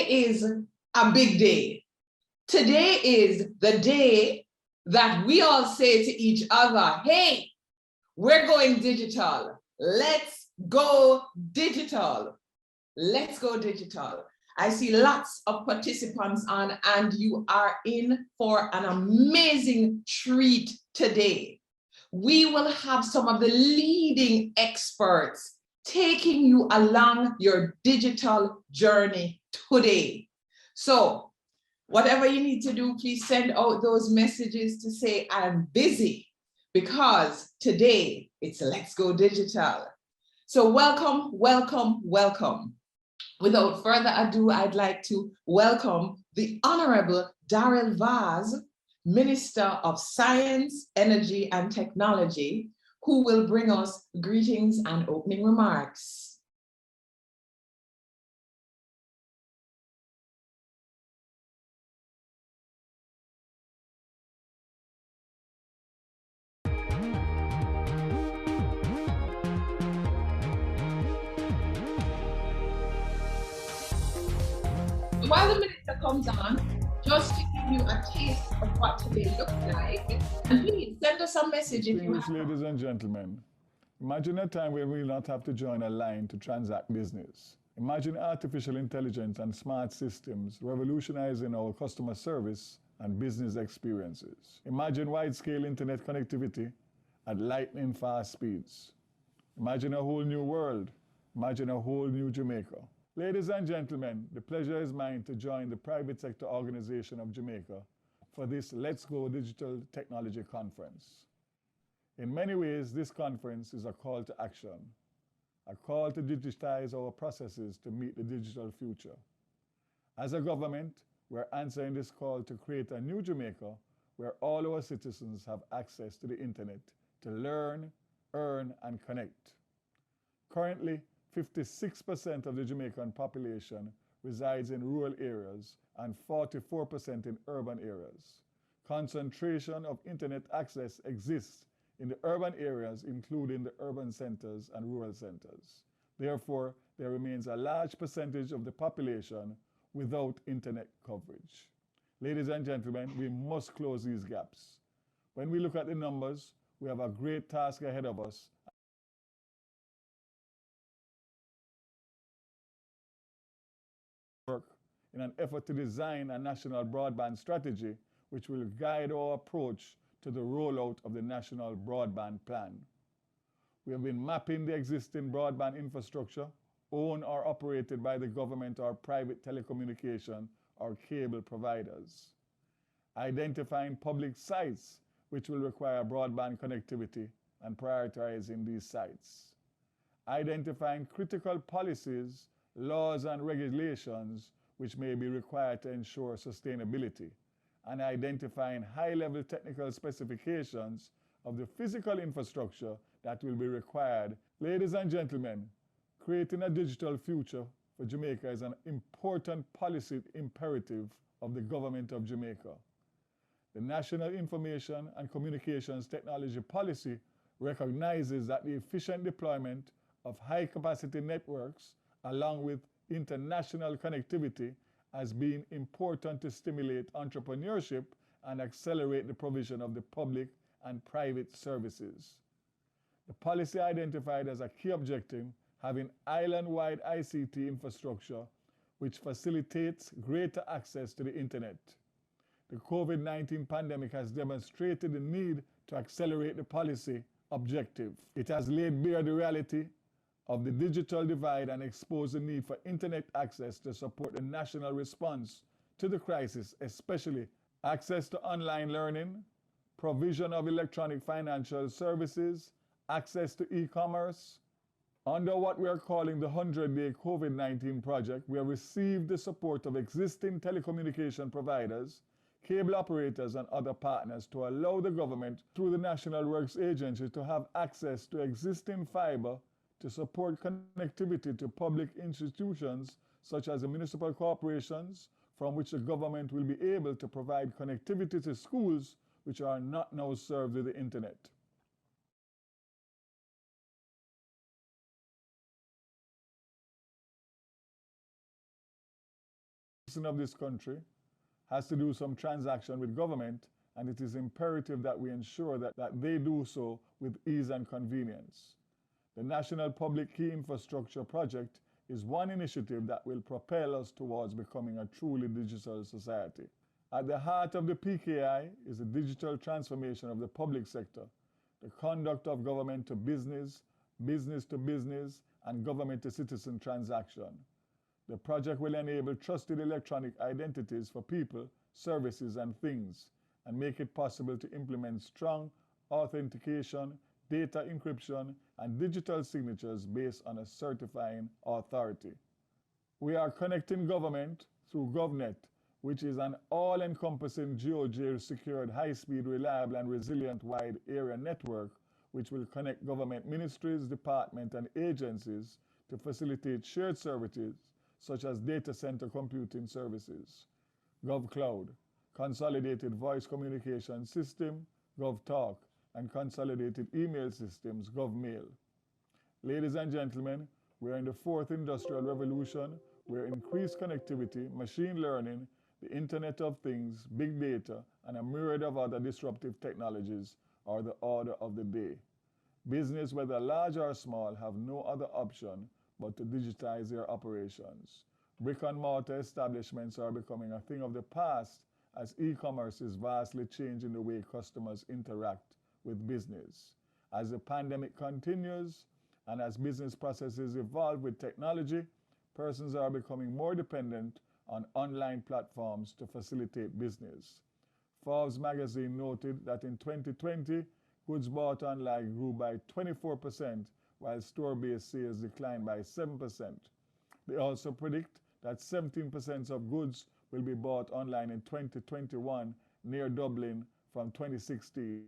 today is a big day. Today is the day that we all say to each other, hey, we're going digital. Let's go digital. Let's go digital. I see lots of participants on, and you are in for an amazing treat today. We will have some of the leading experts taking you along your digital journey today. So whatever you need to do, please send out those messages to say, I'm busy, because today it's Let's Go Digital. So welcome, welcome, welcome. Without further ado, I'd like to welcome the Honorable Daryl Vaz, Minister of Science, Energy and Technology, who will bring us greetings and opening remarks. While the minister comes on, just to give you a taste of what today looks like, and please send us a message if you have. Ladies and gentlemen, imagine a time where we will not have to join a line to transact business. Imagine artificial intelligence and smart systems revolutionizing our customer service and business experiences. Imagine wide-scale internet connectivity at lightning-fast speeds. Imagine a whole new world. Imagine a whole new Jamaica. Ladies and gentlemen, the pleasure is mine to join the private sector organization of Jamaica for this Let's Go Digital Technology Conference. In many ways, this conference is a call to action, a call to digitize our processes to meet the digital future. As a government, we're answering this call to create a new Jamaica where all our citizens have access to the internet to learn, earn, and connect. Currently, 56% of the Jamaican population resides in rural areas and 44% in urban areas. Concentration of internet access exists in the urban areas, including the urban centers and rural centers. Therefore, there remains a large percentage of the population without internet coverage. Ladies and gentlemen, we must close these gaps. When we look at the numbers, we have a great task ahead of us. Work in an effort to design a national broadband strategy which will guide our approach to the rollout of the National Broadband Plan. We have been mapping the existing broadband infrastructure, owned or operated by the government or private telecommunication or cable providers, identifying public sites which will require broadband connectivity and prioritizing these sites, identifying critical policies, laws and regulations which may be required to ensure sustainability, and identifying high-level technical specifications of the physical infrastructure that will be required. Ladies and gentlemen, creating a digital future for Jamaica is an important policy imperative of the government of Jamaica. The National Information and Communications Technology Policy recognizes that the efficient deployment of high-capacity networks along with international connectivity has been important to stimulate entrepreneurship and accelerate the provision of the public and private services. The policy identified as a key objective having island-wide ICT infrastructure which facilitates greater access to the internet. The COVID-19 pandemic has demonstrated the need to accelerate the policy objective. It has laid bare the reality of the digital divide and exposed the need for internet access to support the national response to the crisis, especially access to online learning, provision of electronic financial services, access to e-commerce. Under what we are calling the 100-day COVID-19 project, we have received the support of existing telecommunication providers, cable operators and other partners to allow the government through the National Works Agency to have access to existing fiber to support connectivity to public institutions such as the municipal corporations, from which the government will be able to provide connectivity to schools which are not now served with the internet. of this country has to do some transaction with government, and it is imperative that we ensure that they do so with ease and convenience. The National Public Key Infrastructure Project is one initiative that will propel us towards becoming a truly digital society. At the heart of the PKI is the digital transformation of the public sector, the conduct of government to business, business to business, and government to citizen transaction. The project will enable trusted electronic identities for people, services, and things, and make it possible to implement strong authentication, data encryption, and digital signatures based on a certifying authority. We are connecting government through GovNet, which is an all-encompassing GeoJ-secured, high-speed, reliable, and resilient wide area network which will connect government ministries, departments, and agencies to facilitate shared services such as data center computing services, GovCloud, Consolidated Voice Communication System, GovTalk, and Consolidated Email Systems, GovMail. Ladies and gentlemen, we are in the fourth industrial revolution where increased connectivity, machine learning, the Internet of Things, big data, and a myriad of other disruptive technologies are the order of the day. Business, whether large or small, have no other option but to digitize their operations. Brick-and-mortar establishments are becoming a thing of the past as e-commerce is vastly changing the way customers interact with business. As the pandemic continues and as business processes evolve with technology, persons are becoming more dependent on online platforms to facilitate business. Forbes magazine noted that in 2020, goods bought online grew by 24%, while store-based sales declined by 7%. They also predict that 17% of goods will be bought online in 2021, near doubling from 2016.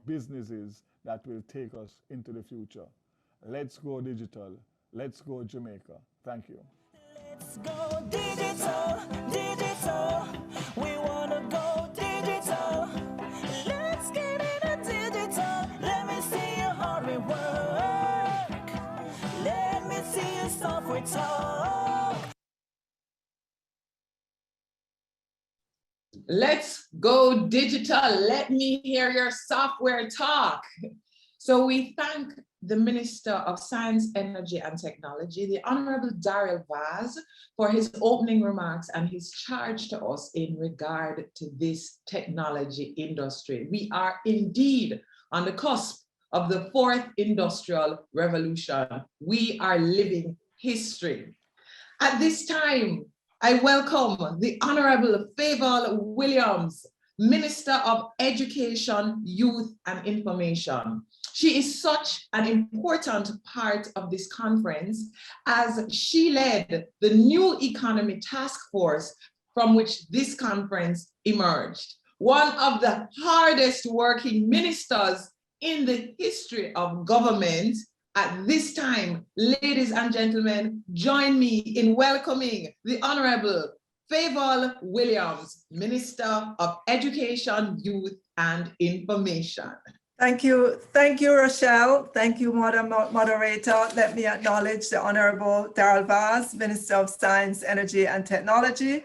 Businesses that will take us into the future. Let's go digital. Let's go Jamaica. Thank you. Let's go digital, digital. We want to go digital. Let's get into digital. Let me see your hardware work. Let me see your software talk. Let's go digital. Let me hear your software talk. So we thank the Minister of Science, Energy and Technology, the Honorable Daryl Vaz, for his opening remarks and his charge to us in regard to this technology industry. We are indeed on the cusp of the fourth industrial revolution. We are living history. At this time, I welcome the Honorable Fayval Williams, Minister of Education, Youth and Information. She is such an important part of this conference as she led the New Economy Task Force from which this conference emerged. One of the hardest working ministers in the history of government. At this time, ladies and gentlemen, join me in welcoming the Honorable Fayval Williams, Minister of Education, Youth and Information. Thank you, Rochelle. Thank you, Moderator. Let me acknowledge the Honorable Daryl Vaz, Minister of Science, Energy and Technology.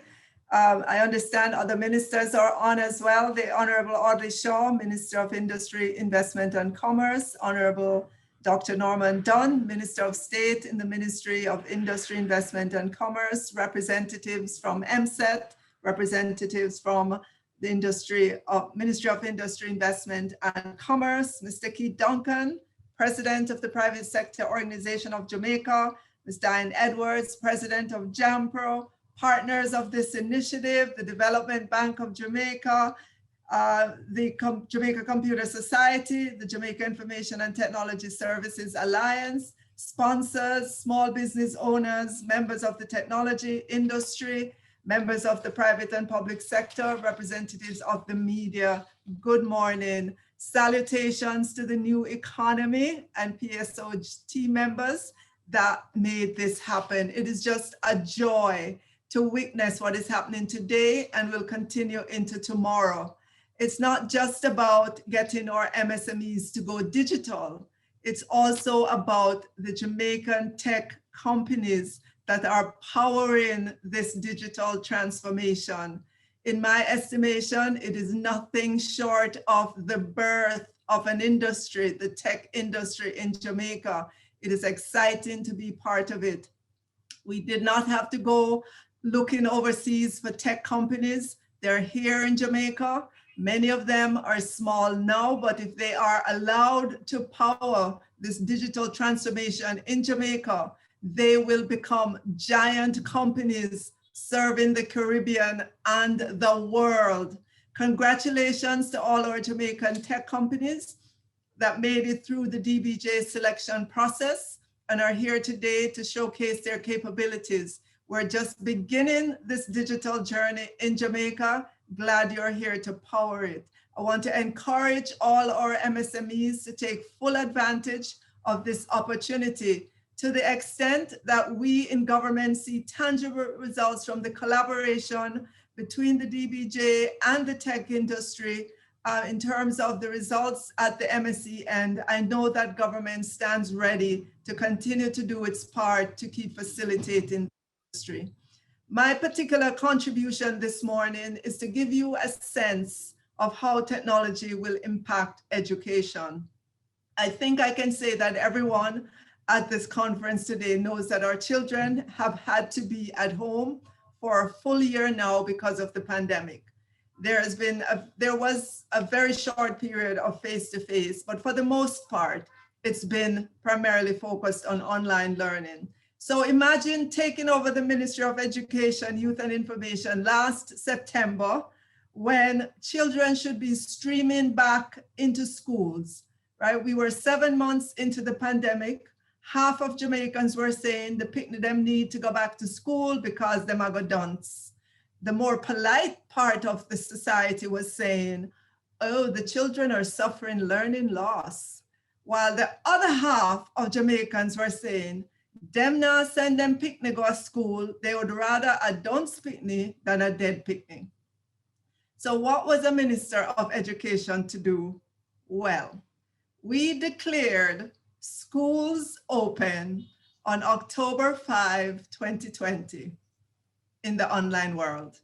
I understand other ministers are on as well. The Honorable Audley Shaw, Minister of Industry, Investment and Commerce. Honorable Dr. Norman Dunn, Minister of State in the Ministry of Industry, Investment and Commerce. Representatives from MSET, representatives from the Ministry of Industry, Investment and Commerce, Mr. Keith Duncan, President of the Private Sector Organization of Jamaica, Ms. Diane Edwards, President of JAMPRO, partners of this initiative, the Development Bank of Jamaica, the Jamaica Computer Society, the Jamaica Information and Technology Services Alliance, sponsors, small business owners, members of the technology industry, members of the private and public sector, representatives of the media, good morning. Salutations to the New Economy and PSOJ team members. that made this happen. It is just a joy to witness what is happening today and will continue into tomorrow. It's not just about getting our MSMEs to go digital. It's also about the Jamaican tech companies that are powering this digital transformation. In my estimation, it is nothing short of the birth of an industry, the tech industry in Jamaica. It is exciting to be part of it. We did not have to go looking overseas for tech companies. They're here in Jamaica. Many of them are small now, but if they are allowed to power this digital transformation in Jamaica, they will become giant companies serving the Caribbean and the world. Congratulations to all our Jamaican tech companies that made it through the DBJ selection process and are here today to showcase their capabilities. We're just beginning this digital journey in Jamaica. Glad you're here to power it. I want to encourage all our MSMEs to take full advantage of this opportunity to the extent that we in government see tangible results from the collaboration between the DBJ and the tech industry in terms of the results at the MSE end. I know that government stands ready to continue to do its part to keep facilitating the industry. My particular contribution this morning is to give you a sense of how technology will impact education. I think I can say that everyone at this conference today knows that our children have had to be at home for a full year now because of the pandemic. There was a very short period of face-to-face, but for the most part, it's been primarily focused on online learning. So imagine taking over the Ministry of Education, Youth and Information last September, when children should be streaming back into schools, right? We were 7 months into the pandemic. Half of Jamaicans were saying the picnic them need to go back to school because them are go dunce. The more polite part of the society was saying, oh, the children are suffering learning loss. While the other half of Jamaicans were saying, them now send them picnic go to school, they would rather a dunce picnic than a dead picnic. So what was a Minister of Education to do? Well, we declared schools open on October 5, 2020 in the online world.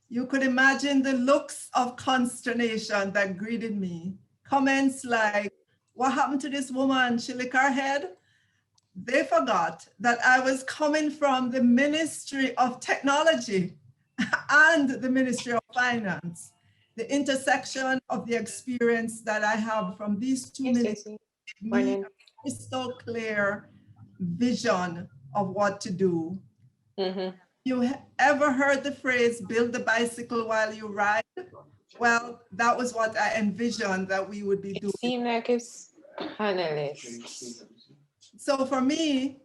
You could imagine the looks of consternation that greeted me. Comments like, what happened to this woman? She lick her head? They forgot that I was coming from the Ministry of Technology and the Ministry of Finance. The intersection of the experience that I have from these two ministries gave me a crystal clear vision of what to do. You ever heard the phrase, build the bicycle while you ride? Well, that was what I envisioned that we would be doing. It seemed like it's panelists. So for me,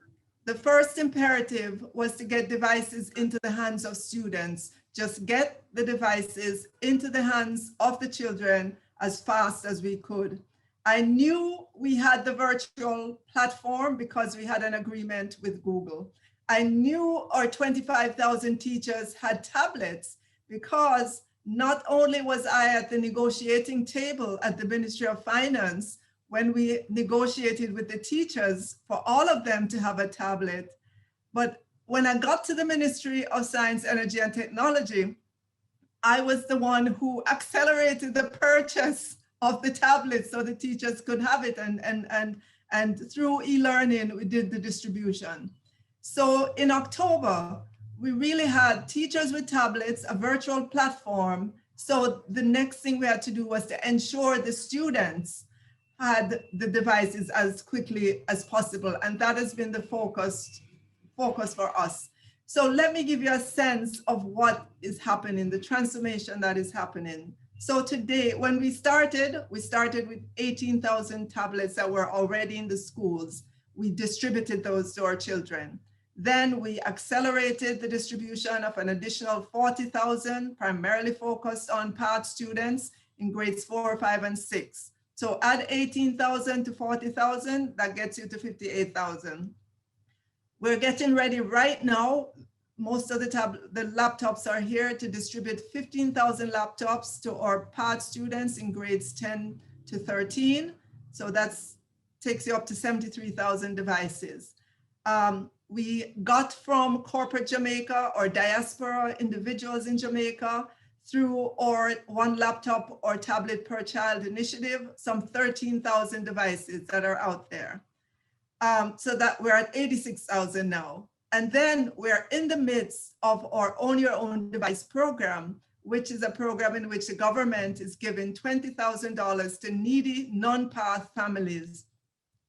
the first imperative was to get devices into the hands of students. Just get the devices into the hands of the children as fast as we could. I knew we had the virtual platform because we had an agreement with Google. I knew our 25,000 teachers had tablets because not only was I at the negotiating table at the Ministry of Finance when we negotiated with the teachers for all of them to have a tablet, but when I got to the Ministry of Science, Energy and Technology, I was the one who accelerated the purchase of the tablets so the teachers could have it, and through e-learning, we did the distribution. So in October, we really had teachers with tablets, a virtual platform. So the next thing we had to do was to ensure the students had the devices as quickly as possible. And that has been the focus for us. So let me give you a sense of what is happening, the transformation that is happening. So today, when we started with 18,000 tablets that were already in the schools. We distributed those to our children. Then we accelerated the distribution of an additional 40,000, primarily focused on PATH students in grades 4, 5, and 6. So add 18,000 to 40,000, that gets you to 58,000. We're getting ready right now. Most of the laptops are here to distribute 15,000 laptops to our PAD students in grades 10 to 13. So that's takes you up to 73,000 devices. We got from corporate Jamaica or diaspora individuals in Jamaica through our one laptop or tablet per child initiative, some 13,000 devices that are out there. So that we're at 86,000 now. And then we're in the midst of our Own Your Own Device program, which is a program in which the government is giving $20,000 to needy non-PATH families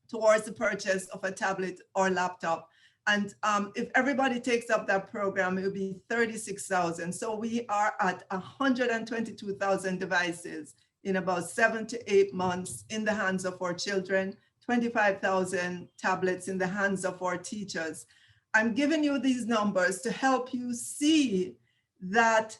towards the purchase of a tablet or laptop. And if everybody takes up that program, it will be 36,000. So we are at 122,000 devices in about 7 to 8 months in the hands of our children, 25,000 tablets in the hands of our teachers. I'm giving you these numbers to help you see that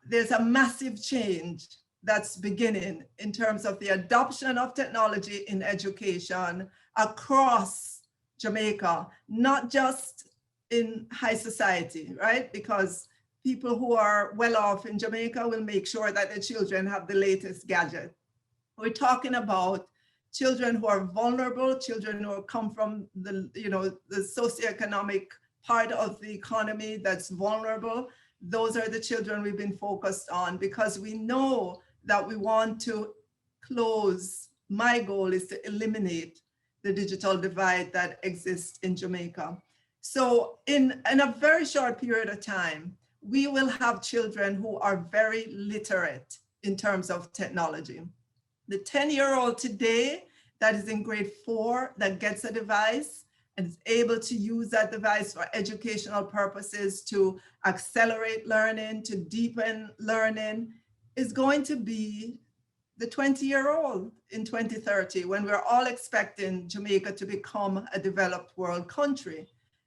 there's a massive change that's beginning in terms of the adoption of technology in education across Jamaica, not just in high society, right? Because people who are well off in Jamaica will make sure that their children have the latest gadget. We're talking about children who are vulnerable, children who come from the socioeconomic part of the economy that's vulnerable. Those are the children we've been focused on because we know that we want to close. My goal is to eliminate the digital divide that exists in Jamaica. So in a very short period of time, we will have children who are very literate in terms of technology. The 10-year-old today that is in grade 4 that gets a device and is able to use that device for educational purposes to accelerate learning, to deepen learning, is going to be the 20-year-old in 2030 when we're all expecting Jamaica to become a developed world country.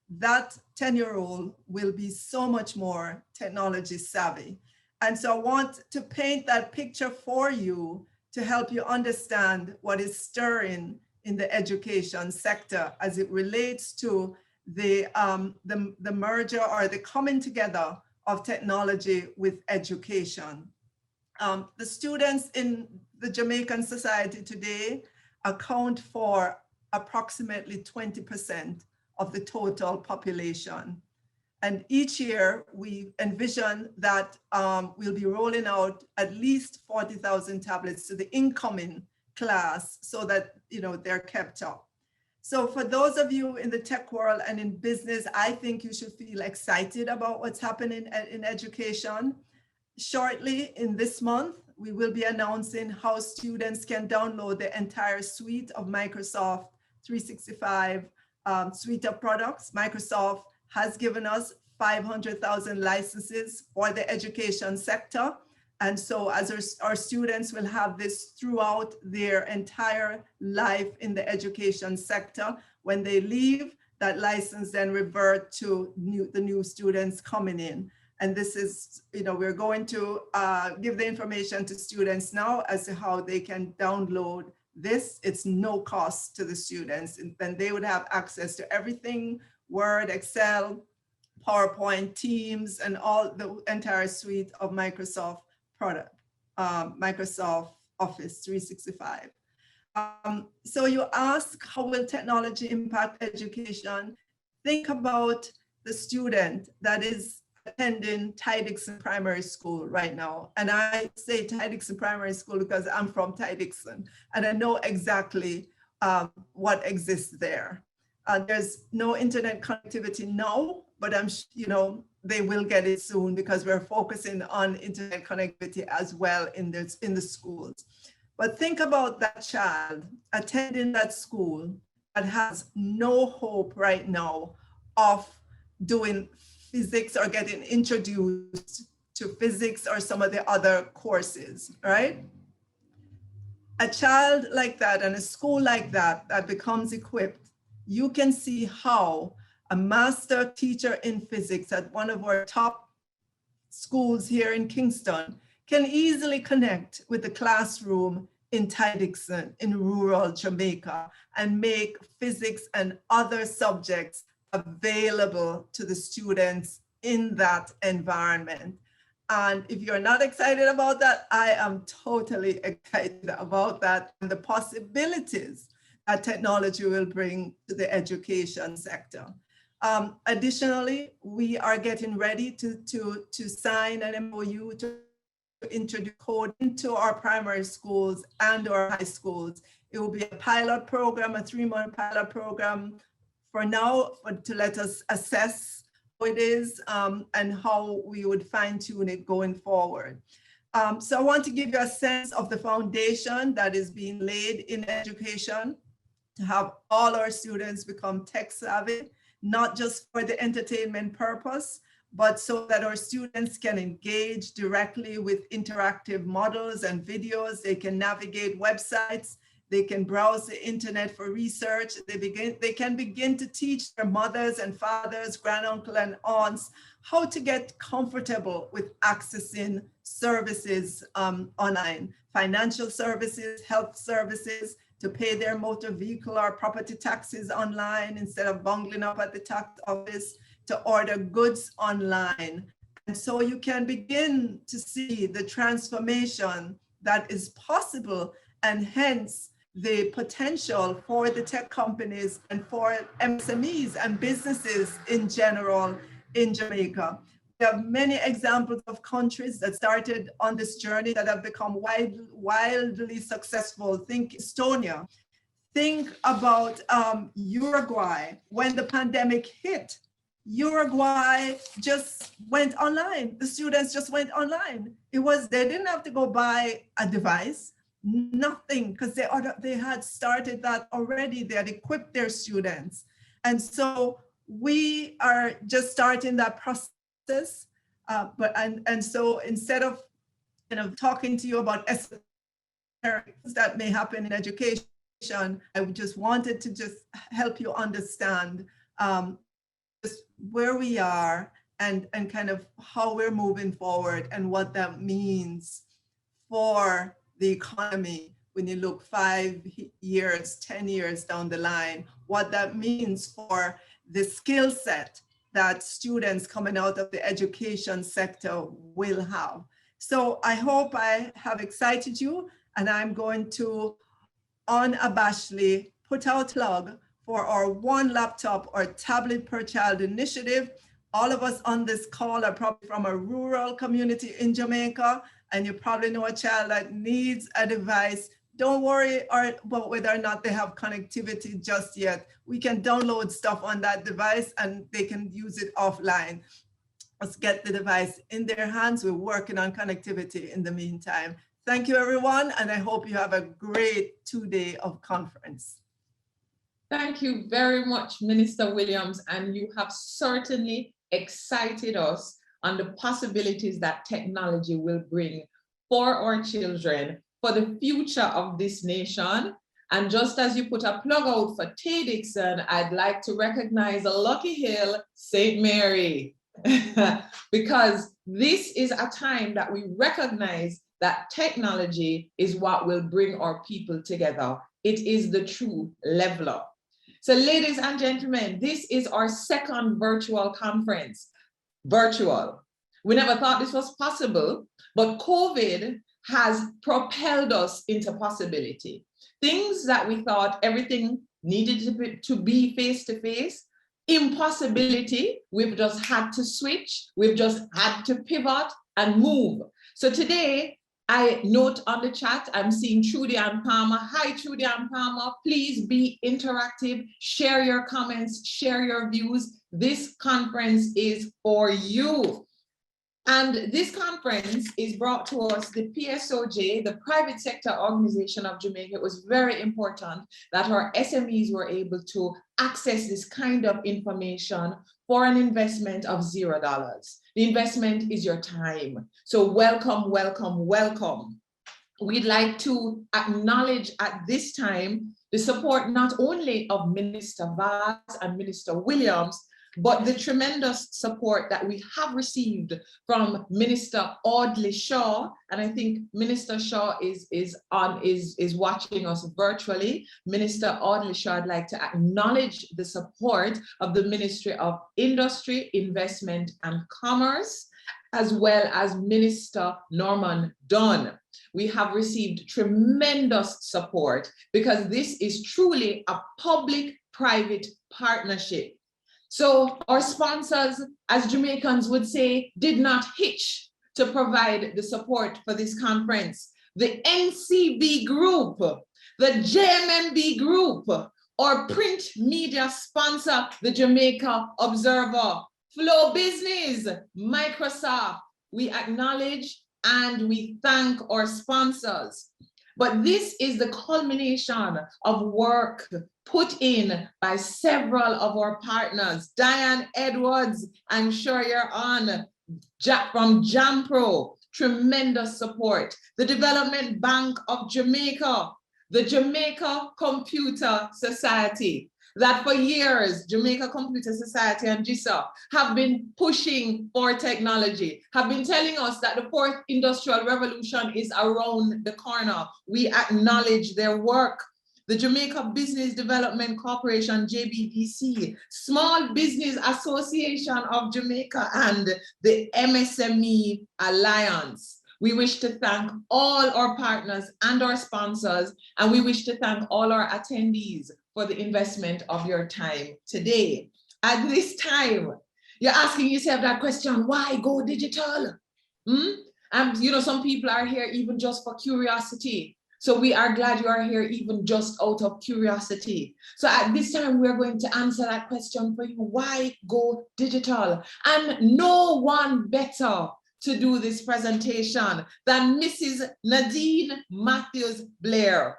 That 10-year-old will be so much more technology savvy. And so I want to paint that picture for you to help you understand what is stirring in the education sector as it relates to the merger or the coming together of technology with education. The students in the Jamaican society today account for approximately 20% of the total population. And each year we envision that we'll be rolling out at least 40,000 tablets to the incoming class so that they're kept up. So for those of you in the tech world and in business, I think you should feel excited about what's happening in education. Shortly in this month, we will be announcing how students can download the entire suite of Microsoft 365 suite of products. Microsoft has given us 500,000 licenses for the education sector. And so as our students will have this throughout their entire life in the education sector, when they leave, that license then revert to the new students coming in. And this is, we're going to give the information to students now as to how they can download this. It's no cost to the students. And then they would have access to everything, Word, Excel, PowerPoint, Teams, and all the entire suite of Microsoft product, Microsoft Office 365. So you ask, how will technology impact education? Think about the student that is attending Ty Dixon Primary School right now. And I say Ty Dixon Primary School because I'm from Ty Dixon and I know exactly what exists there. There's no internet connectivity now, but they will get it soon because we're focusing on internet connectivity as well in the schools. But think about that child attending that school that has no hope right now of doing physics or getting introduced to physics or some of the other courses, right? A child like that and a school like that becomes equipped, you can see how a master teacher in physics at one of our top schools here in Kingston can easily connect with the classroom in Ty Dixon in rural Jamaica and make physics and other subjects available to the students in that environment. And if you're not excited about that, I am totally excited about that and the possibilities that technology will bring to the education sector. Additionally, we are getting ready to sign an MOU to introduce code into our primary schools and our high schools. It will be a pilot program, a 3-month pilot program for now, to let us assess how it is and how we would fine tune it going forward. So I want to give you a sense of the foundation that is being laid in education to have all our students become tech savvy, not just for the entertainment purpose, but so that our students can engage directly with interactive models and videos. They can navigate websites, they can browse the internet for research. They can begin to teach their mothers and fathers, granduncle and aunts how to get comfortable with accessing services online, financial services, health services, to pay their motor vehicle or property taxes online instead of bungling up at the tax office, to order goods online. And so you can begin to see the transformation that is possible, and hence the potential for the tech companies and for MSMEs and businesses in general in Jamaica. We have many examples of countries that started on this journey that have become wildly successful. Think Estonia. Think about Uruguay. When the pandemic hit, Uruguay just went online. The students just went online. They didn't have to go buy a device, nothing, because they had started that already. They had equipped their students. And so we are just starting that process. So instead of talking to you about esoterics that may happen in education, I just wanted to just help you understand just where we are and kind of how we're moving forward and what that means for the economy when you look 5 years, 10 years down the line, what that means for the skill set that students coming out of the education sector will have. So I hope I have excited you, and I'm going to unabashedly put out a plug for our 1 laptop or tablet per child initiative. All of us on this call are probably from a rural community in Jamaica, and you probably know a child that needs a device. Don't worry about whether or not they have connectivity just yet. We can download stuff on that device and they can use it offline. Let's get the device in their hands. We're working on connectivity in the meantime. Thank you, everyone, and I hope you have a great 2-day of conference. Thank you very much, Minister Williams, and you have certainly excited us on the possibilities that technology will bring for our children, for the future of this nation. And just as you put a plug out for Tay Dixon, I'd like to recognize Lucky Hill, St. Mary, because this is a time that we recognize that technology is what will bring our people together. It is the true leveler. So ladies and gentlemen, this is our 2nd virtual conference. Virtual. We never thought this was possible, but COVID has propelled us into possibility. Things that we thought everything needed to be face-to-face, impossibility, we've just had to switch, we've just had to pivot and move. So today, I note on the chat, I'm seeing Trudy and Palmer. Hi, Trudy and Palmer. Please be interactive, share your comments, share your views. This conference is for you. And this conference is brought to us, the PSOJ, the private sector organization of Jamaica. It was very important that our SMEs were able to access this kind of information for an investment of $0. The investment is your time. So welcome, welcome, welcome. We'd like to acknowledge at this time the support not only of Minister Vaz and Minister Williams, but the tremendous support that we have received from Minister Audley Shaw, and I think Minister Shaw is watching us virtually. Minister Audley Shaw, I'd like to acknowledge the support of the Ministry of Industry, Investment and Commerce, as well as Minister Norman Dunn. We have received tremendous support because this is truly a public-private partnership. So our sponsors, as Jamaicans would say, did not hitch to provide the support for this conference. The NCB Group, the JMMB Group, our print media sponsor, the Jamaica Observer, Flow Business, Microsft. We acknowledge and we thank our sponsors. But this is the culmination of work put in by several of our partners. Diane Edwards, I'm sure you're on, from JAMPRO, tremendous support. The Development Bank of Jamaica, the Jamaica Computer Society, that for years, Jamaica Computer Society and JISA have been pushing for technology, have been telling us that the fourth industrial revolution is around the corner. We acknowledge their work. The Jamaica Business Development Corporation, JBDC, Small Business Association of Jamaica, and the MSME Alliance. We wish to thank all our partners and our sponsors, and we wish to thank all our attendees for the investment of your time today. At this time, you're asking yourself that question, why go digital? And you know, some people are here even just for curiosity. So we are glad you are here even just out of curiosity. So at this time, we're going to answer that question for you, why go digital? And no one better to do this presentation than Mrs. Nadeen Matthews Blair,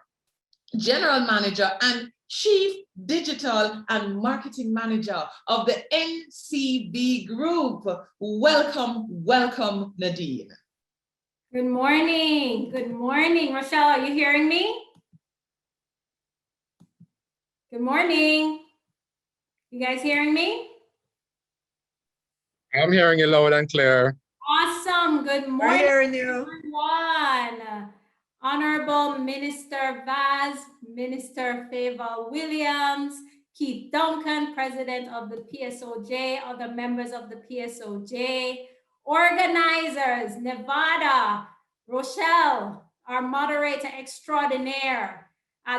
General Manager and Chief Digital and Marketing Manager of the NCB Group. Welcome, welcome, Nadeen. Good morning. Good morning. Rochelle, are you hearing me? Good morning. You guys hearing me? I'm hearing you loud and clear. Awesome. Good We're morning, hearing you. everyone. Honorable Minister Vaz, Minister Fayval Williams, Keith Duncan, President of the PSOJ, other members of the PSOJ, organizers, Nevada, Rochelle, our moderator extraordinaire,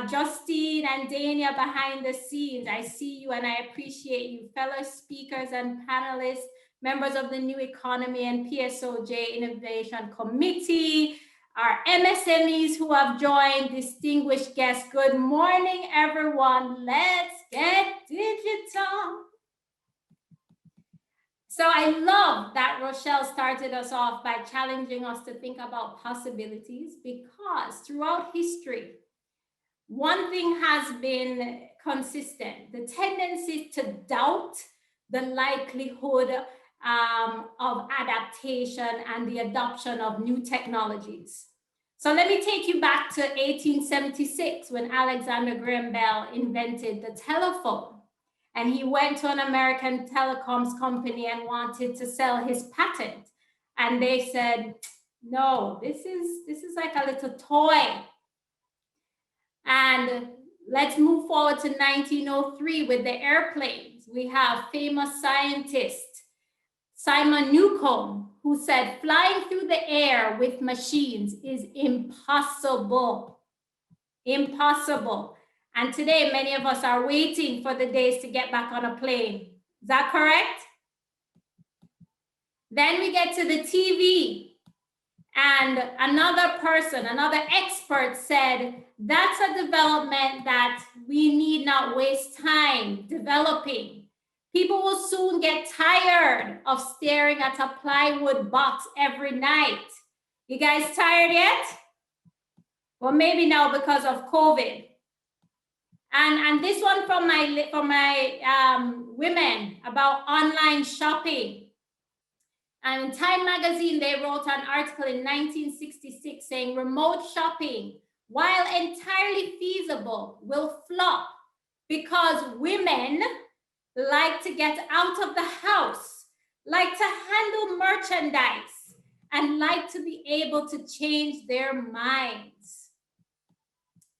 Justine and Dania behind the scenes. I see you and I appreciate you, fellow speakers and panelists, members of the New Economy and PSOJ Innovation Committee, our MSMEs who have joined, distinguished guests. Good morning, everyone. Let's get digital. So I love that Rochelle started us off by challenging us to think about possibilities, because throughout history, one thing has been consistent, the tendency to doubt the likelihood of adaptation and the adoption of new technologies. So let me take you back to 1876 when Alexander Graham Bell invented the telephone. And he went to an American telecoms company and wanted to sell his patent. And they said, no, this is like a little toy. And let's move forward to 1903 with the airplanes. We have famous scientist Simon Newcomb, who said flying through the air with machines is impossible. Impossible. And today, many of us are waiting for the days to get back on a plane. Is that correct? Then we get to the TV. And another person, another expert said, that's a development that we need not waste time developing. People will soon get tired of staring at a plywood box every night. You guys tired yet? Well, maybe now because of COVID. And this one from my women about online shopping. And in Time magazine, they wrote an article in 1966 saying remote shopping, while entirely feasible, will flop because women like to get out of the house, like to handle merchandise, and like to be able to change their minds.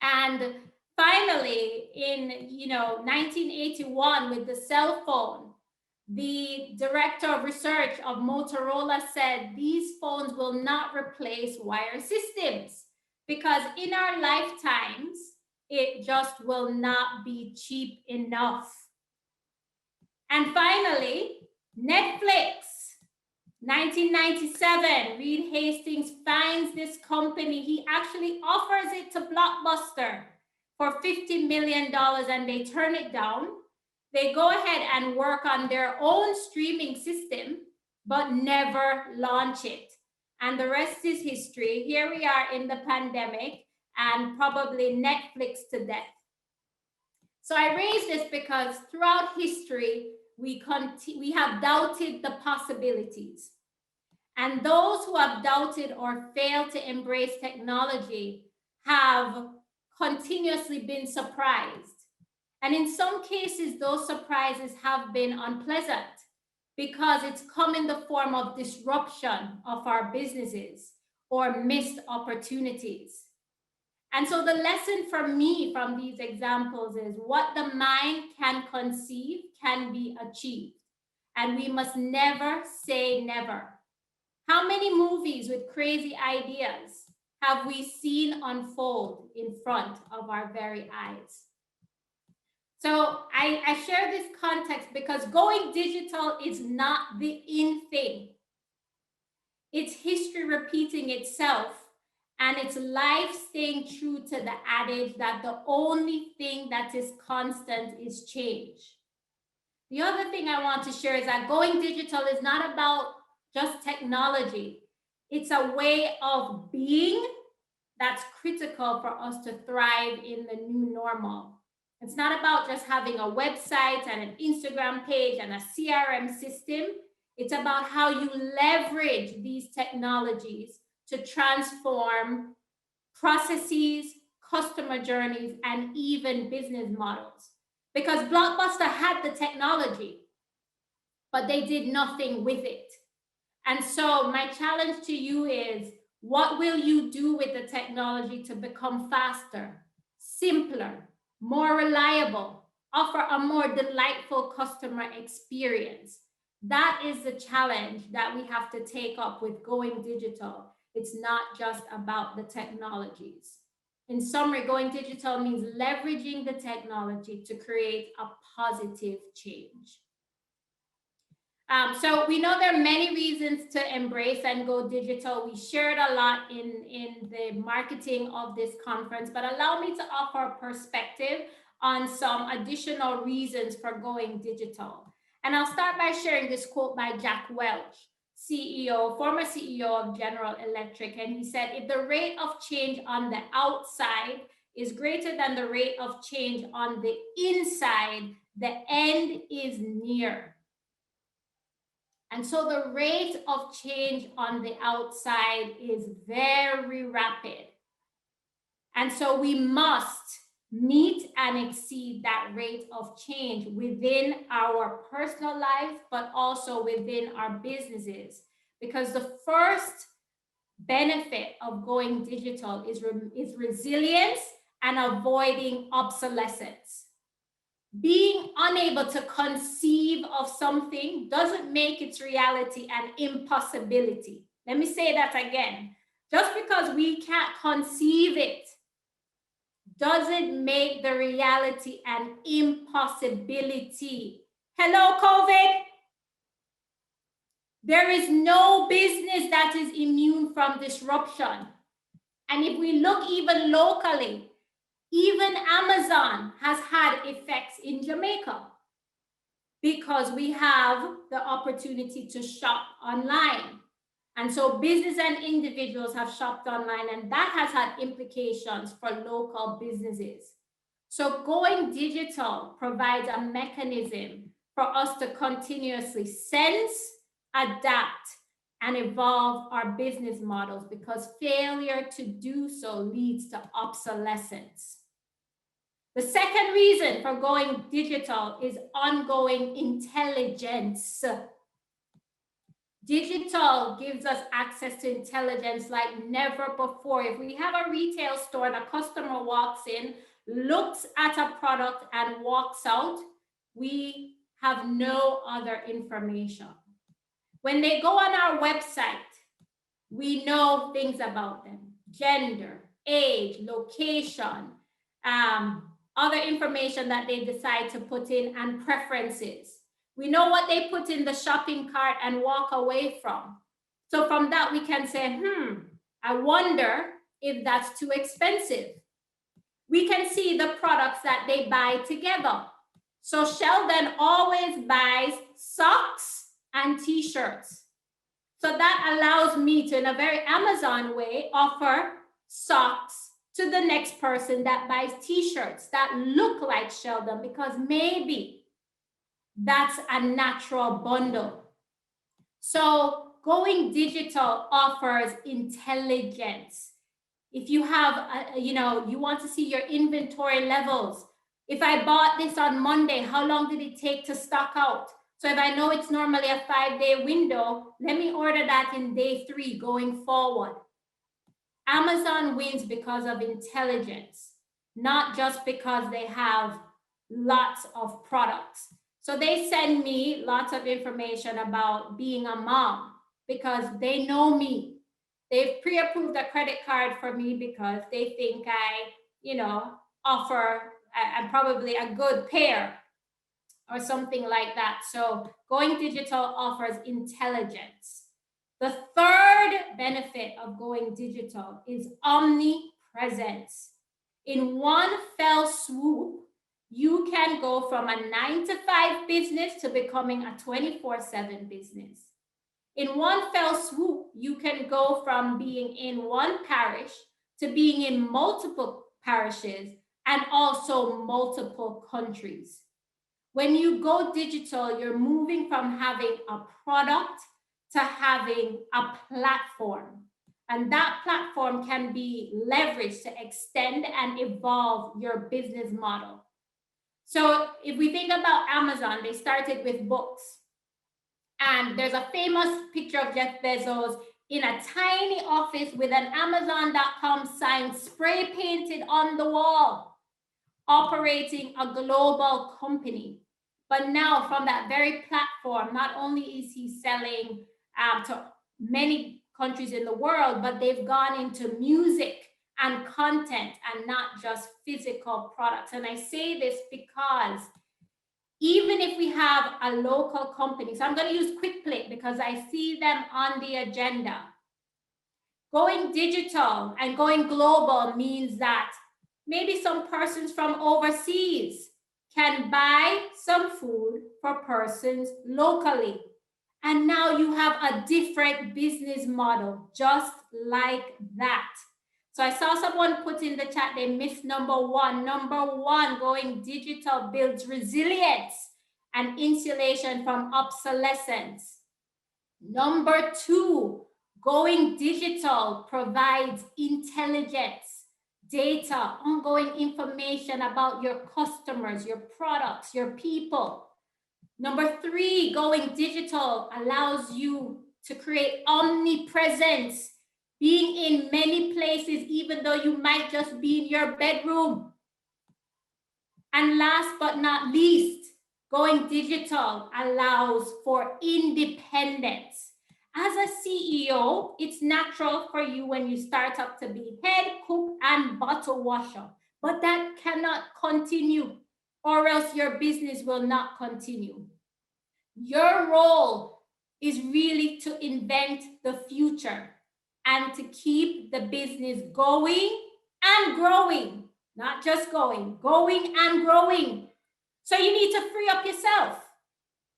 And finally, in 1981, with the cell phone, the director of research of Motorola said these phones will not replace wire systems because in our lifetimes, it just will not be cheap enough. And finally, Netflix, 1997, Reed Hastings finds this company. He actually offers it to Blockbuster for $50 million and they turn it down. They go ahead and work on their own streaming system, but never launch it. And the rest is history. Here we are in the pandemic and probably Netflix to death. So I raise this because throughout history, we have doubted the possibilities. And those who have doubted or failed to embrace technology have continuously been surprised. And in some cases, those surprises have been unpleasant because it's come in the form of disruption of our businesses or missed opportunities. And so the lesson for me from these examples is what the mind can conceive can be achieved. And we must never say never. How many movies with crazy ideas have we seen unfold in front of our very eyes? So I share this context because going digital is not the in thing. It's history repeating itself and it's life staying true to the adage that the only thing that is constant is change. The other thing I want to share is that going digital is not about just technology. It's a way of being that's critical for us to thrive in the new normal. It's not about just having a website and an Instagram page and a CRM system. It's about how you leverage these technologies to transform processes, customer journeys, and even business models. Because Blockbuster had the technology, but they did nothing with it. And so my challenge to you is, what will you do with the technology to become faster, simpler, more reliable, offer a more delightful customer experience? That is the challenge that we have to take up with going digital. It's not just about the technologies. In summary, going digital means leveraging the technology to create a positive change. So we know there are many reasons to embrace and go digital. We shared a lot in the marketing of this conference, but allow me to offer a perspective on some additional reasons for going digital. And I'll start by sharing this quote by Jack Welch, former CEO of General Electric. And he said, if the rate of change on the outside is greater than the rate of change on the inside, the end is near. And so the rate of change on the outside is very rapid. And so we must meet and exceed that rate of change within our personal lives, but also within our businesses. Because the first benefit of going digital is resilience and avoiding obsolescence. Being unable to conceive of something doesn't make its reality an impossibility. Let me say that again. Just because we can't conceive it doesn't make the reality an impossibility. Hello, COVID. There is no business that is immune from disruption. And if we look even locally, even Amazon has had effects in Jamaica because we have the opportunity to shop online. And so business and individuals have shopped online, and that has had implications for local businesses. So going digital provides a mechanism for us to continuously sense, adapt, and evolve our business models, because failure to do so leads to obsolescence. The second reason for going digital is ongoing intelligence. Digital gives us access to intelligence like never before. If we have a retail store and a customer walks in, looks at a product and walks out, we have no other information. When they go on our website, we know things about them: gender, age, location, other information that they decide to put in, and preferences. We know what they put in the shopping cart and walk away from. So from that, we can say, I wonder if that's too expensive. We can see the products that they buy together. So Sheldon always buys socks and t-shirts. So that allows me to, in a very Amazon way, offer socks to the next person that buys t-shirts that look like Sheldon, because maybe that's a natural bundle. So going digital offers intelligence. If you have, you want to see your inventory levels. If I bought this on Monday, how long did it take to stock out? So if I know it's normally a 5-day window, let me order that in day 3 going forward. Amazon wins because of intelligence, not just because they have lots of products. So they send me lots of information about being a mom because they know me. They've pre-approved a credit card for me because they think I, offer I'm probably a good pair or something like that. So going digital offers intelligence. The third benefit of going digital is omnipresence. In one fell swoop, you can go from a 9-to-5 business to becoming a 24/7 business. In one fell swoop, you can go from being in one parish to being in multiple parishes and also multiple countries. When you go digital, you're moving from having a product to having a platform. And that platform can be leveraged to extend and evolve your business model. So if we think about Amazon, they started with books. And there's a famous picture of Jeff Bezos in a tiny office with an Amazon.com sign spray painted on the wall, operating a global company. But now from that very platform, not only is he selling to many countries in the world, but they've gone into music and content and not just physical products. And I say this because even if we have a local company, so I'm going to use QuickPlate because I see them on the agenda. Going digital and going global means that maybe some persons from overseas can buy some food for persons locally. And now you have a different business model, just like that. So I saw someone put in the chat, they missed number 1. Number 1, going digital builds resilience and insulation from obsolescence. Number 2, going digital provides intelligence, data, ongoing information about your customers, your products, your people. Number 3, going digital allows you to create omnipresence, being in many places, even though you might just be in your bedroom. And last but not least, going digital allows for independence. As a CEO, it's natural for you when you start up to be head cook and bottle washer, but that cannot continue, or else your business will not continue. Your role is really to invent the future and to keep the business going and growing, not just going and growing. So you need to free up yourself,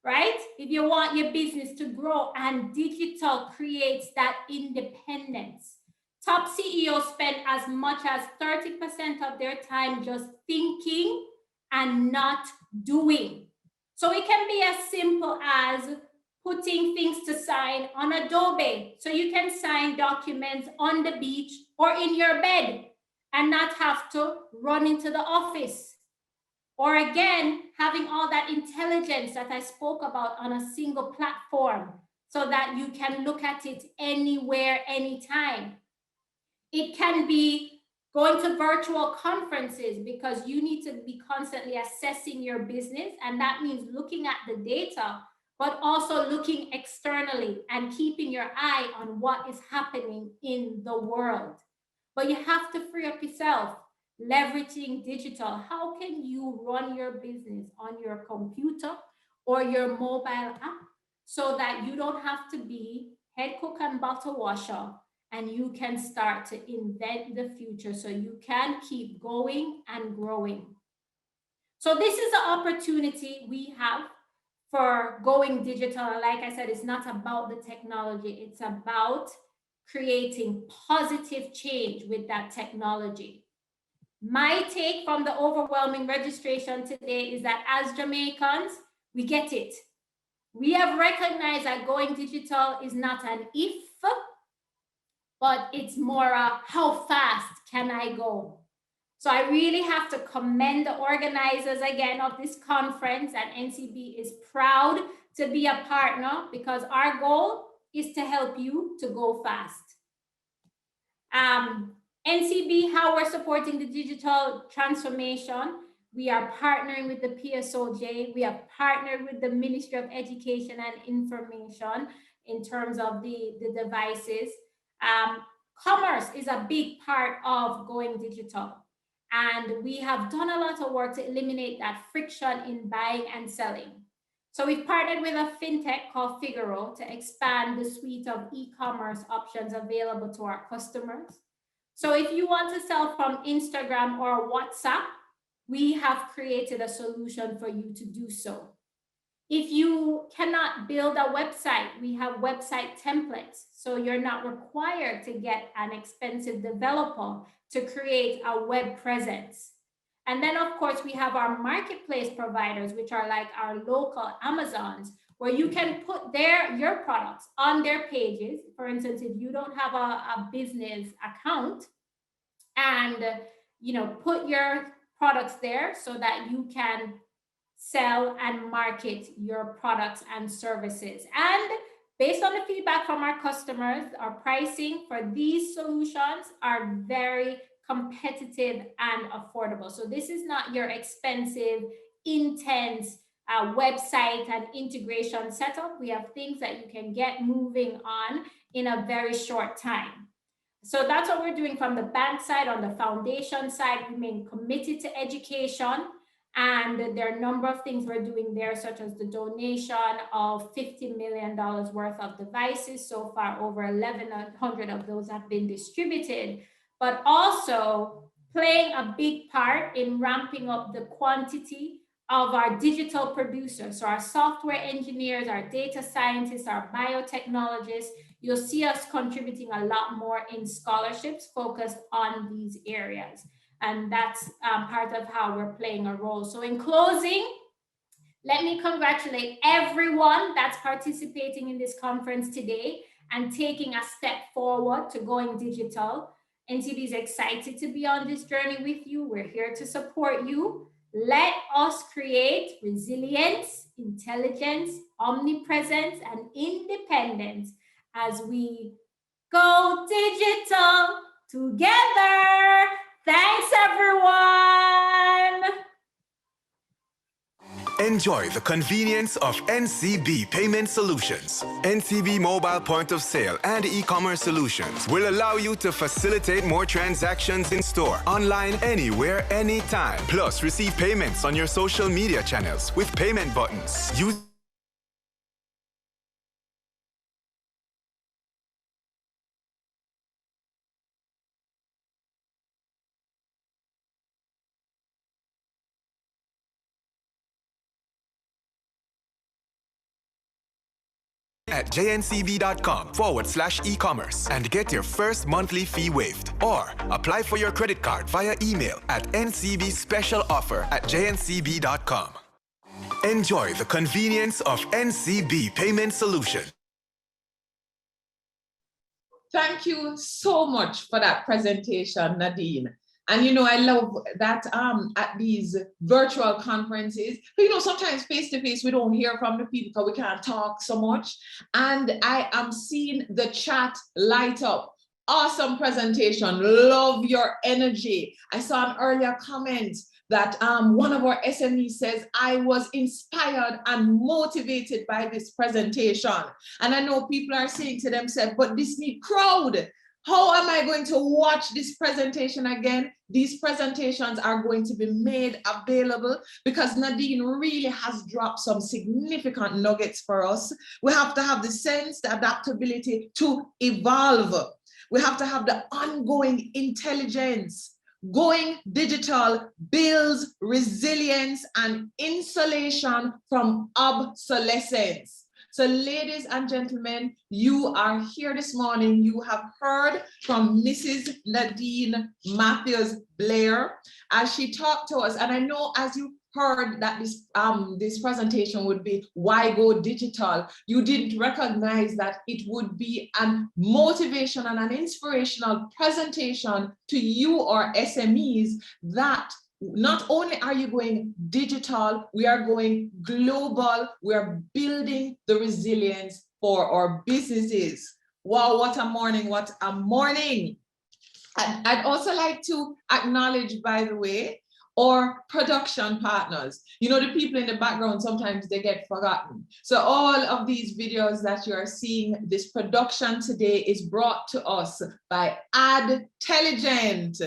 right? If you want your business to grow, and digital creates that independence. Top CEOs spend as much as 30% of their time just thinking and not doing. So it can be as simple as putting things to sign on Adobe. So you can sign documents on the beach or in your bed and not have to run into the office. Or again, having all that intelligence that I spoke about on a single platform so that you can look at it anywhere, anytime. It can be going to virtual conferences because you need to be constantly assessing your business. And that means looking at the data, but also looking externally and keeping your eye on what is happening in the world. But you have to free up yourself, leveraging digital. How can you run your business on your computer or your mobile app so that you don't have to be head cook and bottle washer, and you can start to invent the future so you can keep going and growing? So this is the opportunity we have for going digital. Like I said, it's not about the technology, it's about creating positive change with that technology. My take from the overwhelming registration today is that as Jamaicans, we get it. We have recognized that going digital is not an if, but it's more a how fast can I go? So I really have to commend the organizers again of this conference, and NCB is proud to be a partner because our goal is to help you to go fast. NCB, how we're supporting the digital transformation. We are partnering with the PSOJ. We have partnered with the Ministry of Education and Information in terms of the devices. Commerce is a big part of going digital. And we have done a lot of work to eliminate that friction in buying and selling. So we've partnered with a fintech called Figaro to expand the suite of e-commerce options available to our customers. So if you want to sell from Instagram or WhatsApp, we have created a solution for you to do so. If you cannot build a website, we have website templates. So you're not required to get an expensive developer to create a web presence. And then of course we have our marketplace providers, which are like our local Amazons, where you can put your products on their pages. For instance, if you don't have a business account, and put your products there so that you can sell and market your products and services. And based on the feedback from our customers, our pricing for these solutions are very competitive and affordable. So this is not your expensive, intense website and integration setup. We have things that you can get moving on in a very short time. So that's what we're doing from the bank side. On the foundation side, we remain committed to education. And there are a number of things we're doing there, such as the donation of $50 million worth of devices. So far, over 1,100 of those have been distributed, but also playing a big part in ramping up the quantity of our digital producers. So our software engineers, our data scientists, our biotechnologists, you'll see us contributing a lot more in scholarships focused on these areas. And that's part of how we're playing a role. So in closing, let me congratulate everyone that's participating in this conference today and taking a step forward to going digital. NCB is excited to be on this journey with you. We're here to support you. Let us create resilience, intelligence, omnipresence, and independence as we go digital together. Thanks, everyone. Enjoy the convenience of NCB Payment Solutions. NCB Mobile Point of Sale and e-commerce solutions will allow you to facilitate more transactions in store, online, anywhere, anytime. Plus, receive payments on your social media channels with payment buttons. Use at jncb.com/e-commerce and get your first monthly fee waived. Or apply for your credit card via email at ncbspecialoffer@jncb.com. Enjoy the convenience of NCB Payment Solution. Thank you so much for that presentation, Nadeen. And you know, I love that at these virtual conferences, you know, sometimes face to face, we don't hear from the people because we can't talk so much. And I am seeing the chat light up. Awesome presentation. Love your energy. I saw an earlier comment that one of our SMEs says, I was inspired and motivated by this presentation. And I know people are saying to themselves, but this need crowd. How am I going to watch this presentation again? These presentations are going to be made available because Nadeen really has dropped some significant nuggets for us. We have to have the sense, the adaptability to evolve. We have to have the ongoing intelligence. Going digital builds resilience and insulation from obsolescence. So ladies and gentlemen, you are here this morning. You have heard from Mrs. Nadeen Matthews Blair as she talked to us. And I know as you heard that this presentation would be why go digital, you didn't recognize that it would be a motivation and an inspirational presentation to you or SMEs that not only are you going digital, we are going global. We are building the resilience for our businesses. Wow, what a morning, what a morning. I'd also like to acknowledge, by the way, our production partners. You know, the people in the background, sometimes they get forgotten. So all of these videos that you are seeing, this production today is brought to us by Adtelligent.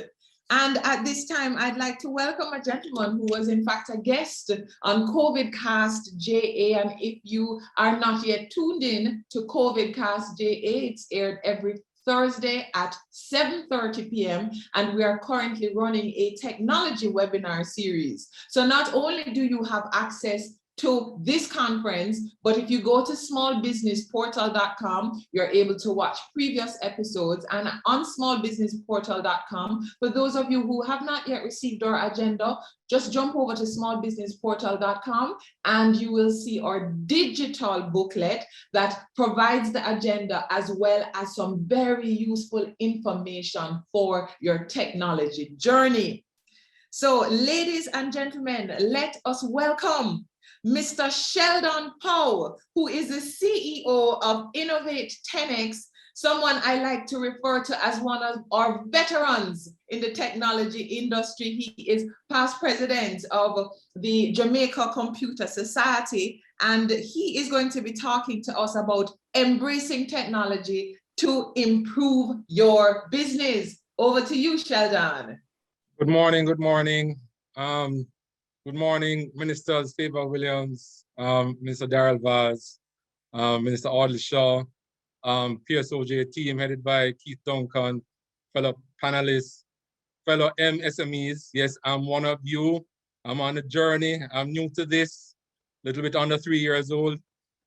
And at this time, I'd like to welcome a gentleman who was in fact a guest on COVIDcast JA. And if you are not yet tuned in to COVIDcast JA, it's aired every Thursday at 7:30 p.m. and we are currently running a technology webinar series. So not only do you have access to this conference, but if you go to smallbusinessportal.com, you're able to watch previous episodes. And on smallbusinessportal.com, for those of you who have not yet received our agenda, just jump over to smallbusinessportal.com and you will see our digital booklet that provides the agenda as well as some very useful information for your technology journey. So ladies and gentlemen, let us welcome Mr. Sheldon Powe, who is the CEO of Innovate 10X, someone I like to refer to as one of our veterans in the technology industry. He is past president of the Jamaica Computer Society, and he is going to be talking to us about embracing technology to improve your business. Over to you, Sheldon. Good morning, good morning. Good morning, Ministers Fayval Williams, Minister Daryl Vaz, Minister Audley Shaw, PSOJ team headed by Keith Duncan, fellow panelists, fellow MSMEs. Yes, I'm one of you. I'm on a journey. I'm new to this, a little bit under 3 years old.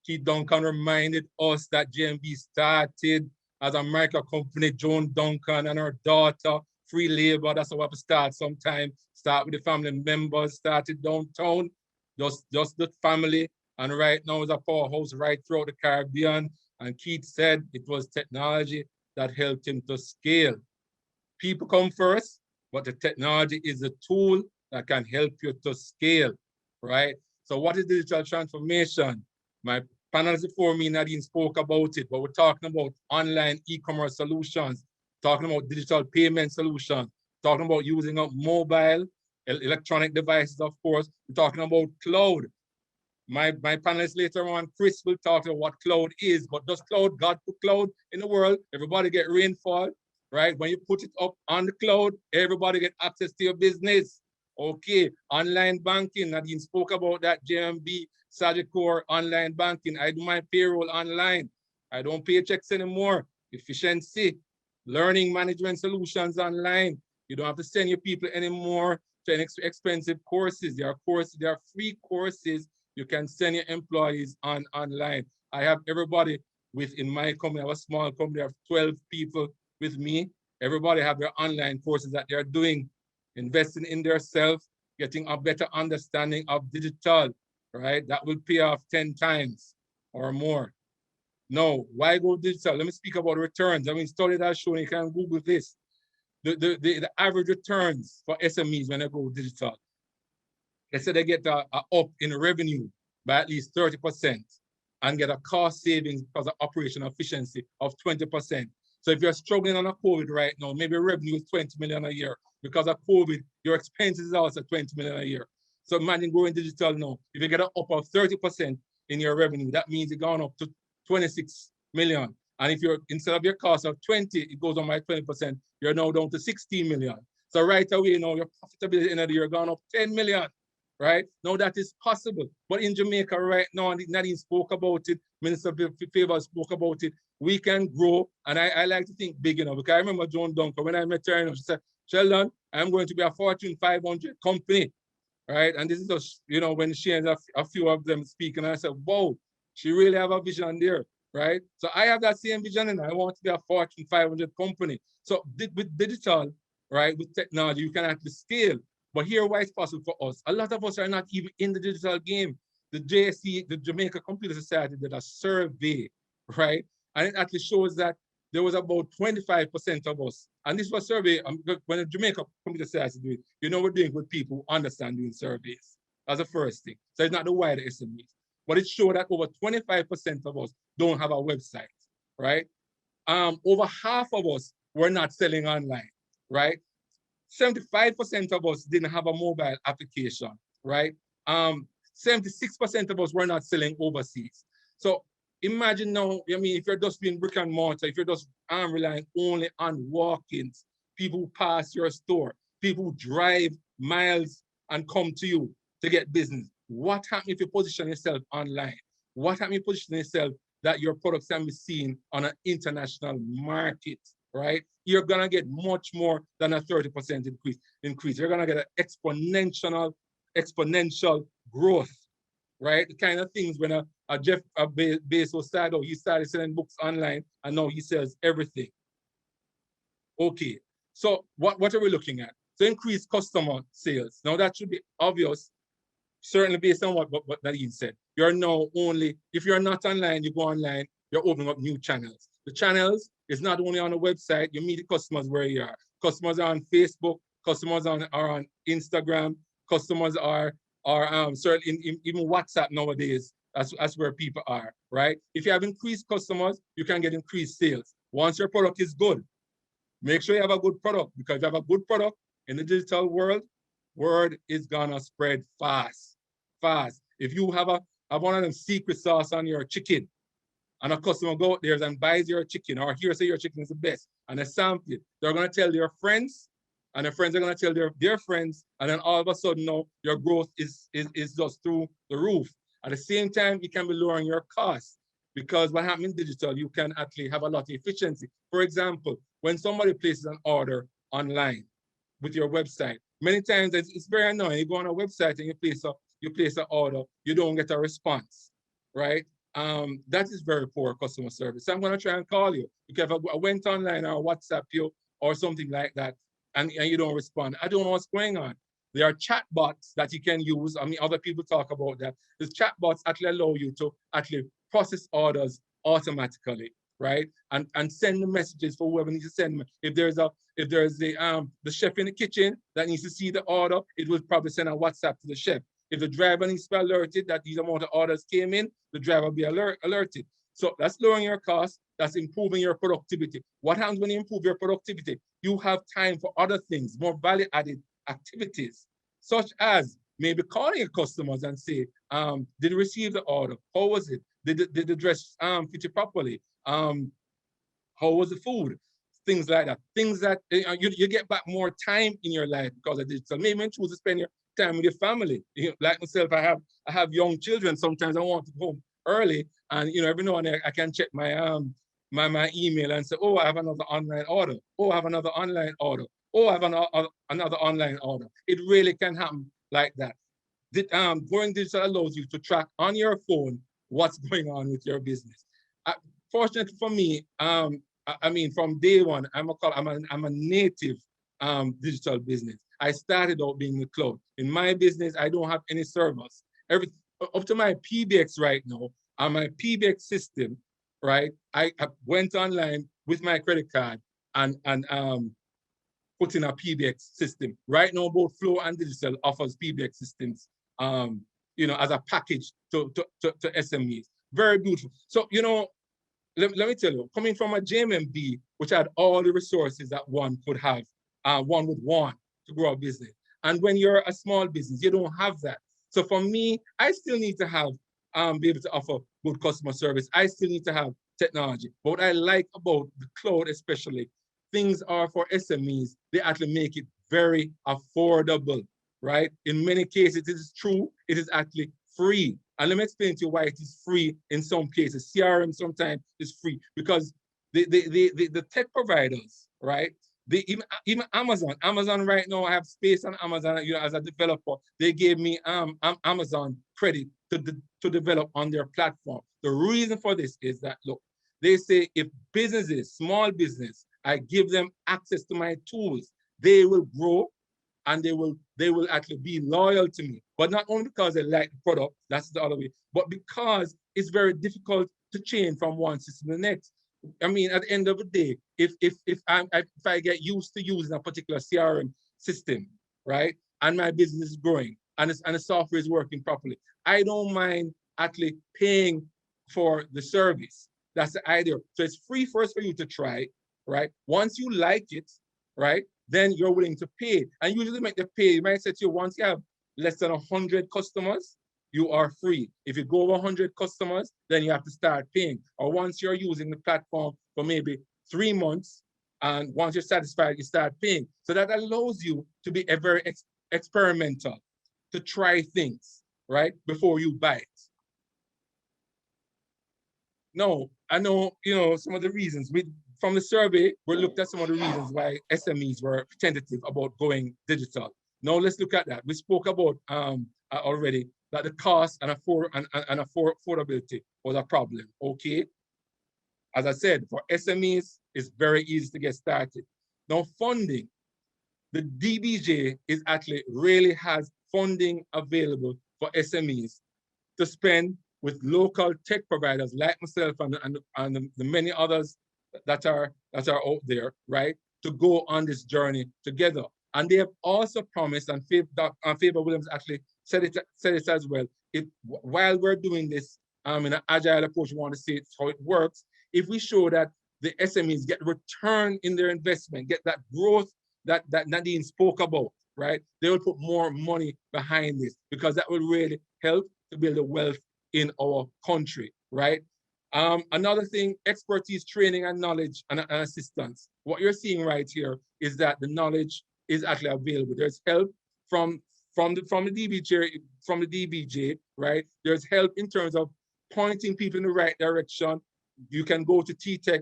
Keith Duncan reminded us that JMB started as a micro company. Joan Duncan and her daughter, free labor. That's how we have to start sometime. Start with the family members, started downtown, just the family. And right now is a powerhouse right throughout the Caribbean. And Keith said it was technology that helped him to scale. People come first, but the technology is a tool that can help you to scale, right? So what is digital transformation? My panelists before me, Nadeen, spoke about it, but we're talking about online e-commerce solutions, talking about digital payment solutions, talking about using up mobile, electronic devices, of course. We're talking about cloud. My panelists later on, Chris will talk about what cloud is, but does cloud, God put cloud in the world, everybody get rainfall, right? When you put it up on the cloud, everybody get access to your business. Okay, online banking, Nadeen spoke about that, JMB, Sagicor, online banking. I do my payroll online. I don't pay checks anymore. Efficiency, learning management solutions online. You don't have to send your people anymore to expensive courses. There are free courses you can send your employees online. I have everybody within my company. I have a small company. I have 12 people with me. Everybody have their online courses that they're doing, investing in themselves, getting a better understanding of digital, right? That will pay off 10 times or more. No, why go digital? Let me speak about returns. I mean, study that shown, you can Google this. the average returns for SMEs when they go digital, they say they get a up in revenue by at least 30% and get a cost savings because of operational efficiency of 20%. So if you're struggling on a COVID right now, maybe revenue is 20 million a year. Because of COVID, your expenses are also 20 million a year. So imagine going digital now. If you get an up of 30% in your revenue, that means you're going up to 26 million. And if you're, instead of your cost of 20, it goes on by 20%, you're now down to 16 million. So right away, you know, your profitability at the end of the year gone up 10 million, right? Now that is possible. But in Jamaica right now, and Nadeen spoke about it, Minister Fayval spoke about it, we can grow. And I like to think big, you know, because I remember Joan Duncan, when I met her, you know, she said, Sheldon, I'm going to be a Fortune 500 company, right? And this is just, you know, when she and a few of them speak, and I said, whoa, she really have a vision there, right? So I have that same vision, and I want to be a Fortune 500 company. So with digital, right, with technology, you can actually scale. But here, why it's possible for us? A lot of us are not even in the digital game. The JSC, the Jamaica Computer Society, did a survey, right? And it actually shows that there was about 25% of us. And this was a survey, when the Jamaica Computer Society do it, you know, we're doing with people who understand doing surveys. That's the first thing. So it's not the wider SMEs. But it showed that over 25% of us don't have a website, right? Over half of us were not selling online, right? 75% of us didn't have a mobile application, right? 76% of us were not selling overseas. So imagine now, I mean, if you're just doing brick and mortar, if you're just relying only on walk-ins, people who pass your store, people who drive miles and come to you to get business. What happens if you position yourself online? What happens if you position yourself that your products can be seen on an international market, right? You're gonna get much more than a 30% increase. You're gonna get an exponential growth, right? The kind of things when a Jeff Bezos started out, he started selling books online, and now he sells everything. Okay, so what are we looking at? So increase customer sales. Now that should be obvious, certainly based on what Nadeen said. You're now only, if you're not online, you go online, you're opening up new channels. The channels is not only on the website, you meet the customers where you are. Customers are on Facebook, customers are on Instagram, customers are certainly even WhatsApp nowadays. That's where people are, right? If you have increased customers, you can get increased sales. Once your product is good, make sure you have a good product, because if you have a good product in the digital world, word is gonna spread fast. If you have one of them secret sauce on your chicken, and a customer go out there and buys your chicken, or hears say your chicken is the best, and they sample it, they're gonna tell their friends, and their friends are gonna tell their friends, and then all of a sudden now your growth is just through the roof. At the same time, you can be lowering your costs, because what happens in digital, you can actually have a lot of efficiency. For example, when somebody places an order online with your website, many times it's very annoying. You go on a website and you place an order, you don't get a response, right? That is very poor customer service. So I'm gonna try and call you, because if I went online or WhatsApp you or something like that, and you don't respond, I don't know what's going on. There are chatbots that you can use. I mean, other people talk about that. These chatbots actually allow you to actually process orders automatically, right? And send the messages for whoever needs to send them. If there's the chef in the kitchen that needs to see the order, it will probably send a WhatsApp to the chef. If the driver needs to be alerted that these amount of orders came in, the driver will be alerted. So that's lowering your costs, that's improving your productivity. What happens when you improve your productivity? You have time for other things, more value-added activities, such as maybe calling your customers and say, did you receive the order? How was it? Did the dress fit you properly? How was the food? Things like that. Things that you get back more time in your life because of digital. Maybe you choose to spend your time with your family. You know, like myself, I have young children. Sometimes I want to go home early, and every now and then I can check my my email and say, oh, I have another online order. Oh, I have another online order. Oh, I have another online order. It really can happen like that. Going digital allows you to track on your phone what's going on with your business. Fortunately for me, I mean, from day one, I'm a native digital business. I started out being in the cloud. In my business, I don't have any servers. Up to my PBX right now, on my PBX system, right? I went online with my credit card and put in a PBX system. Right now, both Flow and Digital offers PBX systems, you know, as a package to SMEs. Very beautiful. So, you know, let me tell you, coming from a JMMB, which had all the resources that one could have, one would want to grow a business. And when you're a small business, you don't have that. So for me, I still need to have, be able to offer good customer service. I still need to have technology. But what I like about the cloud especially, things are for SMEs, they actually make it very affordable, right? In many cases, it is true, it is actually free. And let me explain to you why it is free in some cases. CRM sometimes is free because the tech providers, right? Even Amazon right now, I have space on Amazon, you know, as a developer, they gave me Amazon credit to develop on their platform. The reason for this is that, look, they say if businesses, small business, I give them access to my tools, they will grow and they will actually be loyal to me. But not only because they like the product, that's the other way, but because it's very difficult to change from one system to the next. I mean, at the end of the day, if I get used to using a particular CRM system, right, and my business is growing and the software is working properly, I don't mind actually paying for the service. That's the idea. So it's free first for you to try, right? Once you like it, right, then you're willing to pay. And usually make the pay, you might say to you, once you have less than 100 customers, you are free. If you go over 100 customers, then you have to start paying. Or once you're using the platform for maybe 3 months, and once you're satisfied, you start paying. So that allows you to be a very experimental, to try things, right, before you buy it. No, I know, you know, some of the reasons. From the survey, we looked at some of the reasons why SMEs were tentative about going digital. Now let's look at that. We spoke about already that the cost and affordability was a problem, okay? As I said, for SMEs, it's very easy to get started. Now funding, the DBJ is actually really has funding available for SMEs to spend with local tech providers like myself and the many others that are out there, right, to go on this journey together. And they have also promised, and Fayval Williams actually said it as well, while we're doing this in an agile approach, we want to see how it works. If we show that the SMEs get return in their investment, get that growth that Nadeen spoke about, right, they will put more money behind this because that will really help to build the wealth in our country, right? Another thing, expertise, training, and knowledge and assistance. What you're seeing right here is that the knowledge is actually available. There's help from the DBJ, right? There's help in terms of pointing people in the right direction. You can go to T-Tech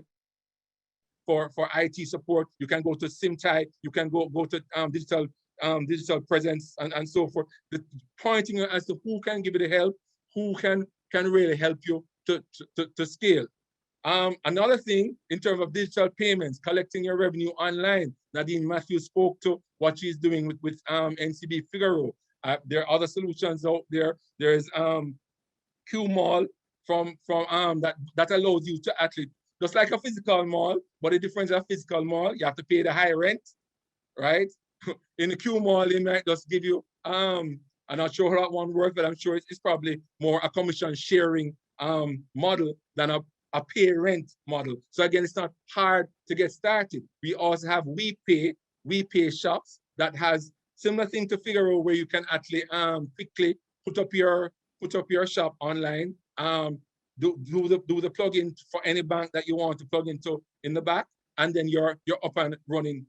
for IT support. You can go to SimTi. You can go to digital presence and so forth. The pointing as to who can give you the help, who can really help you to scale. Another thing in terms of digital payments, collecting your revenue online. Nadeen Matthews spoke to what she's doing with NCB Figaro. There are other solutions out there. There's Q-Mall from that allows you to actually, just like a physical mall, but the difference of a physical mall, you have to pay the high rent, right? In the Q-Mall, it might just give you, I'm not sure how that one works, but I'm sure it's probably more a commission sharing model than a pay rent model. So again, it's not hard to get started. We also have WePay shops that has similar thing to Figaro, where you can actually quickly put up your shop online, do the plugin for any bank that you want to plug into in the back, and then you're up and running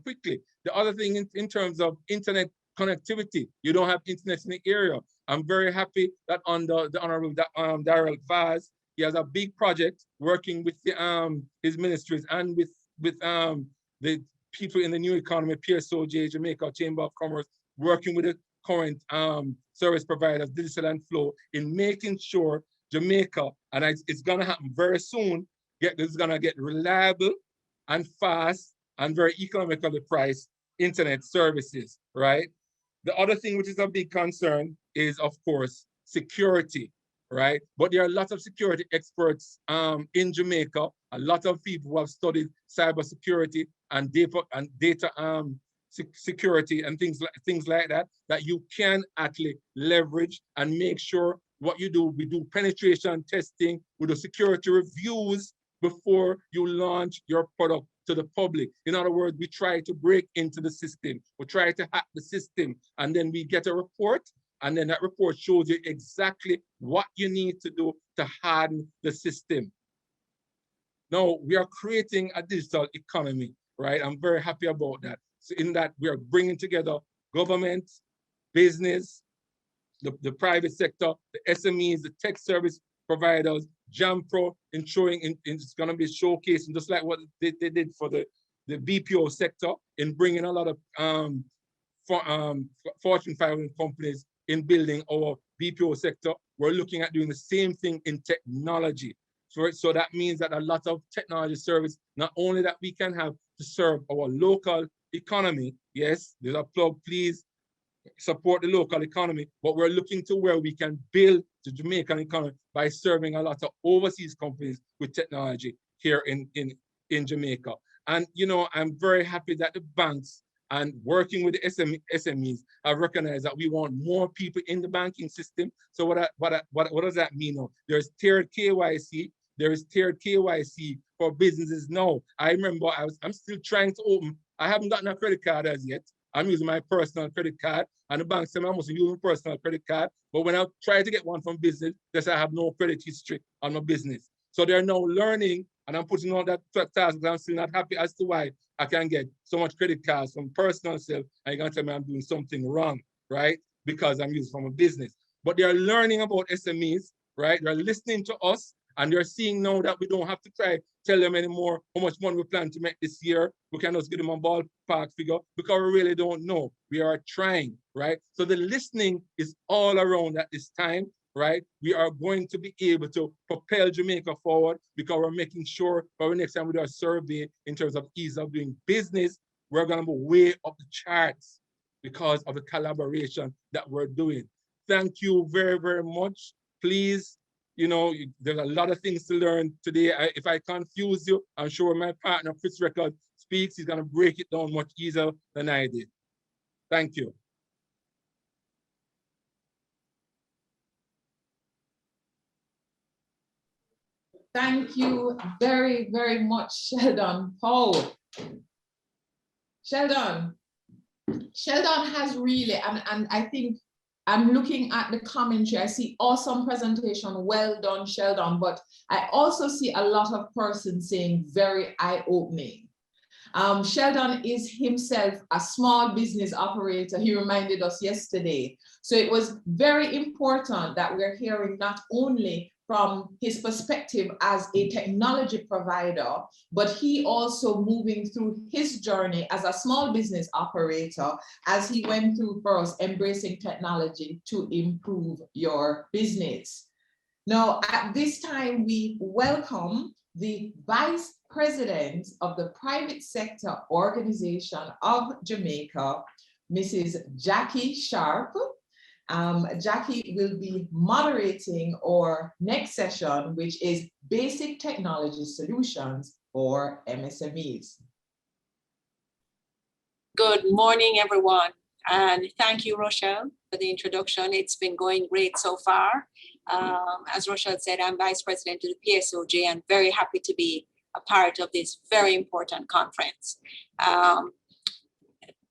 quickly. The other thing in terms of internet connectivity, you don't have internet in the area. I'm very happy that under the Honorable Daryl Vaz, he has a big project working with his ministries and with the people in the new economy, PSOJ, Jamaica Chamber of Commerce, working with the current service providers, Digital and Flow, in making sure Jamaica, and it's gonna happen very soon, it's gonna get reliable and fast and very economically priced internet services, right? The other thing which is a big concern is, of course, security, right? But there are a lot of security experts in Jamaica, a lot of people who have studied cybersecurity and data security and things like that, that you can actually leverage and make sure what you do. We do penetration testing, we do security reviews before you launch your product to the public. In other words, we try to break into the system, we try to hack the system, and then we get a report, and then that report shows you exactly what you need to do to harden the system. Now, we are creating a digital economy, right? I'm very happy about that. So in that, we are bringing together government, business, the private sector, the SMEs, the tech service providers, JAMPRO, ensuring it's going to be showcasing, just like what they did for the BPO sector, in bringing a lot of Fortune 500 companies in building our BPO sector. We're looking at doing the same thing in technology. So that means that a lot of technology service, not only that we can have to serve our local economy, yes, there's a plug, please support the local economy, but we're looking to where we can build the Jamaican economy by serving a lot of overseas companies with technology here in Jamaica. And, you know, I'm very happy that the banks and working with the SMEs have recognized that we want more people in the banking system. So what does that mean now? There's tiered KYC. There is tiered KYC for businesses now. I remember I'm still trying to open. I haven't gotten a credit card as yet. I'm using my personal credit card, and the bank said I must use my personal credit card. But when I try to get one from business, they say I have no credit history on my business. So they're now learning, and I'm putting on that task, but I'm still not happy as to why I can get so much credit cards from personal self, and you're gonna tell me I'm doing something wrong, right? Because I'm using from a business. But they're learning about SMEs, right? They're listening to us, and they're seeing now that we don't have to tell them anymore how much money we plan to make this year. We can just give them a ballpark figure because we really don't know. We are trying, right? So the listening is all around at this time, right? We are going to be able to propel Jamaica forward because we're making sure for the next time we do a survey in terms of ease of doing business, we're going to be way up the charts because of the collaboration that we're doing. Thank you very, very much. Please, you know, there's a lot of things to learn today. If I confuse you, I'm sure my partner, Chris Record, speaks, he's going to break it down much easier than I did. Thank you. Thank you very, very much, Sheldon. Powe. Sheldon has really, and I think I'm looking at the commentary. I see awesome presentation. Well done, Sheldon. But I also see a lot of persons saying very eye-opening. Sheldon is himself a small business operator. He reminded us yesterday. So it was very important that we're hearing not only from his perspective as a technology provider, but he also moving through his journey as a small business operator as he went through first embracing technology to improve your business. Now, at this time, we welcome the Vice President of the Private Sector Organization of Jamaica, Mrs. Jackie Sharp. Jackie will be moderating our next session, which is Basic Technology Solutions for MSMEs. Good morning, everyone. And thank you, Rochelle, for the introduction. It's been going great so far. As Rochelle said, I'm Vice President of the PSOJ and very happy to be a part of this very important conference.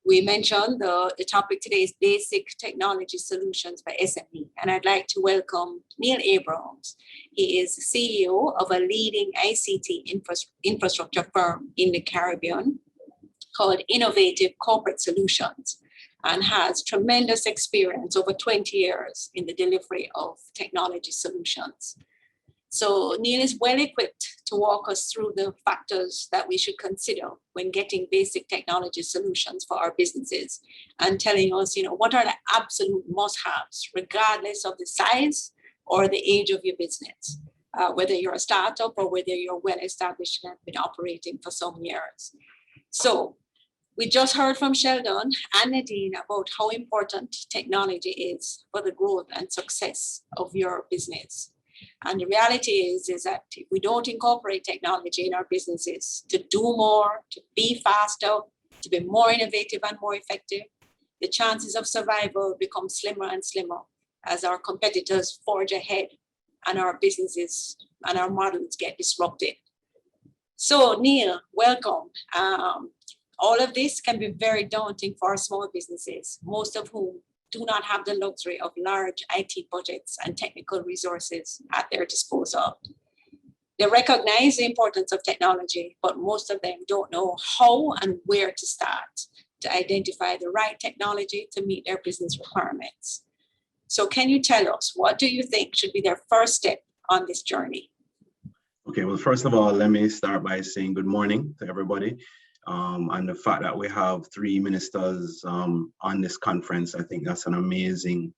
We mentioned the topic today is Basic Technology Solutions for SME, and I'd like to welcome Neil Abrams. He is CEO of a leading ICT infrastructure firm in the Caribbean called Innovative Corporate Solutions, and has tremendous experience over 20 years in the delivery of technology solutions. So Neil is well equipped to walk us through the factors that we should consider when getting basic technology solutions for our businesses, and telling us, you know, what are the absolute must-haves, regardless of the size or the age of your business, whether you're a startup or whether you're well established and have been operating for some years. So We just heard from Sheldon and Nadeen about how important technology is for the growth and success of your business. And the reality is that if we don't incorporate technology in our businesses to do more, to be faster, to be more innovative and more effective, the chances of survival become slimmer and slimmer as our competitors forge ahead and our businesses and our models get disrupted. So Neil, welcome. All of this can be very daunting for our small businesses, most of whom do not have the luxury of large IT budgets and technical resources at their disposal. They recognize the importance of technology, but most of them don't know how and where to start to identify the right technology to meet their business requirements. So can you tell us, what do you think should be their first step on this journey? Okay, well, first of all, let me start by saying good morning to everybody. And the fact that we have 3 ministers on this conference, I think that's an amazing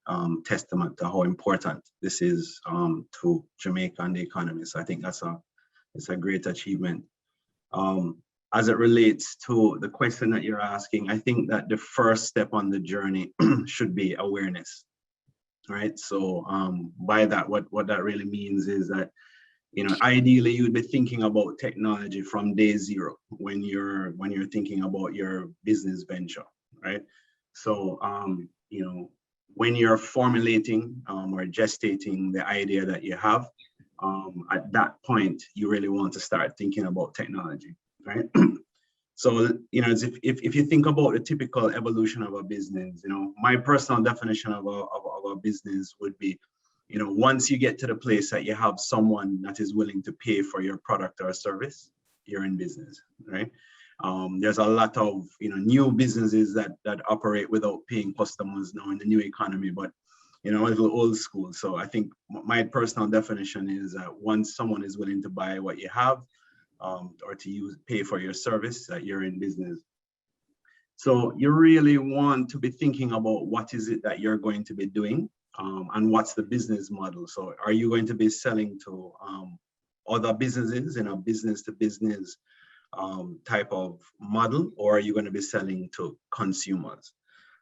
testament to how important this is to Jamaica and the economy. So I think it's a great achievement. As it relates to the question that you're asking, I think that the first step on the journey should be awareness, right? So by that, what that really means is that, you know, ideally you'd be thinking about technology from day zero when you're thinking about your business venture, right? So, you know, when you're formulating or gestating the idea that you have, at that point, you really want to start thinking about technology, right? So, you know, if you think about the typical evolution of a business, you know, my personal definition of a business would be, you know, once you get to the place that you have someone that is willing to pay for your product or service, you're in business, right? There's a lot of, you know, new businesses that operate without paying customers now in the new economy, but, you know, a little old school. So I think my personal definition is that once someone is willing to buy what you have or to pay for your service, that you're in business. So you really want to be thinking about what is it that you're going to be doing. And what's the business model? So are you going to be selling to other businesses in a business to business type of model, or are you going to be selling to consumers?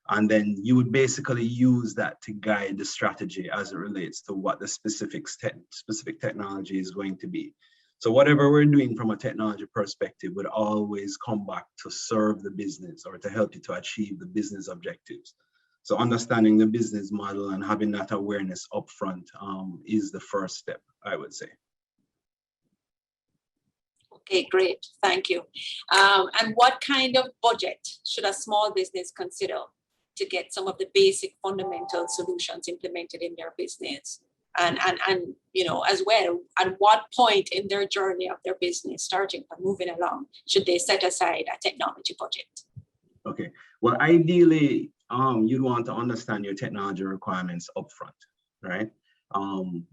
And then you would basically use that to guide the strategy as it relates to what the specific technology is going to be. So whatever we're doing from a technology perspective would always come back to serve the business or to help you to achieve the business objectives. So understanding the business model and having that awareness upfront is the first step, I would say. Okay, great, thank you. And what kind of budget should a small business consider to get some of the basic fundamental solutions implemented in their business? And you know, as well, at what point in their journey of their business, starting from moving along, should they set aside a technology budget? Okay, well, ideally, you'd want to understand your technology requirements upfront, right?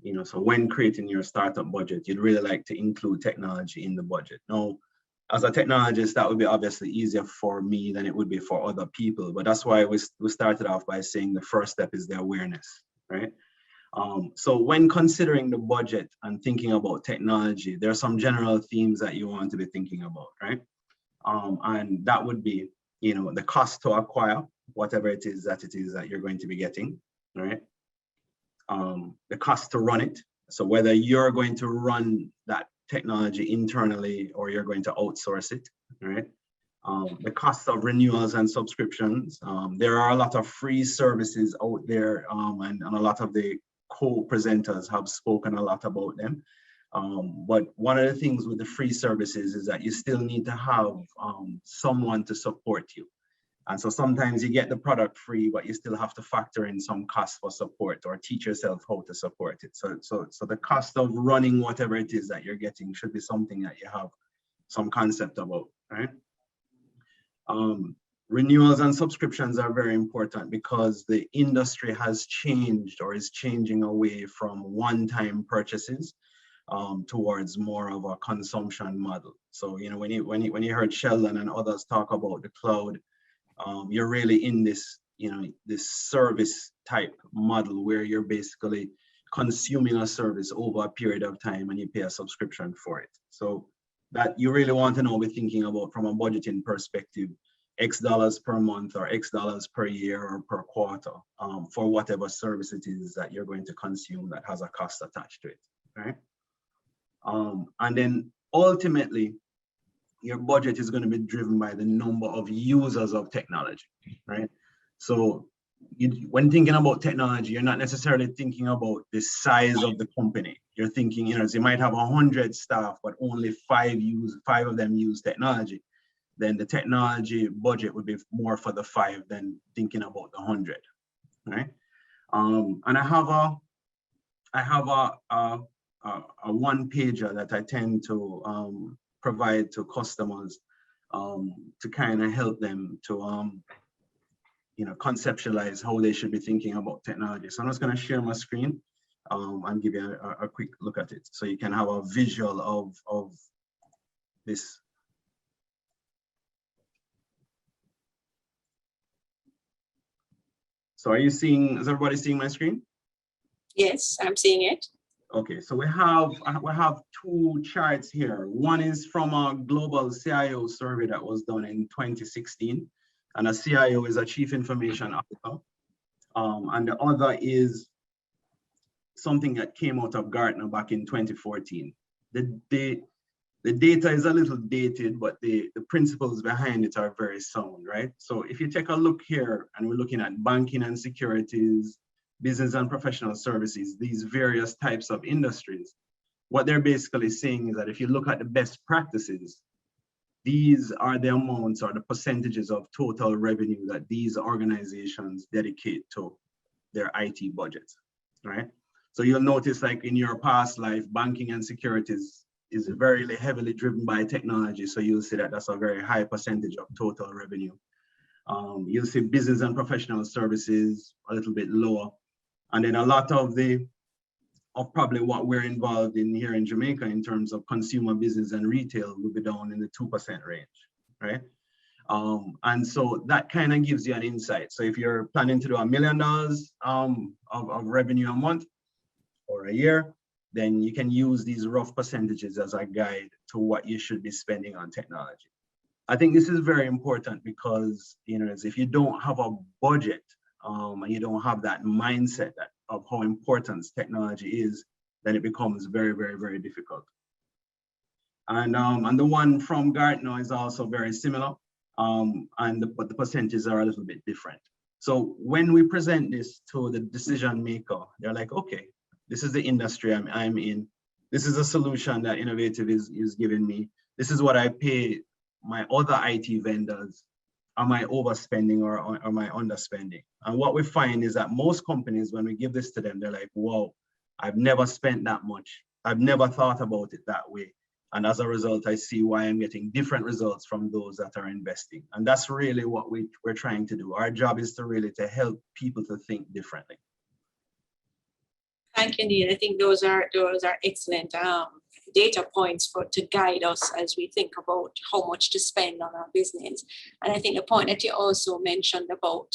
You know, so when creating your startup budget, you'd really like to include technology in the budget. Now, as a technologist, that would be obviously easier for me than it would be for other people, but that's why we started off by saying the first step is the awareness, right? So when considering the budget and thinking about technology, there are some general themes that you want to be thinking about, right? And that would be, you know, the cost to acquire whatever it is that you're going to be getting, right? The cost to run it. So whether you're going to run that technology internally or you're going to outsource it, right? The cost of renewals and subscriptions. There are a lot of free services out there, and a lot of the co-presenters have spoken a lot about them. But one of the things with the free services is that you still need to have someone to support you. And so sometimes you get the product free, but you still have to factor in some cost for support or teach yourself how to support it. So the cost of running whatever it is that you're getting should be something that you have some concept about, right? Renewals and subscriptions are very important because the industry has changed or is changing away from one-time purchases towards more of a consumption model. So, you know, when you heard Sheldon and others talk about the cloud, you're really in this, you know, this service type model where you're basically consuming a service over a period of time and you pay a subscription for it. So that you really want to know, be thinking about from a budgeting perspective, X dollars per month or X dollars per year or per quarter for whatever service it is that you're going to consume that has a cost attached to it, right? And then ultimately, your budget is going to be driven by the number of users of technology, right? So when thinking about technology, you're not necessarily thinking about the size of the company. You're thinking, you know, you might have 100 staff, but only five of them use technology. Then the technology budget would be more for the 5 than thinking about the 100, right? And I have a one pager that I tend to provide to customers to kind of help them to you know, conceptualize how they should be thinking about technology. So I'm just going to share my screen and give you a quick look at it, so you can have a visual of this. So are you seeing, is everybody seeing my screen? Yes, I'm seeing it. Okay, so we have 2 charts here. One is from a global CIO survey that was done in 2016, and a CIO is a Chief Information Officer. And the other is something that came out of Gartner back in 2014. The data is a little dated, but the principles behind it are very sound, right? So if you take a look here, and we're looking at banking and securities, business and professional services, these various types of industries, what they're basically saying is that if you look at the best practices, these are the amounts or the percentages of total revenue that these organizations dedicate to their IT budgets, right? So you'll notice, like in your past life, banking and securities is very heavily driven by technology. So you'll see that that's a very high percentage of total revenue. You'll see business and professional services a little bit lower. And then a lot of probably what we're involved in here in Jamaica in terms of consumer business and retail will be down in the 2% range, right? And so that kind of gives you an insight. So if you're planning to do $1 million of revenue a month or a year, then you can use these rough percentages as a guide to what you should be spending on technology. I think this is very important because, you know, if you don't have a budget and you don't have that mindset of how important technology is, then it becomes very, very, very difficult. And the one from Gartner is also very similar, but the percentages are a little bit different. So when we present this to the decision maker, they're like, okay, this is the industry I'm in. This is a solution that Innovative is giving me. This is what I pay my other IT vendors. Am I overspending or am I underspending? And what we find is that most companies, when we give this to them, they're like, whoa, I've never spent that much. I've never thought about it that way. And as a result, I see why I'm getting different results from those that are investing. And that's really what we're trying to do. Our job is to really to help people to think differently. Thank you, Neil. I think those are excellent data points to guide us as we think about how much to spend on our business. And I think the point that you also mentioned about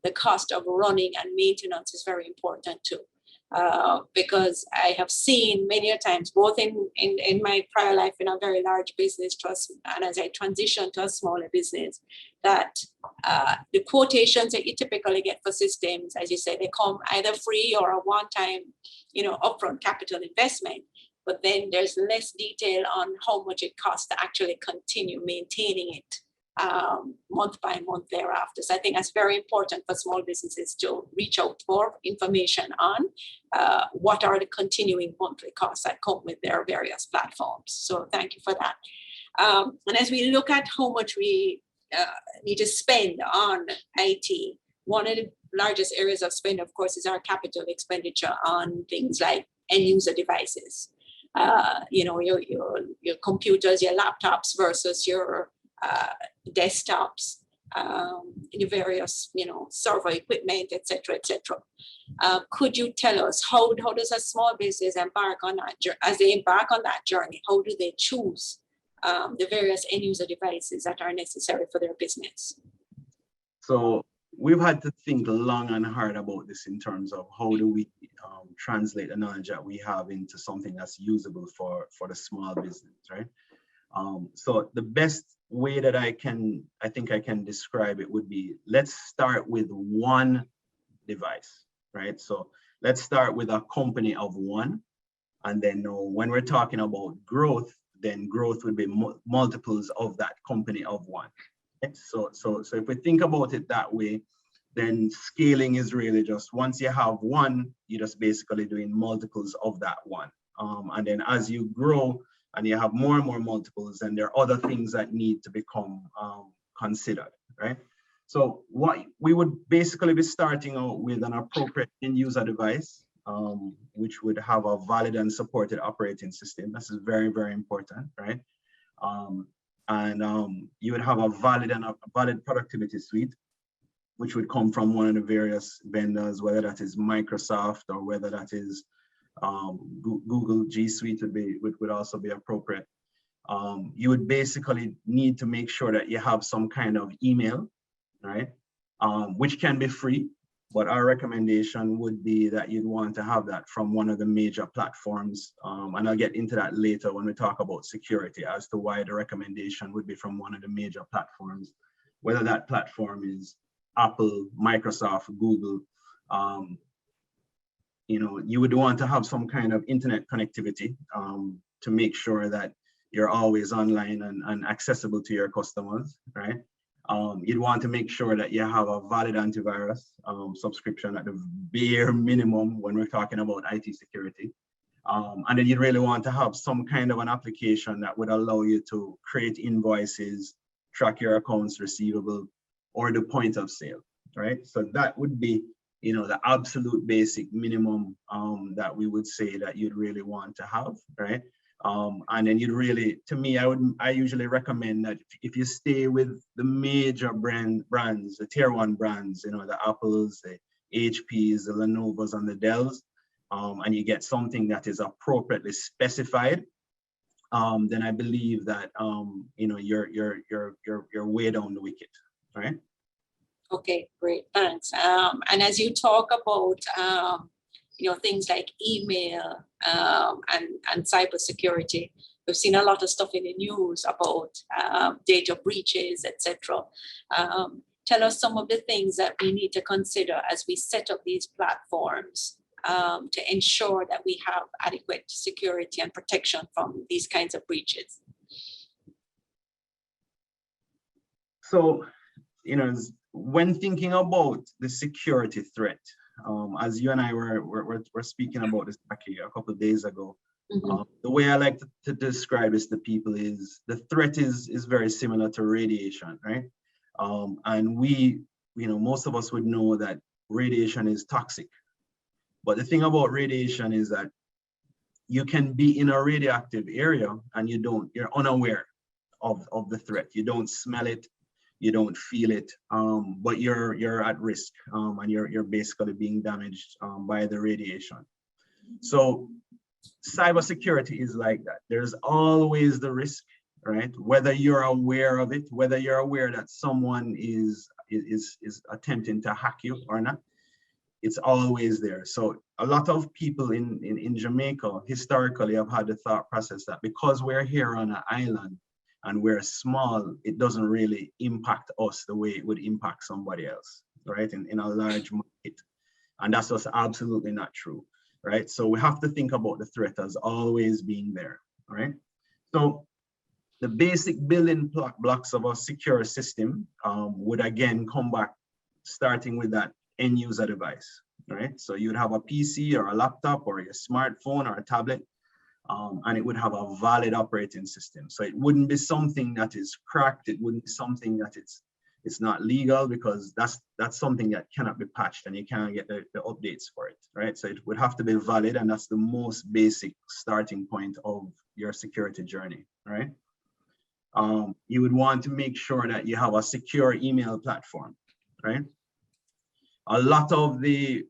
the cost of running and maintenance is very important too. Because I have seen many times, both in my prior life in a very large business trust, and as I transition to a smaller business, that the quotations that you typically get for systems, as you said, they come either free or a one-time, you know, upfront capital investment. But then there's less detail on how much it costs to actually continue maintaining it month by month thereafter. So I think that's very important for small businesses to reach out for information on what are the continuing monthly costs that come with their various platforms. So thank you for that. And as we look at how much we need to spend on IT, one of the largest areas of spend, of course, is our capital expenditure on things like end user devices. You know, your computers, your laptops versus your desktops, your various, you know, server equipment, etc., etc. Could you tell us how does a small business embark on that journey? As they embark on that journey, how do they choose the various end user devices that are necessary for their business? So we've had to think long and hard about this in terms of how do we translate the knowledge that we have into something that's usable for the small business, right? So the best way that I think I can describe it would be, let's start with one device, right? So let's start with a company of one. And then when we're talking about growth, then growth would be multiples of that company of one. Okay? So if we think about it that way, then scaling is really just once you have one, you're just basically doing multiples of that one. And then as you grow and you have more and more multiples, and there are other things that need to become considered, right? So what we would basically be starting out with an appropriate end user device, which would have a valid and supported operating system. This is very, very important, right? You would have a valid productivity suite, which would come from one of the various vendors, whether that is Microsft or whether that is Google G Suite would also be appropriate. You would basically need to make sure that you have some kind of email, right? Which can be free, but our recommendation would be that you'd want to have that from one of the major platforms. And I'll get into that later when we talk about security as to why the recommendation would be from one of the major platforms, whether that platform is Apple, Microsoft, Google. You would want to have some kind of internet connectivity to make sure that you're always online and accessible to your customers, right? You'd want to make sure that you have a valid antivirus subscription at the bare minimum when we're talking about IT security. And then you'd really want to have some kind of an application that would allow you to create invoices, track your accounts receivable, or the point of sale, right? So that would be, the absolute basic minimum that we would say that you'd really want to have, right? And then you'd really, to me, I usually recommend that if you stay with the major brands, the tier 1 brands, the Apples, the HPs, the Lenovo's, and the Dells, and you get something that is appropriately specified, then I believe that you're way down the wicket, right? Okay, great, thanks. And as you talk about things like email and cybersecurity, we've seen a lot of stuff in the news about data breaches, etc. Tell us some of the things that we need to consider as we set up these platforms to ensure that we have adequate security and protection from these kinds of breaches. So, when thinking about the security threat, as you and I were speaking about this back here a couple of days ago, the way I like to describe this to people is the threat is very similar to radiation, right? And we, most of us would know that radiation is toxic. But the thing about radiation is that you can be in a radioactive area and you're unaware of the threat. You don't smell it, you don't feel it, but you're at risk, and you're basically being damaged by the radiation. So cybersecurity is like that. There's always the risk, right? Whether you're aware of it, whether you're aware that someone is attempting to hack you or not, it's always there. So a lot of people in Jamaica historically have had the thought process that because we're here on an island and we're small, it doesn't really impact us the way it would impact somebody else, right? In a large market. And that's just absolutely not true, right? So we have to think about the threat as always being there, right? So the basic building blocks of a secure system would again come back starting with that end user device, right? So you'd have a PC or a laptop or a smartphone or a tablet, and it would have a valid operating system. So it wouldn't be something that is cracked. It wouldn't be something that it's not legal, because that's something that cannot be patched and you can't get the updates for it, right? So it would have to be valid, and that's the most basic starting point of your security journey, right? You would want to make sure that you have a secure email platform, right? A lot of the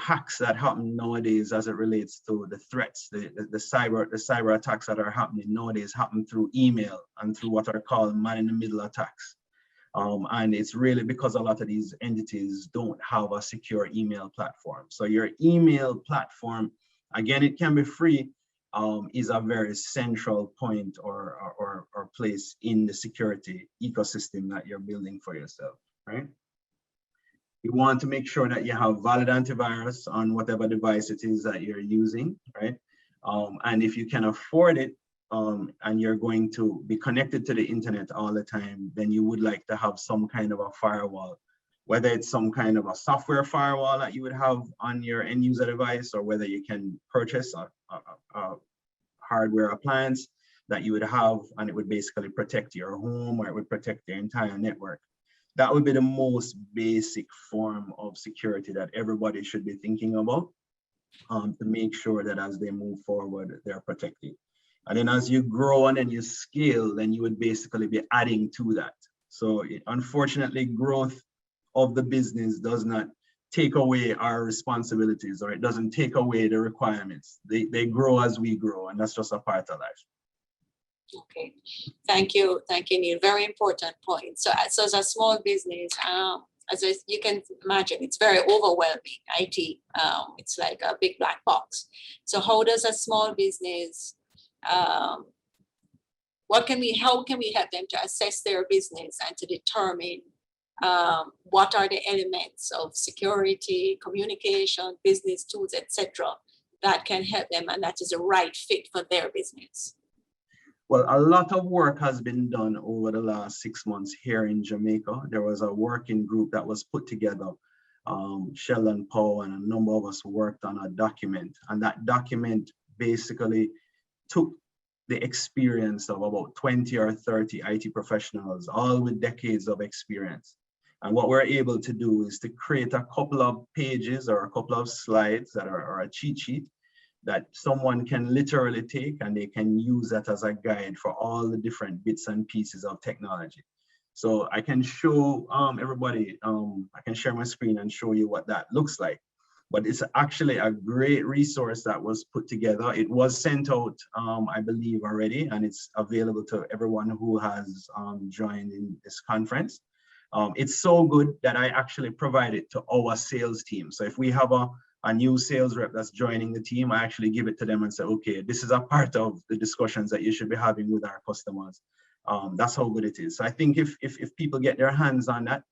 hacks that happen nowadays as it relates to the threats, the cyber attacks that are happening nowadays happen through email and through what are called man-in-the-middle attacks. And it's really because a lot of these entities don't have a secure email platform. So your email platform, again, it can be free, is a very central point or or place in the security ecosystem that you're building for yourself, right? You want to make sure that you have valid antivirus on whatever device it is that you're using, right? And if you can afford it, and you're going to be connected to the internet all the time, then you would like to have some kind of a firewall, whether it's some kind of a software firewall that you would have on your end user device, or whether you can purchase a hardware appliance that you would have, and it would basically protect your home, or it would protect your entire network. That would be the most basic form of security that everybody should be thinking about, to make sure that as they move forward, they're protected. And then as you grow and then you scale, then you would basically be adding to that. So unfortunately, growth of the business does not take away our responsibilities, or it doesn't take away the requirements. They grow as we grow, and that's just a part of life. Okay, thank you, Neil. Very important point. So as a small business, you can imagine, it's very overwhelming. IT, it's like a big black box. So how does a small business, how can we help them to assess their business and to determine what are the elements of security, communication, business tools, etc., that can help them and that is a right fit for their business? Well, a lot of work has been done over the last 6 months here in Jamaica. There was a working group that was put together. Sheldon, Powe, and a number of us worked on a document, and that document basically took the experience of about 20 or 30 IT professionals, all with decades of experience. And what we're able to do is to create a couple of pages or a couple of slides that are a cheat sheet that someone can literally take, and they can use that as a guide for all the different bits and pieces of technology. So I can show everybody, I can share my screen and show you what that looks like. But it's actually a great resource that was put together. It was sent out, I believe, already, and it's available to everyone who has joined in this conference. It's so good that I actually provide it to our sales team. So if we have a new sales rep that's joining the team, I actually give it to them and say, okay, this is a part of the discussions that you should be having with our customers. That's how good it is. So I think if people get their hands on that,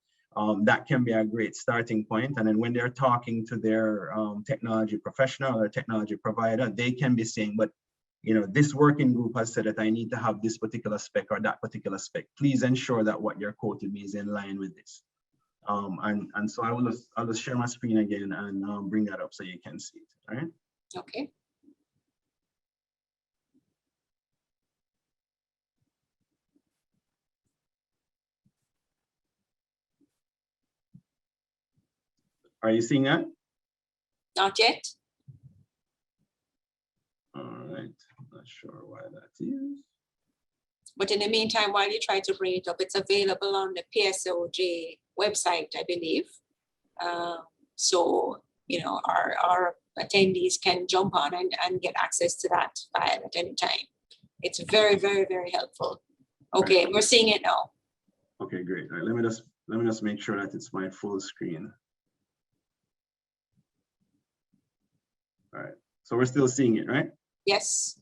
that can be a great starting point. And then when they're talking to their technology professional or technology provider, they can be saying, but you know, this working group has said that I need to have this particular spec or that particular spec. Please ensure that what you're quoting me is in line with this. And so I'll just share my screen again and bring that up so you can see it. All right. Okay. Are you seeing that? Not yet. All right. I'm not sure why that is. But in the meantime, while you try to bring it up, it's available on the PSOJ website, I believe. So, you know, our attendees can jump on and get access to that file at any time. It's very, very, very helpful. Okay, right. We're seeing it now. Okay, great. All right, let me just make sure that it's my full screen. All right, so we're still seeing it, right? Yes.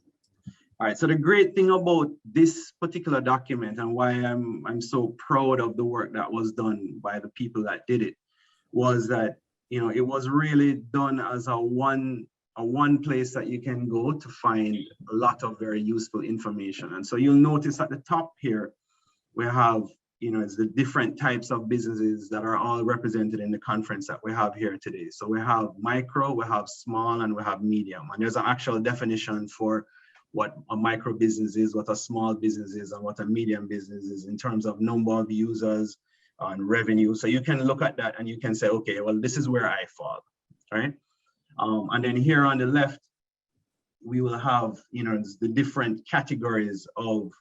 All right, so the great thing about this particular document and why I'm so proud of the work that was done by the people that did it was that, you know, it was really done as a one place that you can go to find a lot of very useful information. And so you'll notice at the top here, we have, you know, it's the different types of businesses that are all represented in the conference that we have here today. So we have micro, we have small, and we have medium. And there's an actual definition for what a micro business is, what a small business is, and what a medium business is in terms of number of users and revenue. So you can look at that and you can say, okay, well, this is where I fall, right? And then here on the left, we will have, you know, the different categories of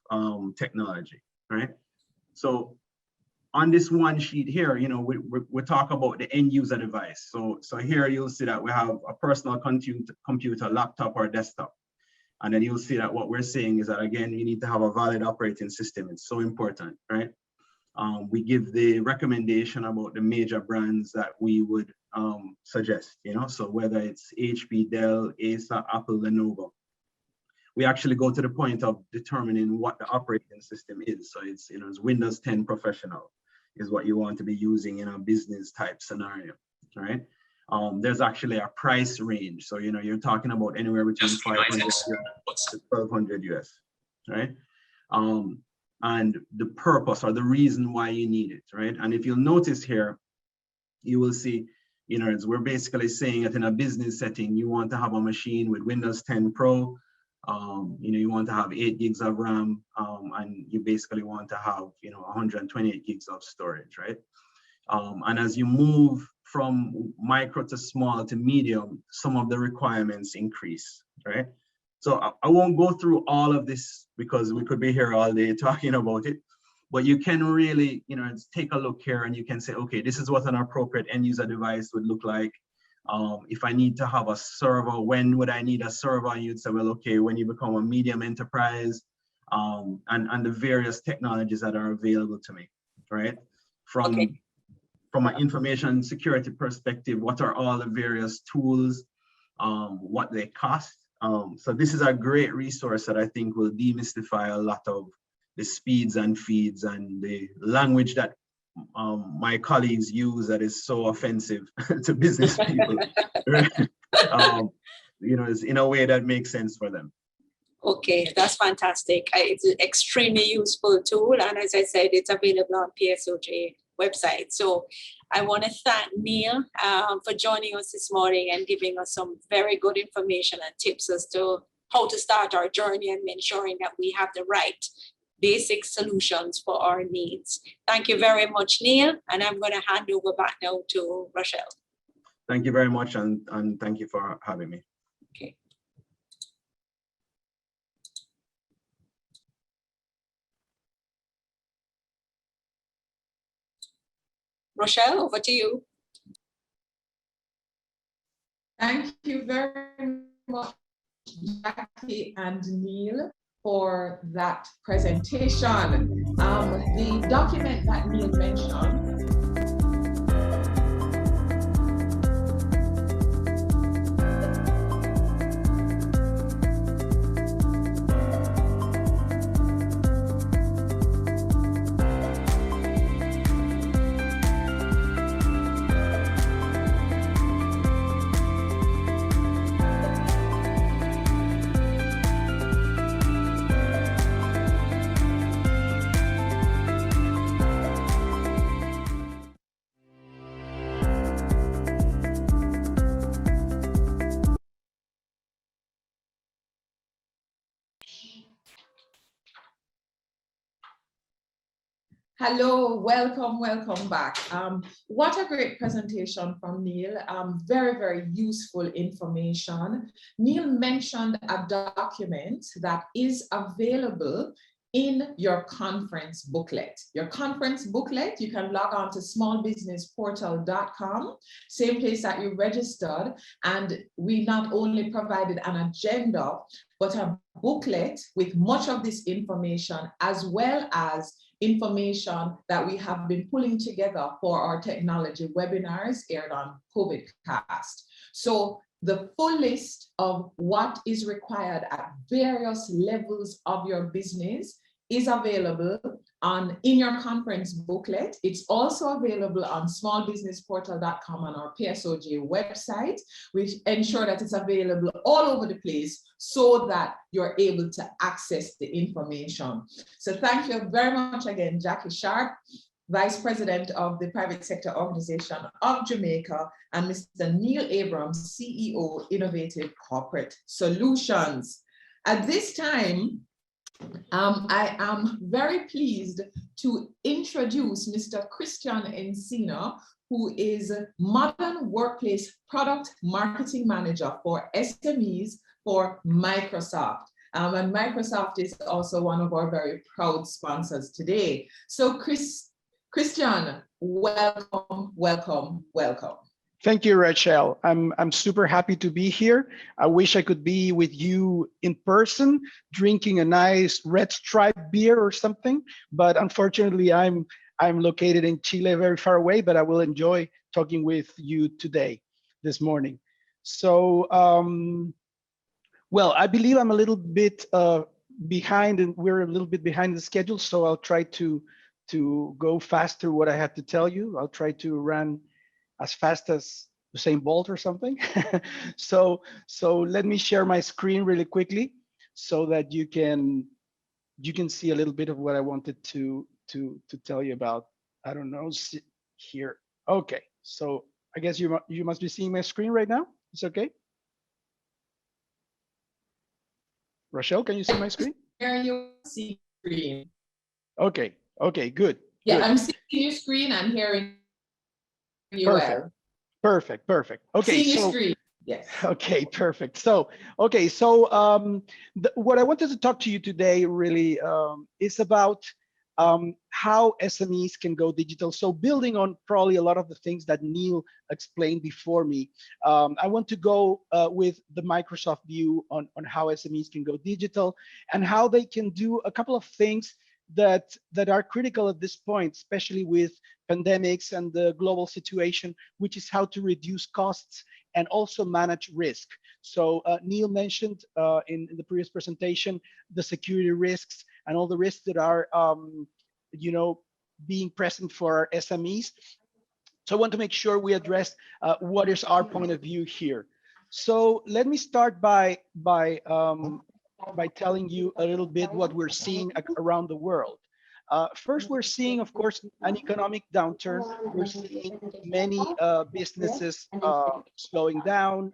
technology, right? So on this one sheet here, you know, we talk about the end user device. So here you'll see that we have a personal computer, laptop, or desktop. And then you'll see that what we're saying is that, again, you need to have a valid operating system. It's so important, right? We give the recommendation about the major brands that we would suggest, you know, so whether it's HP, Dell, Acer, Apple, Lenovo. we actually go to the point of determining what the operating system is. So it's, it's Windows 10 Professional is what you want to be using in a business type scenario, right? There's actually a price range. So, you're talking about anywhere between 500 to 1200 US, right? And the purpose or the reason why you need it, right? And if you'll notice here, you will see, we're basically saying that in a business setting, you want to have a machine with Windows 10 Pro, you want to have 8 gigs of RAM, and you basically want to have, 128 gigs of storage, right? And as you move from micro to small to medium, some of the requirements increase, right? So I won't go through all of this because we could be here all day talking about it, but you can really, take a look here and you can say, okay, this is what an appropriate end user device would look like. If I need to have a server, when would I need a server? And you'd say, well, okay, when you become a medium enterprise, and the various technologies that are available to me, right? From an information security perspective, what are all the various tools, what they cost? So this is a great resource that I think will demystify a lot of the speeds and feeds and the language that my colleagues use that is so offensive to business people. It's in a way that makes sense for them. Okay, that's fantastic. It's an extremely useful tool. And as I said, it's available on PSOJ website. So I want to thank Neil for joining us this morning and giving us some very good information and tips as to how to start our journey and ensuring that we have the right basic solutions for our needs. Thank you very much, Neil. And I'm going to hand over back now to Raquel. Thank you very much. And thank you for having me. Okay. Rochelle, over to you. Thank you very much, Jackie and Neil, for that presentation. The document that Neil mentioned Hello, welcome back. What a great presentation from Neil. Very, very useful information. Neil mentioned a document that is available in your conference booklet. Your conference booklet, you can log on to smallbusinessportal.com, same place that you registered, and we not only provided an agenda, but a booklet with much of this information, as well as information that we have been pulling together for our technology webinars aired on COVIDcast. So the full list of what is required at various levels of your business is available in your conference booklet. It's also available on smallbusinessportal.com on our PSOJ website, which ensure that it's available all over the place so that you're able to access the information. So thank you very much again, Jackie Sharp, Vice President of the Private Sector Organization of Jamaica, and Mr. Neil Abrams, CEO, Innovative Corporate Solutions. At this time, I am very pleased to introduce Mr. Crsitian Encina, who is Modern Workplace Product Marketing Manager for SMEs for Microsft. And Microsft is also one of our very proud sponsors today. So Crsitian, welcome. Thank you, Raquel. I'm super happy to be here. I wish I could be with you in person, drinking a nice Red Stripe beer or something, but unfortunately I'm located in Chile, very far away, but I will enjoy talking with you today, this morning. So Well, I believe I'm a little bit behind, and we're a little bit behind the schedule, so I'll try to go fast through what I had to tell you. I'll try to run as fast as Usain Bolt or something. so let me share my screen really quickly so that you can see a little bit of what I wanted to tell you about. I don't know, here. Okay, so I guess you must be seeing my screen right now. It's okay. Raquel, can you see my screen? Hearing your screen. Okay, good. Yeah, good. I'm seeing your screen. I'm hearing you well. Perfect. Okay, seeing your screen. Yes. Okay, perfect. So what I wanted to talk to you today really is about how SMEs can go digital. So building on probably a lot of the things that Neil explained before me, I want to go with the Microsft view on how SMEs can go digital and how they can do a couple of things that are critical at this point, especially with pandemics and the global situation, which is how to reduce costs and also manage risk. So Neil mentioned in the previous presentation the security risks and all the risks that are being present for our SMEs. So I want to make sure we address what is our point of view here. So let me start by telling you a little bit what we're seeing around the world. First, we're seeing, of course, an economic downturn. We're seeing many businesses slowing down,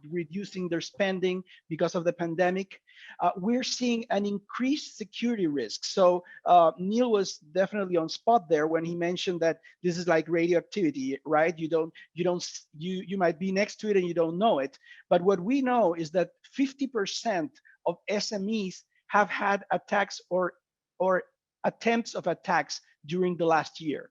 reducing their spending because of the pandemic. We're seeing an increased security risk. So Neil was definitely on spot there when he mentioned that this is like radioactivity, right? You might be next to it and you don't know it. But what we know is that 50% of SMEs have had attacks or attempts of attacks during the last year.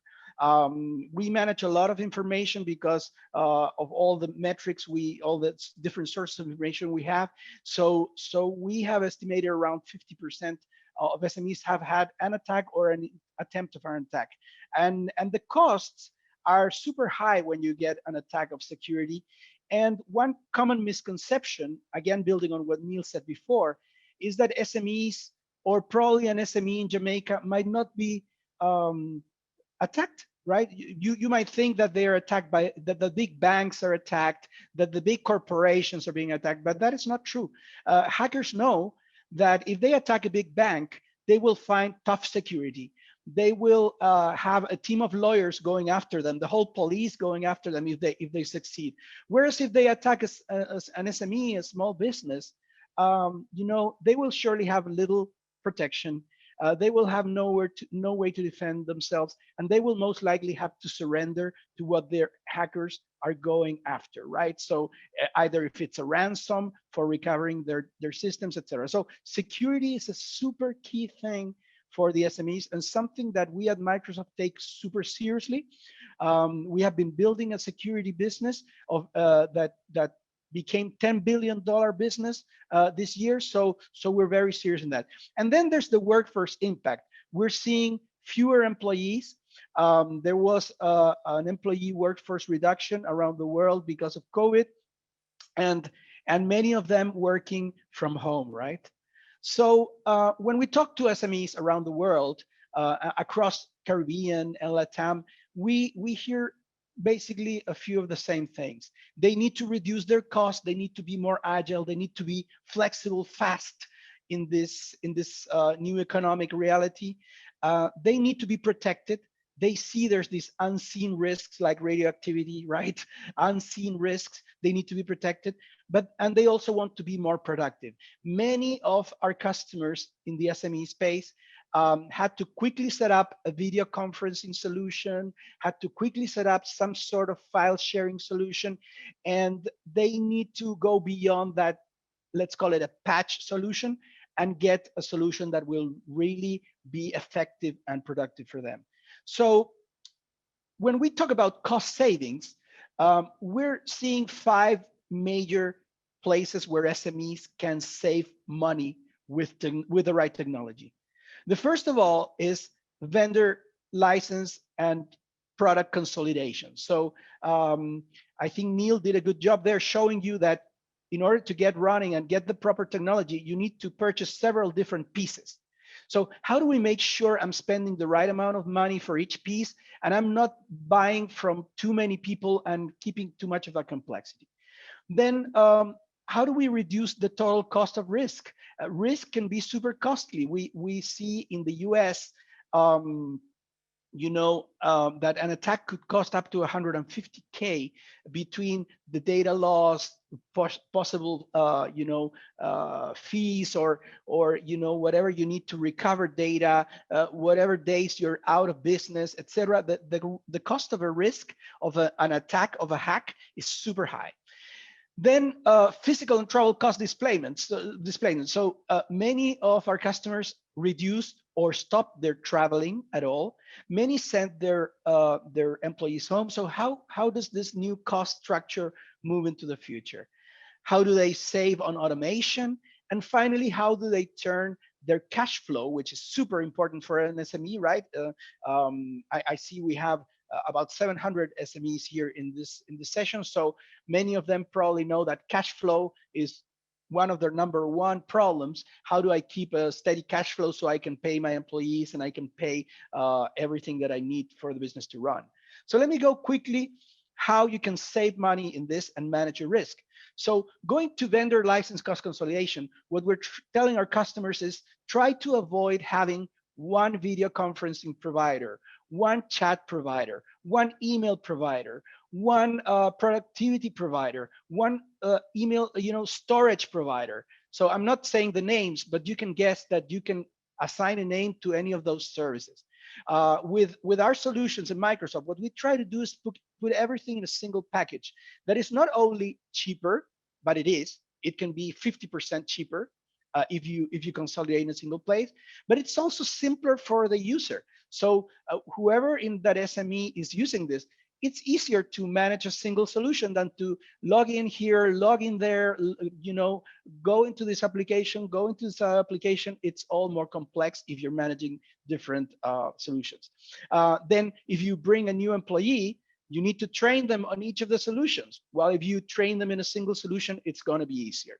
We manage a lot of information because of all the metrics, all the different sources of information we have. So we have estimated around 50% of SMEs have had an attack or an attempt of an attack. And the costs are super high when you get an attack of security. And one common misconception, again, building on what Neil said before, is that SMEs or probably an SME in Jamaica might not be attacked, right? You might think that they are attacked that the big banks are attacked, that the big corporations are being attacked, but that is not true. Hackers know that if they attack a big bank, they will find tough security. They will have a team of lawyers going after them, the whole police going after them if they succeed. Whereas if they attack an SME, a small business, they will surely have little protection. They will have no way to defend themselves, and they will most likely have to surrender to what their hackers are going after, right? So either if it's a ransom for recovering their systems, etc. So security is a super key thing for the SMEs and something that we at Microsft take super seriously. We have been building a security business of that became $10 billion business this year. So we're very serious in that. And then there's the workforce impact. We're seeing fewer employees. There was an employee workforce reduction around the world because of COVID, and many of them working from home, right? So when we talk to SMEs around the world, across Caribbean and LATAM, we hear basically a few of the same things. They need to reduce their costs. They need to be more agile. They need to be flexible, fast in this new economic reality. They need to be protected. They see there's these unseen risks like radioactivity, right? Unseen risks. They need to be protected, and they also want to be more productive. Many of our customers in the SME space had to quickly set up a video conferencing solution, had to quickly set up some sort of file sharing solution, and they need to go beyond that, let's call it a patch solution, and get a solution that will really be effective and productive for them. So when we talk about cost savings, we're seeing 5 major places where SMEs can save money with the right technology. The first of all is vendor license and product consolidation. So I think Neil did a good job there showing you that in order to get running and get the proper technology, you need to purchase several different pieces. So how do we make sure I'm spending the right amount of money for each piece and I'm not buying from too many people and keeping too much of that complexity? Then how do we reduce the total cost of risk? Risk can be super costly. We see in the US, that an attack could cost up to 150K between the data loss, possible, fees, or whatever you need to recover data, whatever days you're out of business, etc. The cost of a risk of an attack, of a hack, is super high. Then physical and travel cost displacement. So many of our customers reduced or stopped their traveling at all. Many sent their employees home. So how does this new cost structure move into the future? How do they save on automation? And finally, how do they turn their cash flow, which is super important for an SME, right? I see we have about 700 SMEs here in this session. So many of them probably know that cash flow is one of their number one problems. How do I keep a steady cash flow so I can pay my employees and I can pay everything that I need for the business to run? So let me go quickly how you can save money in this and manage your risk. So going to vendor license cost consolidation, what we're telling our customers is try to avoid having one video conferencing provider, one chat provider, one email provider, one productivity provider, one email storage provider. So I'm not saying the names, but you can guess that you can assign a name to any of those services. With our solutions in Microsoft, what we try to do is put everything in a single package that is not only cheaper, but it can be 50% cheaper if you consolidate in a single place, but it's also simpler for the user. So whoever in that SME is using this, it's easier to manage a single solution than to log in here, log in there, go into this application, go into this application. It's all more complex if you're managing different solutions. Then if you bring a new employee, you need to train them on each of the solutions. Well, if you train them in a single solution, it's going to be easier.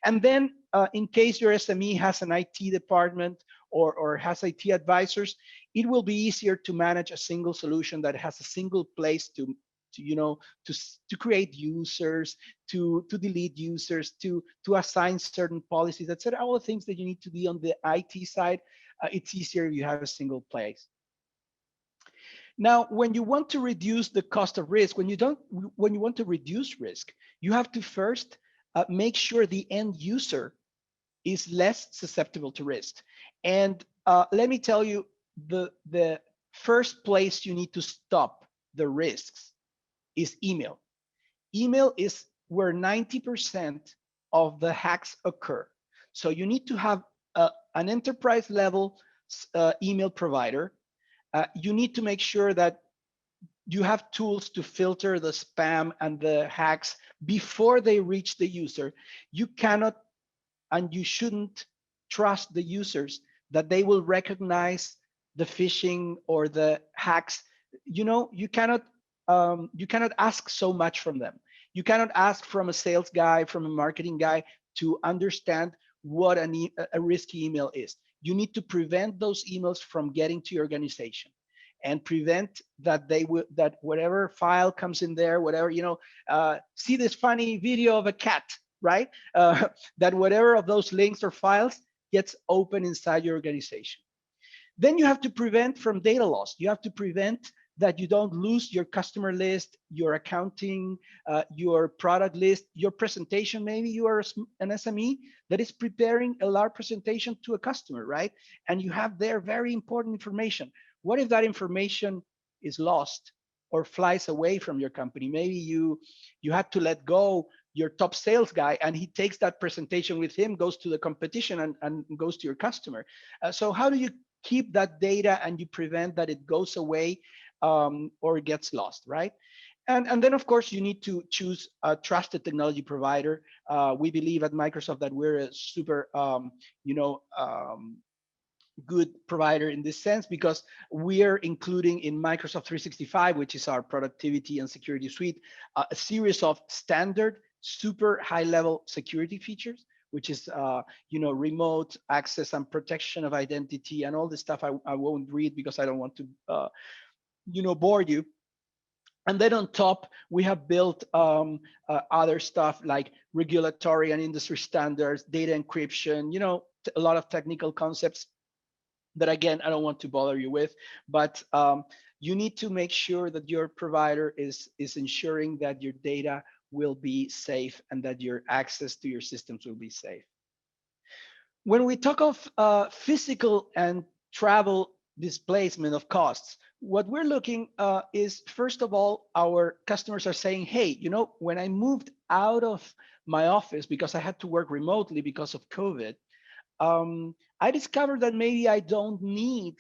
And then in case your SME has an IT department or has IT advisors, it will be easier to manage a single solution that has a single place to create users, to delete users, to assign certain policies, etc. All the things that you need to do on the IT side, it's easier if you have a single place. Now, when you want to reduce the cost of risk, when you want to reduce risk, you have to first make sure the end user is less susceptible to risk. And let me tell you, the first place you need to stop the risks is email. Email is where 90% of the hacks occur. So you need to have an enterprise level email provider. You need to make sure that you have tools to filter the spam and the hacks before they reach the user. You cannot and you shouldn't trust the users that they will recognize the phishing or the hacks. You cannot ask so much from them. You cannot ask from a sales guy, from a marketing guy to understand what a risky email is. You need to prevent those emails from getting to your organization and prevent that that whatever file comes in there, whatever, see this funny video of a cat, right? That whatever of those links or files gets open inside your organization. Then you have to prevent from data loss. You have to prevent that you don't lose your customer list, your accounting, your product list, your presentation. Maybe you are an SME that is preparing a large presentation to a customer, right? And you have there very important information. What if that information is lost or flies away from your company? Maybe you had to let go your top sales guy and he takes that presentation with him, goes to the competition and goes to your customer. So how do you keep that data and you prevent that it goes away or it gets lost, right? And then, of course, you need to choose a trusted technology provider. We believe at Microsoft that we're a super, good provider in this sense because we are including in Microsoft 365, which is our productivity and security suite, a series of standard super high level security features, which is remote access and protection of identity and all this stuff. I won't read because I don't want to bore you. And then on top, we have built other stuff like regulatory and industry standards, data encryption, a lot of technical concepts that, again, I don't want to bother you with, but you need to make sure that your provider is ensuring that your data will be safe and that your access to your systems will be safe. When we talk of physical and travel displacement of costs, what we're looking is, first of all, our customers are saying, hey, when I moved out of my office because I had to work remotely because of COVID, I discovered that maybe I don't need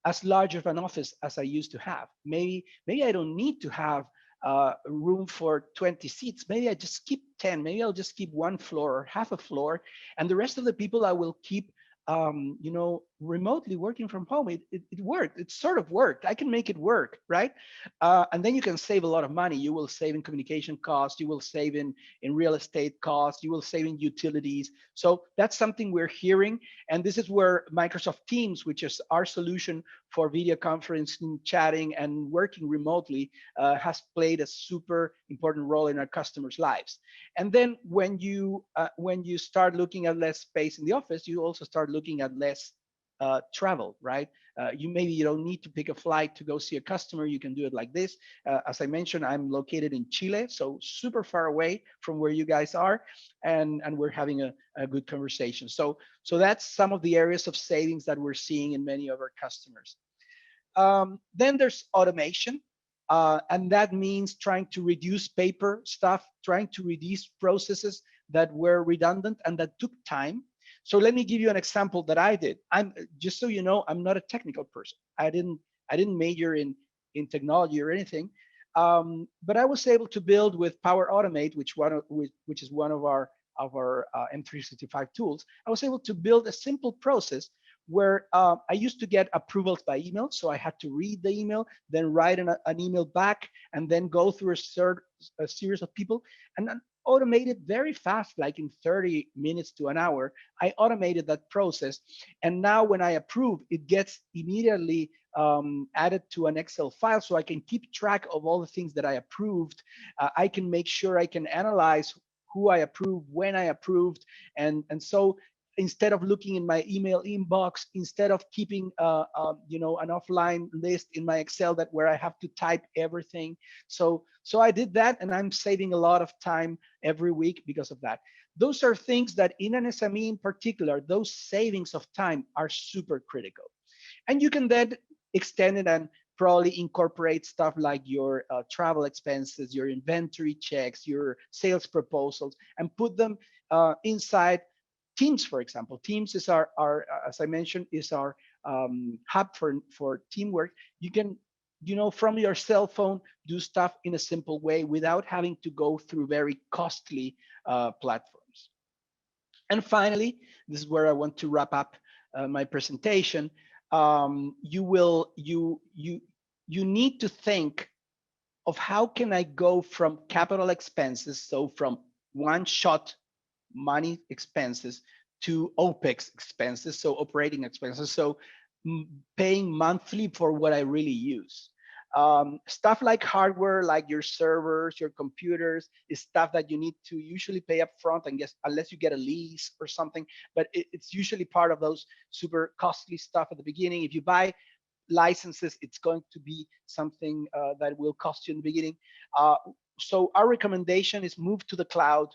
as large of an office as I used to have. Maybe I don't need to have room for 20 seats. Maybe I just keep 10. Maybe I'll just keep one floor or half a floor, and the rest of the people I will keep remotely working from home. It worked. It sort of worked. I can make it work, right? And then you can save a lot of money. You will save in communication costs. You will save in real estate costs. You will save in utilities. So that's something we're hearing. And this is where Microsoft Teams, which is our solution for video conferencing, chatting, and working remotely, has played a super important role in our customers' lives. And then when you start looking at less space in the office, you also start looking at less travel, right? Maybe you don't need to pick a flight to go see a customer. You can do it like this. As I mentioned, I'm located in Chile, so super far away from where you guys are, and we're having a good conversation. So that's some of the areas of savings that we're seeing in many of our customers. Then there's automation. And that means trying to reduce paper stuff, trying to reduce processes that were redundant and that took time. So let me give you an example that I did. Just so you know, I'm not a technical person. I didn't major in technology or anything, but I was able to build with Power Automate, which is one of our M365 tools. I was able to build a simple process where I used to get approvals by email. So I had to read the email, then write an email back, and then go through a series of people, and then automate it very fast, like in 30 minutes to an hour. I automated that process. And now when I approve, it gets immediately added to an Excel file, so I can keep track of all the things that I approved. I can make sure I can analyze who I approved, when I approved, and so instead of looking in my email inbox, instead of keeping an offline list in my Excel where I have to type everything. So I did that, and I'm saving a lot of time every week because of that. Those are things that in an SME in particular, those savings of time are super critical. And you can then extend it and probably incorporate stuff like your travel expenses, your inventory checks, your sales proposals, and put them inside Teams, for example. Teams is our as I mentioned, is our hub for teamwork. You can, from your cell phone, do stuff in a simple way without having to go through very costly platforms. And finally, this is where I want to wrap up my presentation. You need to think of how can I go from capital expenses, so from one-shot money expenses, to OPEX expenses, so operating expenses, so paying monthly for what I really use. Stuff like hardware, like your servers, your computers, is stuff that you need to usually pay up front, and guess, unless you get a lease or something, but it's usually part of those super costly stuff at the beginning. If you buy licenses, it's going to be something that will cost you in the beginning. So our recommendation is move to the cloud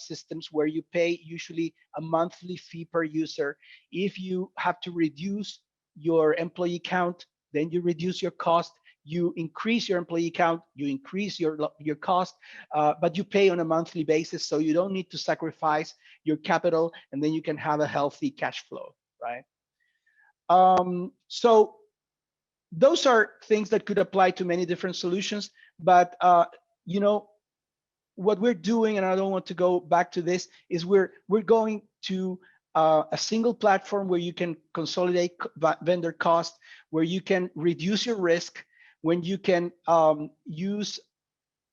systems where you pay usually a monthly fee per user. If you have to reduce your employee count, then you reduce your cost. You increase your employee count, you increase your cost, but you pay on a monthly basis, so you don't need to sacrifice your capital, and then you can have a healthy cash flow, right? So those are things that could apply to many different solutions, but what we're doing, and I don't want to go back to this, is we're going to a single platform where you can consolidate vendor cost, where you can reduce your risk, when you can use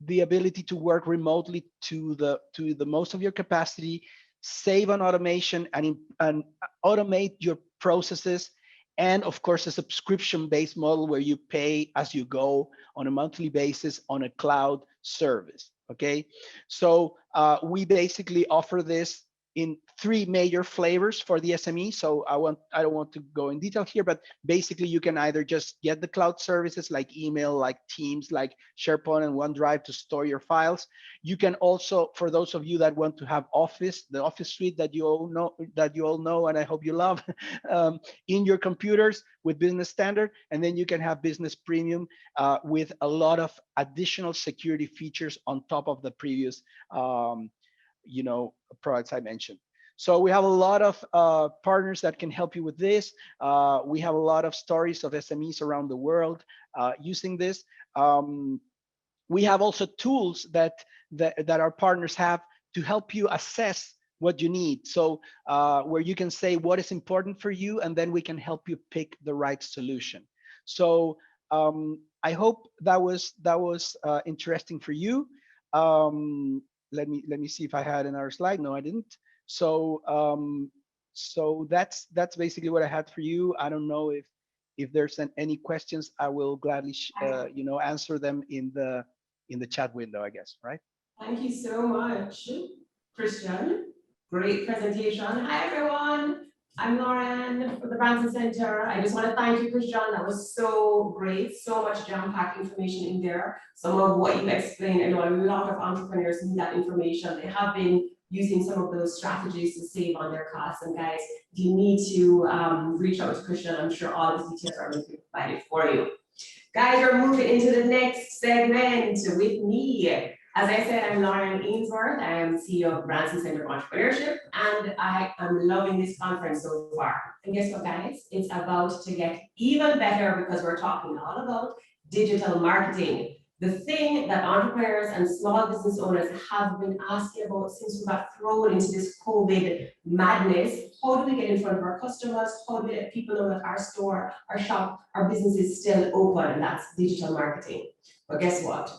the ability to work remotely to the most of your capacity, save on automation and automate your processes, and of course a subscription-based model where you pay as you go on a monthly basis on a cloud service. Okay, so we basically offer this in 3 major flavors for the SME. So I don't want to go in detail here, but basically you can either just get the cloud services like email, like Teams, like SharePoint and OneDrive to store your files. You can also, for those of you that want to have Office, the Office suite that you all know, and I hope you love, in your computers with Business Standard, and then you can have Business Premium with a lot of additional security features on top of the previous products I mentioned. So we have a lot of partners that can help you with this. We have a lot of stories of SMEs around the world using this. We have also tools that our partners have to help you assess what you need. So where you can say what is important for you, and then we can help you pick the right solution. So I hope that was interesting for you. Let me see if I had another slide. No, I didn't. So so that's basically what I had for you. I don't know if there's any questions. I will gladly answer them in the chat window, I guess, right? Thank you so much, Christian. Great presentation. Hi everyone. I'm Lauren from the Brainz Center. I just want to thank you, Christian. That was so great. So much jam-packed information in there. Some of what you explained, I know a lot of entrepreneurs need that information. They have been using some of those strategies to save on their costs. And guys, if you need to reach out to Christian, I'm sure all his details are going to be provided for you. Guys, we're moving into the next segment with me. As I said, I'm Lauren Ainsworth. I am CEO of Brainz Center of Entrepreneurship, and I am loving this conference so far. And guess what, guys? It's about to get even better because we're talking all about digital marketing, the thing that entrepreneurs and small business owners have been asking about since we got thrown into this COVID madness. How do we get in front of our customers? How do we let people know that our store, our shop, our business is still open? And that's digital marketing. But guess what?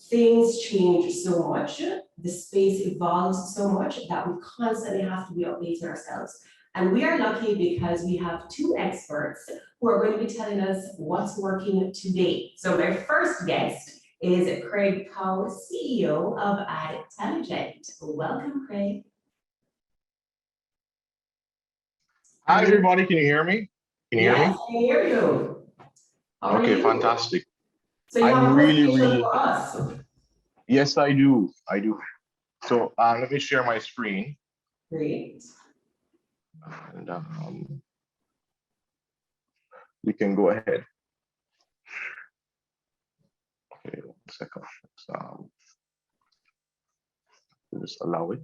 Things change so much, the space evolves so much that we constantly have to be updating ourselves. And we are lucky because we have 2 experts who are going to be telling us what's working today. So my first guest is Craig Powe, CEO of Adtelligent. Welcome, Craig. Hi, everybody. Can you hear me? Can you hear me? Yes, I can hear you. Okay, fantastic. So you have I'm a really for us. Yes, I do. So let me share my screen. Great. And we can go ahead. Okay, 1 second. Let's just allow it.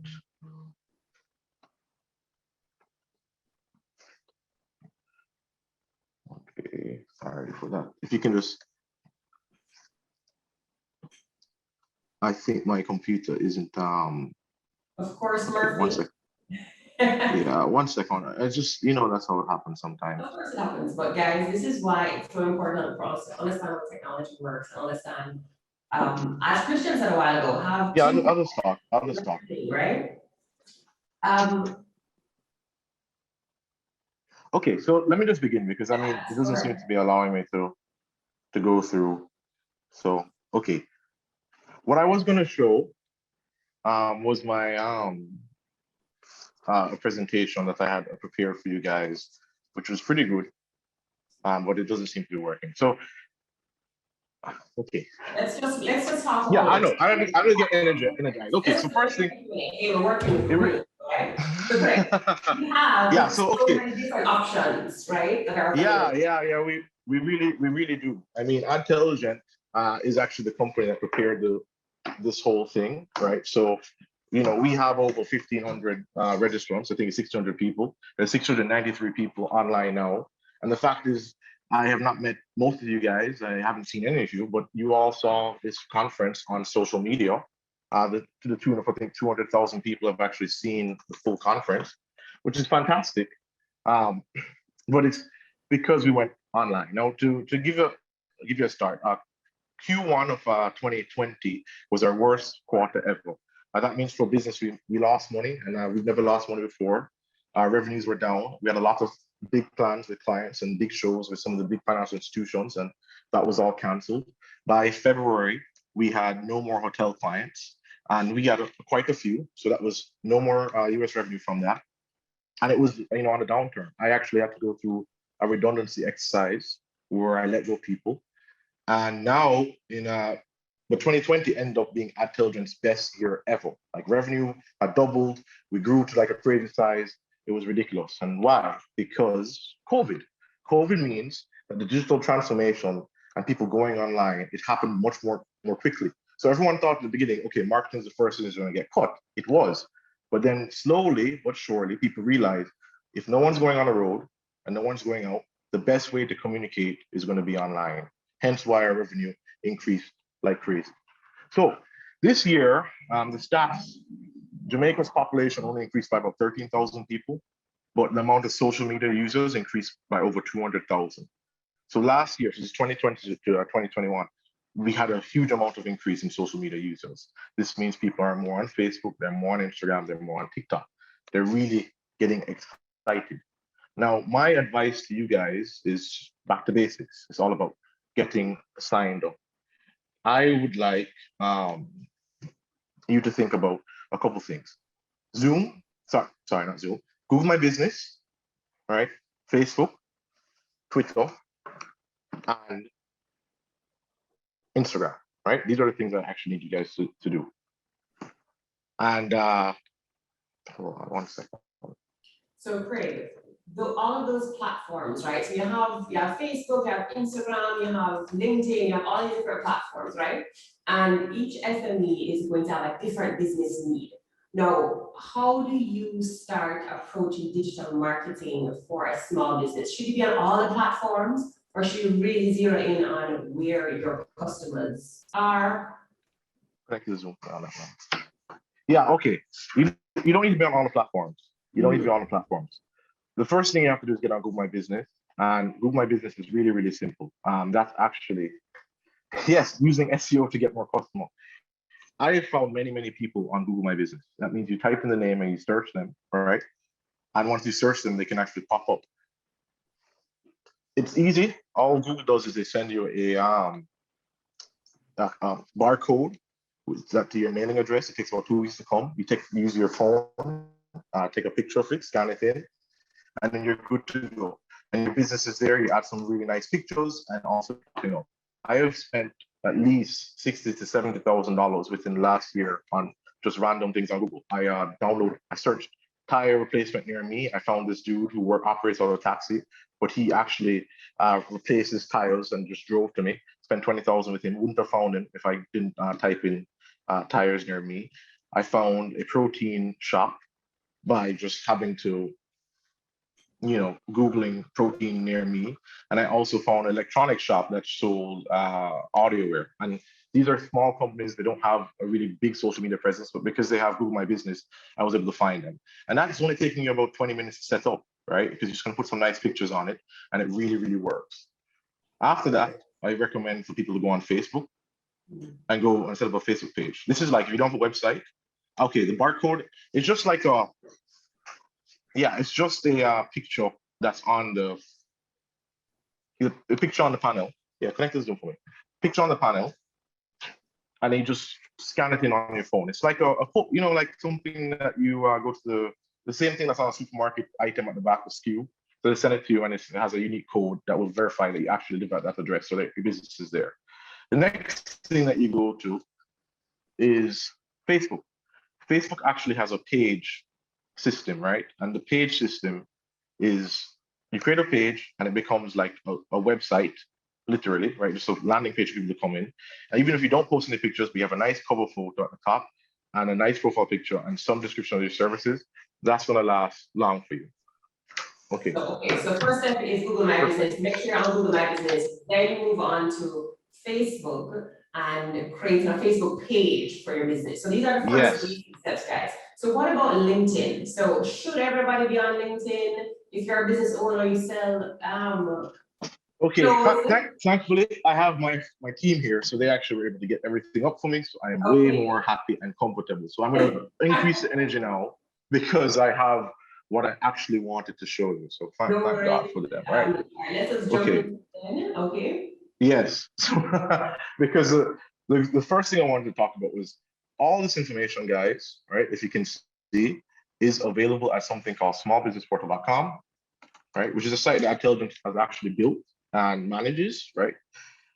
Okay, sorry for that. If you can just. I think my computer isn't. Of course, okay, Murphy. 1 second. Yeah, 1 second. It's just, that's how it happens sometimes. Of course it happens, but guys, this is why it's so important for us to understand how technology works and understand, as Christian said a while ago, have I'll just talk. Right? Okay, so let me just begin because it doesn't seem to be allowing me to go through. So, okay. What I was going to show was my a presentation that I had prepared for you guys, which was pretty good, but it doesn't seem to be working. So, okay. Let's just talk. Yeah, I know. I'm gonna get energized. Okay, so first thing. We're working. Right? So great. We have yeah. So okay. Many different options, right? That are yeah. We really do. Adtelligent is actually the company that prepared this whole thing, right? So. We have over 1,500 registrants. I think it's 600 people. There's 693 people online now. And the fact is, I have not met most of you guys. I haven't seen any of you, but you all saw this conference on social media. To the tune of, I think, 200,000 people have actually seen the full conference, which is fantastic. But it's because we went online. Now, to give you a start, Q1 of 2020 was our worst quarter ever. That means for business, we lost money, and we've never lost money before. Our revenues were down. We had a lot of big plans with clients and big shows with some of the big financial institutions, and that was all canceled. By February, we had no more hotel clients, and we had quite a few. So that was no more US revenue from that. And it was, on a downturn. I actually had to go through a redundancy exercise where I let go people. And now but 2020 ended up being Adtelligent's best year ever. Like revenue had doubled. We grew to like a crazy size. It was ridiculous. And why? Because COVID. COVID means that the digital transformation and people going online, it happened much more quickly. So everyone thought at the beginning, okay, marketing is the first thing that's going to get cut. It was. But then slowly but surely, people realized if no one's going on the road and no one's going out, the best way to communicate is going to be online. Hence why our revenue increased like crazy. So this year, the stats, Jamaica's population only increased by about 13,000 people, but the amount of social media users increased by over 200,000. So last year, since 2020 to 2021, we had a huge amount of increase in social media users. This means people are more on Facebook, they're more on Instagram, they're more on TikTok. They're really getting excited. Now, my advice to you guys is back to basics. It's all about getting signed up. I would like you to think about a couple things. Zoom, sorry, not Zoom. Google My Business, right? Facebook, Twitter, and Instagram, right? These are the things that I actually need you guys to do. And hold on 1 second. So Craig, all of those platforms, right? So you have Facebook, you have Instagram, you have LinkedIn, you have all these different platforms, right? And each SME is going to have a different business need. Now, how do you start approaching digital marketing for a small business? Should you be on all the platforms, or should you really zero in on where your customers are? Yeah, okay. You don't need to be on all the platforms. You don't need to be on all the platforms. The first thing you have to do is get on Google My Business. And Google My Business is really, really simple. That's actually, yes, using SEO to get more customers. I have found many, many people on Google My Business. That means you type in the name and you search them, all right? And once you search them, they can actually pop up. It's easy. All Google does is they send you a barcode to your mailing address. It takes about 2 weeks to come. You use your phone, take a picture of it, scan it in, and then you're good to go. And your business is there. You add some really nice pictures, and also, I have spent at least $60,000 to $70,000 within the last year on just random things on Google. I searched tire replacement near me. I found this dude who operates out of a taxi, but he actually replaces tires and just drove to me. Spent $20,000 with him. Wouldn't have found him if I didn't type in tires near me. I found a protein shop by just having to, Googling protein near me. And I also found an electronic shop that sold audioware. And these are small companies. They don't have a really big social media presence, but because they have Google My Business, I was able to find them. And that's only taking you about 20 minutes to set up, right? Because you're just gonna put some nice pictures on it, and it really, really works. After that, I recommend for people to go on Facebook and go and set up a Facebook page. This is like, if you don't have a website, okay, the barcode is just like it's just a picture that's on the picture on the panel. Yeah, connect this Zoom for me. Picture on the panel, and then you just scan it in on your phone. It's like like something that you go to the same thing that's on a supermarket item at the back of SKU. So they send it to you, and it has a unique code that will verify that you actually live at that address, so that your business is there. The next thing that you go to is Facebook. Facebook actually has a page system, right? And the page system is, you create a page and it becomes like a website, literally, right? Just a landing page for people to come in. And even if you don't post any pictures, we have a nice cover photo at the top and a nice profile picture and some description of your services. That's gonna last long for you. Okay. So first step is Google My Business. Make sure you're on Google My Business. Then you move on to Facebook and creating a Facebook page for your business. So these are the first steps, guys. So what about LinkedIn? So should everybody be on LinkedIn? If you're a business owner, you sell Okay, Close. thankfully I have my team here, so they actually were able to get everything up for me. So I am way more happy and comfortable. So I'm gonna increase the energy now because I have what I actually wanted to show you. So thank God for that. Right? Let's just jump in. Okay. Yes. Because the first thing I wanted to talk about was all this information, guys. Right? If you can see, is available at something called smallbusinessportal.com, right? Which is a site that Adtelligent has actually built and manages, right?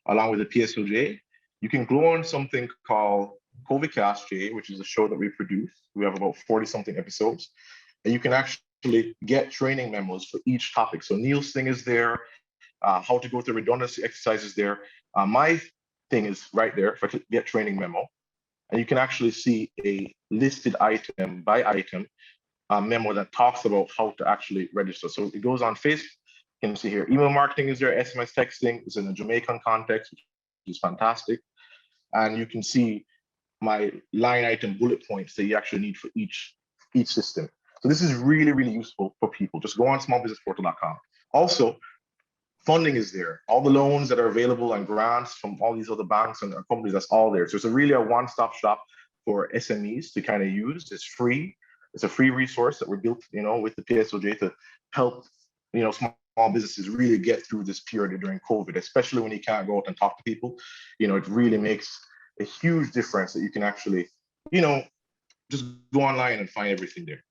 Along with the PSOJ. You can go on something called COVIDcast, which is a show that we produce. We have about 40 something episodes. And you can actually get training memos for each topic. So Neil's thing is there, how to go through redundancy exercises there. My thing is right there if I click get training memo. And you can actually see a listed item by item memo that talks about how to actually register. So it goes on Facebook. You can see here, email marketing is there, SMS texting is in a Jamaican context, which is fantastic. And you can see my line item bullet points that you actually need for each system. So this is really, really useful for people. Just go on smallbusinessportal.com. Also, funding is there. All the loans that are available and grants from all these other banks and companies, that's all there. So it's really a one-stop shop for SMEs to kind of use. It's free. It's a free resource that we're built, with the PSOJ to help, small businesses really get through this period during COVID, especially when you can't go out and talk to people. It really makes a huge difference that you can actually, just go online and find everything there.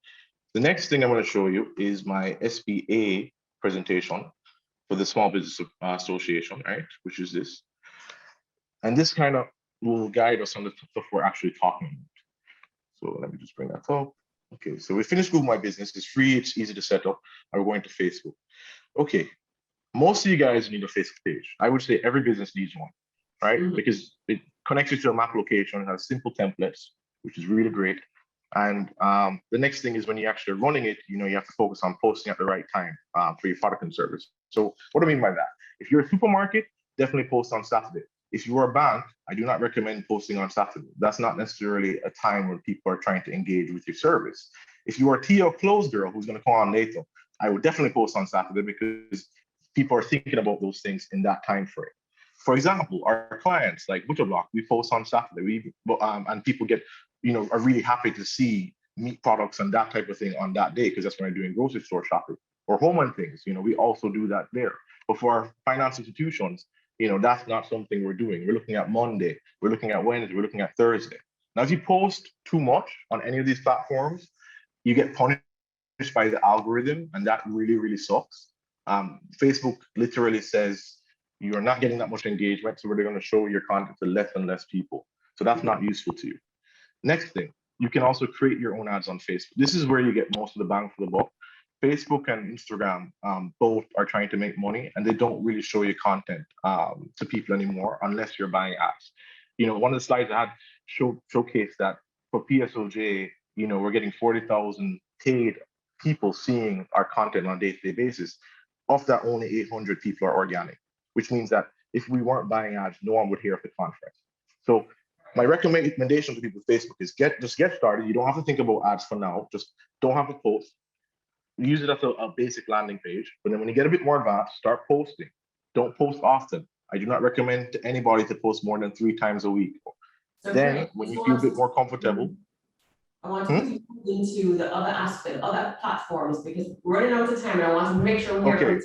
The next thing I'm going to show you is my SBA presentation for the Small Business Association, right? Which is this. And this kind of will guide us on the stuff we're actually talking about. So let me just bring that up. Okay, so we finished Google My Business. It's free, it's easy to set up. And we're going to Facebook. Okay, most of you guys need a Facebook page. I would say every business needs one, right? Because it connects you to a map location, has simple templates, which is really great. And the next thing is when you're actually running it, you have to focus on posting at the right time for your product and service. So what do I mean by that? If you're a supermarket, definitely post on Saturday. If you are a bank, I do not recommend posting on Saturday. That's not necessarily a time when people are trying to engage with your service. If you are a tea or clothes girl who's going to come on later, I would definitely post on Saturday because people are thinking about those things in that time frame. For example, our clients like Butterblock, we post on Saturday, and people get, are really happy to see meat products and that type of thing on that day because that's when they're doing grocery store shopping or home and things. We also do that there. But for our finance institutions, that's not something we're doing. We're looking at Monday, we're looking at Wednesday, we're looking at Thursday. Now, if you post too much on any of these platforms, you get punished by the algorithm, and that really, really sucks. Facebook literally says you're not getting that much engagement, so we're going to show your content to less and less people. So that's not useful to you. Next thing, you can also create your own ads on Facebook. This is where you get most of the bang for the buck. Facebook and Instagram both are trying to make money, and they don't really show you content to people anymore unless you're buying ads. One of the slides I had showcased that for PSOJ, we're getting 40,000 paid people seeing our content on a day-to-day basis. Of that, only 800 people are organic, which means that if we weren't buying ads, no one would hear of the conference. So my recommendation to people with Facebook is just get started. You don't have to think about ads for now. Just don't have to post. Use it as a basic landing page. But then when you get a bit more advanced, start posting. Don't post often. I do not recommend to anybody to post more than 3 times a week. So then when you feel a bit more comfortable. I want to move into the other aspect, other platforms, because we're running out of time and I want to make sure we're here.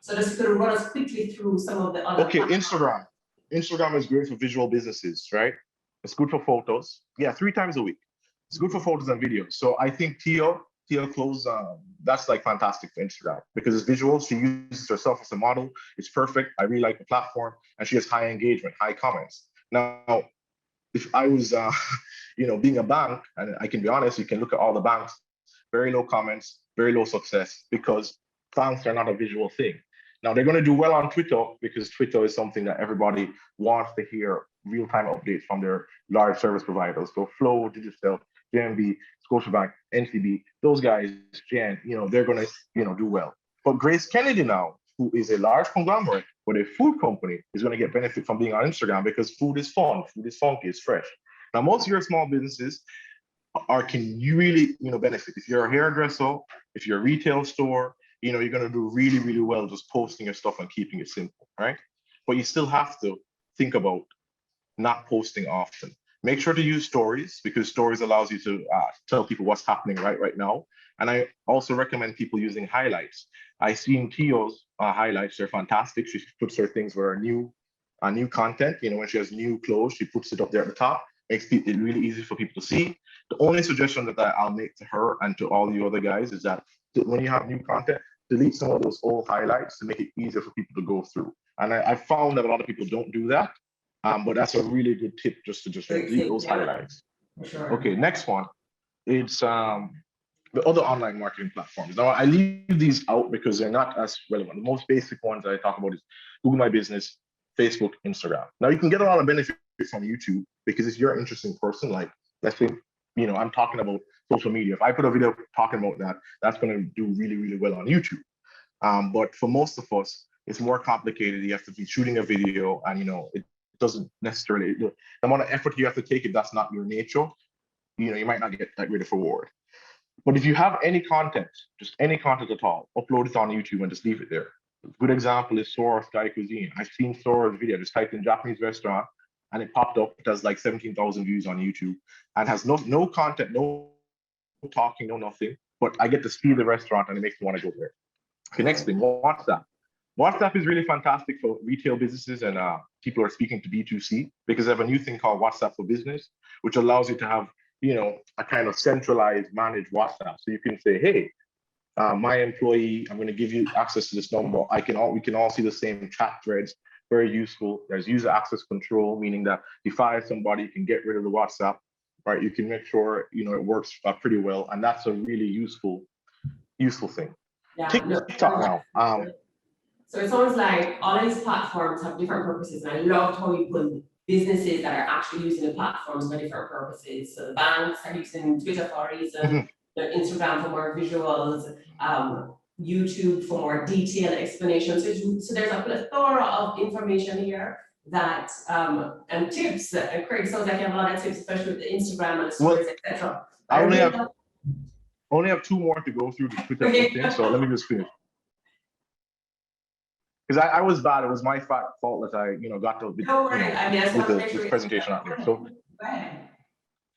So just going to run us quickly through some of the other platforms. Instagram. Instagram is great for visual businesses, right? It's good for photos. Yeah, 3 times a week. It's good for photos and videos. So I think Tia Close, that's like fantastic for Instagram because it's visual. She uses herself as a model. It's perfect. I really like the platform, and she has high engagement, high comments. Now, if I was, being a bank, and I can be honest, you can look at all the banks, very low comments, very low success because banks are not a visual thing. Now they're going to do well on Twitter because Twitter is something that everybody wants to hear real-time updates from their large service providers. So Flow, Digital, JMB, Scotiabank, NCB, those guys, Jan, they're going to, do well. But Grace Kennedy now, who is a large conglomerate, but a food company, is going to get benefit from being on Instagram because food is fun, food is funky, it's fresh. Now, most of your small businesses can you really, benefit. If you're a hairdresser, if you're a retail store, you're going to do really, really well just posting your stuff and keeping it simple, right? But you still have to think about not posting often. Make sure to use stories, because stories allows you to tell people what's happening right now. And I also recommend people using highlights. I've seen Tio's highlights, they're fantastic. She puts her things with her new content. When she has new clothes, she puts it up there at the top, makes it really easy for people to see. The only suggestion that I'll make to her and to all the other guys is that when you have new content, delete some of those old highlights to make it easier for people to go through. And I found that a lot of people don't do that, but that's a really good tip, just to delete those highlights. Sure. Okay, next one. It's the other online marketing platforms. Now, I leave these out because they're not as relevant. The most basic ones that I talk about is Google My Business, Facebook, Instagram. Now, you can get a lot of benefit from YouTube because if you're an interesting person, like, let's say, I'm talking about social media. If I put a video talking about that, that's going to do really, really well on YouTube. But for most of us, it's more complicated. You have to be shooting a video, and it doesn't necessarily, the amount of effort you have to take, if that's not your nature, you might not get that great of reward. But if you have any content, just any content at all, upload it on YouTube and just leave it there. A good example is Sora's Thai Cuisine. I've seen Sora's video, just typed in Japanese restaurant, and it popped up. It has like 17,000 views on YouTube and has no content, no talking, no nothing. But I get to see the restaurant and it makes me want to go there. Okay, next thing, WhatsApp. WhatsApp is really fantastic for retail businesses and people who are speaking to B2C, because they have a new thing called WhatsApp for Business, which allows you to have, a kind of centralized, managed WhatsApp. So you can say, hey, my employee, I'm going to give you access to this number. We can all see the same chat threads. Very useful. There's user access control, meaning that if you fire somebody, you can get rid of the WhatsApp, right? You can make sure, it works pretty well. And that's a really useful thing. Yeah, TikTok now. So it sounds like all of these platforms have different purposes, and I loved how you put businesses that are actually using the platforms for different purposes. So the banks are using Twitter for a reason, Instagram for more visuals, YouTube for more detailed explanations. So there's a plethora of information here that and tips. And Craig sounds like you have a lot of tips, especially with the Instagram and the stories, etc. I only have two more to go through the Twitter thing, so let me just finish. Because I was bad. It was my fault that I, got to this presentation out there. So,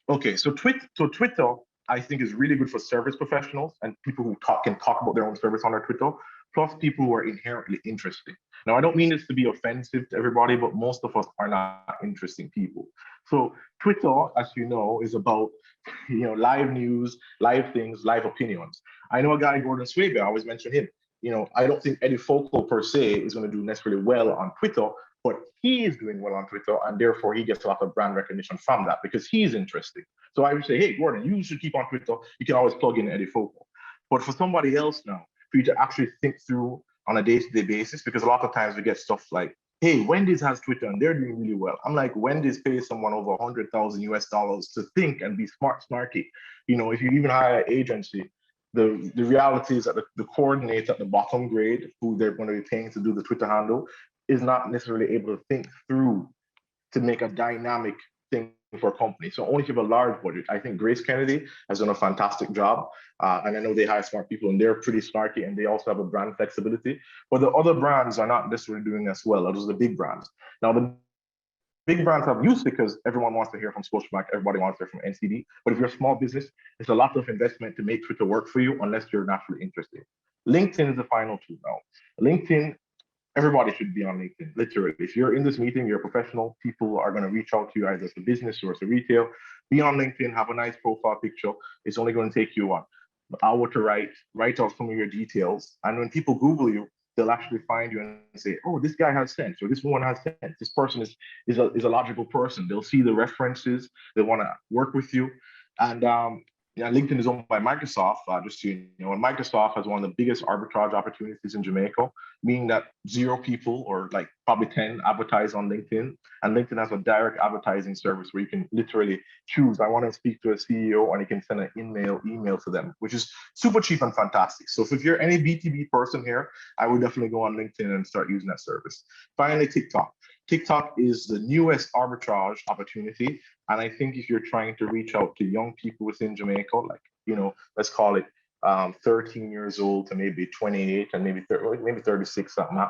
okay, so Twitter, I think, is really good for service professionals and people who can talk about their own service on their Twitter, plus people who are inherently interesting. Now, I don't mean this to be offensive to everybody, but most of us are not interesting people. So Twitter, as you know, is about live news, live things, live opinions. I know a guy, Gordon Swaby, I always mention him. I don't think Eddie Focal per se is going to do necessarily well on Twitter, but he is doing well on Twitter, and therefore he gets a lot of brand recognition from that because he's interesting. So I would say, hey, Gordon, you should keep on Twitter. You can always plug in Eddie Focal. But for somebody else now, for you to actually think through on a day-to-day basis, because a lot of times we get stuff like, hey, Wendy's has Twitter and they're doing really well. I'm like, Wendy's pays someone over $100,000 US to think and be snarky. If you even hire an agency, the reality is that the coordinator at the bottom grade, who they're going to be paying to do the Twitter handle, is not necessarily able to think through to make a dynamic thing for a company. So only if you have a large budget. I think Grace Kennedy has done a fantastic job. And I know they hire smart people and they're pretty snarky and they also have a brand flexibility. But the other brands are not necessarily doing as well. Those are the big brands. Now, the big brands have used because everyone wants to hear from Scotiabank, everybody wants to hear from NCD. But if you're a small business, it's a lot of investment to make Twitter work for you unless you're naturally interested. LinkedIn is the final tool now. LinkedIn, everybody should be on LinkedIn, literally. If you're in this meeting, you're a professional, people are going to reach out to you either as a business or as a retail. Be on LinkedIn, have a nice profile picture. It's only going to take you an hour to write out some of your details. And when people Google you, they'll actually find you and say, oh, this guy has sense, or this woman has sense. This person is a logical person. They'll see the references. They want to work with you. And LinkedIn is owned by Microsft, just so you know, and Microsft has one of the biggest arbitrage opportunities in Jamaica, meaning that 0 people or like probably 10 advertise on LinkedIn. And LinkedIn has a direct advertising service where you can literally choose, I want to speak to a CEO, and you can send an email to them, which is super cheap and fantastic. So if you're any B2B person here, I would definitely go on LinkedIn and start using that service. Finally, TikTok. TikTok is the newest arbitrage opportunity. And I think if you're trying to reach out to young people within Jamaica, like, let's call it 13 years old to maybe 28 and maybe 30, maybe 36, something like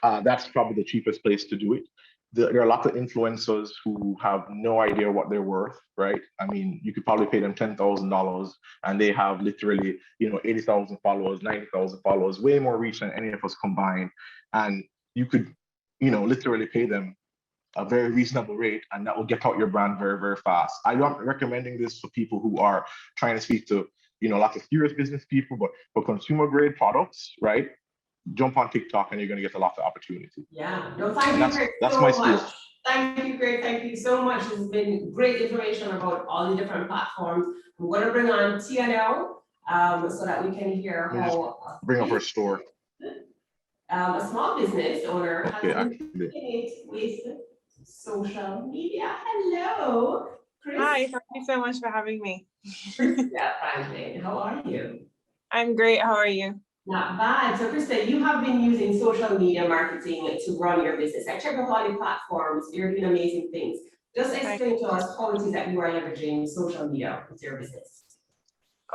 that. That's probably the cheapest place to do it. There are a lot of influencers who have no idea what they're worth, right? I mean, you could probably pay them $10,000 and they have literally, 80,000 followers, 90,000 followers, way more reach than any of us combined. And you could, literally pay them a very reasonable rate, and that will get out your brand very, very fast. I'm not recommending this for people who are trying to speak to, lots of serious business people, but for consumer grade products, right? Jump on TikTok and you're going to get a lot of opportunity. Yeah, no, thank you, Greg, that's so my much. spiel. Thank you, Greg. Thank you so much. It's been great information about all the different platforms. I'm going to bring on Tia now, so that we can hear how bring up her store. A small business owner has Okay, been doing it with social media. Hello, Chris. Hi, thank you so much for having me. Yeah, Franklin, how are you? I'm great. How are you? Not bad. So, Kristia, you have been using social media marketing to run your business. I checked out all your platforms. You're doing amazing things. Just explain to us how it is that you are leveraging social media with your business.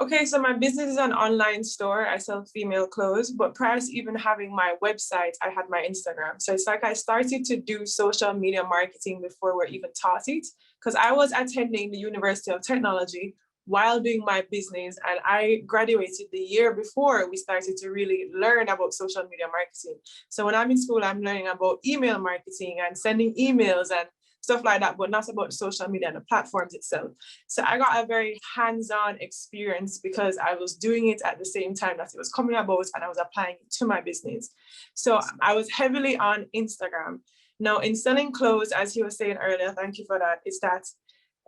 Okay, so my business is an online store. I sell female clothes, but prior to even having my website, I had my Instagram. So it's like I started to do social media marketing before we even taught it, because I was attending the University of Technology while doing my business, and I graduated the year before we started to really learn about social media marketing. So when I'm in school, I'm learning about email marketing and sending emails and stuff like that, but not about social media and the platforms itself. So I got a very hands-on experience because I was doing it at the same time that it was coming about and I was applying it to my business. So I was heavily on Instagram. Now in selling clothes, as he was saying earlier, thank you for that, is that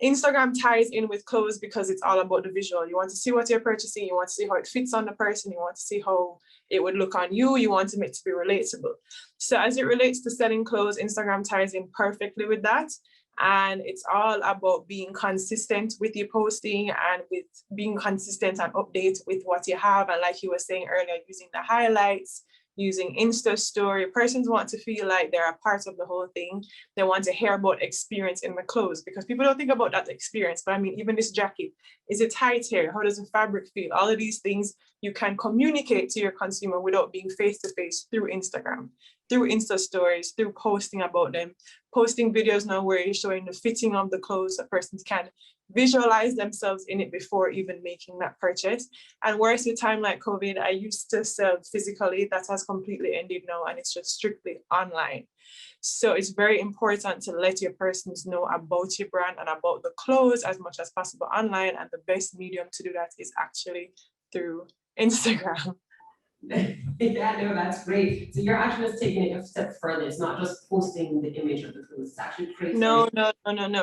Instagram ties in with clothes because it's all about the visual. You want to see what you're purchasing, you want to see how it fits on the person, you want to see how it would look on you, you want to make it to be relatable. So as it relates to selling clothes, Instagram ties in perfectly with that. And it's all about being consistent with your posting and with being consistent and update with what you have. And like you were saying earlier, using the highlights, using Insta story. Persons want to feel like they're a part of the whole thing. They want to hear about experience in the clothes because people don't think about that experience. But I mean, even this jacket, is it tight here? How does the fabric feel? All of these things you can communicate to your consumer without being face-to-face through Instagram, through Insta stories, through posting about them, posting videos now where you're showing the fitting of the clothes so persons can visualize themselves in it before even making that purchase. And whereas the time like COVID, I used to sell physically, that has completely ended now and it's just strictly online. So it's very important to let your persons know about your brand and about the clothes as much as possible online. And the best medium to do that is actually through Instagram. Yeah, no, that's great. So you're actually just taking it a step further. It's not just posting the image of the clothes, it's actually creating. No.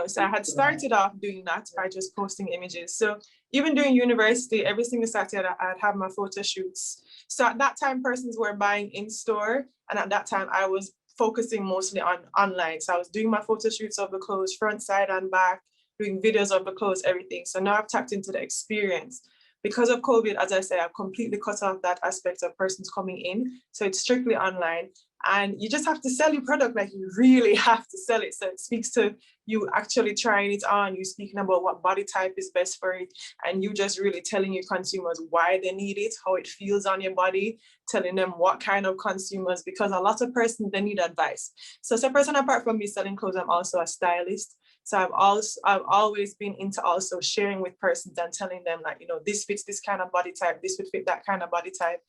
So I had started off doing that by just posting images. So even during university, every single Saturday I'd have my photo shoots. So at that time, persons were buying in store. And at that time I was focusing mostly on online. So I was doing my photo shoots of the clothes, front, side and back, doing videos of the clothes, everything. So now I've tapped into the experience. Because of COVID, as I said, I've completely cut off that aspect of persons coming in. So it's strictly online. And you just have to sell your product, like you really have to sell it. So it speaks to you actually trying it on, you speaking about what body type is best for it, and you just really telling your consumers why they need it, how it feels on your body, telling them what kind of consumers, because a lot of persons, they need advice. So as a person, apart from me selling clothes, I'm also a stylist. So I've always been into also sharing with persons and telling them like, you know, this fits this kind of body type, this would fit that kind of body type.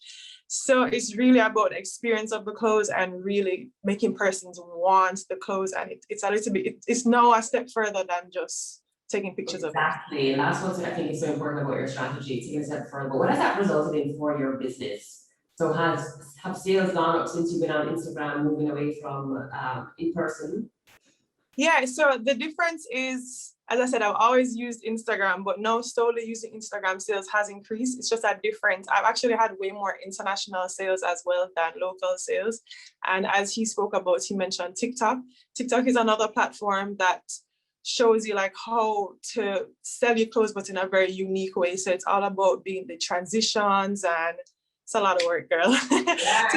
So it's really about the experience of the clothes and really making persons want the clothes. And it's a little bit, it's now a step further than just taking pictures of it. Exactly, and that's what I think is so important about your strategy, taking a step further. What has that resulted in for your business? So have sales gone up since you've been on Instagram, moving away from in person? Yeah, so the difference is, as I said, I've always used Instagram, but now solely using Instagram, sales has increased. It's just a difference. I've actually had way more international sales as well than local sales. And as he spoke about, he mentioned TikTok. TikTok is another platform that shows you like how to sell your clothes, but in a very unique way. So it's all about being the transitions, and it's a lot of work, girl. Yeah,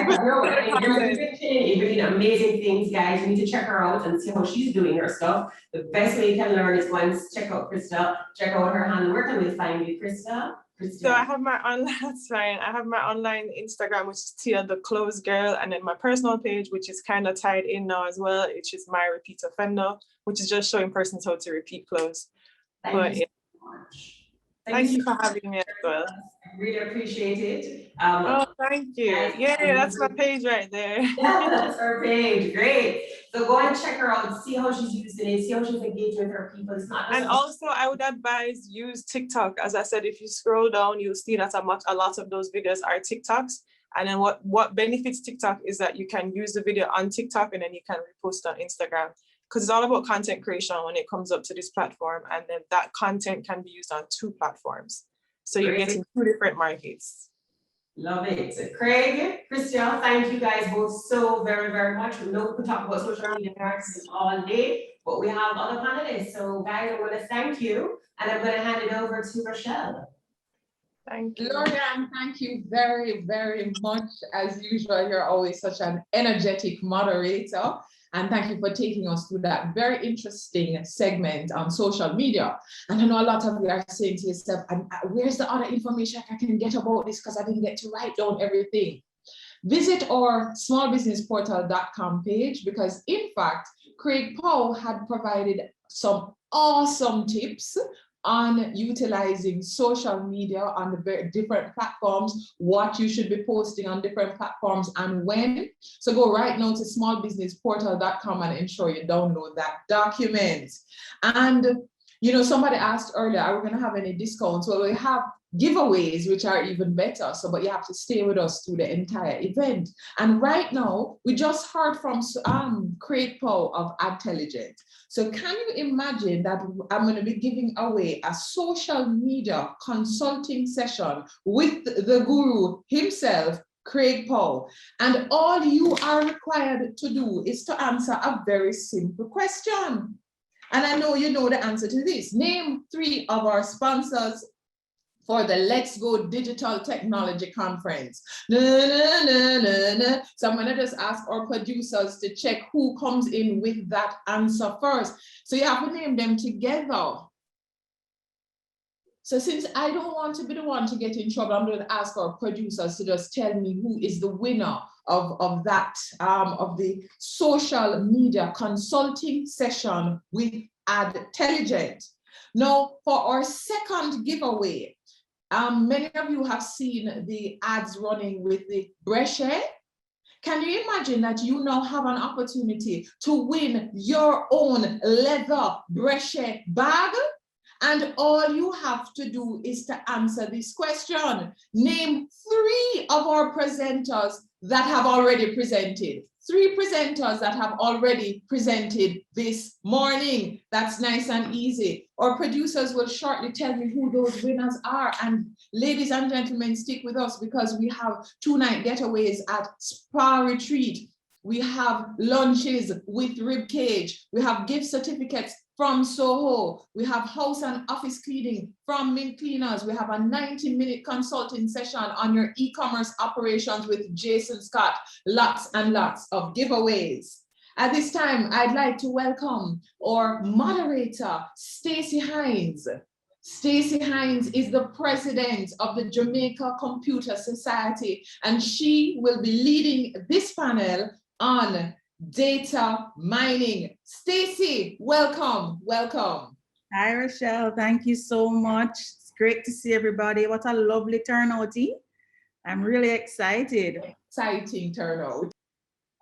you're doing amazing things, guys. You need to check her out and see how she's doing her stuff. The best way you can learn is go and check out Kristia, check out her handle. Where can we find you, Kristia? So I have my online, that's fine. I have my online Instagram, which is Tia the Clothes Girl, and then my personal page, which is kind of tied in now as well, which is My Repeat Offender, which is just showing persons how to repeat clothes. Thank you so much. Thank you for having me as well. I really appreciate it. Oh, thank you. Yeah, that's my page right there. Yeah, that's her page. Great. So go and check her out, see how she's using it, see how she's engaged with her people. It's not just and also, I would advise use TikTok. As I said, if you scroll down, you'll see that a lot of those videos are TikToks. And then what benefits TikTok is that you can use the video on TikTok and then you can repost on Instagram. Because it's all about content creation when it comes up to this platform. And then that content can be used on 2 platforms. So you're getting 2 different markets. Love it. Craig, Kristia, thank you guys both so very, very much. We know we could talk about social media marketing all day, but we have other panelists. So guys, I want to thank you. And I'm going to hand it over to Raquel. Thank you. Lorianne, thank you very, very much. As usual, you're always such an energetic moderator. And thank you for taking us through that very interesting segment on social media. And I know a lot of you are saying to yourself, where's the other information I can get about this, because I didn't get to write down everything. Visit our smallbusinessportal.com page, because in fact, Craig Powe had provided some awesome tips on utilizing social media on the very different platforms, what you should be posting on different platforms and when. So go right now to smallbusinessportal.com and ensure you download that document. And you know, somebody asked earlier, are we going to have any discounts? Well, we have giveaways, which are even better. So, but you have to stay with us through the entire event. And right now, we just heard from Craig Powe of Adtelligent. So can you imagine that I'm going to be giving away a social media consulting session with the guru himself, Craig Powe. And all you are required to do is to answer a very simple question. And I know you know the answer to this. Name 3 of our sponsors for the Let's Go Digital Technology Conference. So I'm gonna just ask our producers to check who comes in with that answer first. So you have to name them together. So since I don't want to be the one to get in trouble, I'm going to ask our producers to just tell me who is the winner of the social media consulting session with Adtelligent. Now, for our second giveaway, many of you have seen the ads running with the Brossom. Can you imagine that you now have an opportunity to win your own leather Brossom bag? And all you have to do is to answer this question. Name 3 of our presenters that have already presented. 3 presenters that have already presented this morning. That's nice and easy. Our producers will shortly tell me who those winners are. And ladies and gentlemen, stick with us because we have 2-night getaways at Spa Retreat. We have lunches with Rib Cage. We have gift certificates from Soho. We have house and office cleaning from Mint Cleaners. We have a 90-minute consulting session on your e-commerce operations with Jason Scott. Lots and lots of giveaways. At this time, I'd like to welcome our moderator, Stacey Hines. Stacey Hines is the president of the Jamaica Computer Society, and she will be leading this panel on data mining. Stacey, welcome, welcome. Hi, Rochelle. Thank you so much. It's great to see everybody. What a lovely turnout. I'm really excited. Exciting turnout.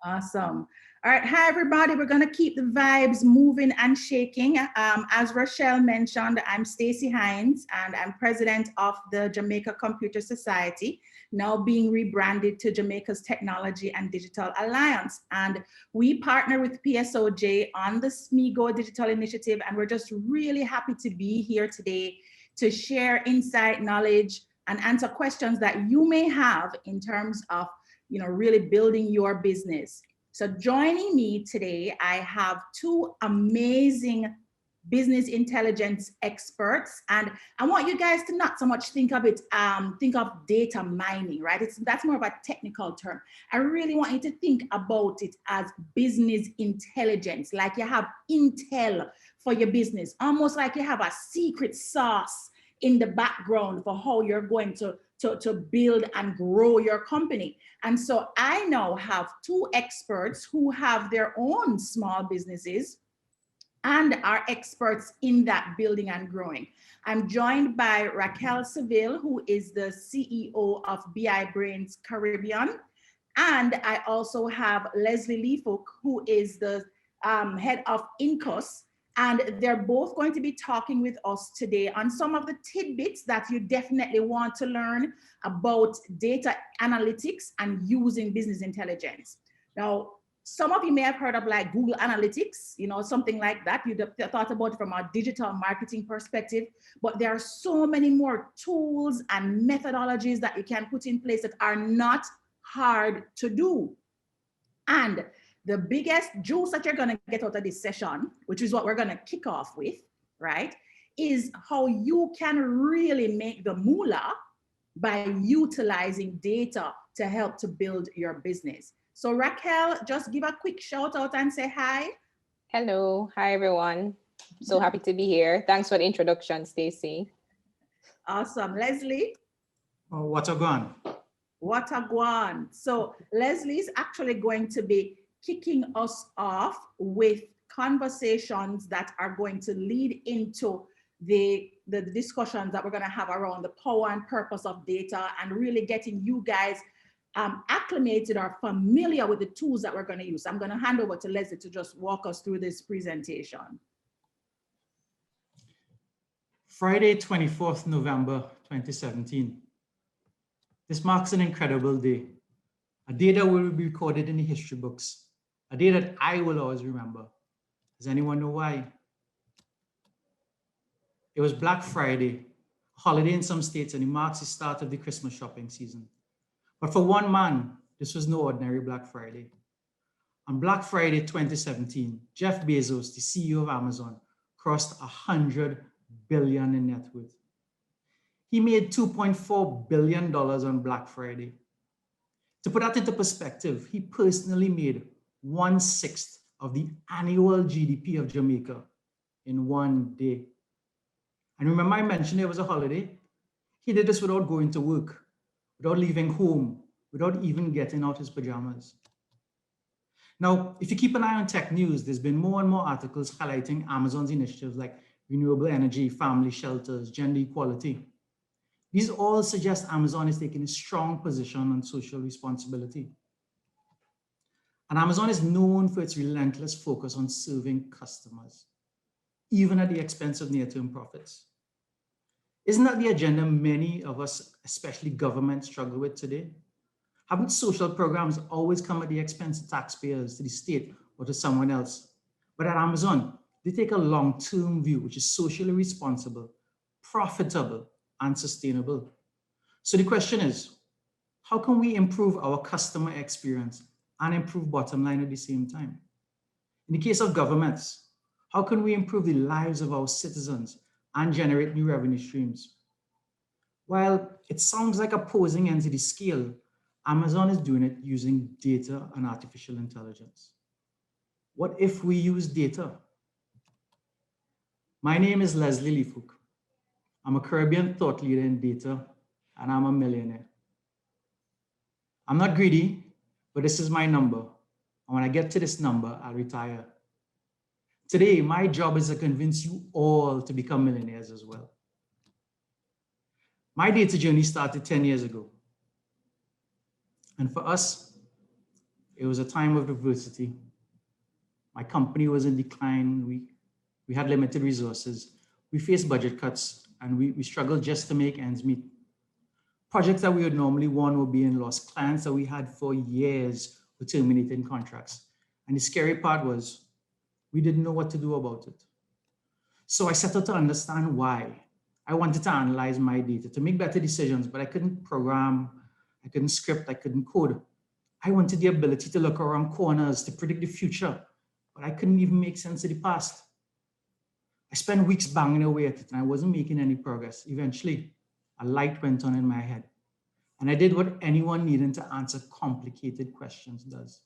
Awesome. All right. Hi, everybody. We're going to keep the vibes moving and shaking. As Rochelle mentioned, I'm Stacey Hines, and I'm president of the Jamaica Computer Society, now being rebranded to Jamaica's Technology and Digital Alliance. And we partner with PSOJ on the SMEs Go Digital initiative. And we're just really happy to be here today to share insight, knowledge, and answer questions that you may have in terms of, really building your business. So joining me today, I have 2 amazing business intelligence experts. And I want you guys to not so much think of it, think of data mining, right? That's more of a technical term. I really want you to think about it as business intelligence, like you have intel for your business, almost like you have a secret sauce in the background for how you're going to build and grow your company. And so I now have two experts who have their own small businesses and are experts in that building and growing. I'm joined by Raquel Seville, who is the CEO of BI Brainz Caribbean. And I also have Leslie Lee Fook, who is the head of Incus. And they're both going to be talking with us today on some of the tidbits that you definitely want to learn about data analytics and using business intelligence. Now, some of you may have heard of like Google Analytics, you know, something like that. You thought about it from a digital marketing perspective, but there are so many more tools and methodologies that you can put in place that are not hard to do. And the biggest juice that you're going to get out of this session, which is what we're going to kick off with, right, is how you can really make the moolah by utilizing data to help to build your business. So Raquel, just give a quick shout out and say hi. Hello, hi everyone. So happy to be here. Thanks for the introduction, Stacey. Awesome. Leslie? Oh, what a gone. What a gone. So Leslie is actually going to be kicking us off with conversations that are going to lead into the discussions that we're going to have around the power and purpose of data and really getting you guys acclimated or familiar with the tools that we're going to use. I'm going to hand over to Leslie to just walk us through this presentation. Friday, 24th November, 2017. This marks an incredible day, a day that will be recorded in the history books, a day that I will always remember. Does anyone know why? It was Black Friday, a holiday in some states, and it marks the start of the Christmas shopping season. But for one man, this was no ordinary Black Friday. On Black Friday 2017, Jeff Bezos, the CEO of Amazon, crossed $100 billion in net worth. He made $2.4 billion on Black Friday. To put that into perspective, he personally made 1/6 of the annual GDP of Jamaica in one day. And remember I mentioned it was a holiday? He did this without going to work, without leaving home, without even getting out his pajamas. Now, if you keep an eye on tech news, there's been more and more articles highlighting Amazon's initiatives like renewable energy, family shelters, gender equality. These all suggest Amazon is taking a strong position on social responsibility. And Amazon is known for its relentless focus on serving customers, even at the expense of near-term profits. Isn't that the agenda many of us, especially government, struggle with today? Haven't social programs always come at the expense of taxpayers, to the state, or to someone else? But at Amazon, they take a long-term view, which is socially responsible, profitable, and sustainable. So the question is, how can we improve our customer experience and improve bottom line at the same time? In the case of governments, how can we improve the lives of our citizens and generate new revenue streams? While it sounds like opposing ends of the scale, Amazon is doing it using data and artificial intelligence. What if we use data? My name is Leslie Lee Fook. I'm a Caribbean thought leader in data, and I'm a millionaire. I'm not greedy, but this is my number. And when I get to this number, I'll retire. Today, my job is to convince you all to become millionaires as well. My data journey started 10 years ago. And for us, it was a time of adversity. My company was in decline. We had limited resources. We faced budget cuts, and we struggled just to make ends meet. Projects that we would normally won were being lost. Clients that we had for years were terminating contracts. And the scary part was, we didn't know what to do about it. So I set out to understand why. I wanted to analyze my data to make better decisions, but I couldn't program, I couldn't script, I couldn't code. I wanted the ability to look around corners, to predict the future, but I couldn't even make sense of the past. I spent weeks banging away at it and I wasn't making any progress. Eventually, a light went on in my head. And I did what anyone needing to answer complicated questions does.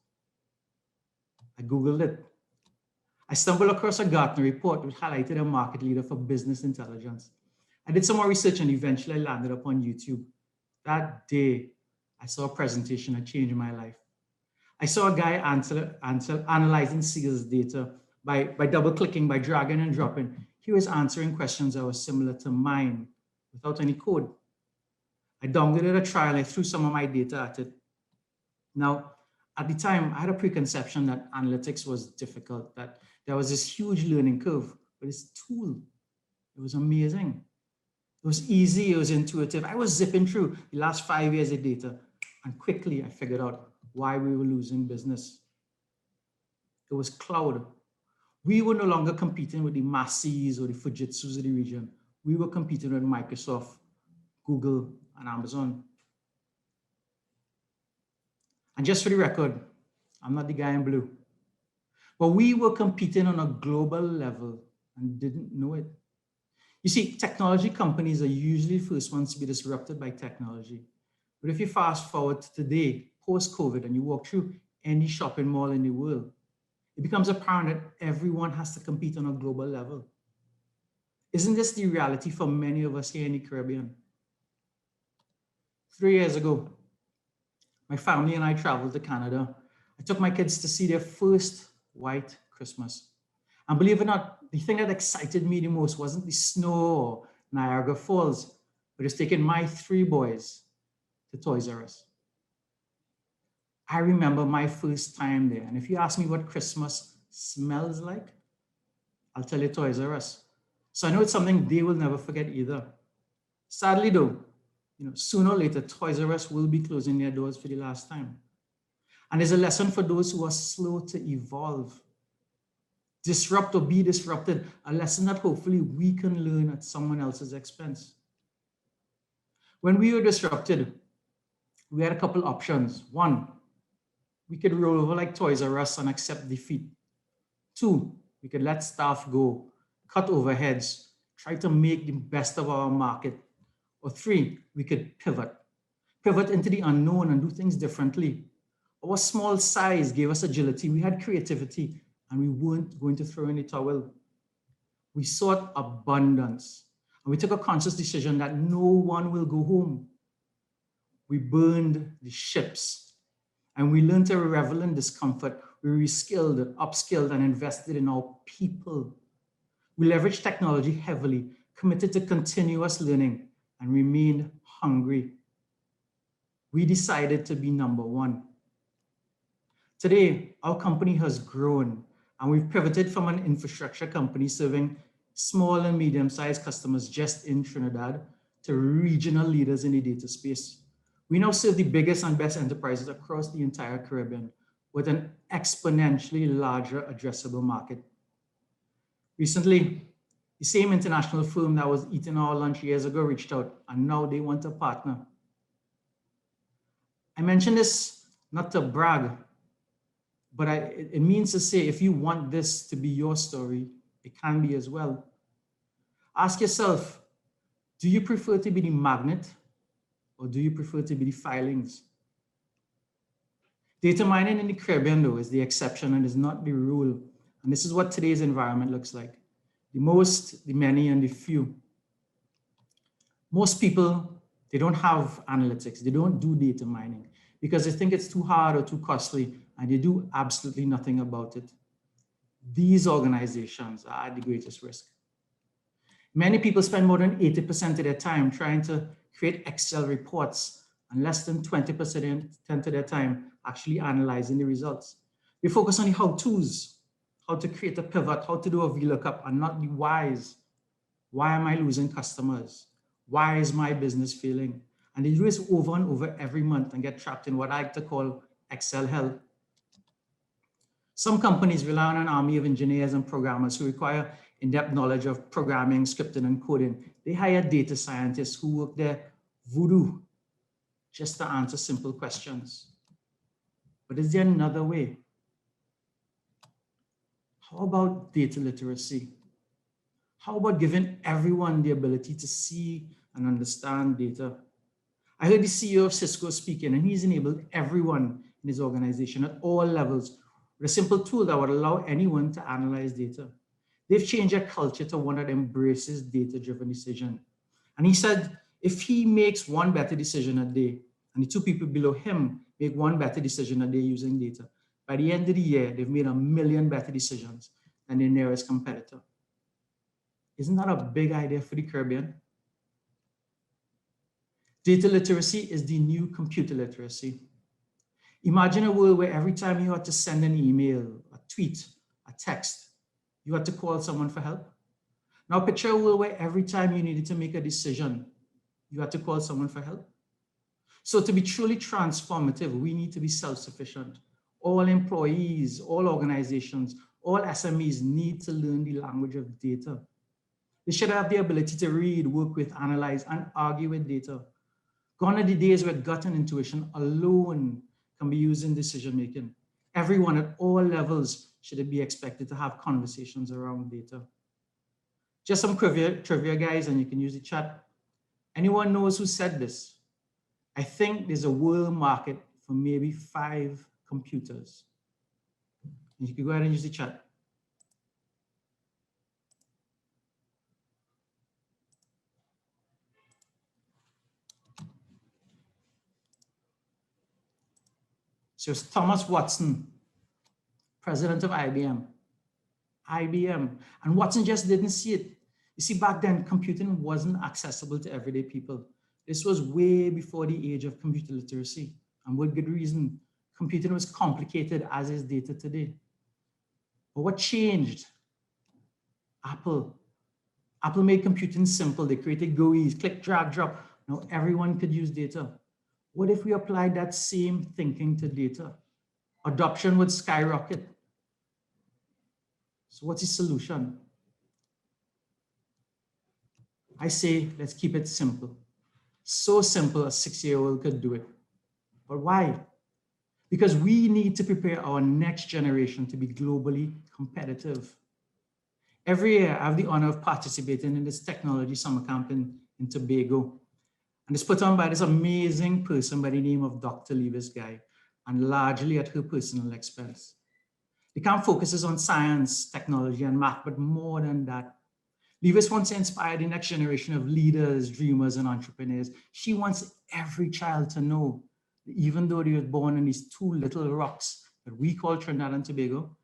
I Googled it. I stumbled across a Gartner report which highlighted a market leader for business intelligence. I did some more research and eventually I landed up on YouTube. That day, I saw a presentation that changed my life. I saw a guy analyzing sales data by double-clicking, by dragging and dropping. He was answering questions that were similar to mine without any code. I downloaded a trial, I threw some of my data at it. Now, at the time, I had a preconception that analytics was difficult, that there was this huge learning curve, but this tool, it was amazing. It was easy, it was intuitive. I was zipping through the last 5 years of data, and quickly I figured out why we were losing business. It was cloud. We were no longer competing with the Macy's or the Fujitsu's of the region. We were competing with Microsoft, Google, and Amazon. And just for the record, I'm not the guy in blue. But we were competing on a global level and didn't know it. You see, technology companies are usually the first ones to be disrupted by technology. But if you fast forward to today, post-COVID, and you walk through any shopping mall in the world, it becomes apparent that everyone has to compete on a global level. Isn't this the reality for many of us here in the Caribbean? 3 years ago, my family and I traveled to Canada. I took my kids to see their first white Christmas. And believe it or not, the thing that excited me the most wasn't the snow or Niagara Falls, but it's taking my 3 boys to Toys R Us. I remember my first time there. And if you ask me what Christmas smells like, I'll tell you Toys R Us. So I know it's something they will never forget either. Sadly though, sooner or later, Toys R Us will be closing their doors for the last time. And there's a lesson for those who are slow to evolve. Disrupt or be disrupted, a lesson that hopefully we can learn at someone else's expense. When we were disrupted, we had a couple options. 1, we could roll over like Toys R Us and accept defeat. 2, we could let staff go, cut overheads, try to make the best of our market. Or 3, we could pivot into the unknown and do things differently. Our small size gave us agility, we had creativity, and we weren't going to throw in the towel. We sought abundance, and we took a conscious decision that no one will go home. We burned the ships, and we learned to revel in discomfort. We reskilled, upskilled, and invested in our people. We leveraged technology heavily, committed to continuous learning, and remained hungry. We decided to be number 1. Today, our company has grown, and we've pivoted from an infrastructure company serving small and medium-sized customers just in Trinidad to regional leaders in the data space. We now serve the biggest and best enterprises across the entire Caribbean with an exponentially larger addressable market. Recently, the same international firm that was eating our lunch years ago reached out, and now they want a partner. I mention this not to brag, but it means to say, if you want this to be your story, it can be as well. Ask yourself, do you prefer to be the magnet, or do you prefer to be the filings? Data mining in the Caribbean, though, is the exception and is not the rule. And this is what today's environment looks like. The most, the many, and the few. Most people, they don't have analytics. They don't do data mining because they think it's too hard or too costly, and they do absolutely nothing about it. These organizations are at the greatest risk. Many people spend more than 80% of their time trying to create Excel reports, and less than 20% of their time actually analyzing the results. They focus on the how-tos, how to create a pivot, how to do a VLOOKUP, and not the whys. Why am I losing customers? Why is my business failing? And they do this over and over every month and get trapped in what I like to call Excel hell. Some companies rely on an army of engineers and programmers who require in-depth knowledge of programming, scripting, and coding. They hire data scientists who work their voodoo just to answer simple questions. But is there another way? How about data literacy? How about giving everyone the ability to see and understand data? I heard the CEO of Cisco speaking, and he's enabled everyone in his organization at all levels with a simple tool that would allow anyone to analyze data. They've changed their culture to one that embraces data-driven decision. And he said, if he makes one better decision a day, and the two people below him make one better decision a day using data, by the end of the year, they've made 1 million better decisions than their nearest competitor. Isn't that a big idea for the Caribbean? Data literacy is the new computer literacy. Imagine a world where every time you had to send an email, a tweet, a text, you had to call someone for help. Now picture a world where every time you needed to make a decision, you had to call someone for help. So to be truly transformative, we need to be self-sufficient. All employees, all organizations, all SMEs need to learn the language of data. They should have the ability to read, work with, analyze, and argue with data. Gone are the days where gut and intuition alone can be used in decision-making. Everyone at all levels should be expected to have conversations around data. Just some trivia, guys, and you can use the chat. Anyone knows who said this? I think there's a world market for maybe 5 computers. And you can go ahead and use the chat. So it's Thomas Watson, president of IBM. And Watson just didn't see it. You see, back then, computing wasn't accessible to everyday people. This was way before the age of computer literacy. And with good reason, computing was complicated as is data today. But what changed? Apple. Apple made computing simple. They created GUIs, click, drag, drop. Now everyone could use data. What if we applied that same thinking to data? Adoption would skyrocket. So what's the solution? I say, let's keep it simple. So simple a 6-year-old could do it. But why? Because we need to prepare our next generation to be globally competitive. Every year, I have the honor of participating in this technology summer camp in Tobago. And it's put on by this amazing person by the name of Dr. Levis Guy, and largely at her personal expense. The camp focuses on science, technology, and math, but more than that. Levis wants to inspire the next generation of leaders, dreamers, and entrepreneurs. She wants every child to know that even though they were born in these 2 little rocks that we call Trinidad and Tobago,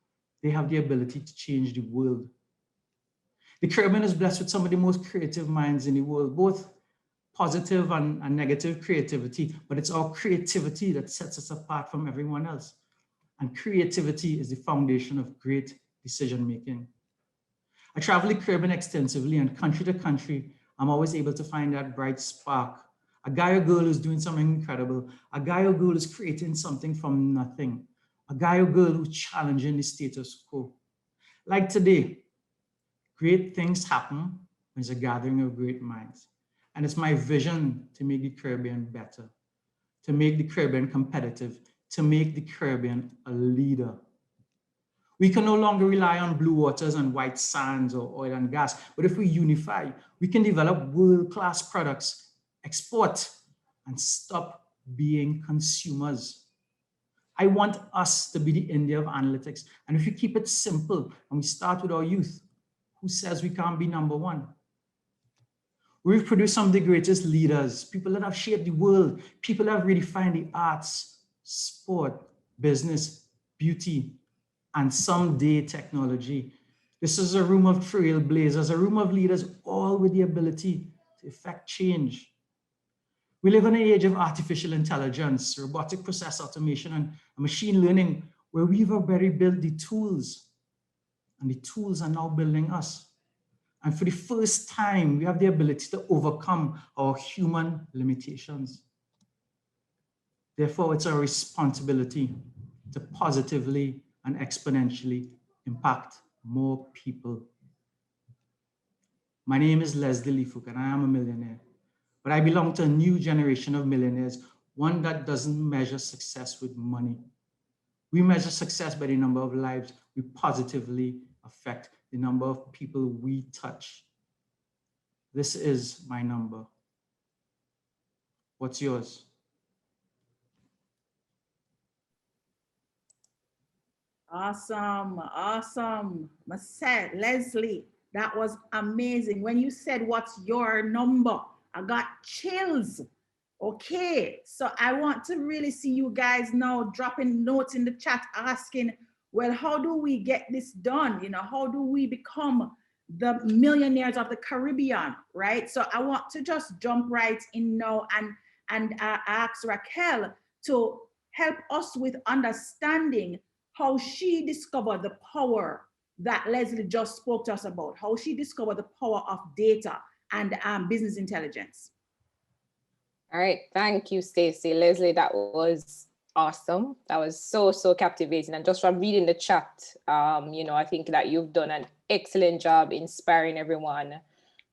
they have the ability to change the world. The Caribbean is blessed with some of the most creative minds in the world, both positive and negative creativity, but it's our creativity that sets us apart from everyone else. And creativity is the foundation of great decision-making. I travel the Caribbean extensively, and country to country, I'm always able to find that bright spark. A guy or girl who's doing something incredible. A guy or girl who's creating something from nothing. A guy or girl who's challenging the status quo. Like today, great things happen when there's a gathering of great minds. And it's my vision to make the Caribbean better, to make the Caribbean competitive, to make the Caribbean a leader. We can no longer rely on blue waters and white sands or oil and gas, but if we unify, we can develop world-class products, export, and stop being consumers. I want us to be the India of analytics. And if we keep it simple and we start with our youth, who says we can't be number 1? We've produced some of the greatest leaders, people that have shaped the world, people that have redefined the arts, sport, business, beauty, and someday technology. This is a room of trailblazers, a room of leaders, all with the ability to effect change. We live in an age of artificial intelligence, robotic process automation, and machine learning, where we've already built the tools, and the tools are now building us. And for the first time, we have the ability to overcome our human limitations. Therefore, it's our responsibility to positively and exponentially impact more people. My name is Leslie Fook, and I am a millionaire. But I belong to a new generation of millionaires, one that doesn't measure success with money. We measure success by the number of lives we positively affect, the number of people we touch. This is my number. What's yours? Awesome, awesome. Leslie, that was amazing. When you said, what's your number? I got chills. Okay, so I want to really see you guys now dropping notes in the chat asking, well, how do we get this done? You know, how do we become the millionaires of the Caribbean, right? So I want to just jump right in now and ask Raquel to help us with understanding how she discovered the power that Leslie just spoke to us about, how she discovered the power of data and business intelligence. All right, thank you, Stacey. Leslie, that was awesome. That was so captivating. And just from reading the chat, you know, I think that you've done an excellent job inspiring everyone.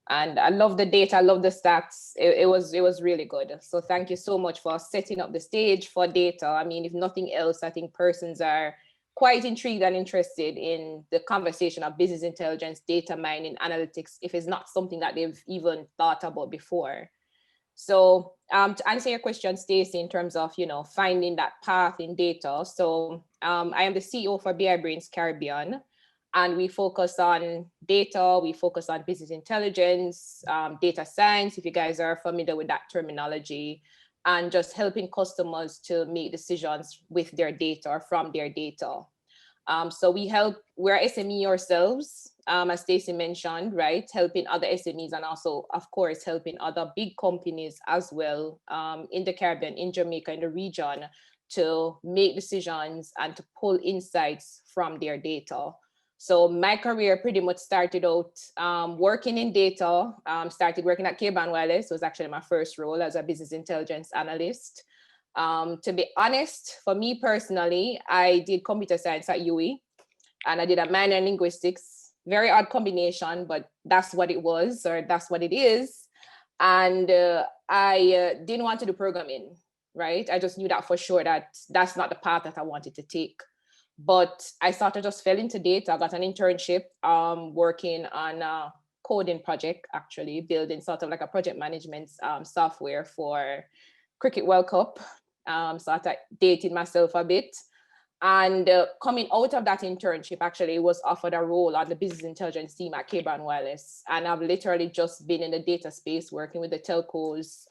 And I love the data, I love the stats. It was really good. So thank you so much for setting up the stage for data. I mean, if nothing else, I think persons are quite intrigued and interested in the conversation of business intelligence, data mining, analytics, if it's not something that they've even thought about before. So to answer your question, Stacey, in terms of, you know, finding that path in data. So I am the CEO for BI Brainz Caribbean, and we focus on data, we focus on business intelligence, data science, if you guys are familiar with that terminology, and just helping customers to make decisions with their data or from their data. So we're SME ourselves, as Stacey mentioned, right? Helping other SMEs and also, of course, helping other big companies as well in the Caribbean, in Jamaica, in the region, to make decisions and to pull insights from their data. So my career pretty much started out working in data, started working at K-Band Wireless. It was actually my first role as a business intelligence analyst. To be honest, for me personally, I did computer science at UE and I did a minor in linguistics. Very odd combination, but that's what it was, or that's what it is. And I didn't want to do programming, right? I just knew that for sure that that's not the path that I wanted to take. But I sort of just fell into data. I got an internship working on a coding project, actually, building sort of like a project management software for Cricket World Cup. So I dated myself a bit. And coming out of that internship, actually, was offered a role on the business intelligence team at K-Band Wireless. And I've literally just been in the data space working with the telcos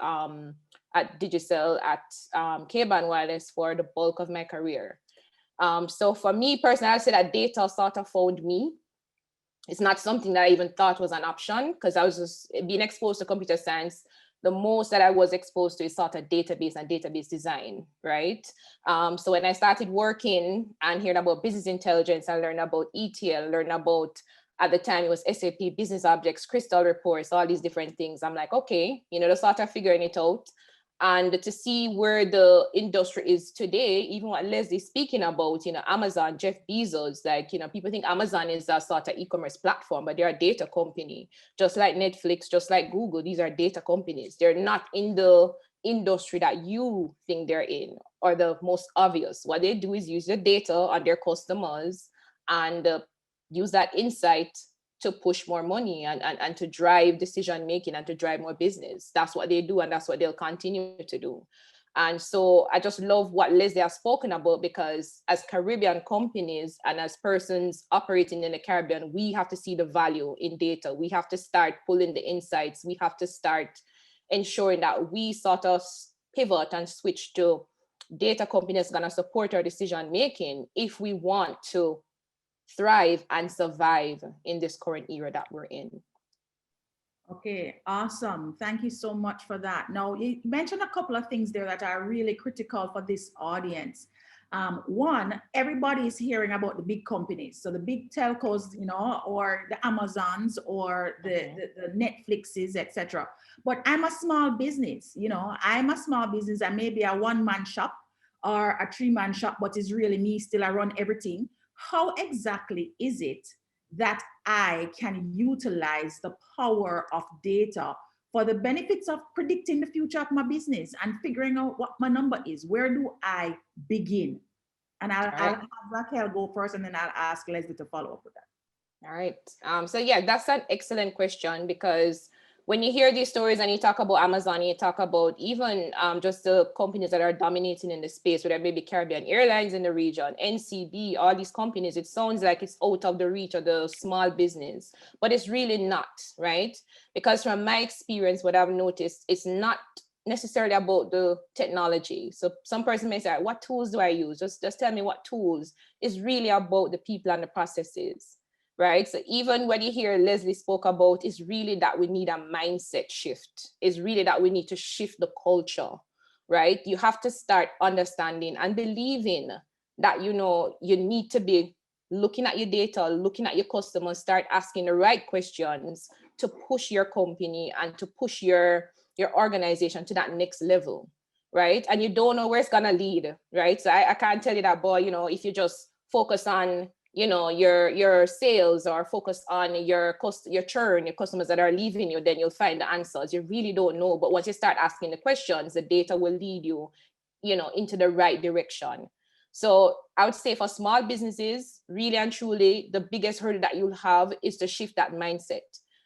at Digicel at K-Band Wireless for the bulk of my career. So for me personally, I'd say that data sort of found me. It's not something that I even thought was an option because I was just being exposed to computer science. The most that I was exposed to is sort of database and database design, right? So when I started working and hearing about business intelligence, I learned about ETL, learned about, at the time it was SAP, business objects, crystal reports, all these different things. I'm like, okay, you know, to start figuring it out. And to see where the industry is today, even what Leslie's speaking about, you know, Amazon, Jeff Bezos, like, you know, people think Amazon is a sort of e-commerce platform, but they're a data company, just like Netflix, just like Google. These are data companies. They're not in the industry that you think they're in, or the most obvious. What they do is use the data on their customers and use that insight to push more money and to drive decision making and to drive more business. That's what they do, and that's what they'll continue to do. And so I just love what Leslie has spoken about, because as Caribbean companies and as persons operating in the Caribbean, we have to see the value in data. We have to start pulling the insights. We have to start ensuring that we sort of pivot and switch to data companies that are going to support our decision making if we want to thrive and survive in this current era that we're in. Okay, awesome. Thank you so much for that. Now, you mentioned a couple of things there that are really critical for this audience. One, everybody is hearing about the big companies. So the big telcos, you know, or the Amazons or the Netflixes, etc. But I'm a small business, you know, I'm a small business. I may be a one-man shop or a three-man shop, but it's really me, still I run everything. How exactly is it that I can utilize the power of data for the benefits of predicting the future of my business and figuring out what my number is? Where do I begin? And I'll have Raquel go first, and then I'll ask Leslie to follow up with that. All right. So yeah, that's an excellent question, because when you hear these stories and you talk about Amazon, you talk about even just the companies that are dominating in the space, whether it may be Caribbean Airlines in the region, NCB, all these companies, it sounds like it's out of the reach of the small business, but it's really not, right? Because from my experience, what I've noticed, it's not necessarily about the technology. So some person may say, what tools do I use? Just tell me what tools. It's really about the people and the processes. Right. So even when you hear Leslie spoke about, it's really that we need a mindset shift. It's really that we need to shift the culture. Right. You have to start understanding and believing that, you know, you need to be looking at your data, looking at your customers, start asking the right questions to push your company and to push your organization to that next level. Right. And you don't know where it's going to lead. Right. So I can't tell you that, boy, you know, if you just focus on, you know, your sales or focus on your churn, your customers that are leaving you, then you'll find the answers. You really don't know. But once you start asking the questions, the data will lead you, you know, into the right direction. So I would say for small businesses, really and truly, the biggest hurdle that you'll have is to shift that mindset.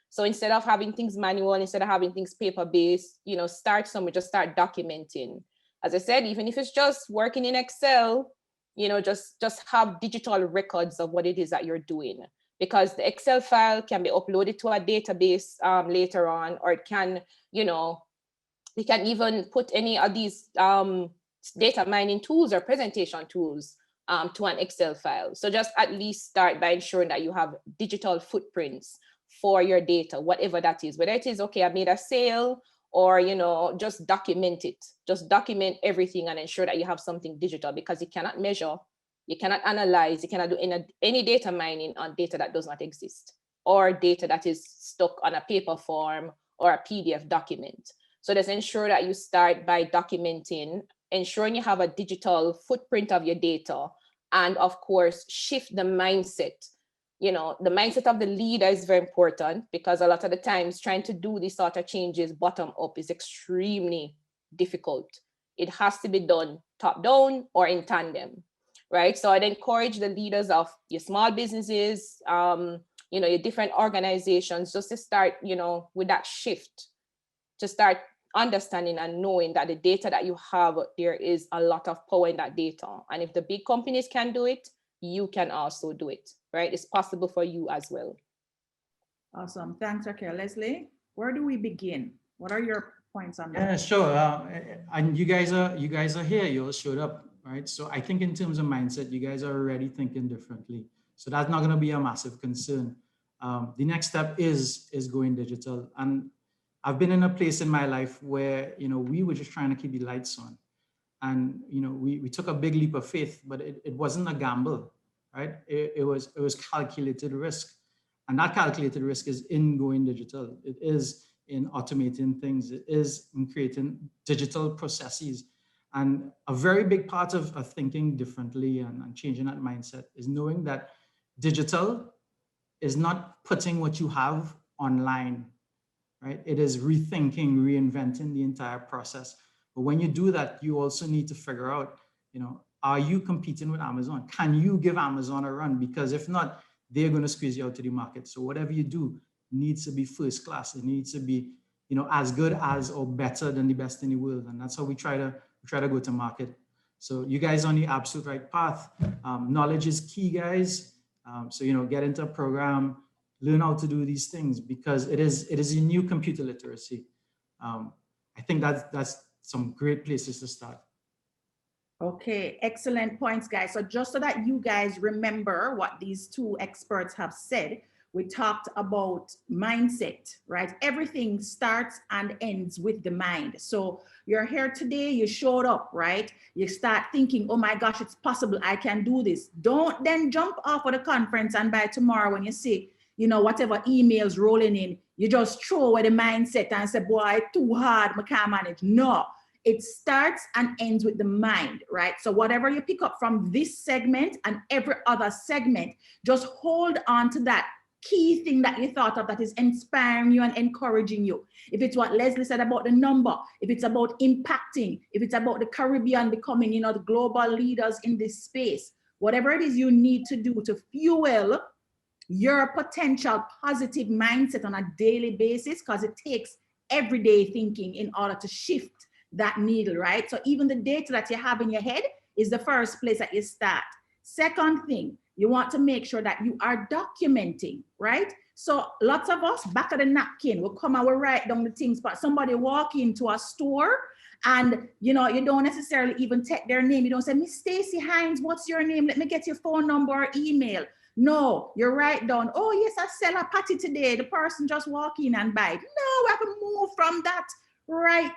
So instead of having things manual, instead of having things paper-based, you know, start somewhere, just start documenting. As I said, even if it's just working in Excel, you know, just have digital records of what it is that you're doing, because the Excel file can be uploaded to a database later on, or it can, you know, we can even put any of these data mining tools or presentation tools to an Excel file. So just at least start by ensuring that you have digital footprints for your data, whatever that is, whether it is, okay, I made a sale, or, you know, just document it. Just document everything and ensure that you have something digital, because you cannot measure, you cannot analyze, you cannot do any data mining on data that does not exist, or data that is stuck on a paper form or a PDF document. So just ensure that you start by documenting, ensuring you have a digital footprint of your data, and of course, shift the mindset. You know, the mindset of the leader is very important, because a lot of the times trying to do these sort of changes bottom up is extremely difficult. It has to be done top down or in tandem, right? So I'd encourage the leaders of your small businesses, you know, your different organizations, just to start, you know, with that shift, to start understanding and knowing that the data that you have, there is a lot of power in that data. And if the big companies can do it, you can also do it, right? It's possible for you as well. Awesome. Thanks, Raquel. Leslie, where do we begin? What are your points on that? Yeah, sure. And you guys are here. You all showed up, right? So I think in terms of mindset, you guys are already thinking differently. So that's not going to be a massive concern. The next step is going digital. And I've been in a place in my life where, you know, we were just trying to keep the lights on. And, you know, we took a big leap of faith, but it wasn't a gamble, right? It was calculated risk. And that calculated risk is in going digital. It is in automating things. It is in creating digital processes. And a very big part of thinking differently and changing that mindset is knowing that digital is not putting what you have online, right? It is rethinking, reinventing the entire process. But when you do that, you also need to figure out, you know, are you competing with Amazon? Can you give Amazon a run? Because if not, they're going to squeeze you out to the market. So whatever you do needs to be first class. It needs to be, you know, as good as or better than the best in the world. And that's how we try to go to market. So you guys are on the absolute right path. Knowledge is key, guys. So, you know, get into a program, learn how to do these things, because it is a new computer literacy. I think that's some great places to start. Okay, excellent points, guys. So just so that you guys remember what these two experts have said, we talked about mindset, right? Everything starts and ends with the mind. So you're here today, you showed up, right? You start thinking, oh my gosh, it's possible, I can do this. Don't then jump off of the conference and by tomorrow when you see, you know, whatever emails rolling in, you just throw away the mindset and say, boy, too hard, I can't manage. No. It starts and ends with the mind, right? So whatever you pick up from this segment and every other segment, just hold on to that key thing that you thought of that is inspiring you and encouraging you. If it's what Leslie said about the number, if it's about impacting, if it's about the Caribbean becoming, you know, the global leaders in this space, whatever it is you need to do to fuel your potential positive mindset on a daily basis, because it takes everyday thinking in order to shift that needle, right? So even the data that you have in your head is the first place that you start. Second thing, you want to make sure that you are documenting, right? So lots of us back of the napkin will come and we'll write down the things, but somebody walk into a store and you don't necessarily even take their name. You don't say, Miss Stacy Hines, what's your name? Let me get your phone number or email. No, you write down, oh yes, I sell a patty today. The person just walk in and buy it. No, we have to move from that, write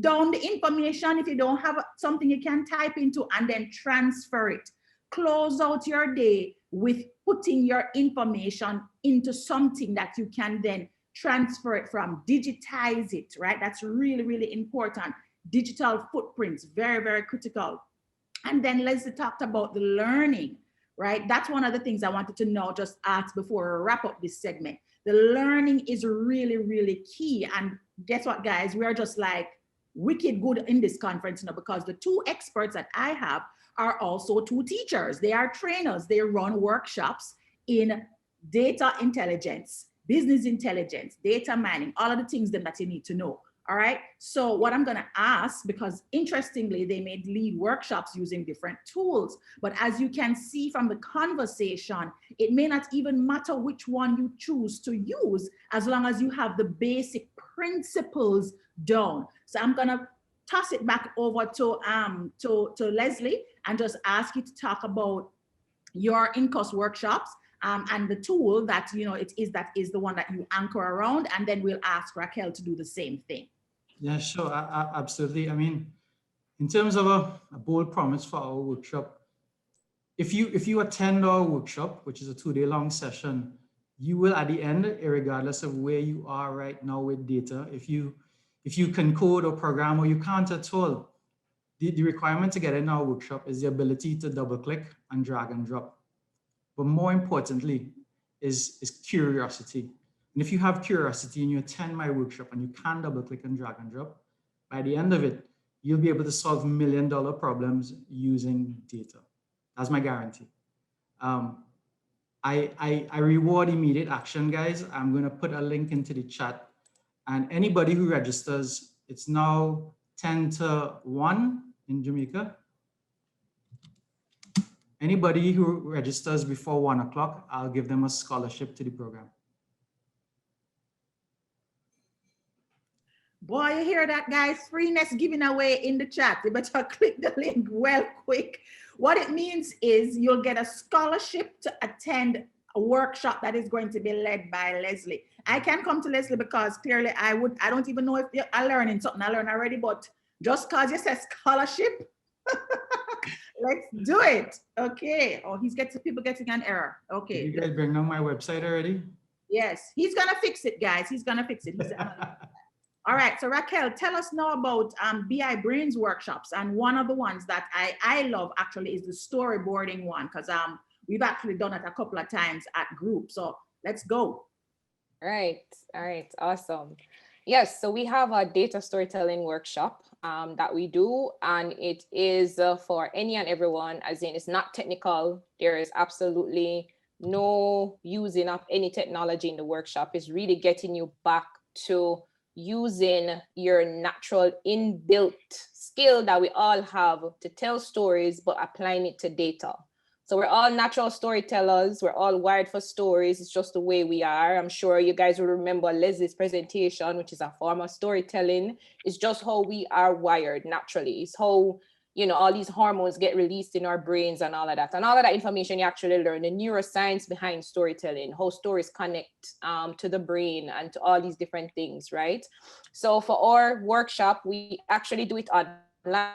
down the information. If you don't have something you can type into, and then transfer it. Close out your day with putting your information into something that you can then transfer it from, digitize it, right? That's really, really important. Digital footprints, very, very critical. And then Leslie talked about the learning, right? That's one of the things I wanted to know, just ask before I wrap up this segment. The learning is really, really key. And guess what, guys? We are just like wicked good in this conference now, because the two experts that I have are also two teachers. They are trainers. They run workshops in data intelligence, business intelligence, data mining, all of the things that you need to know. All right. So what I'm going to ask, because interestingly, they may lead workshops using different tools, but as you can see from the conversation, it may not even matter which one you choose to use, as long as you have the basic principles down. So I'm going to toss it back over to Leslie and just ask you to talk about your Incus workshops and the tool that that is the one that you anchor around, and then we'll ask Raquel to do the same thing. Yeah, sure, absolutely. I mean, in terms of a bold promise for our workshop, if you attend our workshop, which is a 2-day long session, you will at the end, regardless of where you are right now with data, if you can code or program or you can't at all, the requirement to get in our workshop is the ability to double click and drag and drop. But more importantly is curiosity. And if you have curiosity and you attend my workshop and you can double click and drag and drop, by the end of it, you'll be able to solve $1 million problems using data. That's my guarantee. I reward immediate action, guys. I'm going to put a link into the chat, and anybody who registers, it's now 10 to 1 in Jamaica. Anybody who registers before 1 o'clock, I'll give them a scholarship to the program. Boy, you hear that, guys? Freeness giving away in the chat. You better click the link well quick. What it means is you'll get a scholarship to attend a workshop that is going to be led by Leslie. I can come to Leslie because clearly I don't even know if I'm learning something I learned already, but just cause you say scholarship, let's do it. Okay. Oh, people getting an error. Okay. Did you guys bring down my website already? Yes, he's gonna fix it, guys. He's gonna fix it. All right, so Raquel, tell us now about BI Brainz workshops. And one of the ones that I love actually is the storyboarding one, because we've actually done it a couple of times at group. So let's go. All right, awesome. Yes, so we have a data storytelling workshop that we do, and it is for any and everyone, as in it's not technical. There is absolutely no using of any technology in the workshop. It's really getting you back to using your natural inbuilt skill that we all have to tell stories, but applying it to data. So we're all natural storytellers. We're all wired for stories. It's just the way we are. I'm sure you guys will remember Leslie's presentation, which is a form of storytelling. It's just how we are wired naturally. It's how, all these hormones get released in our brains and all of that. And all of that information you actually learn, the neuroscience behind storytelling, how stories connect to the brain and to all these different things, right? So for our workshop, we actually do it online.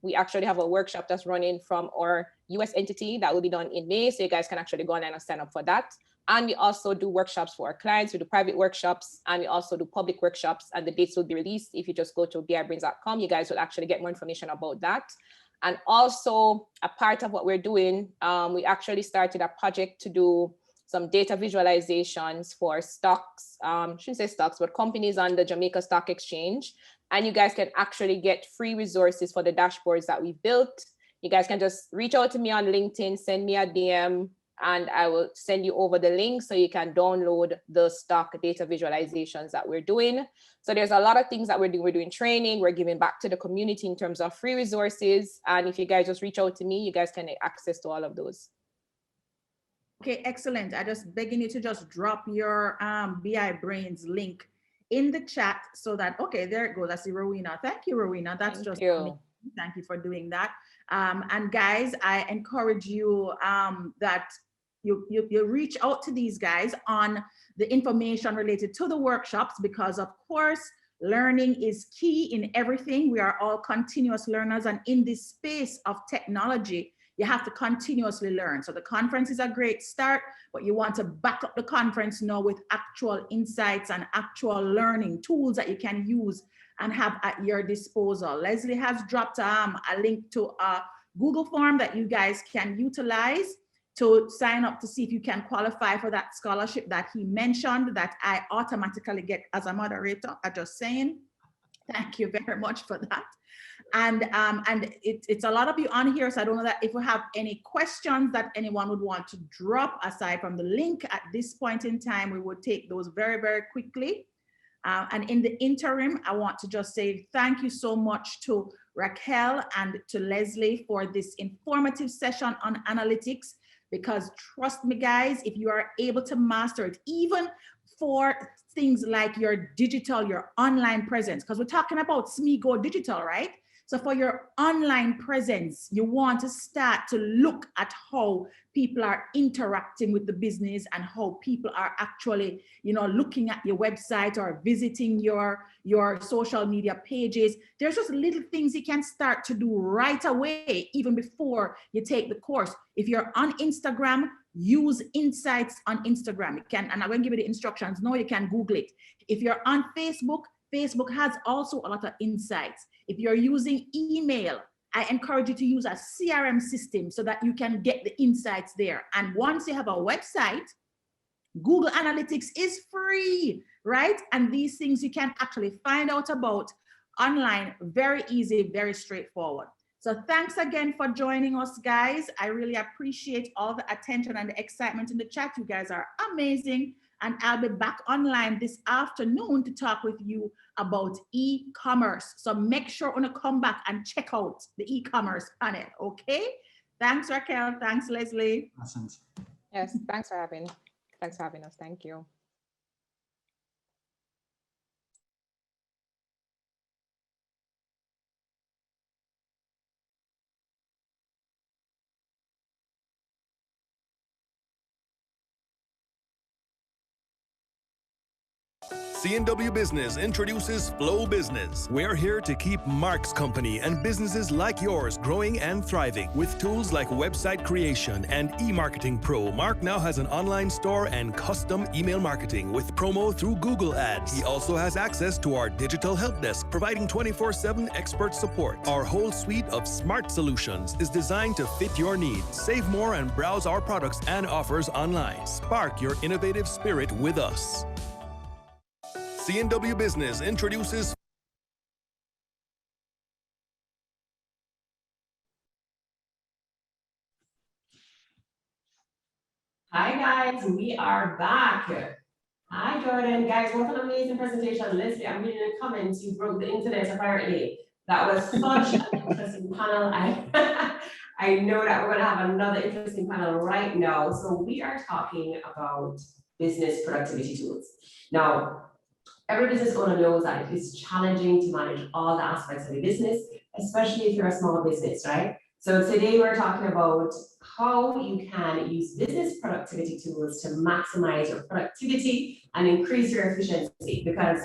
We actually have a workshop that's running from our US entity that will be done in May. So you guys can actually go online and sign up for that. And we also do workshops for our clients. We do private workshops, and we also do public workshops, and the dates will be released. If you just go to bibrainz.com, you guys will actually get more information about that. And also a part of what we're doing, we actually started a project to do some data visualizations for stocks, shouldn't say stocks, but companies on the Jamaica Stock Exchange. And you guys can actually get free resources for the dashboards that we built. You guys can just reach out to me on LinkedIn, send me a DM, and I will send you over the link so you can download the stock data visualizations that we're doing. So there's a lot of things that we're doing. We're doing training, we're giving back to the community in terms of free resources. And if you guys just reach out to me, you guys can get access to all of those. Okay, excellent. I just begging you to just drop your BI Brainz link in the chat so that, okay, there it goes. I see Rowena. Thank you, Rowena. That's Thank just you. amazing. Thank you for doing that. And guys, I encourage you that you reach out to these guys on the information related to the workshops, because of course, learning is key in everything. We are all continuous learners, and in this space of technology, you have to continuously learn. So the conference is a great start, but you want to back up the conference now with actual insights and actual learning tools that you can use and have at your disposal. Leslie has dropped a link to a Google form that you guys can utilize to sign up to see if you can qualify for that scholarship that he mentioned that I automatically get as a moderator. I'm just saying, thank you very much for that. And it's a lot of you on here, so I don't know that if we have any questions that anyone would want to drop aside from the link at this point in time, we would take those very, very quickly. And in the interim, I want to just say thank you so much to Raquel and to Leslie for this informative session on analytics, because trust me, guys, if you are able to master it, even for things like your digital, your online presence, because we're talking about SMEs Go Digital, right? So for your online presence, you want to start to look at how people are interacting with the business and how people are actually, you know, looking at your website or visiting your social media pages. There's just little things you can start to do right away, even before you take the course. If you're on Instagram, use insights on Instagram. You can, and I'm going to give you the instructions. No, you can Google it. If you're on Facebook, Facebook has also a lot of insights. If you're using email, I encourage you to use a CRM system so that you can get the insights there. And once you have a website, Google Analytics is free, right? And these things you can actually find out about online, very easy, very straightforward. So thanks again for joining us, guys. I really appreciate all the attention and the excitement in the chat. You guys are amazing. And I'll be back online this afternoon to talk with you about e-commerce. So make sure to come back and check out the e-commerce panel, okay? Thanks, Raquel. Thanks, Leslie. Yes, thanks for having us. Thank you. CNW Business introduces Flow Business. We're here to keep Mark's company and businesses like yours growing and thriving. With tools like website creation and e-marketing pro, Mark now has an online store and custom email marketing with promo through Google Ads. He also has access to our digital help desk, providing 24/7 expert support. Our whole suite of smart solutions is designed to fit your needs. Save more and browse our products and offers online. Spark your innovative spirit with us. CNW Business introduces Hi guys, we are back. Hi Jordan, guys, what an amazing presentation. Leslie, I'm reading the comments, you broke the internet apparently. That was such an interesting panel. I know that we're gonna have another interesting panel right now. So we are talking about business productivity tools. Now, every business owner knows that it is challenging to manage all the aspects of a business, especially if you're a small business, right? So today we're talking about how you can use business productivity tools to maximize your productivity and increase your efficiency, because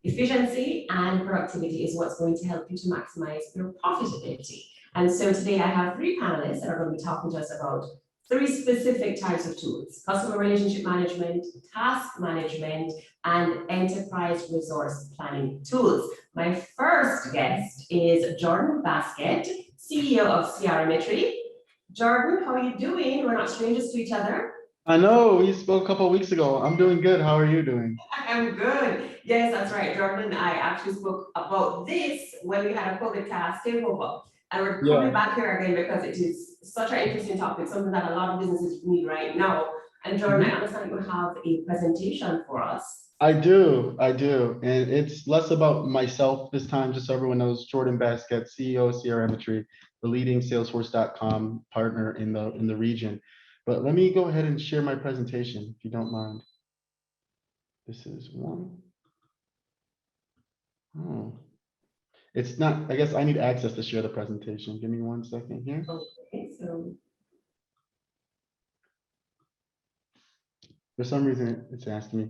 efficiency and productivity is what's going to help you to maximize your profitability. And so today I have three panelists that are going to be talking to us about three specific types of tools: customer relationship management, task management, and enterprise resource planning tools. My first guest is Jordan Baskett, CEO of CRMmetry. Jordan, how are you doing? We're not strangers to each other. I know, we spoke a couple of weeks ago. I'm doing good. How are you doing? I'm good. Yes, that's right. Jordan and I actually spoke about this when we had a COVID cast takeover. And we're coming back here again because it is such an interesting topic, something that a lot of businesses need right now. And Jordan, I understand you have a presentation for us. I do. And it's less about myself this time, just so everyone knows. Jordan Baskett, CEO of CRMmetry, the leading Salesforce.com partner in the region. But let me go ahead and share my presentation, if you don't mind. This is one. Oh, it's not, I guess I need access to share the presentation. Give me 1 second here. Okay, so. For some reason, it's asking me.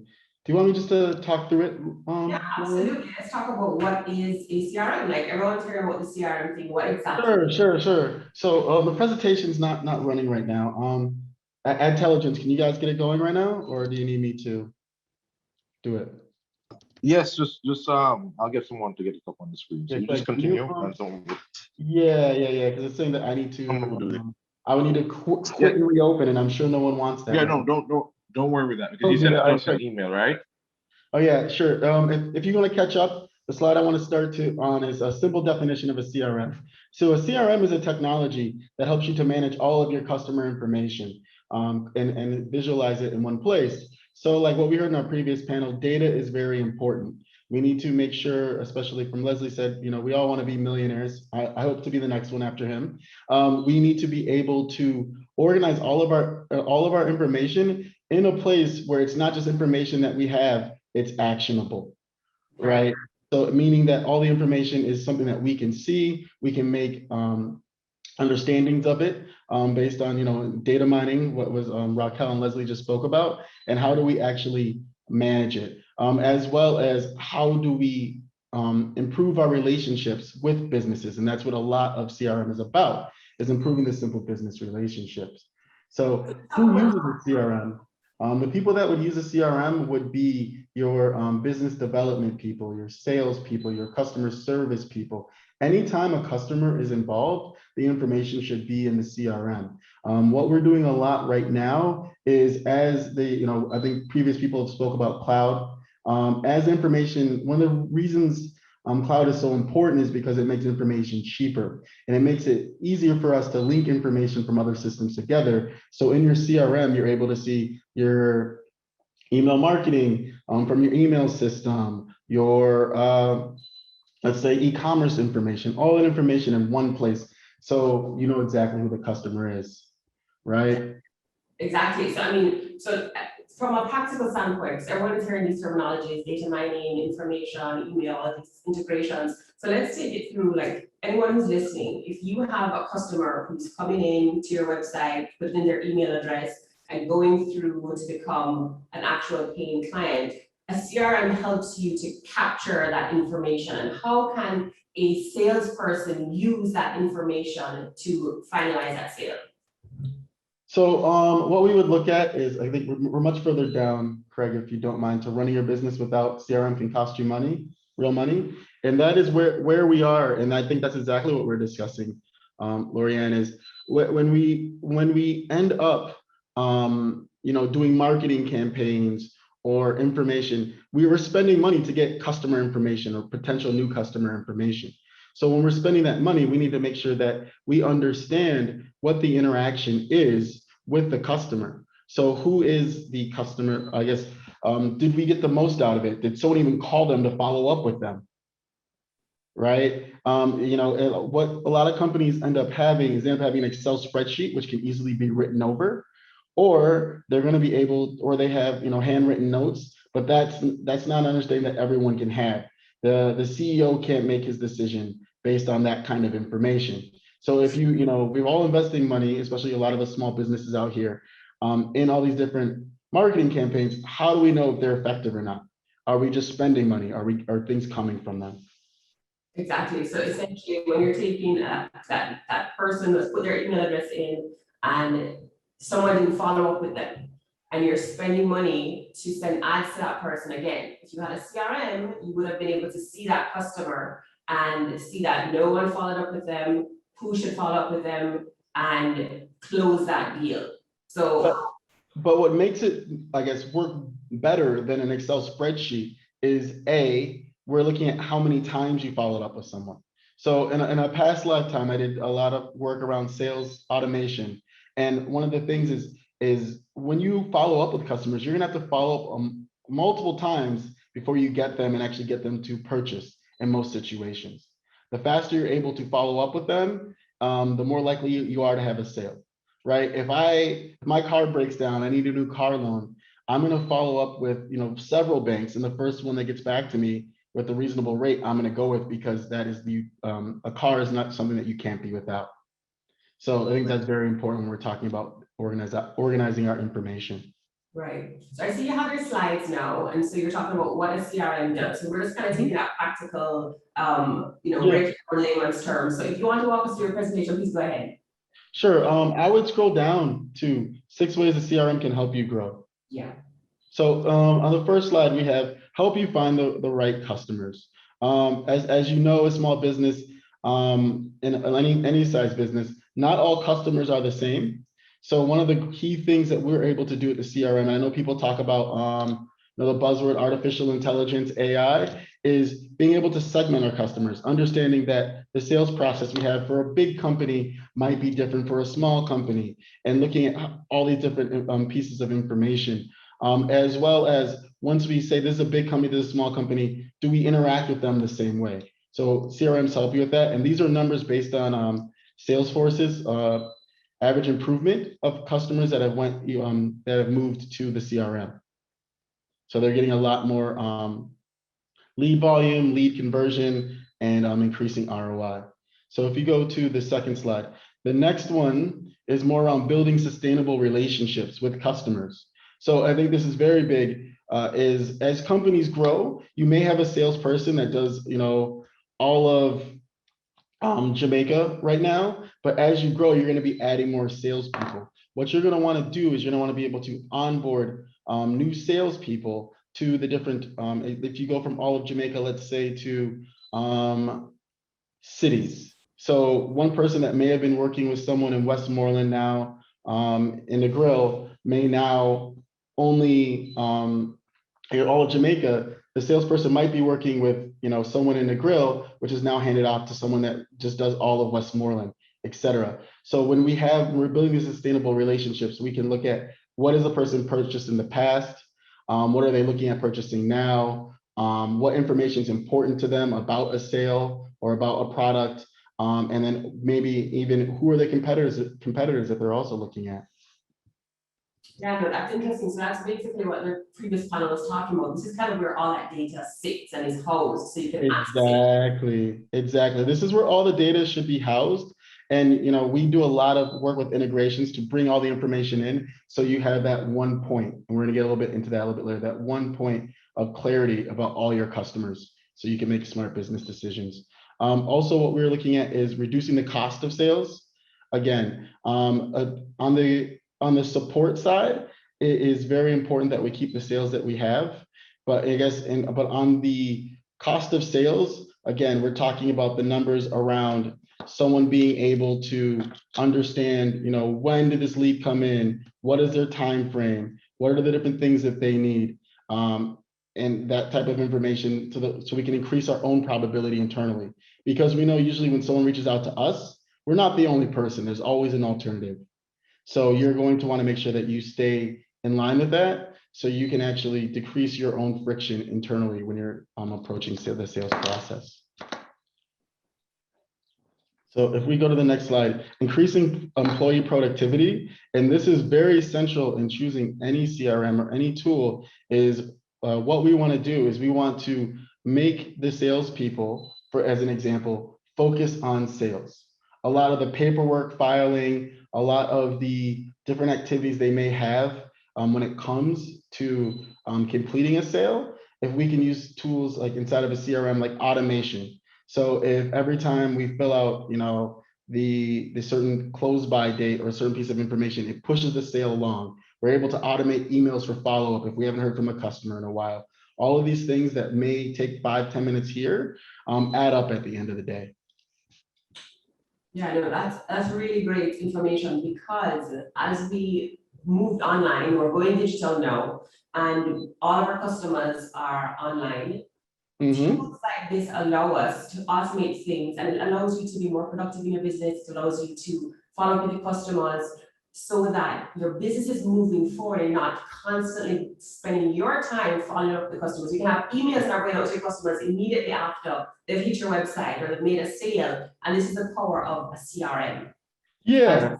Do you want me just to talk through it? Yeah, absolutely. Let's talk about what is a CRM. Like everyone's hearing about the CRM thing. What exactly? Sure. So the presentation's not running right now. Adtelligent, can you guys get it going right now, or do you need me to do it? Yes, just I'll get someone to get it up on the screen. So you just continue. Yeah, because it's saying that I need to. I would need to quit and reopen, and I'm sure no one wants that. Yeah, no, don't worry with that, because you sent it to us an email, right? Oh yeah, sure. If you want to catch up, the slide I want to start on is a simple definition of a CRM. So a CRM is a technology that helps you to manage all of your customer information and visualize it in one place. So like what we heard in our previous panel, data is very important. We need to make sure, especially from Leslie said, we all want to be millionaires. I hope to be the next one after him. We need to be able to organize all of our information in a place where it's not just information that we have, it's actionable, right? So meaning that all the information is something that we can see, we can make understandings of it based on data mining, what was Raquel and Leslie just spoke about, and how do we actually manage it, as well as how do we improve our relationships with businesses. And that's what a lot of CRM is about, is improving the simple business relationships. So who uses a CRM? The people that would use a CRM would be your business development people, your sales people, your customer service people. Anytime a customer is involved, the information should be in the CRM. What we're doing a lot right now is, as I think previous people have spoke about cloud. As information, one of the reasons cloud is so important is because it makes information cheaper, and it makes it easier for us to link information from other systems together. So in your CRM, you're able to see your email marketing from your email system, your let's say e-commerce information, all that information in one place. So you know exactly who the customer is, right? Exactly. So from a practical standpoint, everyone is hearing these terminologies, data mining, information, email, all these integrations. So let's take it through, like anyone who's listening, if you have a customer who's coming in to your website, putting in their email address and going through to become an actual paying client, a CRM helps you to capture that information. And how can a salesperson use that information to finalize that sale? So what we would look at is, I think we're much further down, Craig, if you don't mind, to running your business without CRM can cost you money, real money. And that is where we are. And I think that's exactly what we're discussing, Lorianne, is when we end up doing marketing campaigns or information, we were spending money to get customer information or potential new customer information. So when we're spending that money, we need to make sure that we understand what the interaction is with the customer. So who is the customer? I guess, did we get the most out of it? Did someone even call them to follow up with them? Right? What a lot of companies end up having is they end up having an Excel spreadsheet, which can easily be written over, or they're going to be able, or they have, handwritten notes, but that's not an understanding that everyone can have. The CEO can't make his decision based on that kind of information. So if we're all investing money, especially a lot of the small businesses out here, in all these different marketing campaigns, how do we know if they're effective or not? Are we just spending money? Are things coming from them? Exactly. So essentially, when you're taking that person that's put their email address in and someone didn't follow up with them, and you're spending money to send ads to that person again, if you had a CRM, you would have been able to see that customer and see that no one followed up with them, who should follow up with them, and close that deal. So, but what makes it, I guess, work better than an Excel spreadsheet is we're looking at how many times you followed up with someone. So in a past lifetime, I did a lot of work around sales automation. And one of the things is when you follow up with customers, you're gonna have to follow up multiple times before you get them and actually get them to purchase in most situations. The faster you're able to follow up with them, the more likely you are to have a sale, right? If my car breaks down, I need a new car loan, I'm gonna follow up with several banks, and the first one that gets back to me with a reasonable rate, I'm gonna go with, because that is a car is not something that you can't be without. So I think that's very important when we're talking about organizing our information. Right. So I see you have your slides now, and so you're talking about what a CRM does. So we're just kind of taking that practical, break it for layman's terms. So if you want to walk us through your presentation, please go ahead. Sure. I would scroll down to 6 ways a CRM can help you grow. Yeah. So on the first slide, we have help you find the right customers. As you know, a small business, in any size business, not all customers are the same. So one of the key things that we're able to do at the CRM, and I know people talk about the buzzword artificial intelligence, AI, is being able to segment our customers, understanding that the sales process we have for a big company might be different for a small company, and looking at all these different pieces of information, as well as once we say this is a big company, this is a small company, do we interact with them the same way? So CRMs help you with that. And these are numbers based on Salesforce's average improvement of customers that have moved to the CRM. So they're getting a lot more lead volume, lead conversion, and increasing ROI. So if you go to the second slide, the next one is more around building sustainable relationships with customers. So I think this is very big, is as companies grow, you may have a salesperson that does, all of Jamaica right now, but as you grow, you're going to be adding more salespeople. What you're going to want to do is you're going to want to be able to onboard new salespeople to the different, if you go from all of Jamaica, let's say, to cities. So one person that may have been working with someone in Westmoreland now in the grill may now only all of Jamaica. The salesperson might be working with someone in the grill, which is now handed off to someone that just does all of Westmoreland, et cetera. So when we're building these sustainable relationships, we can look at what has a person purchased in the past, what are they looking at purchasing now, what information is important to them about a sale or about a product, and then maybe even who are the competitors that they're also looking at. Yeah, no, that's interesting. So that's basically what the previous panel was talking about. This is kind of where all that data sits and is housed, so you can access it. Exactly. This is where all the data should be housed. And we do a lot of work with integrations to bring all the information in, so you have that one point. And we're gonna get a little bit into that a little bit later, that one point of clarity about all your customers, so you can make smart business decisions. Also, what we're looking at is reducing the cost of sales. Again, on the support side, it is very important that we keep the sales that we have. But I guess, but on the cost of sales, again, we're talking about the numbers around someone being able to understand, when did this lead come in? What is their time frame? What are the different things that they need? And that type of information so we can increase our own probability internally. Because we know usually when someone reaches out to us, we're not the only person. There's always an alternative. So you're going to want to make sure that you stay in line with that, so you can actually decrease your own friction internally when you're approaching the sales process. So if we go to the next slide, increasing employee productivity, and this is very essential in choosing any CRM or any tool, is what we want to do is we want to make the salespeople, as an example, focus on sales. A lot of the paperwork filing, a lot of the different activities they may have when it comes to completing a sale, if we can use tools like inside of a CRM, like automation. So if every time we fill out, the certain close by date or a certain piece of information, it pushes the sale along. We're able to automate emails for follow-up if we haven't heard from a customer in a while. All of these things that may take 5-10 minutes here add up at the end of the day. Yeah, no, that's really great information, because as we moved online, we're going digital now, and all of our customers are online. Tools like this allow us to automate things, and it allows you to be more productive in your business. It allows you to follow up with your customers so that your business is moving forward and not constantly spending your time following up with the customers. You can have emails that are going out to your customers immediately after they've hit your website or they've made a sale, and this is the power of a CRM. Yeah,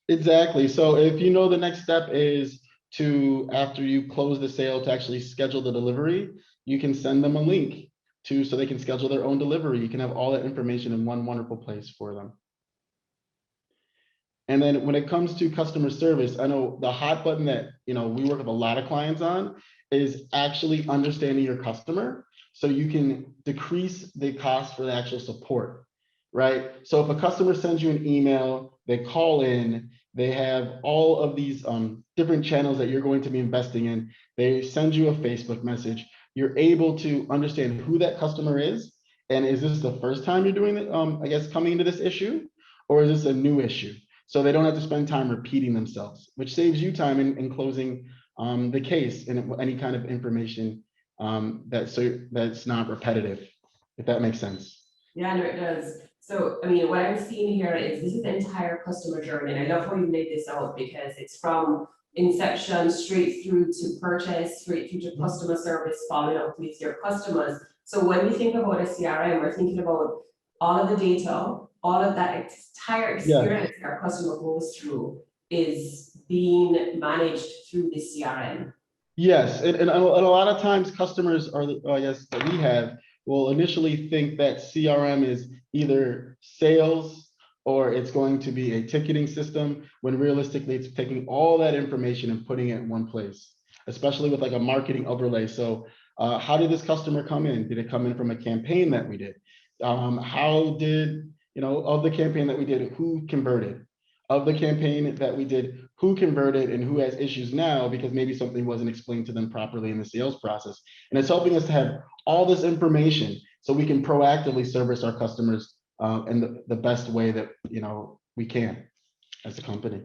exactly. So if you know the next step is to, after you close the sale, to actually schedule the delivery, you can send them a link to, so they can schedule their own delivery. You can have all that information in one wonderful place for them. And then when it comes to customer service, I know the hot button that, you know, we work with a lot of clients on is actually understanding your customer, so you can decrease the cost for the actual support, right? So if a customer sends you an email, they call in, they have all of these different channels that you're going to be investing in, they send you a Facebook message, you're able to understand who that customer is, and is this the first time you're doing it, I guess, coming into this issue, or is this a new issue? So they don't have to spend time repeating themselves, which saves you time in closing the case and any kind of information that's not repetitive, if that makes sense. Yeah, no, it does. So, I mean, what I'm seeing here is this is the entire customer journey. And I love how you laid this out, because it's from inception straight through to purchase, straight through to customer service, following up with your customers. So when we think about a CRM, we're thinking about all of the data, all of that entire experience that our customer goes through is being managed through the CRM. Yes, and a lot of times customers are, I guess, that we have will initially think that CRM is either sales or it's going to be a ticketing system, when realistically it's taking all that information and putting it in one place, especially with like a marketing overlay. So how did this customer come in? Did it come in from a campaign that we did? How did, you know, of the campaign that we did, who converted? Of the campaign that we did, who converted and who has issues now because maybe something wasn't explained to them properly in the sales process. And it's helping us to have all this information so we can proactively service our customers in the best way that, you know, we can as a company.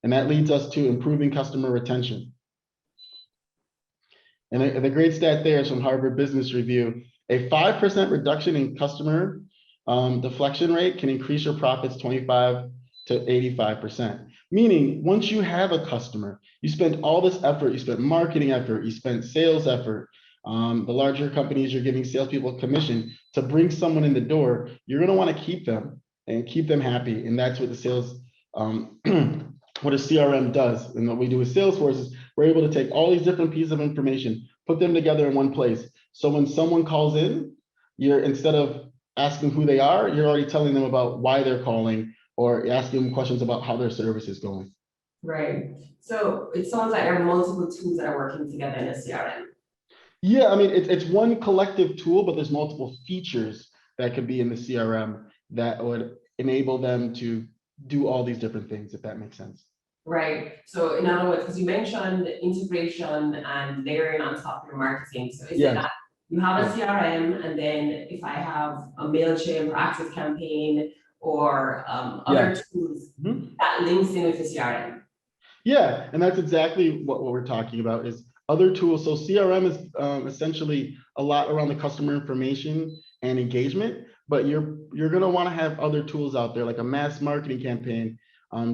And that leads us to improving customer retention. And the great stat there is from Harvard Business Review. A 5% reduction in customer deflection rate can increase your profits 25 to 85%. Meaning, once you have a customer, you spend all this effort, you spent marketing effort, you spent sales effort. The larger companies, you're giving salespeople commission to bring someone in the door. You're going to want to keep them and keep them happy. And that's what the sales, what a CRM does. And what we do with Salesforce is we're able to take all these different pieces of information, put them together in one place. So when someone calls in, you're, instead of asking who they are, you're already telling them about why they're calling or asking them questions about how their service is going. Right. So it sounds like there are multiple tools that are working together in a CRM. Yeah, I mean, it's one collective tool, but there's multiple features that could be in the CRM that would enable them to do all these different things, if that makes sense. Right. So in other words, because you mentioned integration and layering on top of your marketing. So is it that you have a CRM, and then if I have a MailChimp or ActiveCampaign or other tools that links in with the CRM? Yeah, and that's exactly what we're talking about is other tools. So CRM is essentially a lot around the customer information and engagement, but you're gonna want to have other tools out there like a mass marketing campaign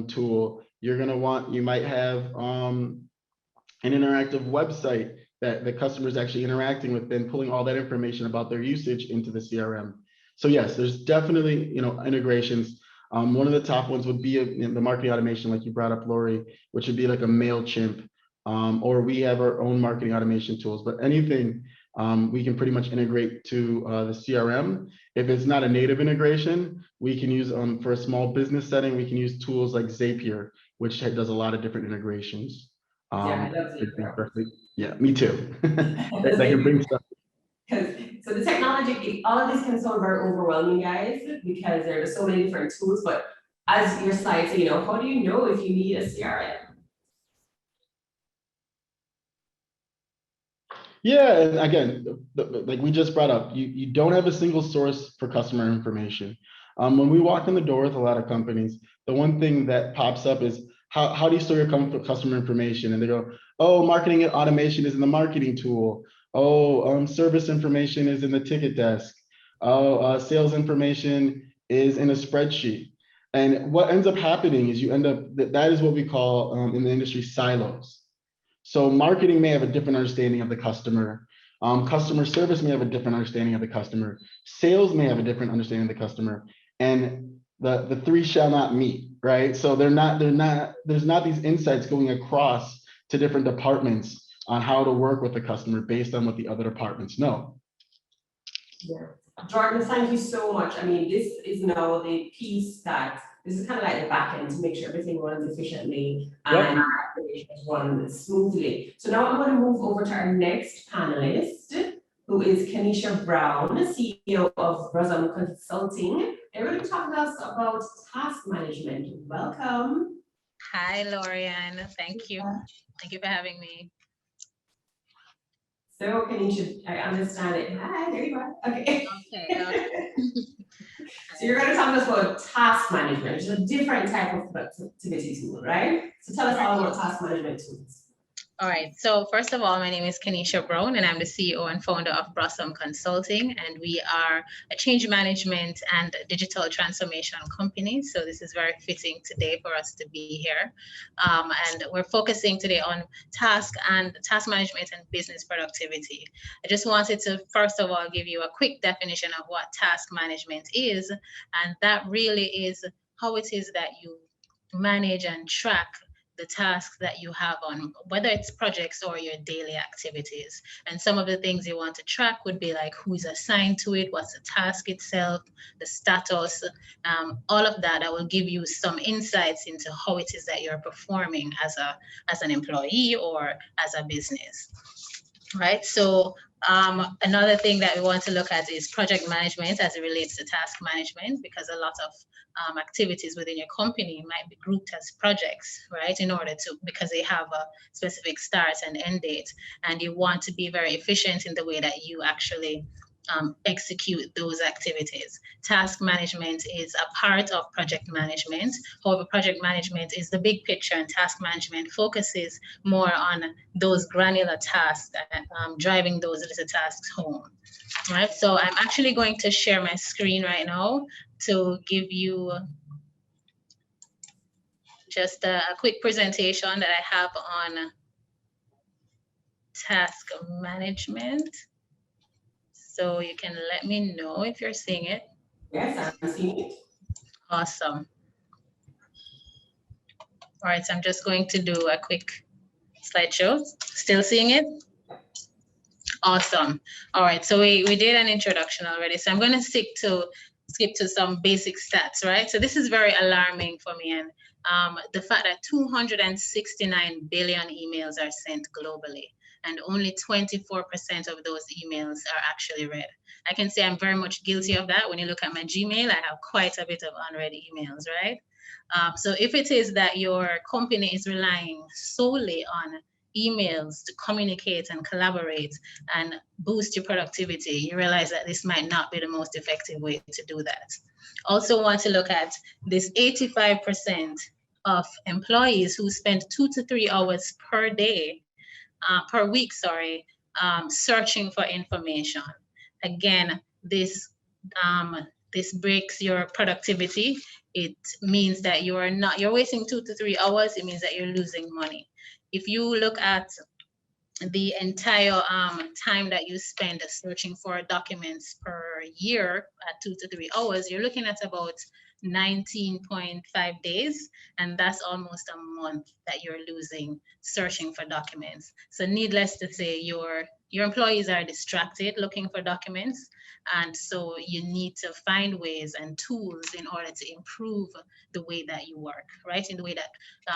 tool. You're gonna want, you might have an interactive website that the customer is actually interacting with, then pulling all that information about their usage into the CRM. So yes, there's definitely, you know, integrations. One of the top ones would be the marketing automation, like you brought up, Lori, which would be like a MailChimp, or we have our own marketing automation tools, but anything we can pretty much integrate to the CRM. If it's not a native integration, we can use, for a small business setting, we can use tools like Zapier, which does a lot of different integrations. Yeah, I love Zapier. Yeah, me too. That can bring stuff. So the technology, all of this can sound very overwhelming, guys, because there are so many different tools, but as your slides say, you know, how do you know if you need a CRM? Yeah, and again, like we just brought up, you don't have a single source for customer information. When we walk in the door with a lot of companies, the one thing that pops up is, how do you store your customer information? And they go, oh, marketing automation is in the marketing tool. Oh, service information is in the ticket desk. Oh, sales information is in a spreadsheet. And what ends up happening is you end up, that is what we call in the industry silos. So marketing may have a different understanding of the customer. Customer service may have a different understanding of the customer. Sales may have a different understanding of the customer. And the three shall not meet, right? So there's not these insights going across to different departments on how to work with the customer based on what the other departments know. Yeah. Jordan, thank you so much. I mean, this is now the piece that, this is kind of like the back end to make sure everything runs efficiently and operations run smoothly. So now I'm going to move over to our next panelist, who is Kenesha Brown, CEO of Brossom Consulting. They're going to talk to us about task management. Welcome. Hi, Lorianne. Thank you. Thank you for having me. So Kenesha, I understand it. Hi, there you are. Okay. Okay. So you're going to talk to us about task management, which is a different type of productivity tool, right? So tell us all about task management tools. All right. So first of all, my name is Kenesha Brown, and I'm the CEO and founder of Brossom Consulting, and we are a change management and digital transformation company. So this is very fitting today for us to be here. And we're focusing today on task management and business productivity. I just wanted to, first of all, give you a quick definition of what task management is. And that really is how it is that you manage and track the tasks that you have on, whether it's projects or your daily activities. And some of the things you want to track would be like who's assigned to it, what's the task itself, the status, all of that. I will give you some insights into how it is that you're performing as an employee or as a business. Right. So another thing that we want to look at is project management as it relates to task management, because a lot of activities within your company might be grouped as projects, right? In order to, because they have a specific start and end date, and you want to be very efficient in the way that you actually execute those activities. Task management is a part of project management. However, project management is the big picture, and task management focuses more on those granular tasks and driving those little tasks home. All right, so I'm actually going to share my screen right now to give you just a quick presentation that I have on task management. So you can let me know if you're seeing it. Yes, I'm seeing it. Awesome. All right, so I'm just going to do a quick slideshow. Still seeing it? Awesome. All right, so we did an introduction already. So I'm going to skip to some basic stats, right? So this is very alarming for me, and the fact that 269 billion emails are sent globally, and only 24% of those emails are actually read. I can say I'm very much guilty of that. When you look at my Gmail, I have quite a bit of unread emails, right? So if it is that your company is relying solely on emails to communicate and collaborate and boost your productivity, you realize that this might not be the most effective way to do that. Also want to look at this 85% of employees who spend 2 to 3 hours per day, per week, sorry, searching for information. Again, this breaks your productivity. It means that you're wasting 2 to 3 hours. It means that you're losing money. If you look at the entire time that you spend searching for documents per year at 2 to 3 hours, you're looking at about 19.5 days, and that's almost a month that you're losing searching for documents. So needless to say, your employees are distracted looking for documents, and so you need to find ways and tools in order to improve the way that you work, right? In the way that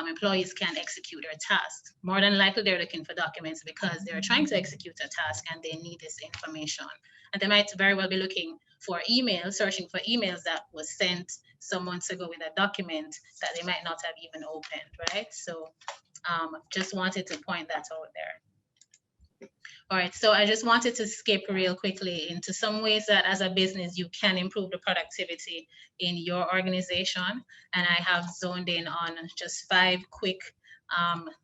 employees can execute their tasks. More than likely, they're looking for documents because they're trying to execute a task and they need this information. And they might very well be looking for emails, searching for emails that was sent some months ago with a document that they might not have even opened, right? So just wanted to point that out there. All right, so I just wanted to skip real quickly into some ways that as a business you can improve the productivity in your organization. And I have zoned in on just 5 quick,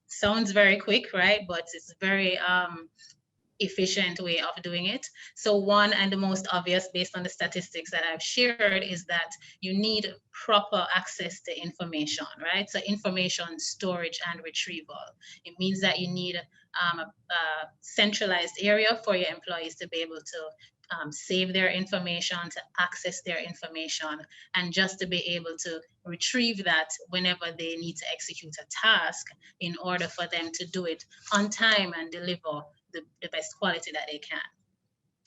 sounds very quick, right? But it's very efficient way of doing it. So one and the most obvious based on the statistics that I've shared is that you need proper access to information, right? So information storage and retrieval. It means that you need a centralized area for your employees to be able to save their information, to access their information, and just to be able to retrieve that whenever they need to execute a task in order for them to do it on time and deliver the best quality that they can.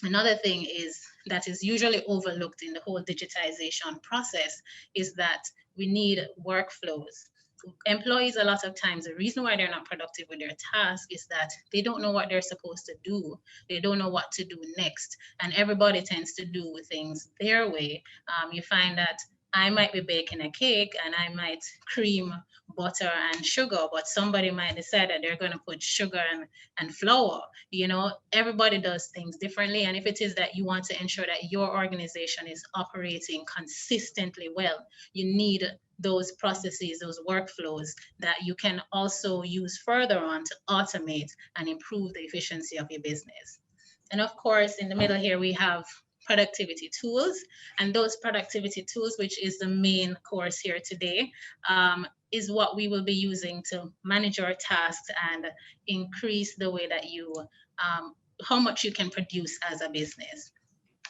Another thing is that is usually overlooked in the whole digitization process is that we need workflows. Employees, a lot of times, the reason why they're not productive with their task is that they don't know what they're supposed to do. They don't know what to do next. And everybody tends to do things their way. You find that I might be baking a cake and I might cream, butter, and sugar, but somebody might decide that they're going to put sugar and flour. You know, everybody does things differently. And if it is that you want to ensure that your organization is operating consistently well, you need those processes, those workflows that you can also use further on to automate and improve the efficiency of your business. And of course, in the middle here, we have productivity tools, and those productivity tools, which is the main course here today, is what we will be using to manage our tasks and increase the way that you, how much you can produce as a business.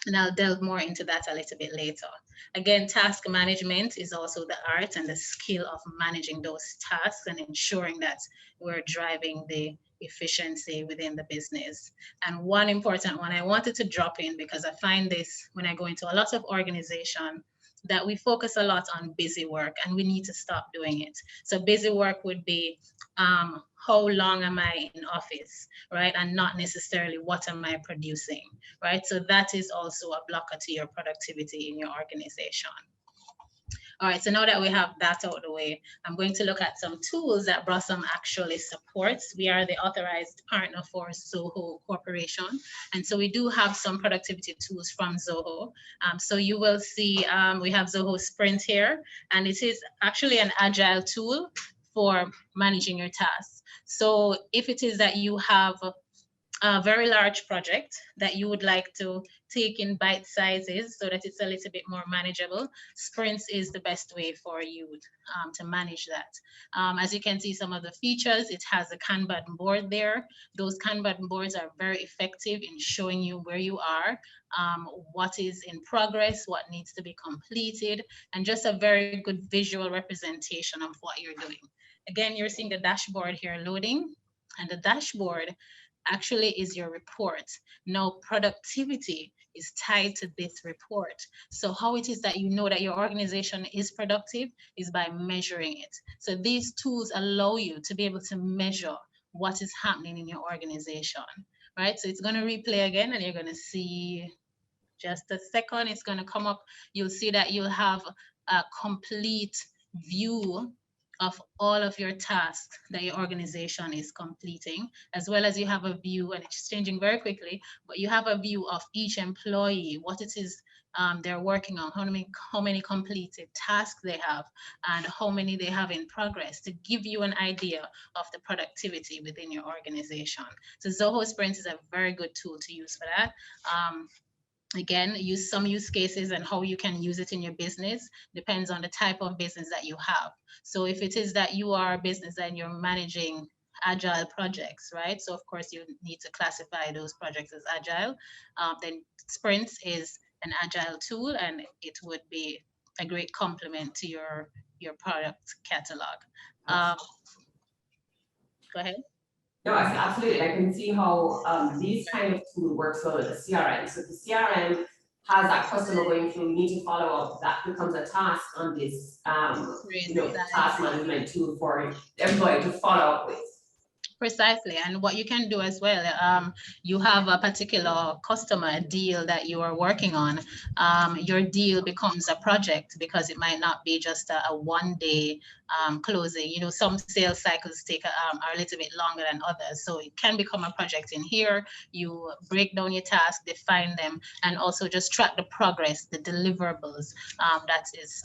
And I'll delve more into that a little bit later. Again, task management is also the art and the skill of managing those tasks and ensuring that we're driving the efficiency within the business. And one important one I wanted to drop in, because I find this when I go into a lot of organization, that we focus a lot on busy work and we need to stop doing it. So busy work would be how long am I in office, right? And not necessarily what am I producing, right? So that is also a blocker to your productivity in your organization. All right, so now that we have that out of the way, I'm going to look at some tools that Brossom actually supports. We are the authorized partner for Zoho Corporation. And so we do have some productivity tools from Zoho. So you will see we have Zoho Sprint here, and it is actually an agile tool for managing your tasks. So if it is that you have a very large project that you would like to take in bite sizes so that it's a little bit more manageable, sprints is the best way for you to manage that. As you can see, some of the features, it has a Kanban board there. Those Kanban boards are very effective in showing you where you are, what is in progress, what needs to be completed, and just a very good visual representation of what you're doing. Again, you're seeing the dashboard here loading, and the dashboard actually is your report. Now, productivity is tied to this report. So how it is that you know that your organization is productive is by measuring it. So these tools allow you to be able to measure what is happening in your organization, right? So it's going to replay again, and you're going to see just a second, it's going to come up. You'll see that you'll have a complete view of all of your tasks that your organization is completing, as well as you have a view, and it's changing very quickly, but you have a view of each employee, what it is they're working on, how many completed tasks they have, and how many they have in progress, to give you an idea of the productivity within your organization. So Zoho Sprints is a very good tool to use for that. Again, use some use cases and how you can use it in your business depends on the type of business that you have. So if it is that you are a business and you're managing agile projects, right? So of course you need to classify those projects as agile. Then Sprints is an agile tool, and it would be a great complement to your product catalog. Go ahead. No, absolutely. I can see how these kind of tools work well with the CRM. So the CRM has that customer going through, you need to follow up. That becomes a task on this task management tool for the employee to follow up with. Precisely, and what you can do as well, you have a particular customer deal that you are working on. Your deal becomes a project because it might not be just a one-day closing. You know, some sales cycles take are a little bit longer than others. So it can become a project in here. You break down your tasks, define them, and also just track the progress, the deliverables, that is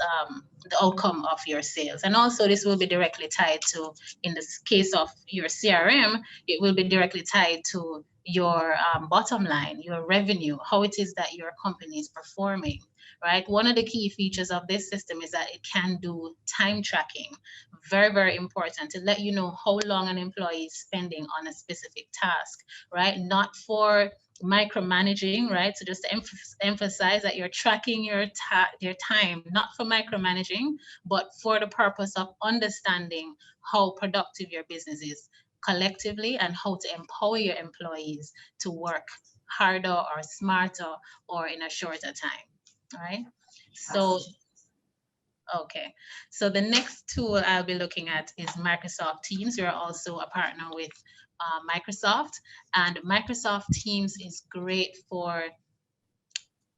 the outcome of your sales. And also this will be directly tied to, in this case of your CRM, it will be directly tied to your bottom line, your revenue, how it is that your company is performing, right? One of the key features of this system is that it can do time tracking. Very, very important to let you know how long an employee is spending on a specific task, right? Not for micromanaging, right? So just to emphasize that you're tracking your time, not for micromanaging, but for the purpose of understanding how productive your business is collectively and how to empower your employees to work harder or smarter or in a shorter time. All right. So, okay. So the next tool I'll be looking at is Microsoft Teams. We're also a partner with Microsoft, and Microsoft Teams is great for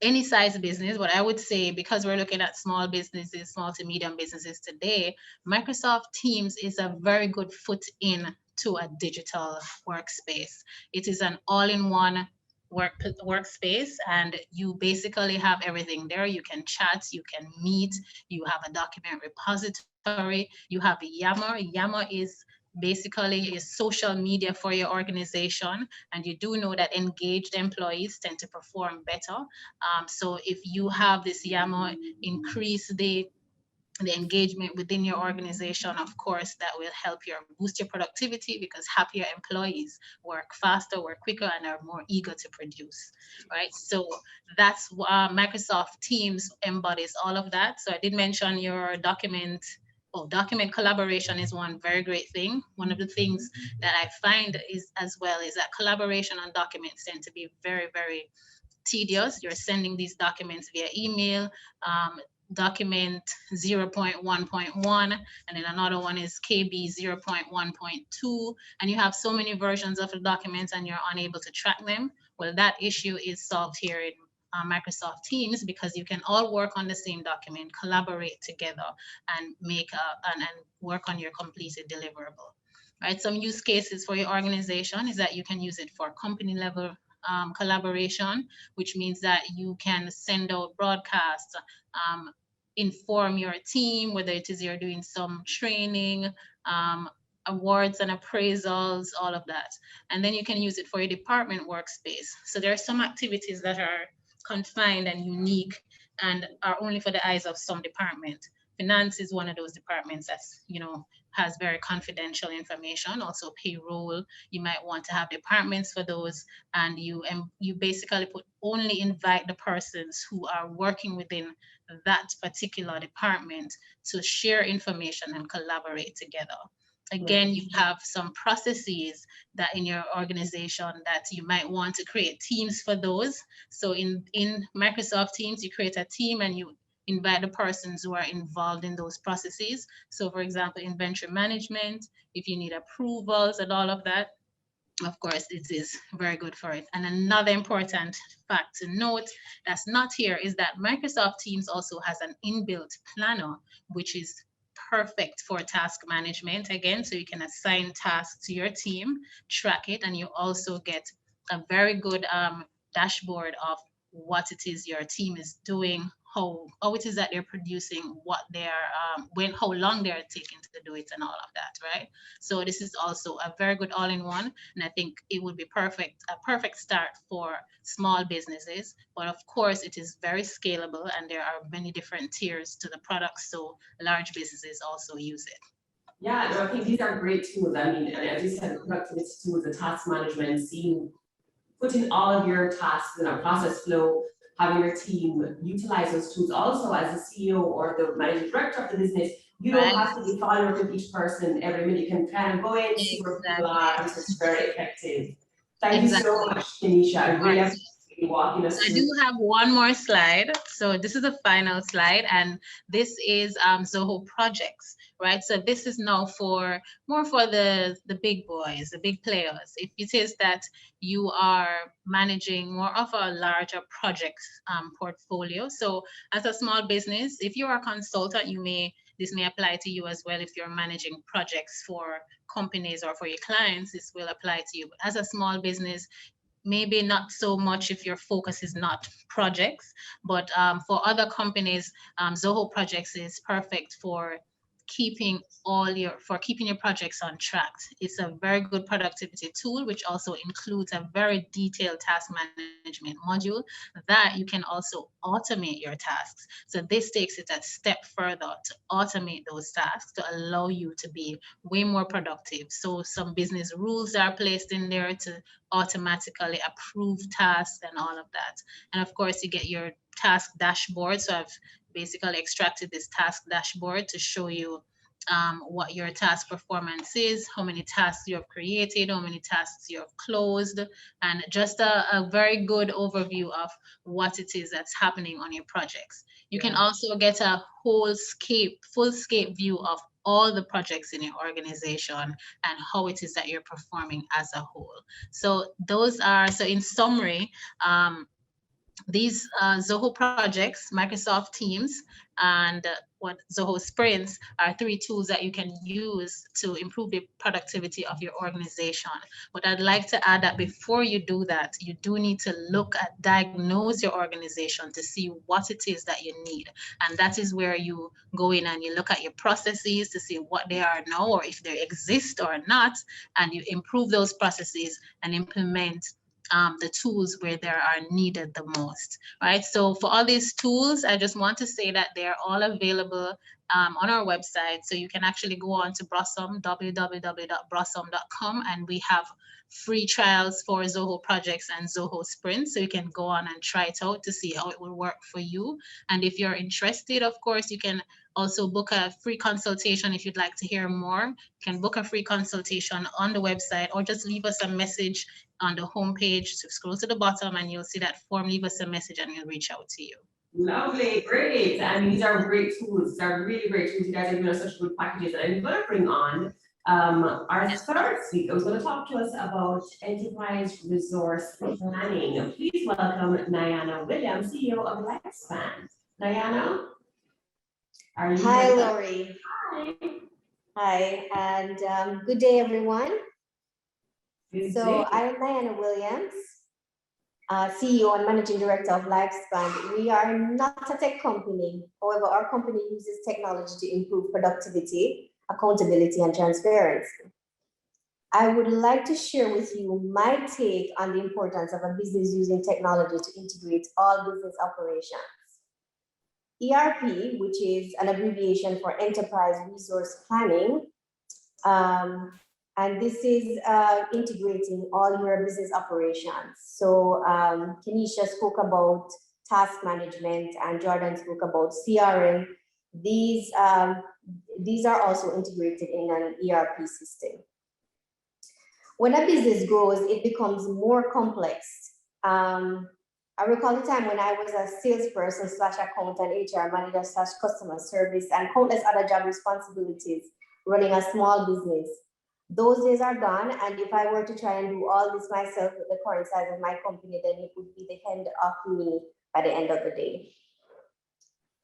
any size business, but I would say because we're looking at small businesses, small to medium businesses today, Microsoft Teams is a very good foot in to a digital workspace. It is an all-in-one workspace, and you basically have everything there. You can chat, you can meet, you have a document repository, you have Yammer. Yammer is basically a social media for your organization, and you do know that engaged employees tend to perform better. So if you have this Yammer, increase the engagement within your organization, of course, that will help boost your productivity, because happier employees work faster, work quicker, and are more eager to produce, right? So that's Microsoft Teams embodies all of that. So I did mention your document collaboration is one very great thing. One of the things that I find is that collaboration on documents tend to be very, very tedious. You're sending these documents via email, document 0.1.1, and then another one is KB 0.1.2, and you have so many versions of the documents and you're unable to track them. Well, that issue is solved here in Microsoft Teams, because you can all work on the same document, collaborate together, and make and work on your completed deliverable. Right? Some use cases for your organization is that you can use it for company level collaboration, which means that you can send out broadcasts, inform your team, whether it is you're doing some training, awards and appraisals, all of that. And then you can use it for your department workspace. So there are some activities that are confined and unique and are only for the eyes of some department. Finance is one of those departments that's, has very confidential information. Also payroll, you might want to have departments for those, and you basically only invite the persons who are working within that particular department to share information and collaborate together. Again, you have some processes that in your organization that you might want to create teams for those. So in Microsoft Teams, you create a team and you invite the persons who are involved in those processes. So for example, inventory management, if you need approvals and all of that, of course, it is very good for it. And another important fact to note that's not here is that Microsoft Teams also has an inbuilt planner, which is perfect for task management. Again, so you can assign tasks to your team, track it, and you also get a very good dashboard of what it is your team is doing, how it is that they're producing, what they're how long they're taking to do it, and all of that, right? So this is also a very good all-in-one, and I think it would be a perfect start for small businesses. But of course, it is very scalable, and there are many different tiers to the products, so large businesses also use it. Yeah, no, I think these are great tools. I mean, and as you said, the productivity tools, the task management, putting all of your tasks in a process flow, having your team utilize those tools. Also, as the CEO or the managing director of the business, you don't have to be following up with each person every minute. You can kind of go in, see where people are, and it's very effective. Thank you so much, Kenesha. I really appreciate you walking us through. I do have one more slide. So this is the final slide, and this is Zoho projects, right? So this is now more for the big boys, the big players. If it is that you are managing more of a larger project portfolio. So as a small business, if you're a consultant, you may this may apply to you as well if you're managing projects for companies or for your clients. This will apply to you. As a small business, maybe not so much if your focus is not projects, but for other companies, Zoho Projects is perfect for keeping your projects on track. It's a very good productivity tool, which also includes a very detailed task management module that you can also automate your tasks. So this takes it a step further to automate those tasks to allow you to be way more productive. So some business rules are placed in there to automatically approve tasks and all of that. And of course, you get your task dashboard. So I've basically extracted this task dashboard to show you what your task performance is, how many tasks you have created, how many tasks you have closed, and just a very good overview of what it is that's happening on your projects. You can also get a full-scape view of all the projects in your organization and how it is that you're performing as a whole. So those are, so in summary, these Zoho projects, Microsoft Teams, and Zoho Sprints are 3 tools that you can use to improve the productivity of your organization. But I'd like to add that before you do that, you do need to diagnose your organization to see what it is that you need. And that is where you go in and you look at your processes to see what they are now or if they exist or not, and you improve those processes and implement the tools where they are needed the most, right? So for all these tools, I just want to say that they're all available on our website. So you can actually go on to Brossom, www.brossom.com, and we have free trials for Zoho projects and Zoho Sprints. So you can go on and try it out to see how it will work for you. And if you're interested, of course, you can also book a free consultation if you'd like to hear more. You can book a free consultation on the website or just leave us a message on the homepage. So scroll to the bottom and you'll see that form. Leave us a message and we'll reach out to you. Lovely, great. I mean, these are great tools. These are really great tools. You guys are giving us such good packages. And I'm going to bring on our third speaker who's going to talk to us about enterprise resource planning. Please welcome Nayana Williams, CEO of Lifespan. Nayana? Hi, Lori. Hi. Hi, and good day, everyone. So I am Nayana Williams, CEO and Managing Director of Lifespan. We are not a tech company. However, our company uses technology to improve productivity, accountability, and transparency. I would like to share with you my take on the importance of a business using technology to integrate all business operations. ERP, which is an abbreviation for Enterprise Resource Planning, and this is integrating all your business operations. So Kenesha spoke about task management and Jordan spoke about CRM. These are also integrated in an ERP system. When a business grows, it becomes more complex. I recall the time when I was a salesperson / accountant, HR manager / customer service, and countless other job responsibilities running a small business. Those days are gone, and if I were to try and do all this myself with the current size of my company, then it would be the end of me by the end of the day.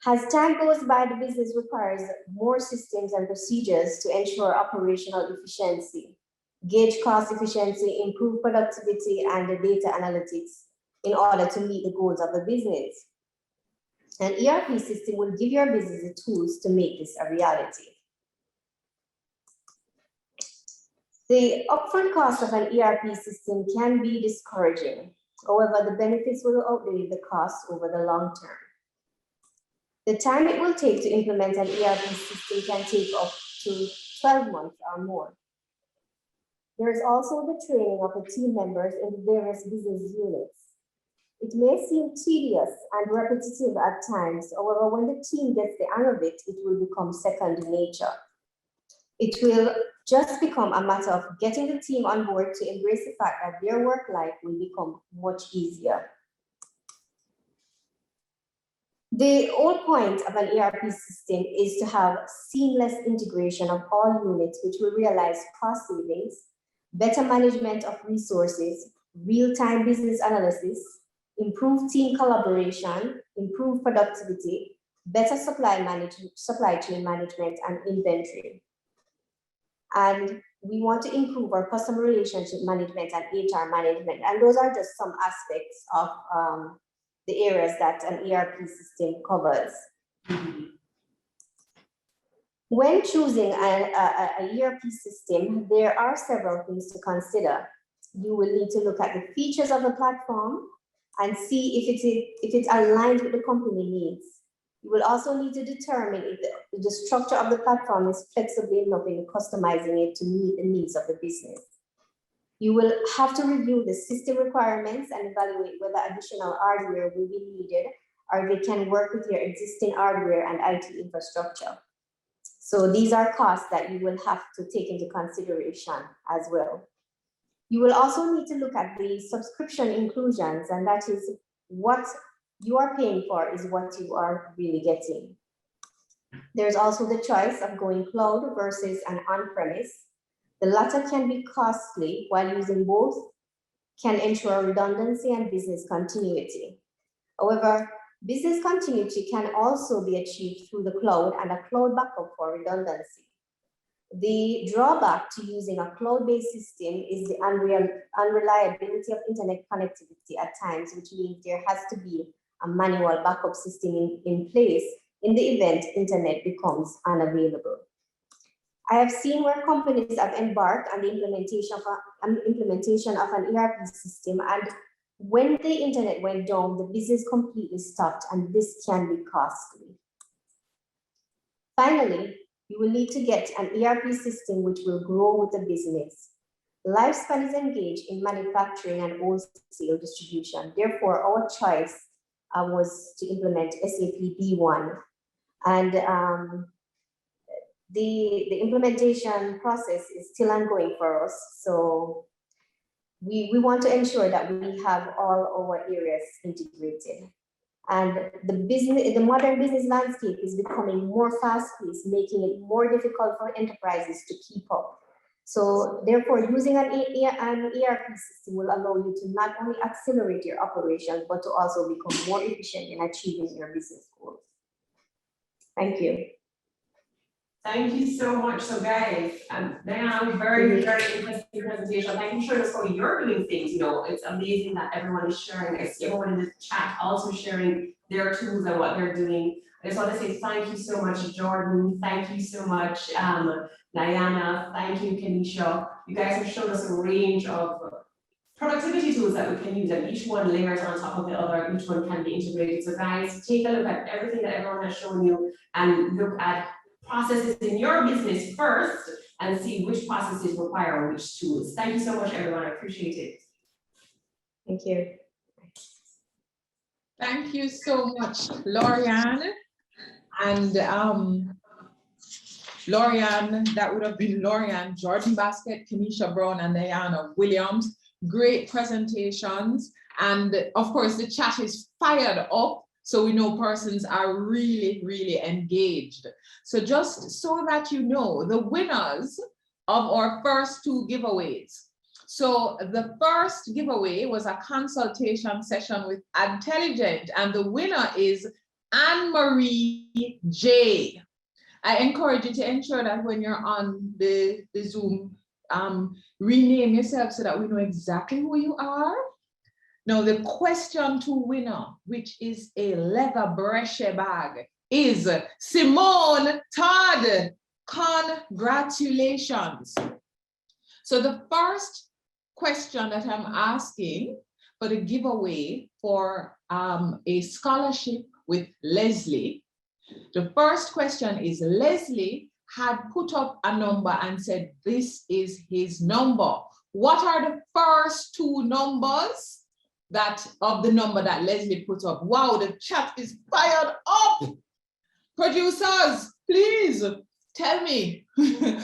As time goes by, the business requires more systems and procedures to ensure operational efficiency, gauge cost efficiency, improve productivity, and the data analytics in order to meet the goals of the business. An ERP system will give your business the tools to make this a reality. The upfront cost of an ERP system can be discouraging. However, the benefits will outweigh the cost over the long term. The time it will take to implement an ERP system can take up to 12 months or more. There is also the training of the team members in the various business units. It may seem tedious and repetitive at times. However, when the team gets the hang of it, it will become second nature. It will just become a matter of getting the team on board to embrace the fact that their work life will become much easier. The whole point of an ERP system is to have seamless integration of all units, which will realize cost savings, better management of resources, real-time business analysis, improve team collaboration, improve productivity, better supply chain management, and inventory. And we want to improve our customer relationship management and HR management. And those are just some aspects of the areas that an ERP system covers. When choosing an ERP system, there are several things to consider. You will need to look at the features of the platform and see if it aligns with the company needs. You will also need to determine if the structure of the platform is flexible enough in customizing it to meet the needs of the business. You will have to review the system requirements and evaluate whether additional hardware will be needed or they can work with your existing hardware and IT infrastructure. So these are costs that you will have to take into consideration as well. You will also need to look at the subscription inclusions, and that is what you are paying for is what you are really getting. There's also the choice of going cloud versus an on-premise. The latter can be costly, while using both can ensure redundancy and business continuity. However, business continuity can also be achieved through the cloud and a cloud backup for redundancy. The drawback to using a cloud-based system is the unreliability of internet connectivity at times, which means there has to be a manual backup system in place in the event internet becomes unavailable. I have seen where companies have embarked on the implementation of an ERP system, and when the internet went down, the business completely stopped, and this can be costly. Finally, you will need to get an ERP system which will grow with the business. Lifespan is engaged in manufacturing and wholesale distribution. Therefore, our choice was to implement SAP B1. And the implementation process is still ongoing for us. So we want to ensure that we have all our areas integrated. And the modern business landscape is becoming more fast-paced, making it more difficult for enterprises to keep up. So therefore, using an ERP system will allow you to not only accelerate your operations, but to also become more efficient in achieving your business goals. Thank you. Thank you so much. So guys, Nayana, very, very interesting presentation. Thank you for showing us how you're doing things. You know, it's amazing that everyone is sharing. I see everyone in the chat also sharing their tools and what they're doing. I just want to say thank you so much, Jordan. Thank you so much, Nayana. Thank you, Kenesha. You guys have shown us a range of productivity tools that we can use, and each one layers on top of the other. Each one can be integrated. So guys, take a look at everything that everyone has shown you and look at processes in your business first and see which processes require which tools. Thank you so much, everyone. I appreciate it. Thank you. Thank you so much, Lorianne. And Lorianne, that would have been Lorianne, Jordan Baskett, Kenesha Brown, and Nayana Williams. Great presentations. And of course, the chat is fired up. So we know persons are really, really engaged. So just so that you know, the winners of our first two giveaways. So the first giveaway was a consultation session with Adtelligent, and the winner is Anne-Marie J. I encourage you to ensure that when you're on the Zoom, rename yourself so that we know exactly who you are. Now, the question to winner, which is a leather Brescia bag, is Simone Todd. Congratulations. So the first question that I'm asking for the giveaway for a scholarship with Leslie, the first question is Leslie had put up a number and said, this is his number. What are the first two numbers of the number that Leslie put up? Wow, the chat is fired up. Producers, please tell me who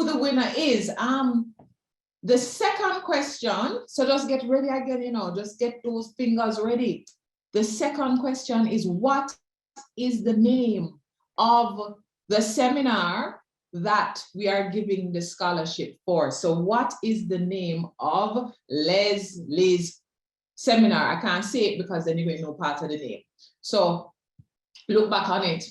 the winner is. The second question, so just get ready again, you know, just get those fingers ready. The second question is, what is the name of the seminar that we are giving the scholarship for? So what is the name of Leslie's seminar? I can't say it because then you're going to know part of the name. So look back on it.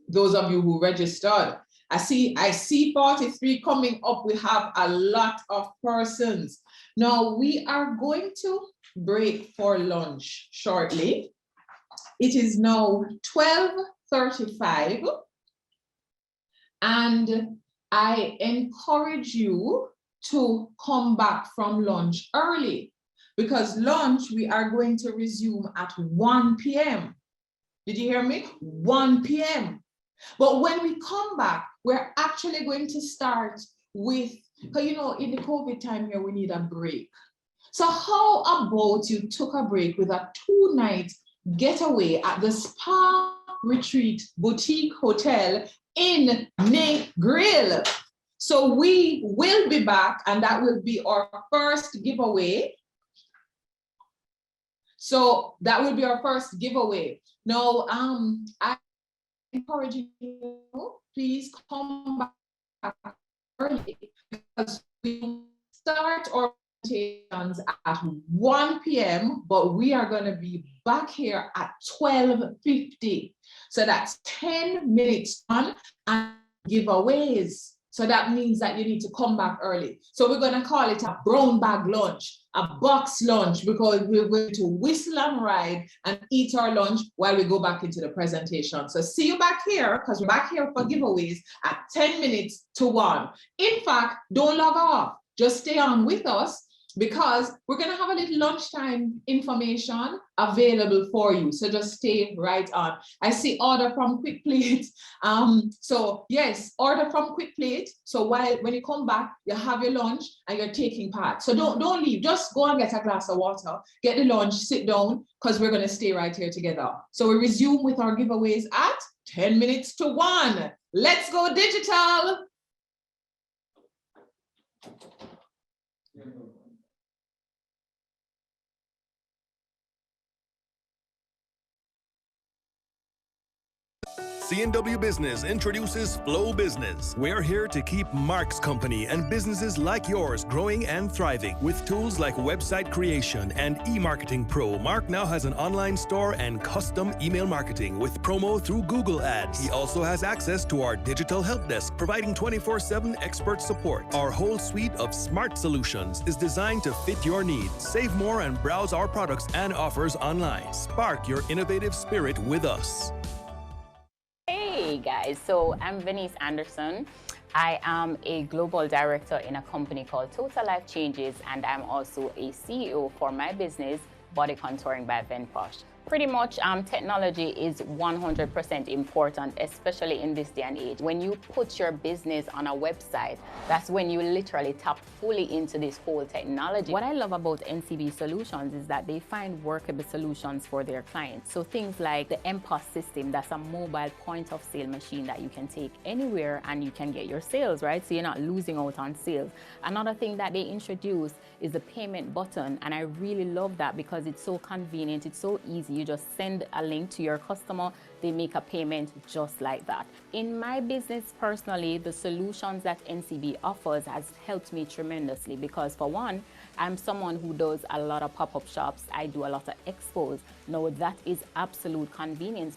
Those of you who registered, I see 43 coming up. We have a lot of persons. Now we are going to break for lunch shortly. It is now 12:35, and I encourage you to come back from lunch early, because lunch we are going to resume at 1 p.m. Did you hear me? 1 p.m. But when we come back, we're actually going to start with, because you know, in the COVID time here, we need a break. So how about you took a break with a 2-night getaway at the Spa Retreat Boutique Hotel in Negril? So we will be back, and that will be our first giveaway. So that will be our first giveaway. Now, I encourage you, please come back early, because we start our presentations at 1 p.m., but we are going to be back here at 12:50. So that's 10 minutes on and giveaways. So that means that you need to come back early. So we're going to call it a brown bag lunch, a box lunch, because we're going to whistle and ride and eat our lunch while we go back into the presentation. So see you back here, because we're back here for giveaways at 10 minutes to 1. In fact, don't log off. Just stay on with us, because we're going to have a little lunchtime information available for you. So just stay right on. I see order from Quick Plate. So yes, order from Quick Plate. So when you come back, you have your lunch and you're taking part. So don't leave. Just go and get a glass of water, get the lunch, sit down, because we're going to stay right here together. So we resume with our giveaways at 10 minutes to 1. Let's go digital. CNW Business introduces Flow Business. We're here to keep Mark's company and businesses like yours growing and thriving. With tools like website creation and e-marketing pro, Mark now has an online store and custom email marketing with promo through Google Ads. He also has access to our digital help desk, providing 24/7 expert support. Our whole suite of smart solutions is designed to fit your needs. Save more and browse our products and offers online. Spark your innovative spirit with us. Hey guys, so I'm Venice Anderson. I am a global director in a company called Total Life Changes, and I'm also a CEO for my business, Body Contouring by Venposh. Pretty much technology is 100% important, especially in this day and age. When you put your business on a website, that's when you literally tap fully into this whole technology. What I love about NCB Solutions is that they find workable solutions for their clients. So things like the MPOS system, that's a mobile point of sale machine that you can take anywhere and you can get your sales, right? So you're not losing out on sales. Another thing that they introduced is the payment button, and I really love that because it's so convenient, it's so easy. You just send a link to your customer, they make a payment just like that. In my business personally, the solutions that NCB offers has helped me tremendously, because for one, I'm someone who does a lot of pop-up shops. I do a lot of expos. Now that is absolute convenience.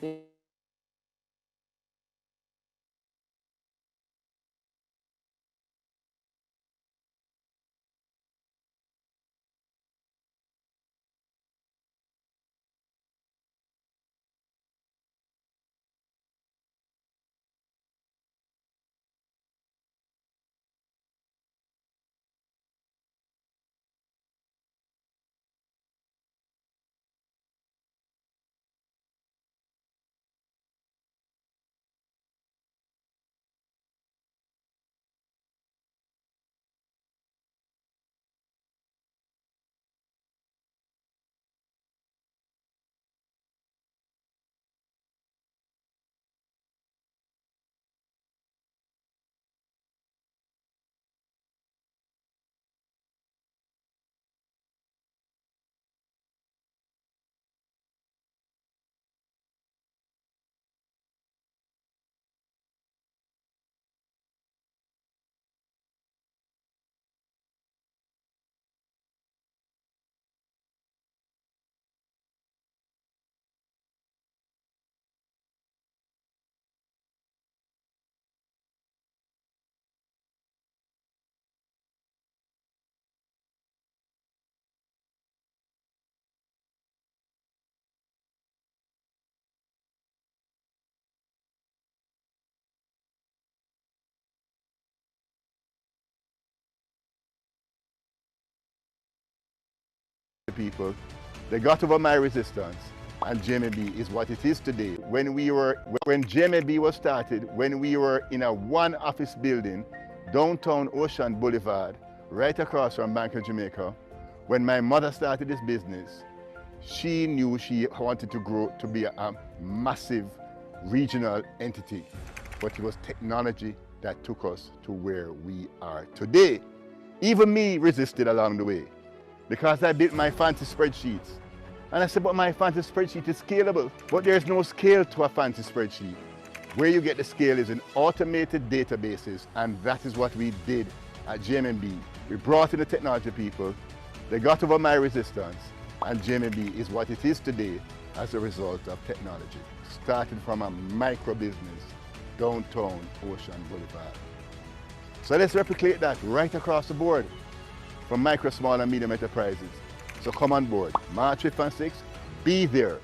people, they got over my resistance, and JMB is what it is today. When JMB was started, when we were in a one office building, downtown Ocean Boulevard, right across from Bank of Jamaica, when my mother started this business, she knew she wanted to grow to be a massive regional entity, but it was technology that took us to where we are today. Even me resisted along the way because I built my fancy spreadsheets. And I said, but my fancy spreadsheet is scalable. But there's no scale to a fancy spreadsheet. Where you get the scale is in automated databases, and that is what we did at JMB. We brought in the technology people, they got over my resistance, and JMB is what it is today as a result of technology. Started from a micro business, downtown Ocean Boulevard. So let's replicate that right across the board from micro, small, and medium enterprises. So come on board, March 5th and 6th, be there.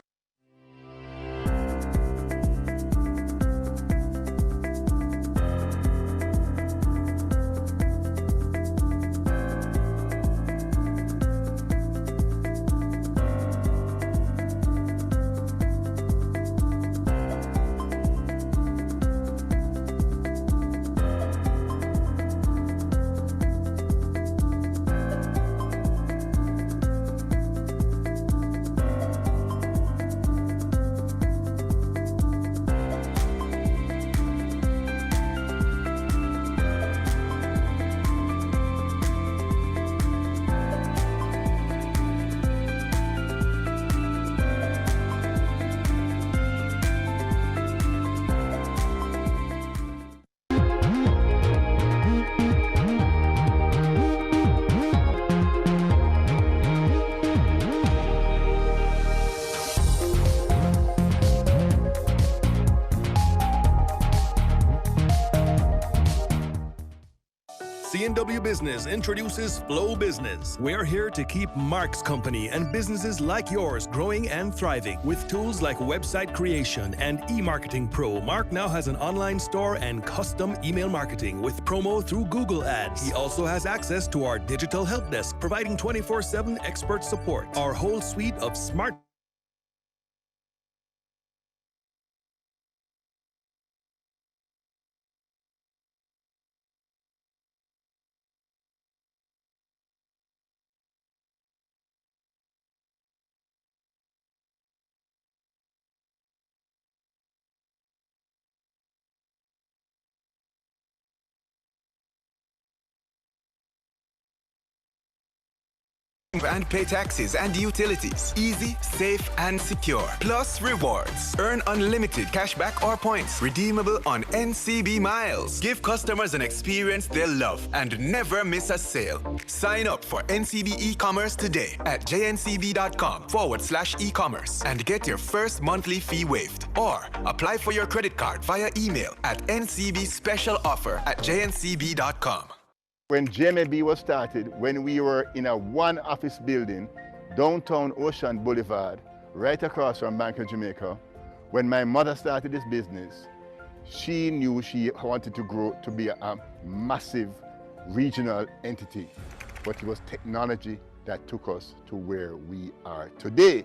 CNW Business introduces Flow Business. We're here to keep Mark's company and businesses like yours growing and thriving. With tools like website creation and e-marketing pro, Mark now has an online store and custom email marketing with promo through Google Ads. He also has access to our digital help desk, providing 24/7 expert support. Our whole suite of smart and pay taxes and utilities. Easy, safe, and secure. Plus rewards. Earn unlimited cashback or points. Redeemable on NCB Miles. Give customers an experience they love and never miss a sale. Sign up for NCB e-commerce today at jncb.com/e-commerce and get your first monthly fee waived. Or apply for your credit card via email at ncbspecialoffer@jncb.com. When JMB was started, when we were in a one office building, downtown Ocean Boulevard, right across from Bank of Jamaica, when my mother started this business, she knew she wanted to grow to be a massive regional entity, but it was technology that took us to where we are today.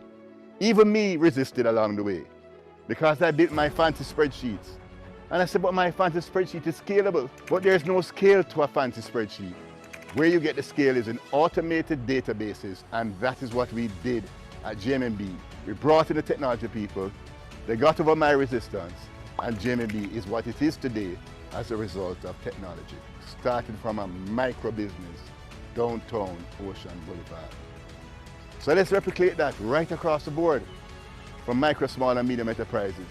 Even me resisted along the way because I built my fancy spreadsheets. And I said, but my fancy spreadsheet is scalable. But there's no scale to a fancy spreadsheet. Where you get the scale is in automated databases, and that is what we did at JMB. We brought in the technology people, they got over my resistance, and JMB is what it is today as a result of technology. Started from a micro business, downtown Ocean Boulevard. So let's replicate that right across the board from micro, small, and medium enterprises.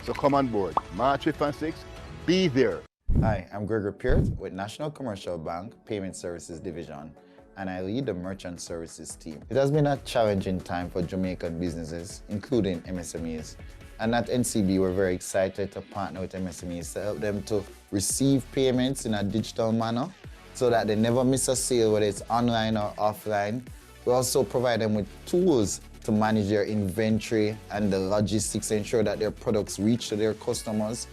So come on board, March 5th and 6th, be there. Hi, I'm Gregory Peart with National Commercial Bank Payment Services Division, and I lead the Merchant Services team. It has been a challenging time for Jamaican businesses, including MSMEs. And at NCB, we're very excited to partner with MSMEs to help them to receive payments in a digital manner so that they never miss a sale, whether it's online or offline. We also provide them with tools to manage their inventory and the logistics to ensure that their products reach to their customers.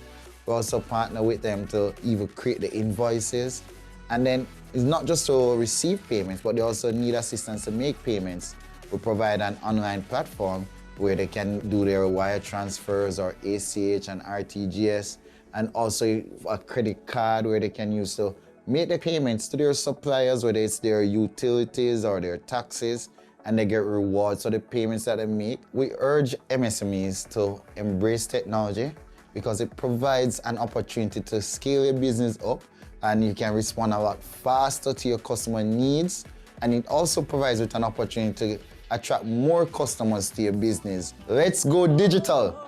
We also partner with them to even create the invoices. And then it's not just to receive payments, but they also need assistance to make payments. We provide an online platform where they can do their wire transfers or ACH and RTGS, and also a credit card where they can use to make the payments to their suppliers, whether it's their utilities or their taxes, and they get rewards for the payments that they make. We urge MSMEs to embrace technology because it provides an opportunity to scale your business up, and you can respond a lot faster to your customer needs, and it also provides with an opportunity to attract more customers to your business. Let's go digital.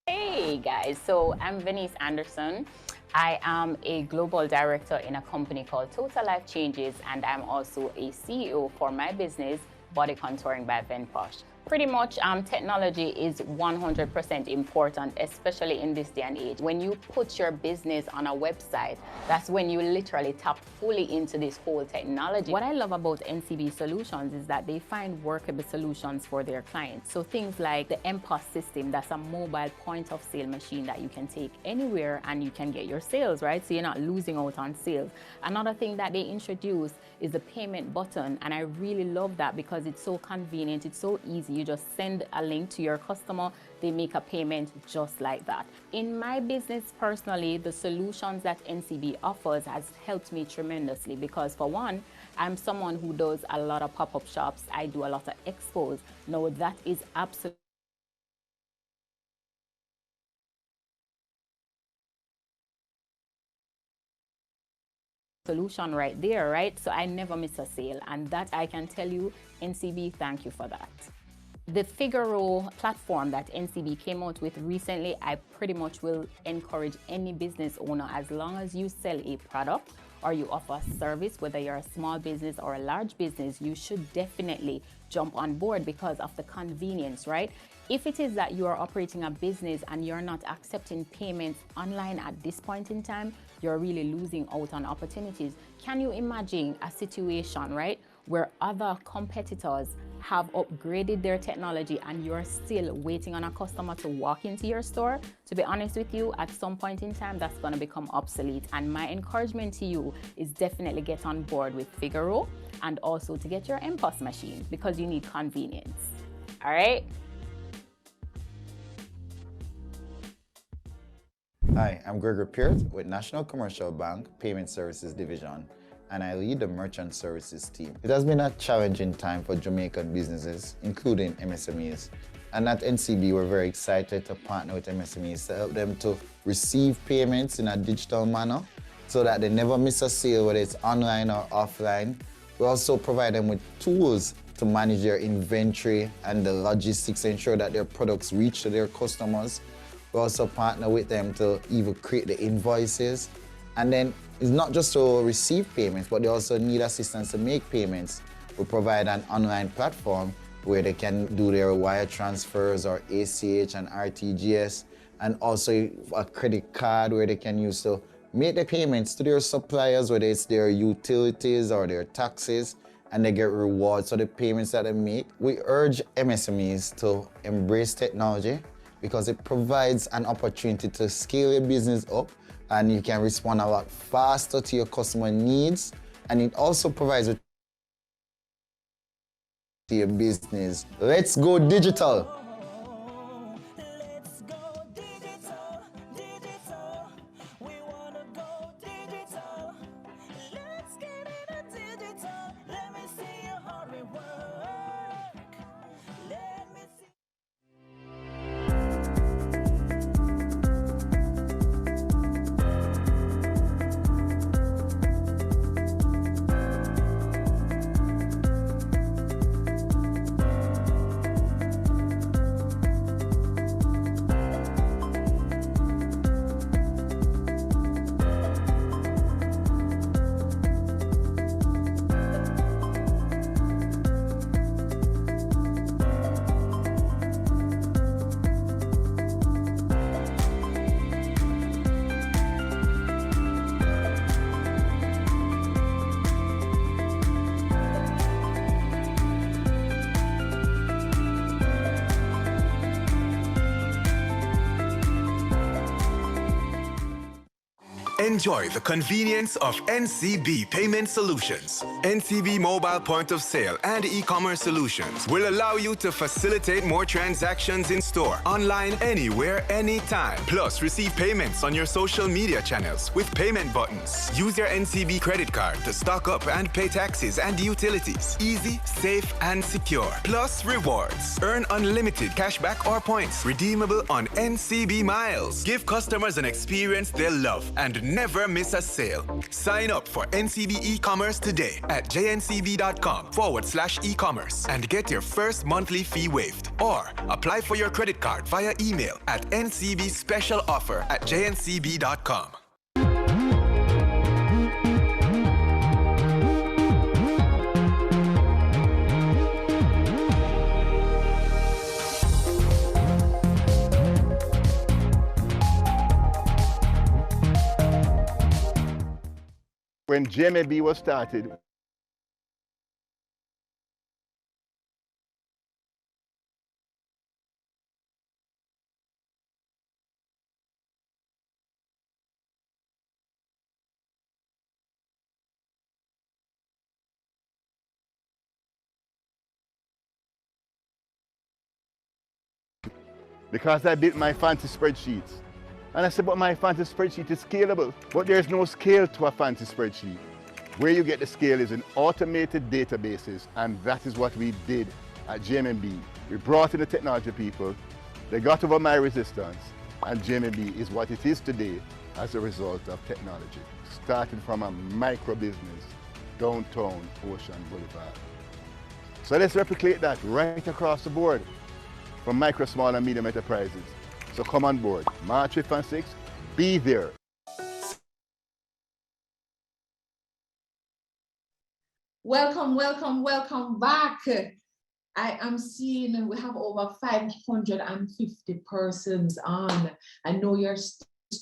Hey guys, so I'm Venice Anderson. I am a global director in a company called Total Life Changes, and I'm also a CEO for my business, Body Contouring by Venposh. Pretty much technology is 100% important, especially in this day and age. When you put your business on a website, that's when you literally tap fully into this whole technology. What I love about NCB Solutions is that they find workable solutions for their clients. So things like the MPOS system, that's a mobile point of sale machine that you can take anywhere and you can get your sales, right? So you're not losing out on sales. Another thing that they introduced is the payment button, and I really love that because it's so convenient, it's so easy. You just send a link to your customer, they make a payment just like that. In my business personally, the solutions that NCB offers has helped me tremendously because for one, I'm someone who does a lot of pop-up shops. I do a lot of expos. Now that is absolutely solution right there, right? So I never miss a sale, and that I can tell you, NCB, thank you for that. The Figaro platform that NCB came out with recently, I pretty much will encourage any business owner, as long as you sell a product or you offer a service, whether you're a small business or a large business, you should definitely jump on board because of the convenience, right? If it is that you are operating a business and you're not accepting payments online at this point in time, you're really losing out on opportunities. Can you imagine a situation, right, where other competitors have upgraded their technology and you're still waiting on a customer to walk into your store? To be honest with you, at some point in time, that's going to become obsolete. And my encouragement to you is definitely get on board with Figaro and also to get your MPOS machine because you need convenience. All right? Hi, I'm Gregory Pearce with National Commercial Bank Payment Services Division, and I lead the Merchant Services team. It has been a challenging time for Jamaican businesses, including MSMEs. And at NCB, we're very excited to partner with MSMEs to help them to receive payments in a digital manner so that they never miss a sale, whether it's online or offline. We also provide them with tools to manage their inventory and the logistics to ensure that their products reach to their customers. We also partner with them to even create the invoices. And then it's not just to receive payments, but they also need assistance to make payments. We provide an online platform where they can do their wire transfers or ACH and RTGS, and also a credit card where they can use to make the payments to their suppliers, whether it's their utilities or their taxes, and they get rewards for the payments that they make. We urge MSMEs to embrace technology because it provides an opportunity to scale your business up, and you can respond a lot faster to your customer needs, and it also provides with to your business. Let's go digital. Enjoy the convenience of NCB Payment Solutions. NCB Mobile Point of Sale and e-commerce solutions will allow you to facilitate more transactions in store, online, anywhere, anytime. Plus, receive payments on your social media channels with payment buttons. Use your NCB credit card to stock up and pay taxes and utilities. Easy, safe, and secure. Plus, rewards. Earn unlimited cashback or points. Redeemable on NCB Miles. Give customers an experience they'll love and never miss a sale. Sign up for NCB e-commerce today at jncb.com/e-commerce and get your first monthly fee waived. Or apply for your credit card via email at ncbspecialoffer@jncb.com. When JMB was started, because I built my fancy spreadsheets. And I said, but my fancy spreadsheet is scalable. But there's no scale to a fancy spreadsheet. Where you get the scale is in automated databases, and that is what we did at JMB. We brought in the technology people, they got over my resistance, and JMB is what it is today as a result of technology. Starting from a micro business, downtown Ocean Boulevard. So let's replicate that right across the board from micro, small, and medium enterprises. So come on board, March 5th and 6th, be there. Welcome, welcome, welcome back. I am seeing we have over 550 persons on. I know you're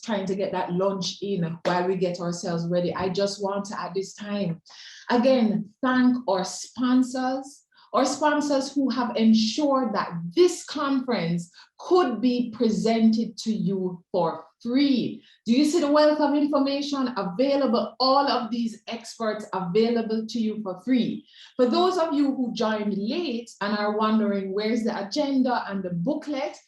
trying to get that lunch in while we get ourselves ready. I just want to, at this time, again, thank our sponsors who have ensured that this conference could be presented to you for free. Do you see the wealth of information available? All of these experts available to you for free. For those of you who joined late and are wondering where's the agenda and the booklet,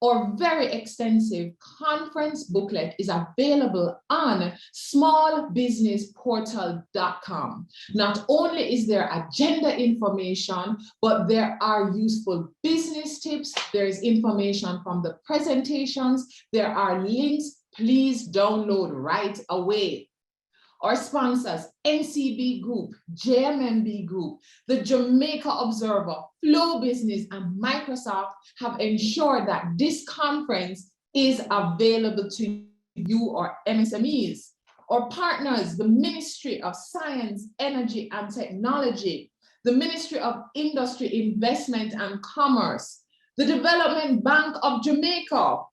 our very extensive conference booklet is available on smallbusinessportal.com. Not only is there agenda information, but there are useful business tips. There is information from the presentations. There are links. Please download right away. Our sponsors, NCB Group, JMMB Group, the Jamaica Observer, Flow Business, and Microsft have ensured that this conference is available to you or MSMEs. Our partners, the Ministry of Science, Energy, and Technology, the Ministry of Industry, Investment, and Commerce, the Development Bank of Jamaica,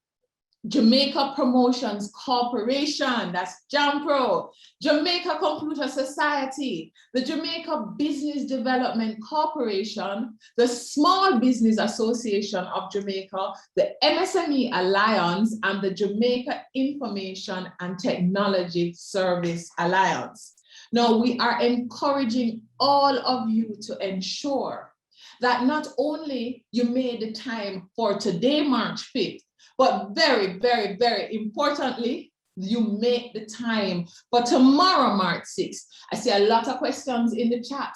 Jamaica Promotions Corporation, that's JAMPRO, Jamaica Computer Society, the Jamaica Business Development Corporation, the Small Business Association of Jamaica, the MSME Alliance, and the Jamaica Information and Technology Service Alliance. Now, we are encouraging all of you to ensure that not only you made the time for today, March 5th, but very, very, very importantly, you make the time for tomorrow, March 6th. I see a lot of questions in the chat.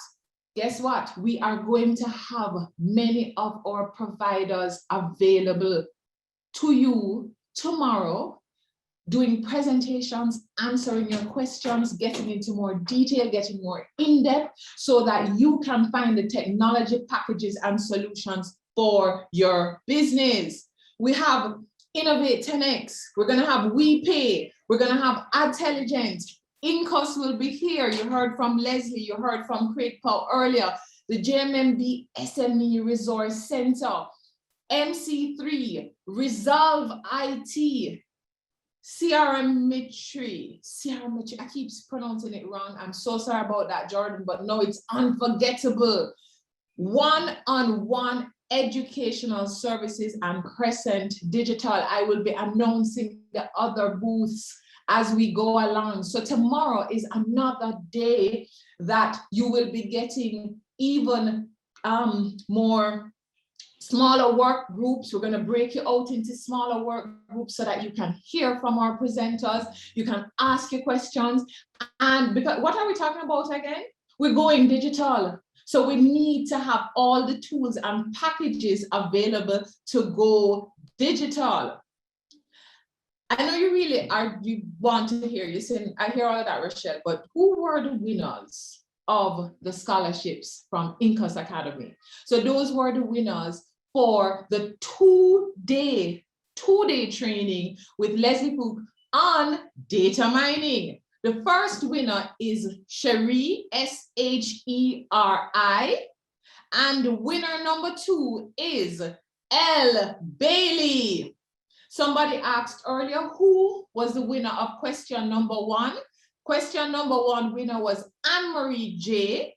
Guess what? We are going to have many of our providers available to you tomorrow, doing presentations, answering your questions, getting into more detail, getting more in-depth, so that you can find the technology packages and solutions for your business. We have Innovate 10X, we're going to have WePay, we're going to have Adtelligent, Incus will be here. You heard from Leslie, you heard from Craig Powe earlier, the JMMB SME Resource Center, MC3, Resolve IT, CRMmetry, I keep pronouncing it wrong. I'm so sorry about that, Jordan, but no, it's unforgettable. One-on-one educational services and Crescent Digital. I will be announcing the other booths as we go along. So tomorrow is another day that you will be getting even more smaller work groups. We're going to break you out into smaller work groups so that you can hear from our presenters, you can ask your questions. And because what are we talking about again? We're going digital. So we need to have all the tools and packages available to go digital. I know you really are, you want to hear, you saying, I hear all of that, Raquel, but who were the winners of the scholarships from Incus Academy? So those were the winners for the two-day training with Leslie Fook on data mining. The first winner is Sheri, S-H-E-R-I, and winner number 2 is L. Bailey. Somebody asked earlier, who was the winner of question number 1? Question number 1 winner was Anne-Marie J.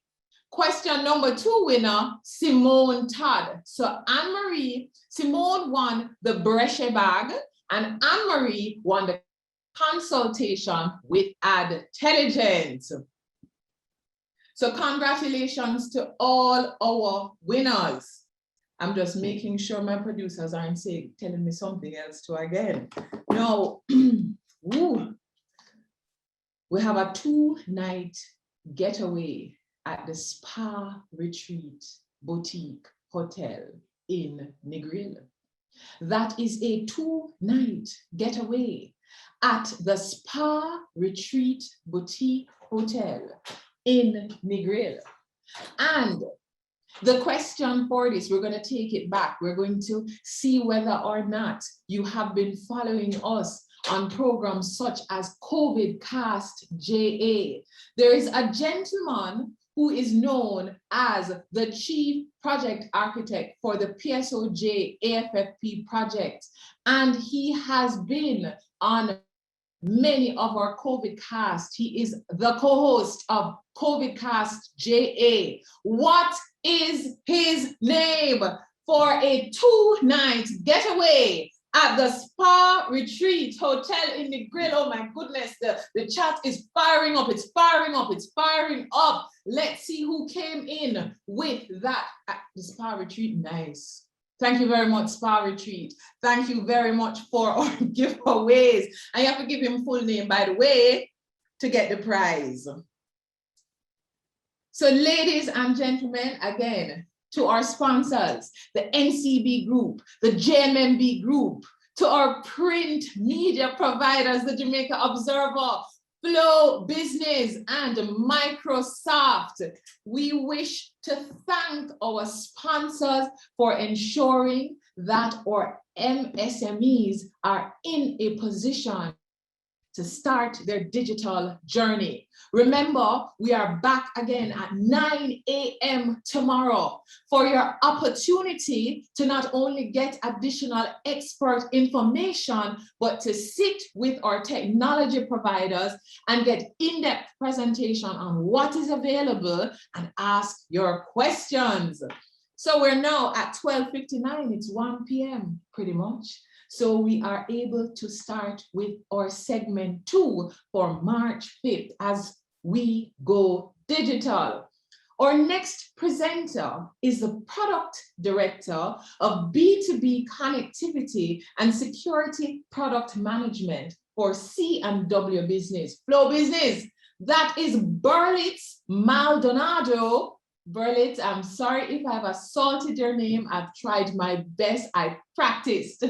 Question number 2 winner, Simone Todd. So Anne-Marie, Simone won the Brescia bag, and Anne-Marie won the consultation with Adtelligent. So congratulations to all our winners. I'm just making sure my producers aren't telling me something else too again. No, we have a 2-night getaway at the Spa Retreat Boutique Hotel in Negril. That is a 2-night getaway at the Spa Retreat Boutique Hotel in Negril. And the question for this, we're going to take it back. We're going to see whether or not you have been following us on programs such as COVID Cast JA. There is a gentleman who is known as the Chief Project Architect for the PSOJ AFFP project. And he has been on many of our COVID Cast. He is the co-host of COVID Cast JA. What is his name for a 2-night getaway at the Spa Retreat Hotel in the Grill? Oh my goodness, the chat is firing up, it's firing up, it's firing up. Let's see who came in with that at the Spa Retreat. Nice. Thank you very much, Spa Retreat. Thank you very much for our giveaways. And you have to give him full name, by the way, to get the prize. So ladies and gentlemen, again, to our sponsors, the NCB Group, the JMMB Group, to our print media providers, the Jamaica Observer, Flow Business, and Microsft. We wish to thank our sponsors for ensuring that our MSMEs are in a position to start their digital journey. Remember, we are back again at 9 a.m. tomorrow for your opportunity to not only get additional expert information, but to sit with our technology providers and get in-depth presentation on what is available and ask your questions. So we're now at 12:59, it's 1 p.m. pretty much. So we are able to start with our segment 2 for March 5th as we go digital. Our next presenter is the Product Director of B2B Connectivity and Security Product Management for C&W Business, Flow Business. That is Berlitz Maldonado. Berlitz, I'm sorry if I've assaulted your name. I've tried my best. I practiced.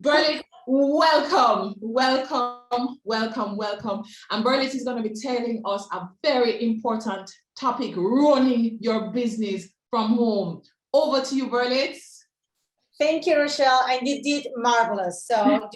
Berlitz, welcome, welcome, welcome, welcome. And Berlitz is going to be telling us a very important topic, running your business from home. Over to you, Berlitz. Thank you, Rochelle, and you did marvelous. So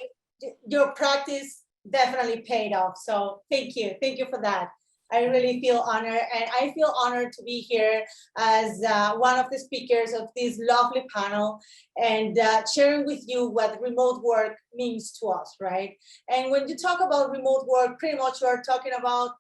your practice definitely paid off. So thank you for that. I really feel honored, and I feel honored to be here as one of the speakers of this lovely panel and sharing with you what remote work means to us, right? And when you talk about remote work, pretty much we're talking about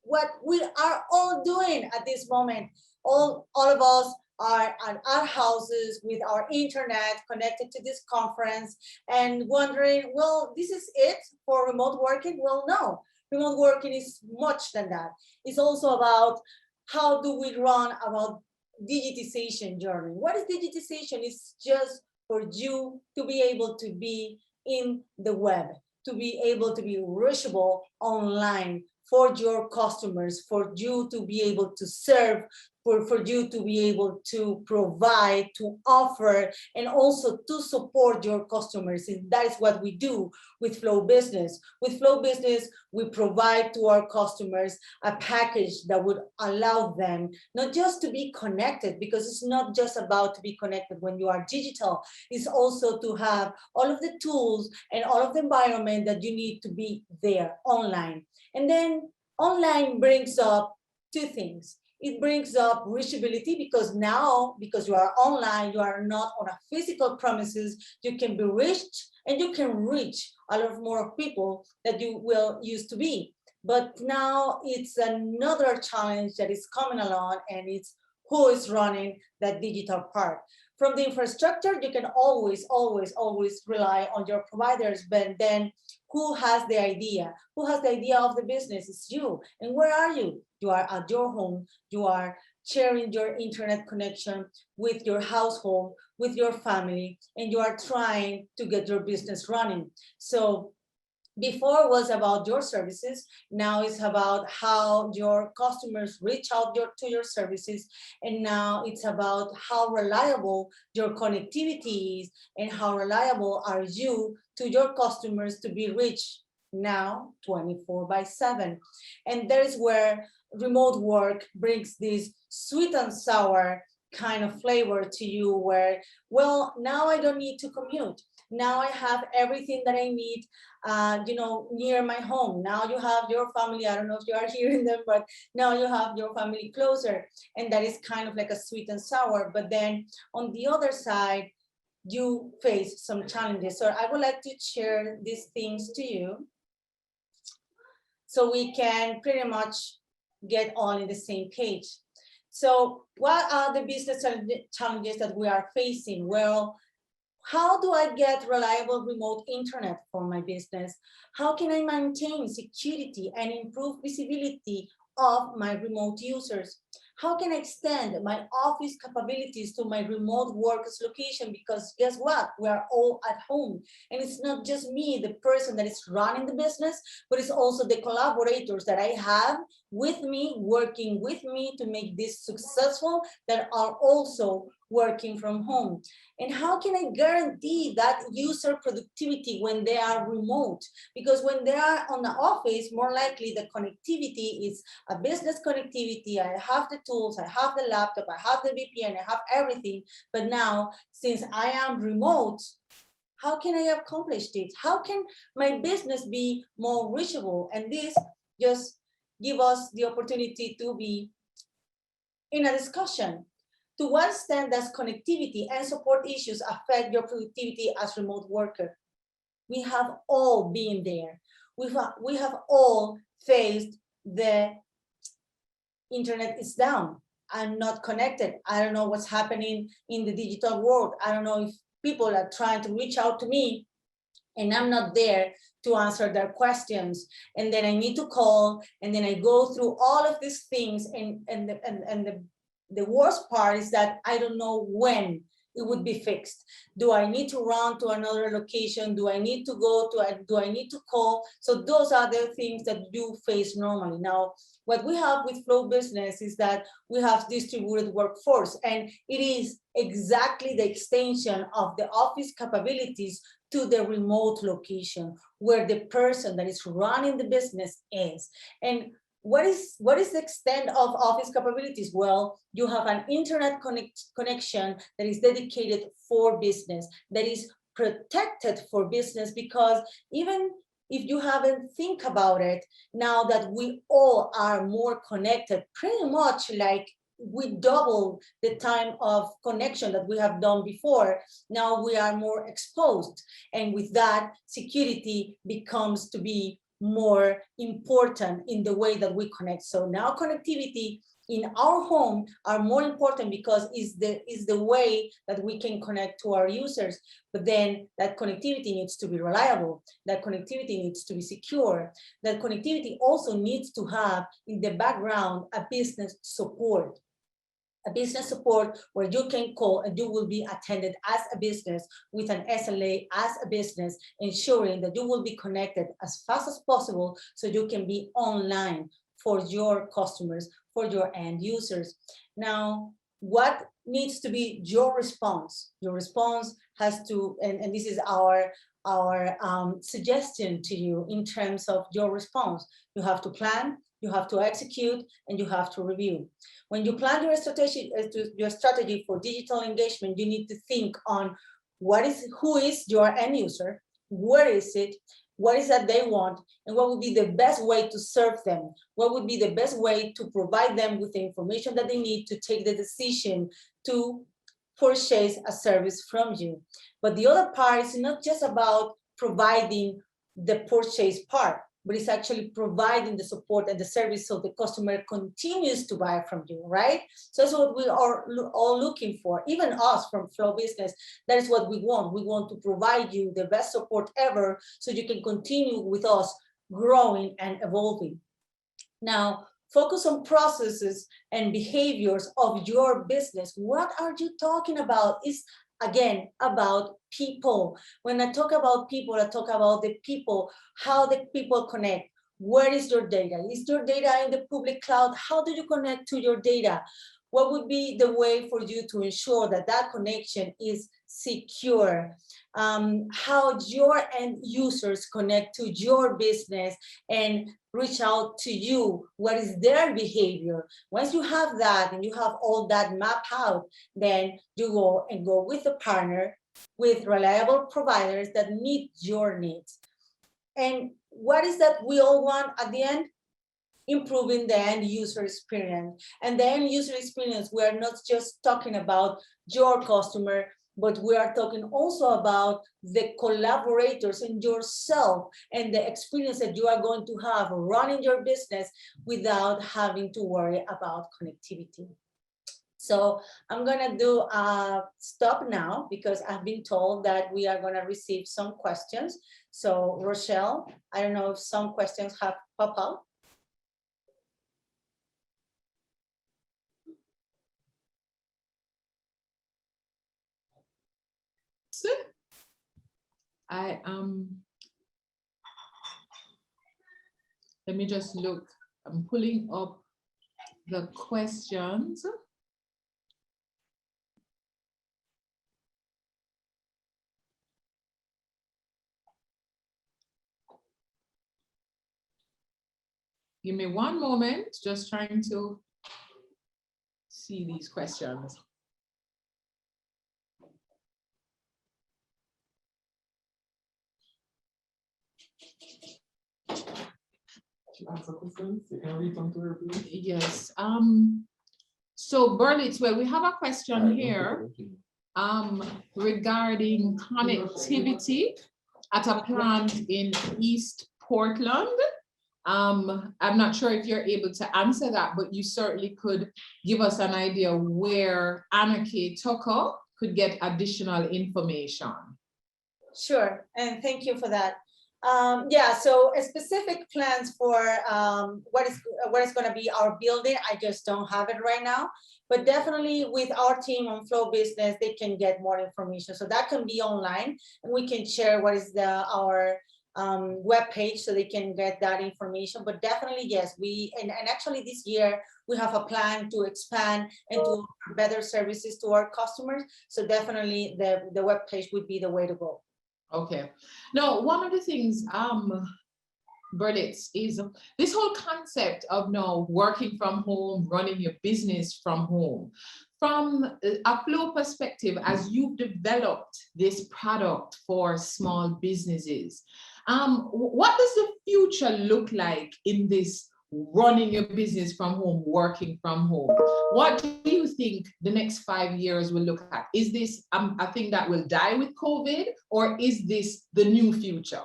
what we are all doing at this moment. All of us are at our houses with our internet connected to this conference and wondering, well, this is it for remote working? Well, no, remote working is much than that. It's also about how do we run about digitization journey. What is digitization? It's just for you to be able to be in the web, to be able to be reachable online for your customers, for you to be able to serve, for you to be able to provide, to offer, and also to support your customers. And that is what we do with Flow Business. With Flow Business, we provide to our customers a package that would allow them not just to be connected, because it's not just about to be connected when you are digital, it's also to have all of the tools and all of the environment that you need to be there online. And then online brings up two things. It brings up reachability, because now, because you are online, you are not on a physical premises, you can be reached and you can reach a lot more people that you will used to be. But now it's another challenge that is coming along, and it's who is running that digital part. From the infrastructure, you can always rely on your providers, but then who has the idea? Who has the idea of the business? It's you. And where are you? You are at your home. You are sharing your internet connection with your household, with your family, and you are trying to get your business running. So before was about your services, now it's about how your customers reach out to your services, and now it's about how reliable your connectivity is and how reliable are you to your customers to be reached now 24/7. And that is where remote work brings this sweet and sour kind of flavor to you, where, well, now I don't need to commute. Now I have everything that I need, near my home. Now you have your family. I don't know if you are hearing them, but now you have your family closer. And that is kind of like a sweet and sour. But then on the other side, you face some challenges. So I would like to share these things to you so we can pretty much get all in the same page. So what are the business challenges that we are facing? Well, how do I get reliable remote internet for my business? How can I maintain security and improve visibility of my remote users? How can I extend my office capabilities to my remote workers location? Because guess what? We are all at home. And it's not just me, the person that is running the business, but it's also the collaborators that I have with me, working with me to make this successful, that are also working from home. And how can I guarantee that user productivity when they are remote? Because when they are on the office, more likely the connectivity is a business connectivity. I have the tools, I have the laptop, I have the VPN, I have everything. But now, since I am remote, how can I accomplish it? How can my business be more reachable? And this just give us the opportunity to be in a discussion. To what extent does connectivity and support issues affect your productivity as remote worker? We have all been there. We have all faced the internet is down. I'm not connected. I don't know what's happening in the digital world. I don't know if people are trying to reach out to me and I'm not there to answer their questions. And then I need to call, and then I go through all of these things, and the worst part is that I don't know when it would be fixed. Do I need to run to another location? Do I need to go to, do I need to call? So those are the things that you face normally. Now, what we have with Flow Business is that we have distributed workforce, and it is exactly the extension of the office capabilities to the remote location where the person that is running the business is. And what is the extent of office capabilities? Well, you have an internet connection that is dedicated for business, that is protected for business, because even if you haven't think about it, now that we all are more connected, pretty much like we double the time of connection that we have done before. Now we are more exposed. And with that, security becomes to be more important in the way that we connect. So now connectivity in our home are more important because is the way that we can connect to our users. But then that connectivity needs to be reliable. That connectivity needs to be secure. That connectivity also needs to have in the background a business support. A business support where you can call and you will be attended as a business with an SLA as a business, ensuring that you will be connected as fast as possible so you can be online for your customers, for your end users. Now, what needs to be your response? Your response has to, and this is our suggestion to you in terms of your response. You have to plan, you have to execute, and you have to review. When you plan your strategy for digital engagement, you need to think on who is your end user, where is it, what is that they want, and what would be the best way to serve them? What would be the best way to provide them with the information that they need to take the decision to purchase a service from you? But the other part is not just about providing the purchase part, but it's actually providing the support and the service so the customer continues to buy from you, right? So that's what we are all looking for. Even us from Flow Business, that is what we want. We want to provide you the best support ever so you can continue with us growing and evolving. Now, focus on processes and behaviors of your business. What are you talking about? It's again about people. When I talk about people, I talk about the people, how the people connect. Where is your data? Is your data in the public cloud? How do you connect to your data? What would be the way for you to ensure that that connection is secure? How your end users connect to your business and reach out to you. What is their behavior? Once you have that and you have all that mapped out, then you go with a partner, with reliable providers that meet your needs. And what is that we all want at the end? Improving the end user experience. And the end user experience, we are not just talking about your customer, but we are talking also about the collaborators and yourself and the experience that you are going to have running your business without having to worry about connectivity. So I'm gonna do a stop now because I've been told that we are gonna receive some questions. So Rochelle, I don't know if some questions have popped up. Let me just look. I'm pulling up the questions. Give me one moment, just trying to see these questions. Yes. So Berlitz, well, we have a question here regarding connectivity at a plant in East Portland. I'm not sure if you're able to answer that, but you certainly could give us an idea where Anarchy Tucker could get additional information. Sure, and thank you for that. Yeah, so specific plans for what is going to be our building, I just don't have it right now, but definitely with our team on Flow Business, they can get more information. So that can be online, and we can share what is our web page so they can get that information. But definitely, yes, and actually this year we have a plan to expand and to offer better services to our customers. So definitely the web page would be the way to go. Okay. Now, one of the things, Berlitz, is this whole concept of now working from home, running your business from home. From a Flow perspective, as you've developed this product for small businesses, what does the future look like in this running your business from home, working from home? What do you think the next 5 years will look at? Is this a thing that will die with COVID, or is this the new future?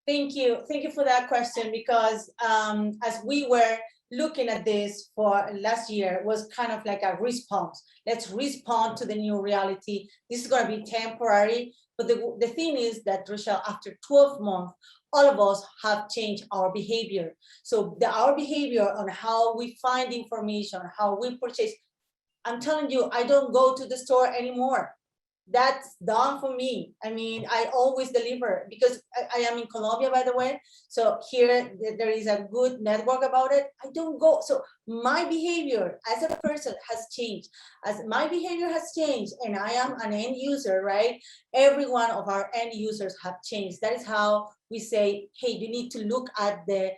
Thank you for that question, because as we were looking at this for last year was kind of like a response. Let's respond to the new reality. This is going to be temporary. But the thing is that, Rochelle, after 12 months, all of us have changed our behavior. So our behavior on how we find information, how we purchase, I'm telling you, I don't go to the store anymore. That's done for me. I mean, I always deliver because I am in Colombia, by the way. So here there is a good network about it. I don't go. So my behavior as a person has changed. As my behavior has changed, and I am an end user, right? Every one of our end users have changed. That is how we say, hey, you need to look at the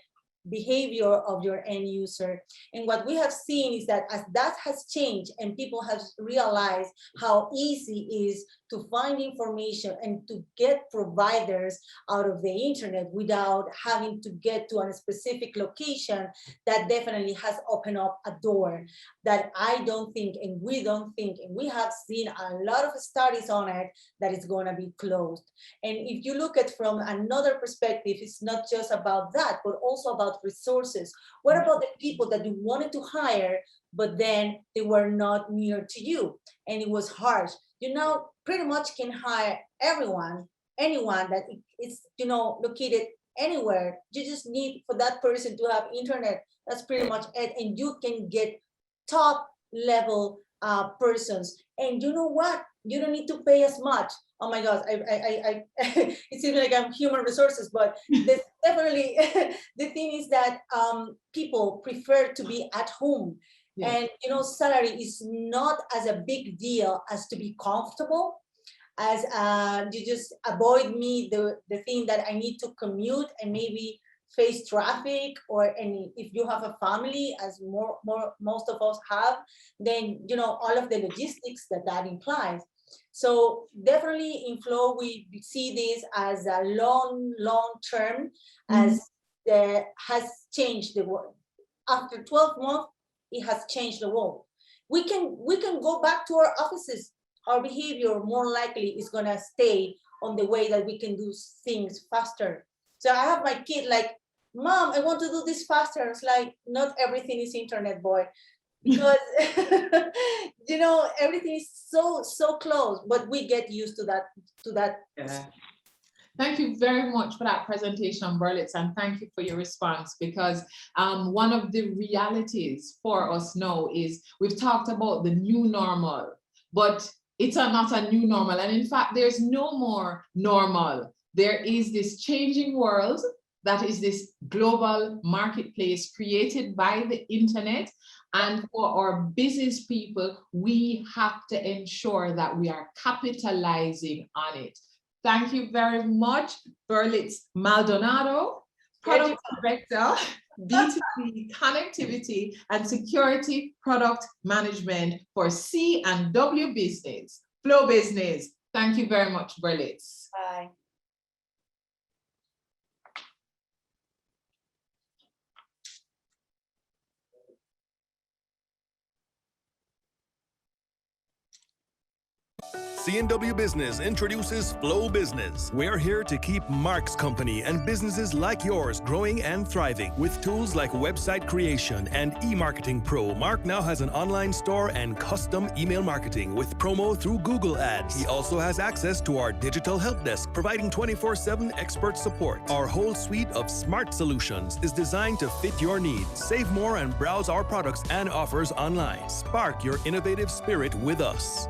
behavior of your end user. And what we have seen is that as that has changed and people have realized how easy it is to find information and to get providers out of the internet without having to get to a specific location, that definitely has opened up a door that I don't think, and we don't think, and we have seen a lot of studies on it, that it's going to be closed. And if you look at from another perspective, it's not just about that, but also about resources. What about the people that you wanted to hire, but then they were not near to you and it was harsh? You now pretty much can hire anyone that is, you know, located anywhere. You just need for that person to have internet. That's pretty much it. And you can get top level persons. And you know what? You don't need to pay as much. Oh my God, it seems like I'm human resources, but this definitely, the thing is that people prefer to be at home. Yeah. And you know, salary is not as a big deal as to be comfortable, as you just avoid me the thing that I need to commute and maybe face traffic, or any, if you have a family, as most of us have, then you know all of the logistics that implies. So definitely in Flow, we see this as a long term, as has changed the world. After 12 months, it has changed the world. We can go back to our offices. Our behavior more likely is gonna stay on the way that we can do things faster. So I have my kid like, Mom, I want to do this faster. It's like, not everything is internet, boy. Because you know, everything is so close, but we get used to that. Yeah. Thank you very much for that presentation, Berlitz, and thank you for your response, because one of the realities for us now is we've talked about the new normal, but it's not a new normal. And in fact, there's no more normal. There is this changing world that is this global marketplace created by the internet. And for our business people, we have to ensure that we are capitalizing on it. Thank you very much, Berlitz Maldonado, Product Director, B2B Connectivity and Security Product Management for C&W Business, Flow Business. Thank you very much, Berlitz. Bye. C&W Business introduces Flow Business. We're here to keep Mark's company and businesses like yours growing and thriving. With tools like website creation and e-marketing pro, Mark now has an online store and custom email marketing with promo through Google Ads. He also has access to our digital help desk, providing 24/7 expert support. Our whole suite of smart solutions is designed to fit your needs. Save more and browse our products and offers online. Spark your innovative spirit with us.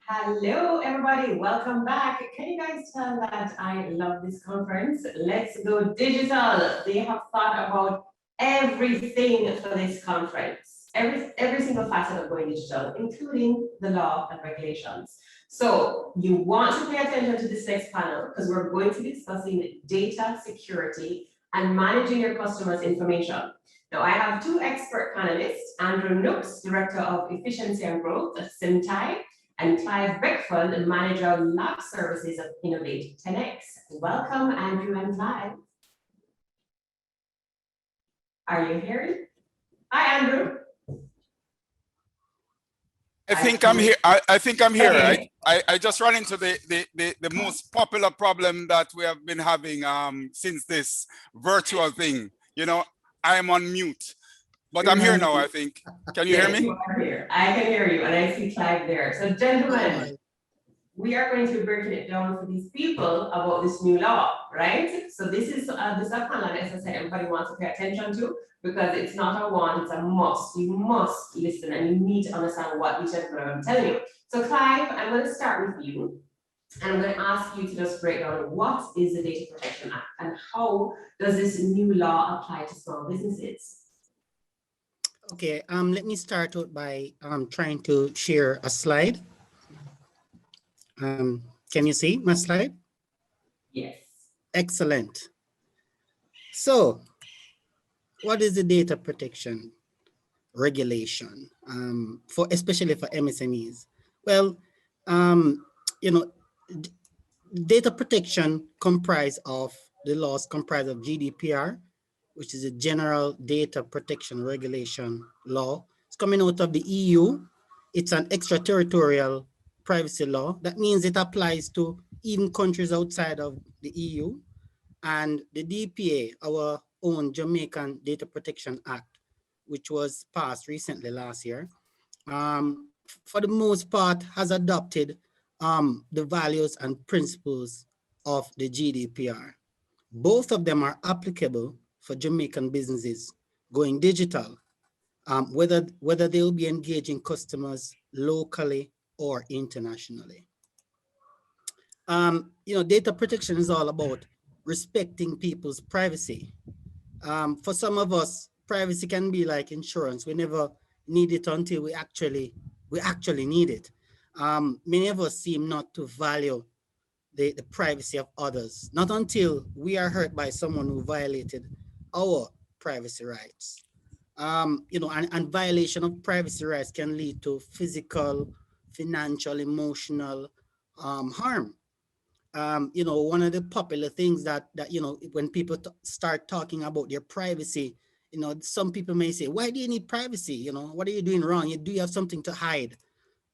Hello, everybody. Welcome back. Can you guys tell that I love this conference? Let's Go Digital. They have thought about everything for this conference. Every single facet of going digital, including the law and regulations. So you want to pay attention to this next panel because we're going to be discussing data security and managing your customers' information. Now, I have two expert panelists, Andrew Nooks, Director of Efficiency and Growth at Simtai, and Clive Beckford, Manager of Lab Services of Innovate 10X. Welcome, Andrew and Clive. Are you hearing? Hi, Andrew. I think I'm here. I think I'm here. I just ran into the most popular problem that we have been having since this virtual thing. You know, I am on mute, but I'm here now, I think. Can you hear Yes, me? you are here. I can hear you, and I see Clive there. So, gentlemen, we are going to be breaking it down for these people about this new law, right? So this is a panel, as I said, everybody wants to pay attention to, because it's not a want, it's a must. You must listen and you need to understand what each of them I'm telling you. So Clive, I'm going to start with you. And I'm going to ask you to just break down what is the Data Protection Act and how does this new law apply to small businesses? Okay, let me start out by trying to share a slide. Can you see my slide? Yes. Excellent. So, what is the data protection regulation especially for MSMEs? Well, you know, data protection the laws comprise of GDPR, which is a General Data Protection Regulation law. It's coming out of the EU. It's an extraterritorial privacy law. That means it applies to even countries outside of the EU. And the DPA, our own Jamaican Data Protection Act, which was passed recently last year, for the most part has adopted the values and principles of the GDPR. Both of them are applicable for Jamaican businesses going digital, whether they'll be engaging customers locally or internationally. You know, data protection is all about respecting people's privacy. For some of us, privacy can be like insurance. We never need it until we actually need it. Many of us seem not to value the privacy of others, not until we are hurt by someone who violated our privacy rights. You know, and violation of privacy rights can lead to physical, financial, emotional harm. You know, one of the popular things that you know, when people start talking about their privacy, you know, some people may say, why do you need privacy? You know, what are you doing wrong? Do you have something to hide?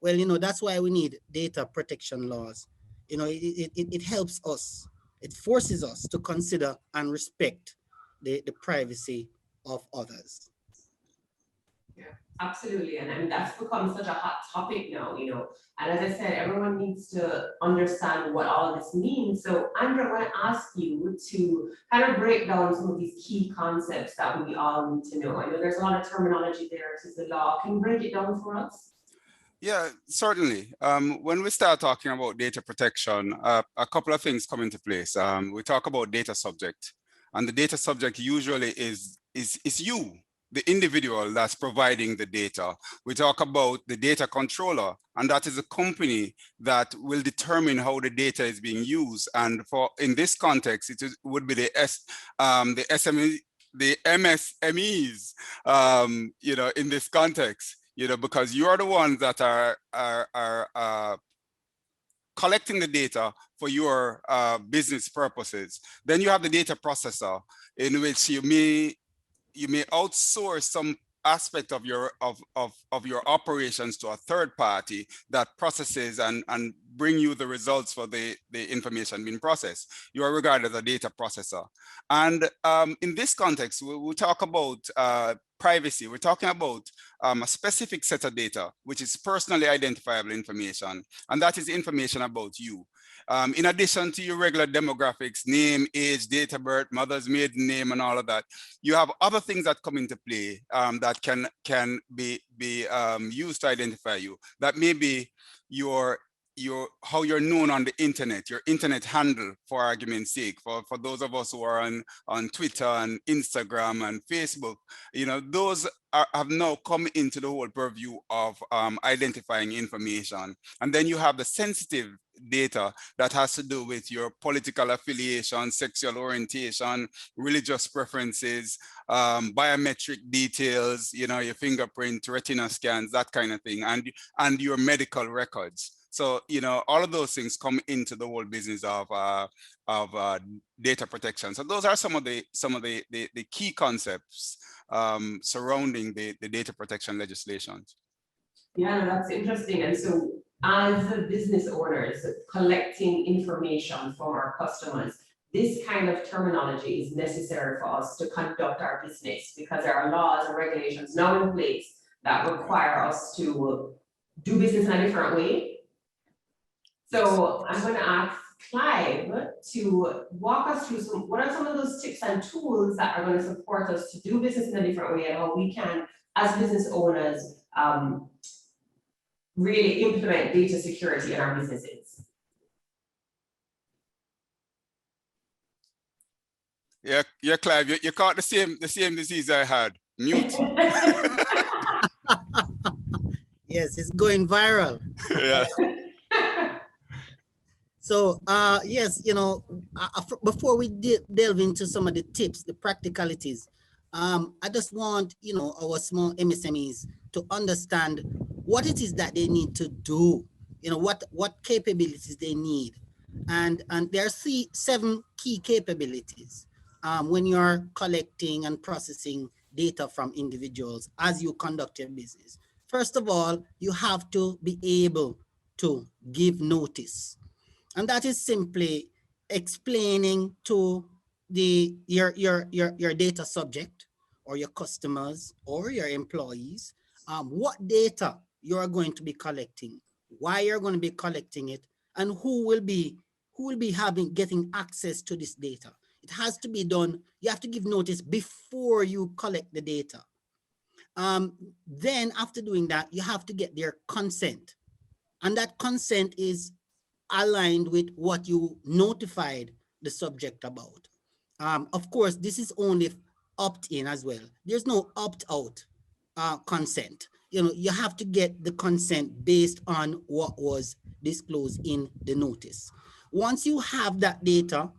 Well, you know, that's why we need data protection laws. You know, it helps us, it forces us to consider and respect the privacy of others. Yeah, absolutely. And I mean, that's become such a hot topic now, you know. And as I said, everyone needs to understand what all this means. So Andrew, I want to ask you to kind of break down some of these key concepts that we all need to know. I know there's a lot of terminology there to the law. Can you break it down for us? Yeah, certainly. When we start talking about data protection, a couple of things come into place. We talk about data subject, and the data subject usually is you, the individual that's providing the data. We talk about the data controller, and that is a company that will determine how the data is being used. And in this context, would be the SME, the MSMEs, you know, in this context. You know, because you are the ones that are collecting the data for your business purposes. Then you have the data processor, in which you may outsource some aspect of your operations to a third party that processes and bring you the results for the information being processed. You are regarded as a data processor. And in this context, we talk about privacy. We're talking about a specific set of data, which is personally identifiable information, and that is information about you. In addition to your regular demographics, name, age, date of birth, mother's maiden name, and all of that, you have other things that come into play that can be used to identify you. That may be how you're known on the internet, your internet handle, for argument's sake, for those of us who are on Twitter and Instagram and Facebook, you know, those have now come into the whole purview of identifying information. And then you have the sensitive data that has to do with your political affiliation, sexual orientation, religious preferences, biometric details, you know, your fingerprint, retina scans, that kind of thing, and your medical records. So, you know, all of those things come into the whole business of data protection. So those are some of the key concepts surrounding the data protection legislation. Yeah, no, that's interesting. And so as business owners collecting information from our customers, this kind of terminology is necessary for us to conduct our business because there are laws and regulations now in place that require us to do business in a different way. So I'm going to ask Clive to walk us through what are some of those tips and tools that are going to support us to do business in a different way and how we can, as business owners, really implement data security in our businesses. Yeah, Clive, you caught the same disease I had. Mute. Yes, it's going viral. Yeah. So, yes, you know, before we delve into some of the tips, the practicalities, I just want, you know, our small MSMEs to understand what it is that they need to do, you know, what capabilities they need. And there are 7 key capabilities when you're collecting and processing data from individuals as you conduct your business. First of all, you have to be able to give notice. And that is simply explaining to your data subject or your customers or your employees what data you are going to be collecting, why you're going to be collecting it, and who will be getting access to this data. It has to be done. You have to give notice before you collect the data. Then after doing that, you have to get their consent. And that consent is aligned with what you notified the subject about. Of course, this is only opt-in as well. There's no opt-out consent. You know, you have to get the consent based on what was disclosed in the notice. Once you have that data,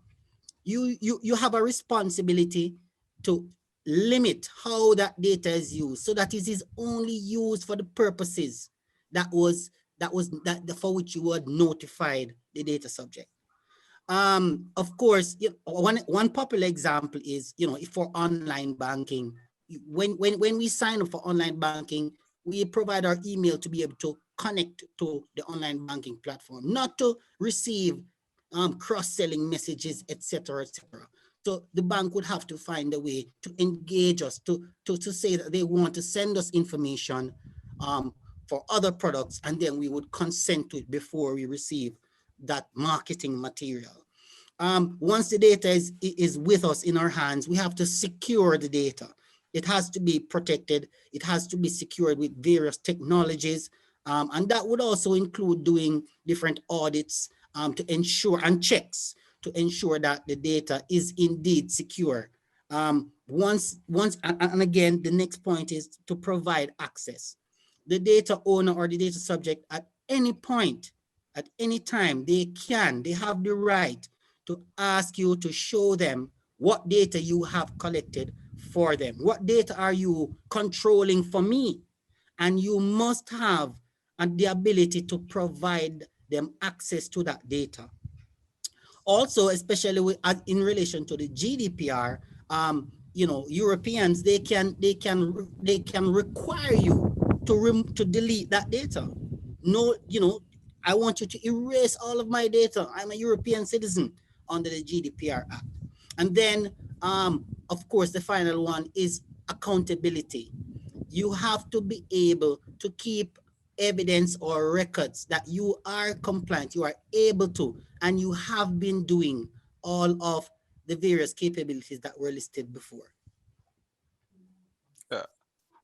you have a responsibility to limit how that data is used so that it is only used for the purposes that for which you were notified the data subject. Of course, one popular example is, you know, for online banking. When we sign up for online banking, we provide our email to be able to connect to the online banking platform, not to receive cross-selling messages, etc., etc. So the bank would have to find a way to engage us, to say that they want to send us information for other products, and then we would consent to it before we receive that marketing material. Once the data is with us in our hands, we have to secure the data. It has to be protected. It has to be secured with various technologies. And that would also include doing different audits to ensure, and checks to ensure that the data is indeed secure. And again, the next point is to provide access. The data owner or the data subject at any point, at any time, they have the right to ask you to show them what data you have collected for them. What data are you controlling for me? And you must have the ability to provide them access to that data. Also, especially in relation to the GDPR, you know, Europeans, they can require you to delete that data. No, you know, I want you to erase all of my data. I'm a European citizen under the GDPR Act. And then, of course, the final one is accountability. You have to be able to keep evidence or records that you are compliant, you are able to, and you have been doing all of the various capabilities that were listed before. Yeah.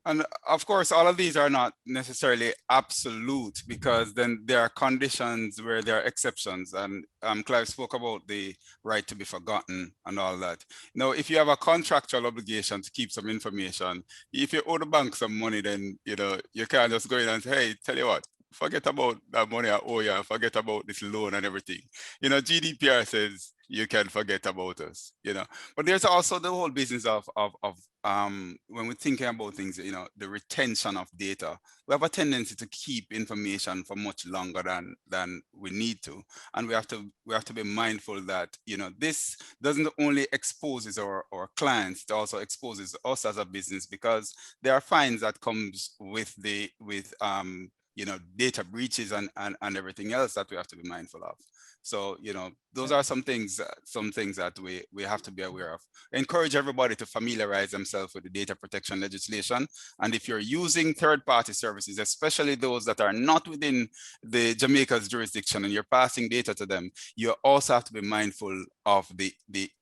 And of course, all of these are not necessarily absolute, because then there are conditions where there are exceptions. And Clive spoke about the right to be forgotten and all that. Now, if you have a contractual obligation to keep some information, if you owe the bank some money, then you know you can't just go in and say, hey, tell you what, forget about that money I owe you, forget about this loan and everything. You know, GDPR says you can forget about us, you know. But there's also the whole business of when we're thinking about things, you know, the retention of data. We have a tendency to keep information for much longer than we need to, and we have to be mindful that, you know, this doesn't only exposes our clients, it also exposes us as a business, because there are fines that comes with you know, data breaches and everything else that we have to be mindful of. So, you know, those are some things that we have to be aware of. I encourage everybody to familiarize themselves with the data protection legislation. And if you're using third-party services, especially those that are not within the Jamaica's jurisdiction, and you're passing data to them, you also have to be mindful of the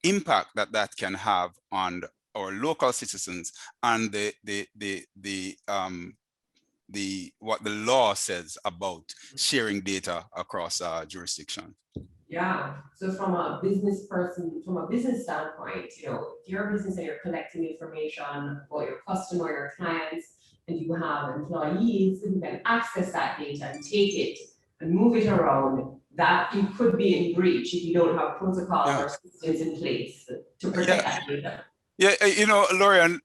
impact that can have on our local citizens and what the law says about sharing data across jurisdiction. Yeah, so from a business standpoint, you know, if you're a business and you're collecting information about your customer, your clients, and you have employees who can access that data and take it and move it around, that you could be in breach if you don't have protocols or systems in place to protect that data. Yeah, you know, Lauren,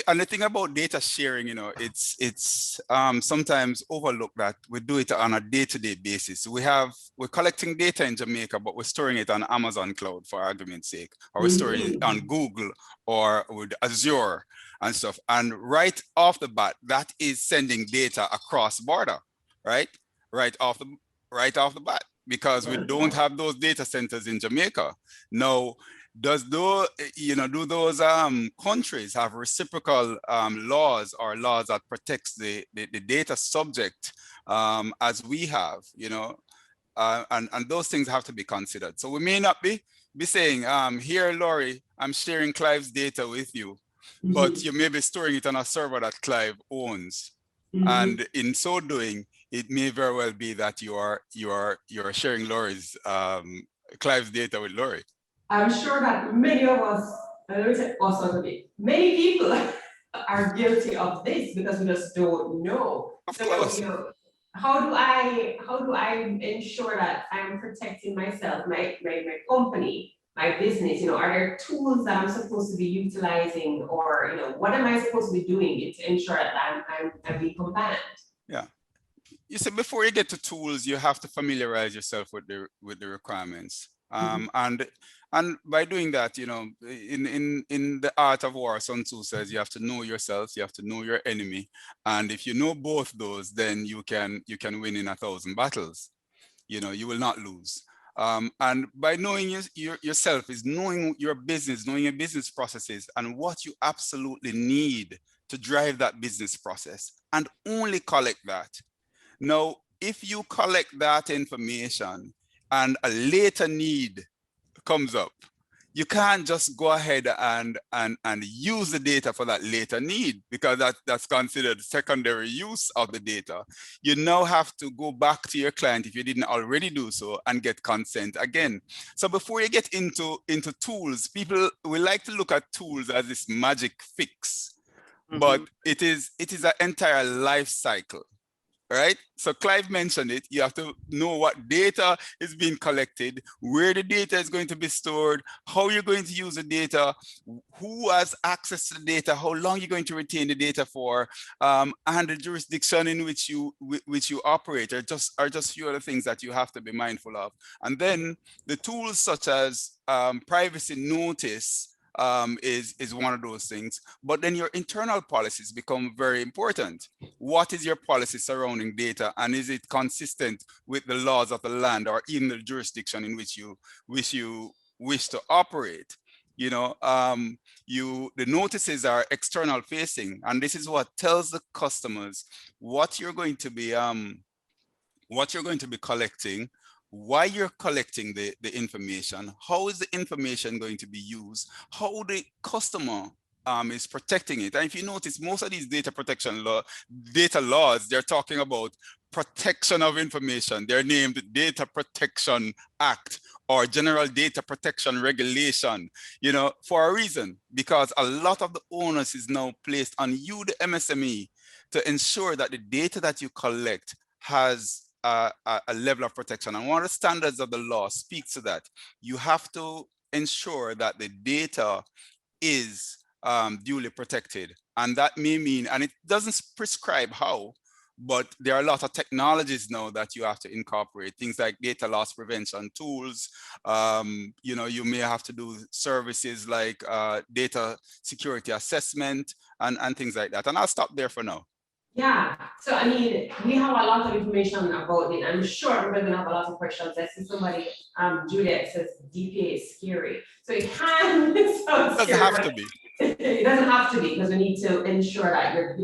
and the thing about data sharing, you know, it's sometimes overlooked that we do it on a day-to-day basis. We're collecting data in Jamaica, but we're storing it on Amazon Cloud, for argument's sake, or we're storing it on Google or with Azure and stuff. And right off the bat, that is sending data across border, right? Right off the bat, because we don't have those data centers in Jamaica. Now, do those countries have reciprocal laws or laws that protects the data subject as we have, you know, and those things have to be considered. So we may not be saying, here, Laurie, I'm sharing Clive's data with you, but you may be storing it on a server that Clive owns. And in so doing, it may very well be that you are sharing Laurie's Clive's data with Laurie. I'm sure that many of us, many people are guilty of this because we just don't know. So, you know, how do I ensure that I'm protecting myself, my company, my business? You know, are there tools that I'm supposed to be utilizing, or, you know, what am I supposed to be doing to ensure that I'm being compliant? Yeah. You see, before you get to tools, you have to familiarize yourself with the requirements. And by doing that, you know, in the art of war, Sun Tzu says you have to know yourself, you have to know your enemy, and if you know both those, then you can win in 1,000 battles. You know, you will not lose. And by knowing yourself is knowing your business, knowing your business processes, and what you absolutely need to drive that business process, and only collect that. Now, if you collect that information and a later need comes up, you can't just go ahead and use the data for that later need, because that's considered secondary use of the data. You now have to go back to your client, if you didn't already do so, and get consent again. So before you get into tools, people will like to look at tools as this magic fix, but it is an entire life cycle. Right? So Clive mentioned it. You have to know what data is being collected, where the data is going to be stored, how you're going to use the data, who has access to the data, how long you're going to retain the data for, and the jurisdiction in which you operate are just few other things that you have to be mindful of. And then the tools such as privacy notice is one of those things. But then your internal policies become very important. What is your policy surrounding data, and is it consistent with the laws of the land or in the jurisdiction in which you wish to operate? You know, the notices are external facing, and this is what tells the customers what you're going to be collecting, why you're collecting the information, how is the information going to be used, how the customer is protecting it. And if you notice, most of these data laws, they're talking about protection of information. They're named Data Protection Act or General Data Protection Regulation, you know, for a reason, because a lot of the onus is now placed on you, the MSME, to ensure that the data that you collect has a level of protection. And one of the standards of the law speaks to that. You have to ensure that the data is duly protected. And that may mean, and it doesn't prescribe how, but there are a lot of technologies now that you have to incorporate, things like data loss prevention tools. You know, you may have to do services like data security assessment and things like that. And I'll stop there for now. Yeah, so I mean, we have a lot of information about it. I'm sure everybody's gonna have a lot of questions. I see somebody, Juliet says DPA is scary. So it can sound scary. It doesn't have to be. It doesn't have to be, because we need to ensure that you're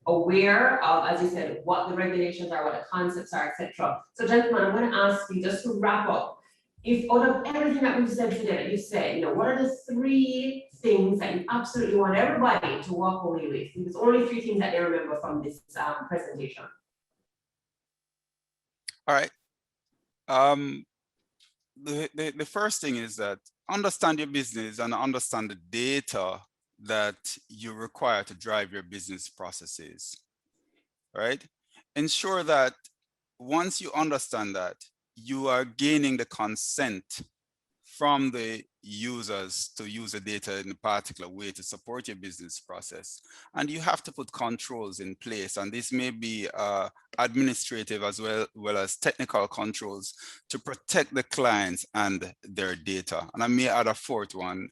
aware of, as you said, what the regulations are, what the concepts are, etc. So gentlemen, I'm gonna ask you just to wrap up. If out of everything that we've said today, that you said, you know, what are the 3 things that you absolutely want everybody to walk away with? There's only 3 things that they remember from this presentation. All right. The first thing is that understand your business and understand the data that you require to drive your business processes, right? Ensure that once you understand that, you are gaining the consent from the users to use the data in a particular way to support your business process. And you have to put controls in place. And this may be administrative as well as technical controls to protect the clients and their data. And I may add a 4th one.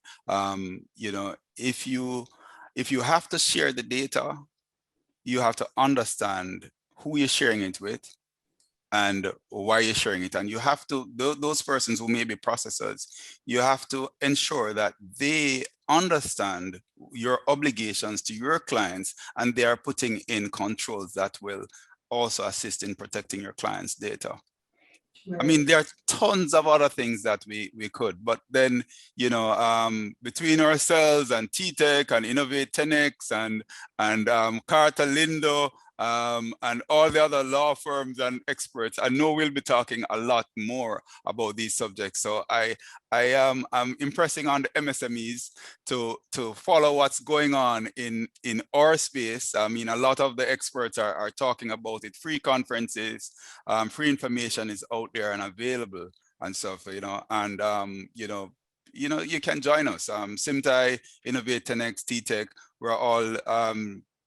You know, if you have to share the data, you have to understand who you're sharing it with and why you're sharing it. And you have to, those persons who may be processors, you have to ensure that they understand your obligations to your clients and they are putting in controls that will also assist in protecting your clients' data. Right. I mean, there are tons of other things that we could, but then, you know, between ourselves and T-Tech and Innovate 10X and Carter Lindo, and all the other law firms and experts, I know we'll be talking a lot more about these subjects. So I'm impressing on the MSMEs to follow what's going on in our space. I mean, a lot of the experts are talking about it. Free conferences, free information is out there and available and stuff, you know, and you can join us. Simtai, Innovate 10X, T-Tech, we're all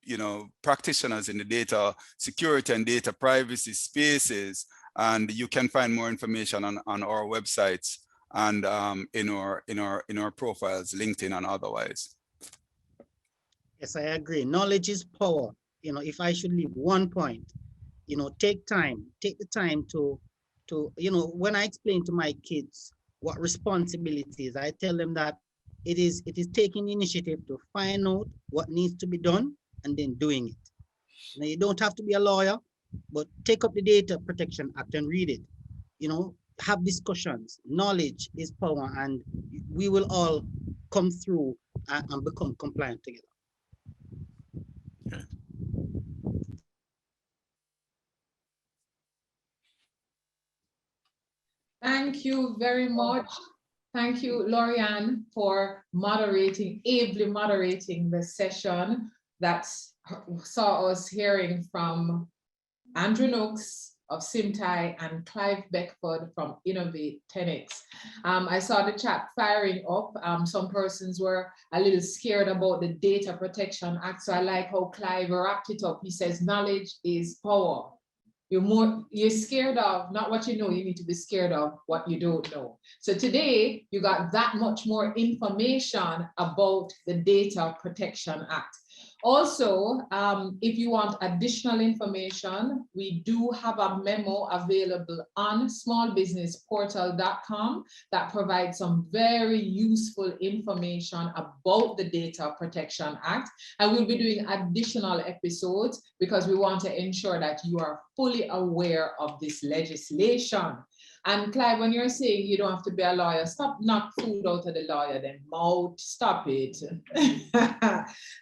you know, practitioners in the data security and data privacy spaces, and you can find more information on our websites and in our profiles, LinkedIn and otherwise. Yes, I agree. Knowledge is power. You know, if I should leave one point, you know, take the time to you know, when I explain to my kids what responsibility is, I tell them that it is taking initiative to find out what needs to be done and then doing it. Now, you don't have to be a lawyer, but take up the Data Protection Act and read it. You know, have discussions. Knowledge is power, and we will all come through and become compliant together. Okay. Thank you very much. Thank you, Lorianne, for ably moderating the session that saw us hearing from Andrew Nooks of Simtai and Clive Beckford from Innovate 10X. I saw the chat firing up. Some persons were a little scared about the Data Protection Act. So I like how Clive wrapped it up. He says, knowledge is power. You're scared of not what you know, you need to be scared of what you don't know. So today you got that much more information about the Data Protection Act. Also, if you want additional information, we do have a memo available on smallbusinessportal.com that provides some very useful information about the Data Protection Act. And we'll be doing additional episodes because we want to ensure that you are fully aware of this legislation. And Clive, when you're saying you don't have to be a lawyer, stop knock food out of the lawyer, then mouth, stop it.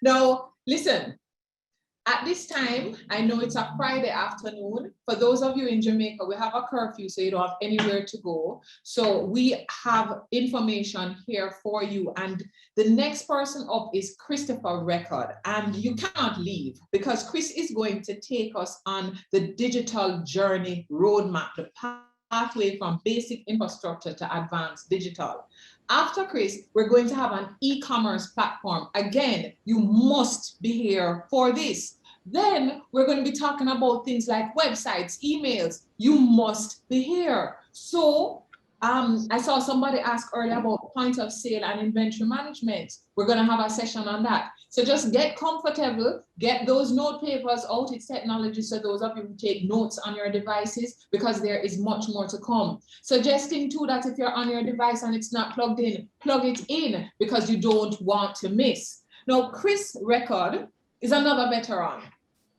No, listen, At this time, I know it's a Friday afternoon. For those of you in Jamaica, we have a curfew, so you don't have anywhere to go. So we have information here for you. And the next person up is Christopher Record. And you cannot leave because Chris is going to take us on the digital journey roadmap, the pathway from basic infrastructure to advanced digital. After Chris, we're going to have an e-commerce platform. Again, you must be here for this. Then we're going to be talking about things like websites, emails. You must be here. So I saw somebody ask earlier about point of sale and inventory management. We're going to have a session on that. So just get comfortable, get those note papers out. It's technology, so those of you who take notes on your devices, because there is much more to come. Suggesting too that if you're on your device and it's not plugged in, plug it in because you don't want to miss. Now, Chris Record is another veteran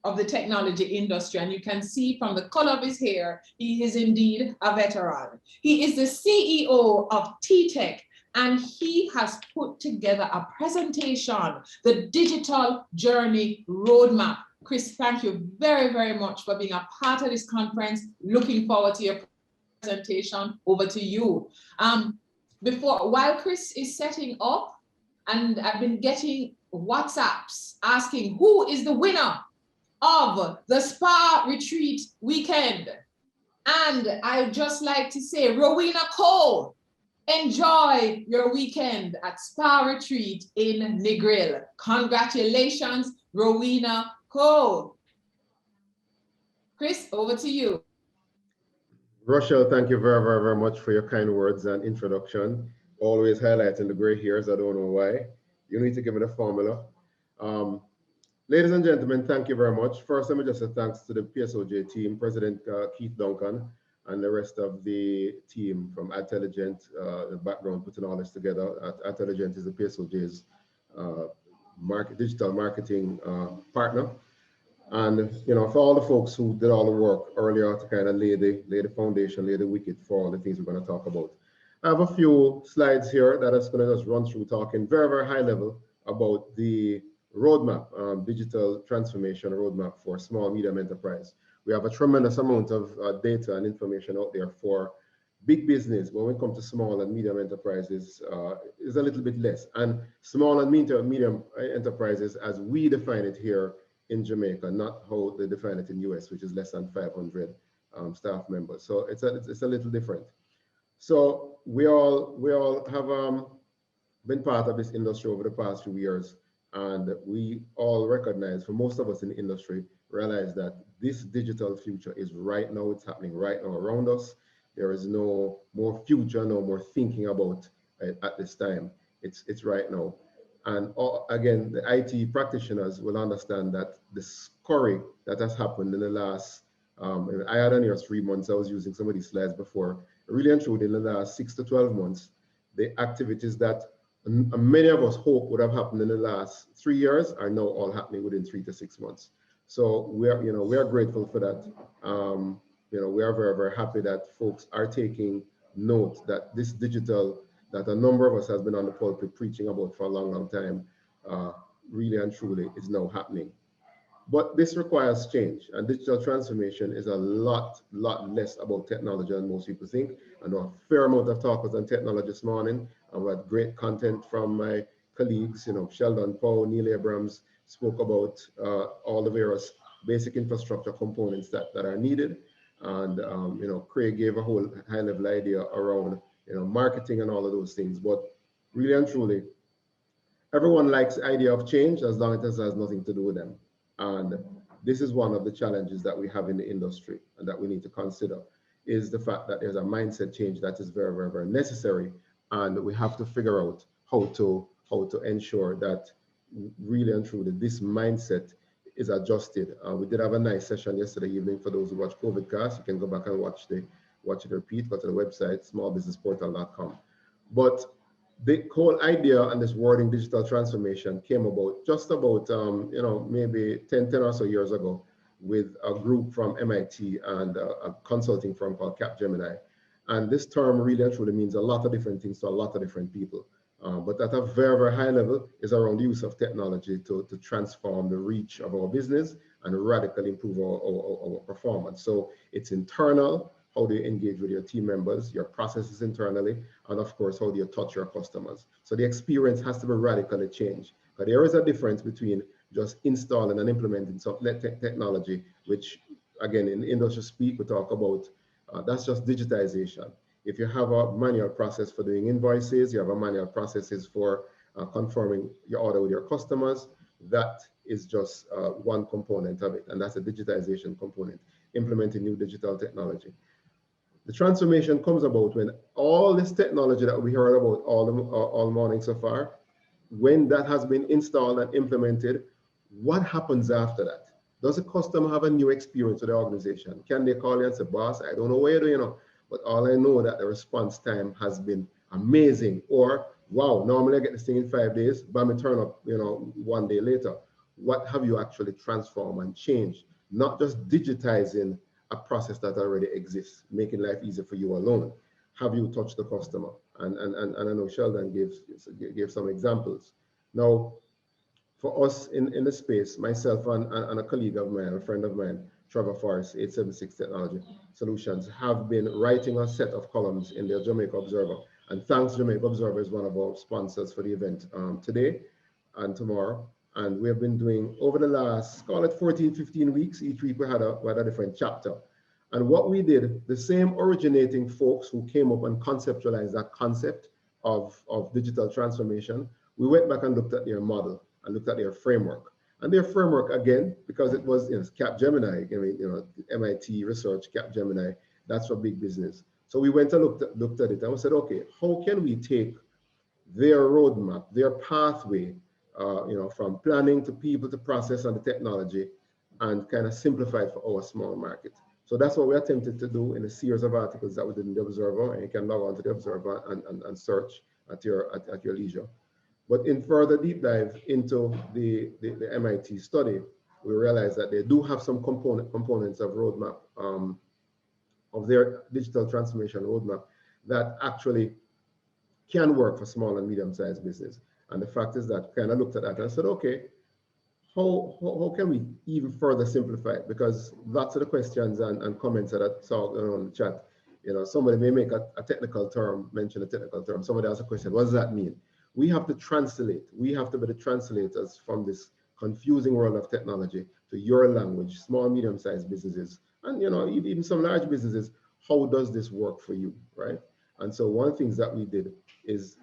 of the technology industry, and you can see from the color of his hair, he is indeed a veteran. He is the CEO of T-Tech, and he has put together a presentation, the Digital Journey Roadmap. Chris, thank you very, very much for being a part of this conference. Looking forward to your presentation. Over to you. While Chris is setting up, and I've been getting WhatsApps asking who is the winner of the spa retreat weekend. And I'd just like to say, Rowena Cole, enjoy your weekend at Spa Retreat in Negril. Congratulations, Rowena Cole. Chris, over to you. Rochelle, thank you very, very, very much for your kind words and introduction. Always highlighting the gray hairs, I don't know why. You need to give me the formula. Ladies and gentlemen, thank you very much. First, let me just say thanks to the PSOJ team, President Keith Duncan, and the rest of the team from Adtelligent, the background putting all this together. Adtelligent is the PSOJ's digital marketing partner. And for all the folks who did all the work earlier to kind of lay the foundation, lay the wicket for all the things we're going to talk about. I have a few slides here that I'm going to just run through, talking very, very high level about the roadmap, digital transformation roadmap for small, medium enterprise. We have a tremendous amount of data and information out there for big business, but when it comes to small and medium enterprises, is a little bit less. And small and medium enterprises, as we define it here in Jamaica, not how they define it in US, which is less than 500 staff members. So it's a little different. So we all have been part of this industry over the past few years. And we all recognize, for most of us in the industry, realize that this digital future is right now, it's happening right now around us. There is no more future, no more thinking about it at this time. It's right now. And again, the IT practitioners will understand that the scurry that has happened in the last, I had on here 3 months, I was using some of these slides before, really and truly in the last 6 to 12 months, the activities that many of us hope would have happened in the last 3 years are now all happening within 3 to 6 months. So we are grateful for that. We are very, very happy that folks are taking note that this digital, that a number of us has been on the pulpit preaching about for a long, long time, really and truly is now happening. But this requires change, and digital transformation is a lot less about technology than most people think. I know a fair amount of talk was on technology this morning, and we had great content from my colleagues, Sheldon, Powe, Neil Abrams spoke about all the various basic infrastructure components that are needed. And, Craig gave a whole high level idea around, marketing and all of those things. But really and truly, everyone likes the idea of change as long as it has nothing to do with them. And this is one of the challenges that we have in the industry and that we need to consider, is the fact that there's a mindset change that is very, very, very necessary. And we have to figure out how to ensure that really and truly this mindset is adjusted. We did have a nice session yesterday evening for those who watch COVIDcast. You can go back and watch it repeat, go to the website, smallbusinessportal.com. But the whole idea and this wording digital transformation came about just about, maybe 10 or so years ago with a group from MIT and a consulting firm called Capgemini. And this term really and truly means a lot of different things to a lot of different people. But at a very, very high level is around the use of technology to transform the reach of our business and radically improve our performance. So it's internal, how do you engage with your team members, your processes internally, and of course, how do you touch your customers? So the experience has to be radically changed. But there is a difference between just installing and implementing some technology, which again, in industry speak, we talk about, that's just digitization. If you have a manual process for doing invoices, you have a manual processes for confirming your order with your customers, that is just one component of it, and that's a digitization component, implementing new digital technology. The transformation comes about when all this technology that we heard about all morning so far, when that has been installed and implemented, what happens after that? Does the customer have a new experience with the organization? Can they call you and say, boss, I don't know where you know, but all I know that the response time has been amazing. Or, wow, normally I get this thing in 5 days, but I turn up, 1 day later. What have you actually transformed and changed? Not just digitizing a process that already exists, making life easier for you alone. Have you touched the customer? And I know Sheldon gave some examples. Now, for us in the space, myself and a colleague of mine, a friend of mine, Trevor Forrest, 876 Technology Solutions, have been writing a set of columns in the Jamaica Observer. And thanks, Jamaica Observer is one of our sponsors for the event today and tomorrow. And we have been doing, over the last, call it 14, 15 weeks, each week we had a different chapter. And what we did, the same originating folks who came up and conceptualized that concept of digital transformation, we went back and looked at their model and looked at their framework. And their framework, again, because it was Capgemini, MIT research, Capgemini, that's for big business. So we went and looked at it and we said, okay, how can we take their roadmap, their pathway, from planning to people to process and the technology, and kind of simplify it for our small market. So that's what we attempted to do in a series of articles that we did in the Observer, and you can log on to the Observer and search at your leisure. But in further deep dive into the MIT study, we realized that they do have some components of roadmap, of their digital transformation roadmap, that actually can work for small and medium-sized business. And the fact is that kind of looked at that and said, okay, how can we even further simplify it? Because lots of the questions and comments that I saw on the chat, somebody may make a technical term, mention a technical term, somebody asks a question, what does that mean? We have to translate. We have to be the translators from this confusing world of technology to your language, small, medium-sized businesses, and even some large businesses. How does this work for you, right? And so one of the things that we did is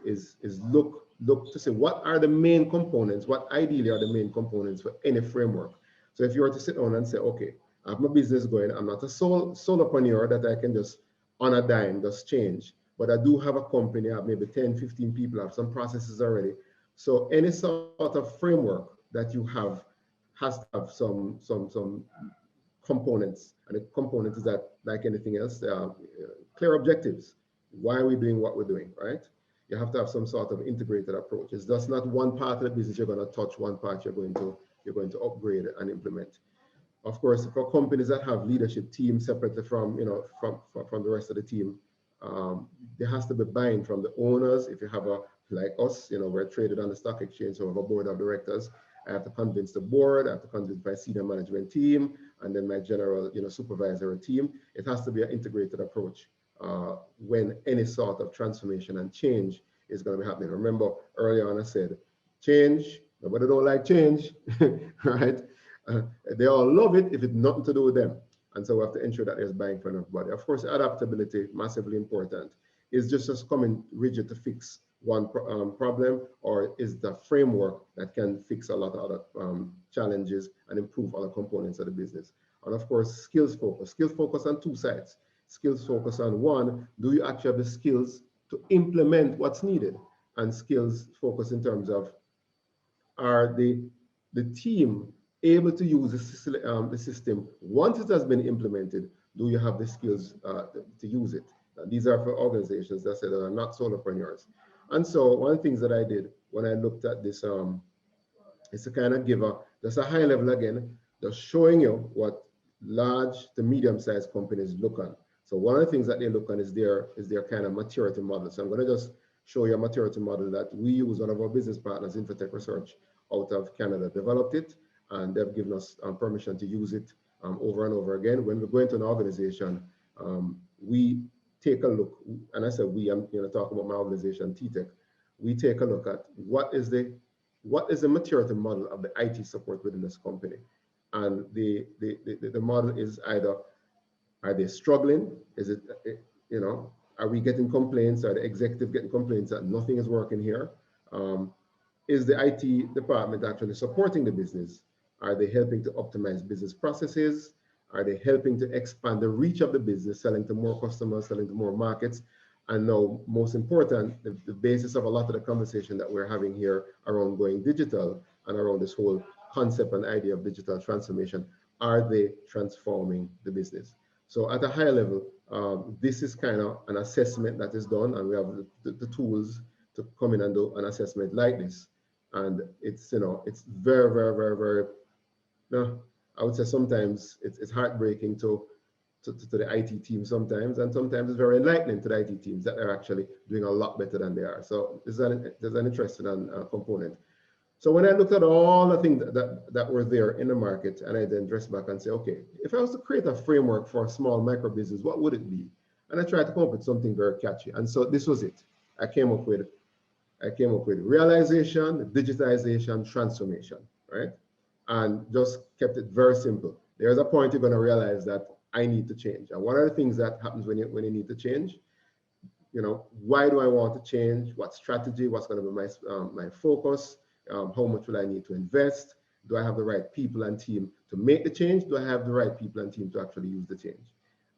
look to say what are the main components, what ideally are the main components for any framework. So if you were to sit down and say, okay, I have my business going, I'm not a solopreneur that I can just on a dime just change. But I do have a company, I have maybe 10, 15 people, I have some processes already. So any sort of framework that you have has to have some components. And the component is that, like anything else, clear objectives. Why are we doing what we're doing, right? You have to have some sort of integrated approach. It's just not one part of the business you're going to touch, one part you're going to upgrade and implement. Of course, for companies that have leadership teams separately from the rest of the team, there has to be buy-in from the owners. If you have like us, we're traded on the stock exchange, so we have a board of directors. I have to convince the board, I have to convince my senior management team, and then my general, supervisory team. It has to be an integrated approach when any sort of transformation and change is going to be happening. Remember, earlier on I said, change, nobody don't like change, right? They all love it if it's nothing to do with them. And so we have to ensure that there's buy-in from everybody. Of course, adaptability, massively important. Is just coming rigid to fix one problem, or is the framework that can fix a lot of other challenges and improve other components of the business? And of course, skills focus on two sides. Skills focus on one, do you actually have the skills to implement what's needed? And skills focus in terms of, are the team able to use the system once it has been implemented? Do you have the skills to use it? These are for organizations that say that are not solopreneurs. And so one of the things that I did when I looked at this is to kind of give just a high level again, just showing you what large to medium-sized companies look on. So one of the things that they look on is their kind of maturity model. So I'm going to just show you a maturity model that we use. One of our business partners, Infotech Research, out of Canada, developed it, and they've given us permission to use it over and over again. When we go into an organization, we take a look, and I said we, I'm talking about my organization, TTEC. We take a look at what is the maturity model of the IT support within this company, and the model is either, are they struggling? Is it, are we getting complaints? Are the executive getting complaints that nothing is working here? Is the IT department actually supporting the business? Are they helping to optimize business processes? Are they helping to expand the reach of the business, selling to more customers, selling to more markets? And now, most important, the basis of a lot of the conversation that we're having here around going digital and around this whole concept and idea of digital transformation, are they transforming the business? So at a higher level, this is kind of an assessment that is done, and we have the tools to come in and do an assessment like this. And it's, it's very, very, very, very, I would say sometimes it's heartbreaking to the IT team sometimes, and sometimes it's very enlightening to the IT teams that they're actually doing a lot better than they are. So there's an interesting component. So when I looked at all the things that were there in the market, and I then dressed back and say, okay, if I was to create a framework for a small micro business, what would it be? And I tried to come up with something very catchy. And so this was it. I came up with realization, digitization, transformation, right? And just kept it very simple. There's a point you're going to realize that I need to change. And one of the things that happens when you need to change, why do I want to change? What strategy? What's going to be my focus? How much will I need to invest? Do I have the right people and team to make the change? Do I have the right people and team to actually use the change?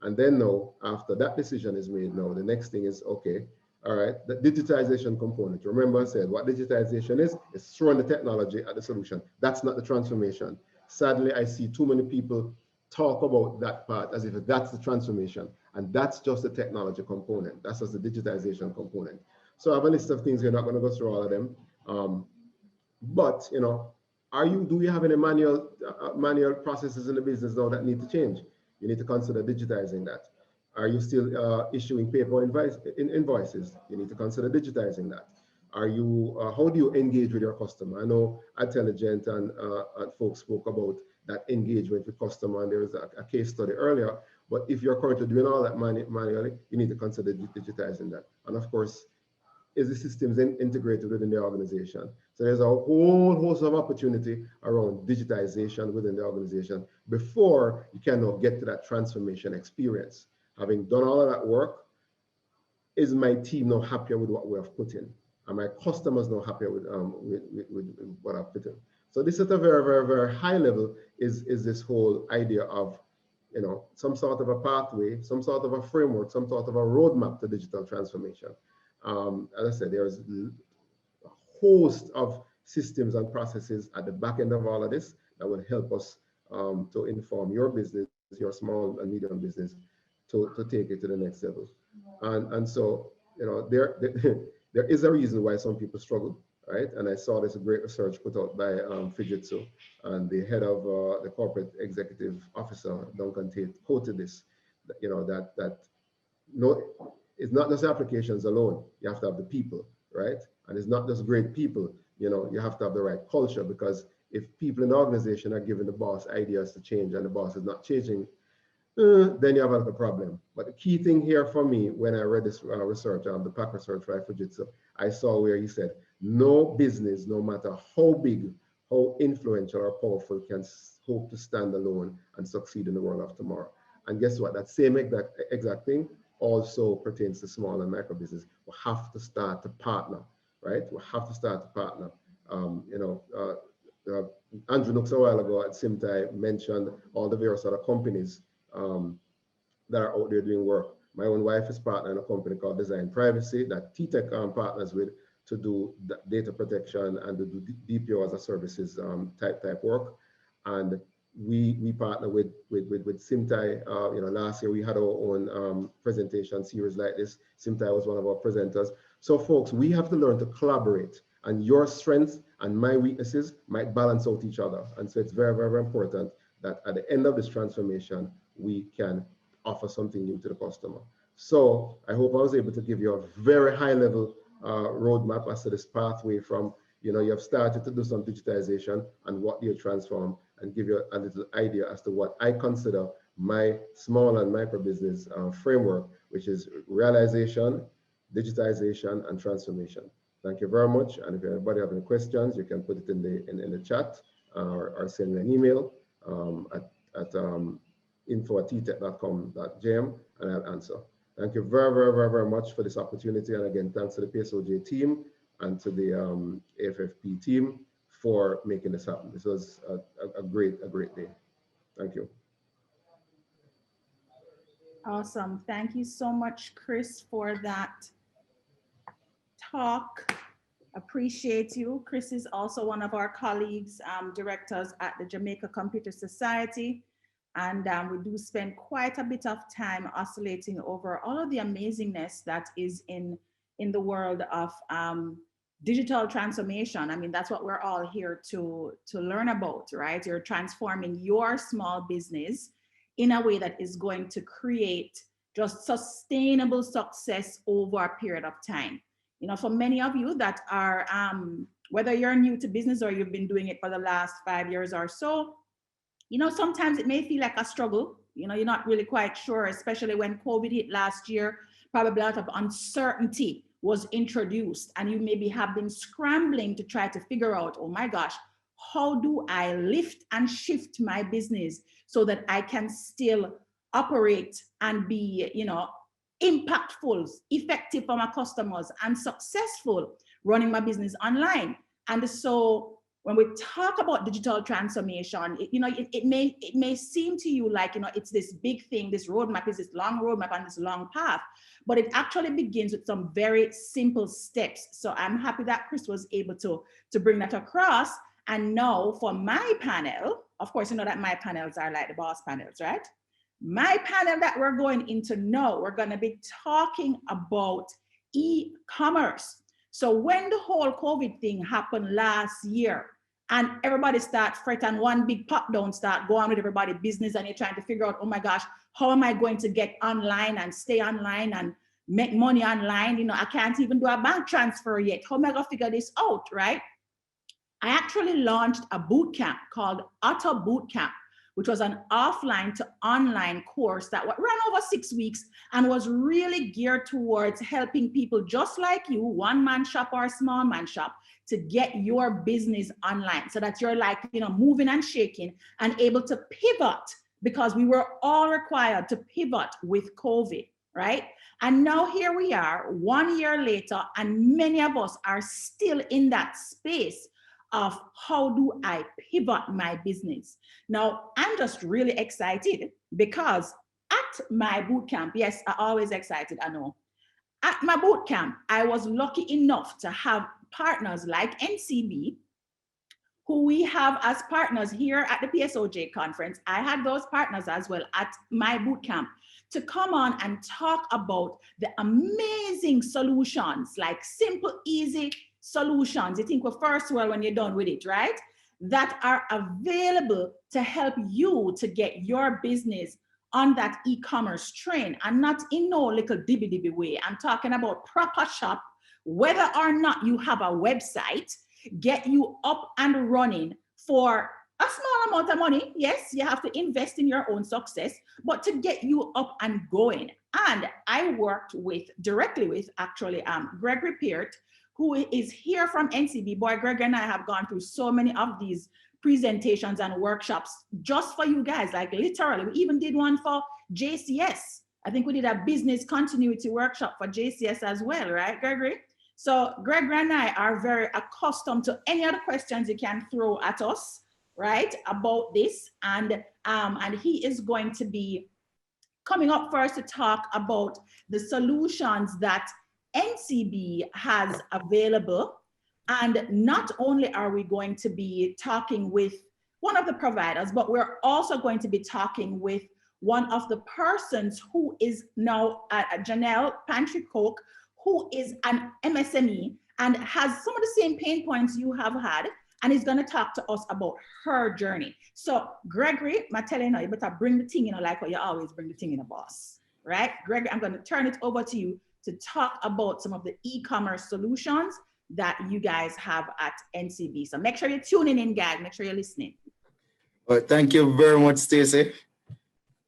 And then now, after that decision is made, now the next thing is, okay, all right, the digitization component. Remember I said what digitization is throwing the technology at the solution. That's not the transformation. Sadly, I see too many people talk about that part as if that's the transformation, and that's just the technology component. That's just the digitization component. So I have a list of things. We're not going to go through all of them. But do we have any manual processes in the business now that need to change? You need to consider digitizing that. Are you still issuing paper invoices? You need to consider digitizing that. Are you? How do you engage with your customer? I know Adtelligent and folks spoke about that engagement with customer, and there was a case study earlier. But if you're currently doing all that manually, you need to consider digitizing that. And of course, is the systems integrated within the organization? So there's a whole host of opportunity around digitization within the organization before you can now get to that transformation experience. Having done all of that work, is my team now happier with what we have put in? Are my customers now happier with what I've put in? So this at a very, very, very high level is this whole idea of, some sort of a pathway, some sort of a framework, some sort of a roadmap to digital transformation. As I said, there's a host of systems and processes at the back end of all of this that will help us to inform your business, your small and medium business, to take it to the next level. And so, there is a reason why some people struggle, right? And I saw this great research put out by Fujitsu, and the head of the corporate executive officer, Duncan Tate, quoted this, that it's not just applications alone. You have to have the people, right? And it's not just great people. You have to have the right culture, because if people in the organization are giving the boss ideas to change and the boss is not changing, then you have a problem. But the key thing here for me, when I read this research, the PAC research by Fujitsu, I saw where he said, no business, no matter how big, how influential or powerful, can hope to stand alone and succeed in the world of tomorrow. And guess what? That same exact thing also pertains to small and micro business. We have to start to partner, right? We have to start to partner. Andrew Nooks a while ago at Simtai mentioned all the various other companies that are out there doing work. My own wife is partner in a company called Design Privacy that TTEC partners with to do data protection and to do DPO as a services type work. And we partner with Simtai. Last year we had our own presentation series like this. Simtai was one of our presenters. So folks, we have to learn to collaborate, and your strengths and my weaknesses might balance out each other. And so it's very, very, very important that at the end of this transformation, we can offer something new to the customer. So I hope I was able to give you a very high level roadmap as to this pathway from, you have started to do some digitization and what do you transform, and give you a little idea as to what I consider my small and micro business framework, which is realization, digitization, and transformation. Thank you very much. And if anybody have any questions, you can put it in the chat or send me an email at info@ttech.com.jm, and I'll answer. Thank you very, very, very, very much for this opportunity. And again, thanks to the PSOJ team and to the AFFP team for making this happen. This was a great day. Thank you. Awesome. Thank you so much, Chris, for that talk. Appreciate you. Chris is also one of our colleagues, directors at the Jamaica Computer Society. And we do spend quite a bit of time oscillating over all of the amazingness that is in the world of digital transformation. I mean, that's what we're all here to learn about, right? You're transforming your small business in a way that is going to create just sustainable success over a period of time. For many of you that are, whether you're new to business or you've been doing it for the last 5 years or so, sometimes it may feel like a struggle. You're not really quite sure, especially when COVID hit last year. Probably a lot of uncertainty was introduced, and you maybe have been scrambling to try to figure out, oh my gosh, how do I lift and shift my business so that I can still operate and be, impactful, effective for my customers, and successful running my business online. And so when we talk about digital transformation, it may seem to you like, it's this big thing, this roadmap is this long roadmap and this long path, but it actually begins with some very simple steps. So I'm happy that Chris was able to bring that across. And now for my panel, of course, that my panels are like the boss panels, right? My panel that we're going into now, we're going to be talking about e-commerce. So when the whole COVID thing happened last year and everybody start fret and one big pop down start going with everybody business, and you're trying to figure out, oh my gosh, how am I going to get online and stay online and make money online? I can't even do a bank transfer yet. How am I going to figure this out, right? I actually launched a boot camp called Auto Boot Camp, which was an offline to online course that ran over 6 weeks and was really geared towards helping people just like you, one-man shop or small man shop, to get your business online so that you're like, moving and shaking and able to pivot, because we were all required to pivot with COVID, right? And now here we are 1 year later, and many of us are still in that space of how do I pivot my business. Now, I'm just really excited because at my boot camp, yes, I'm always excited, I know. At my boot camp, I was lucky enough to have partners like NCB, who we have as partners here at the PSOJ conference. I had those partners as well at my boot camp to come on and talk about the amazing solutions, like simple, easy solutions. You think we're first world when you're done with it, right? That are available to help you to get your business on that e-commerce train, and not in no little dibby way. I'm talking about proper shop, whether or not you have a website, get you up and running for a small amount of money. Yes, you have to invest in your own success, but to get you up and going. And I worked directly with actually Gregory Peart, who is here from NCB. Boy, Greg and I have gone through so many of these presentations and workshops just for you guys, like literally. We even did one for JCS. I think we did a business continuity workshop for JCS as well, right, Gregory? So Gregory and I are very accustomed to any other questions you can throw at us, right, about this. And he is going to be coming up first to talk about the solutions that NCB has available. And not only are we going to be talking with one of the providers, but we're also going to be talking with one of the persons who is now Janelle Pantry-Coke, who is an MSME and has some of the same pain points you have had, and is going to talk to us about her journey. So Gregory, I'm telling you better bring the thing, like how you always bring the thing in a boss, right? Gregory, I'm going to turn it over to you to talk about some of the e-commerce solutions that you guys have at NCB. So make sure you're tuning in, guys. Make sure you're listening. Well, thank you very much, Stacey.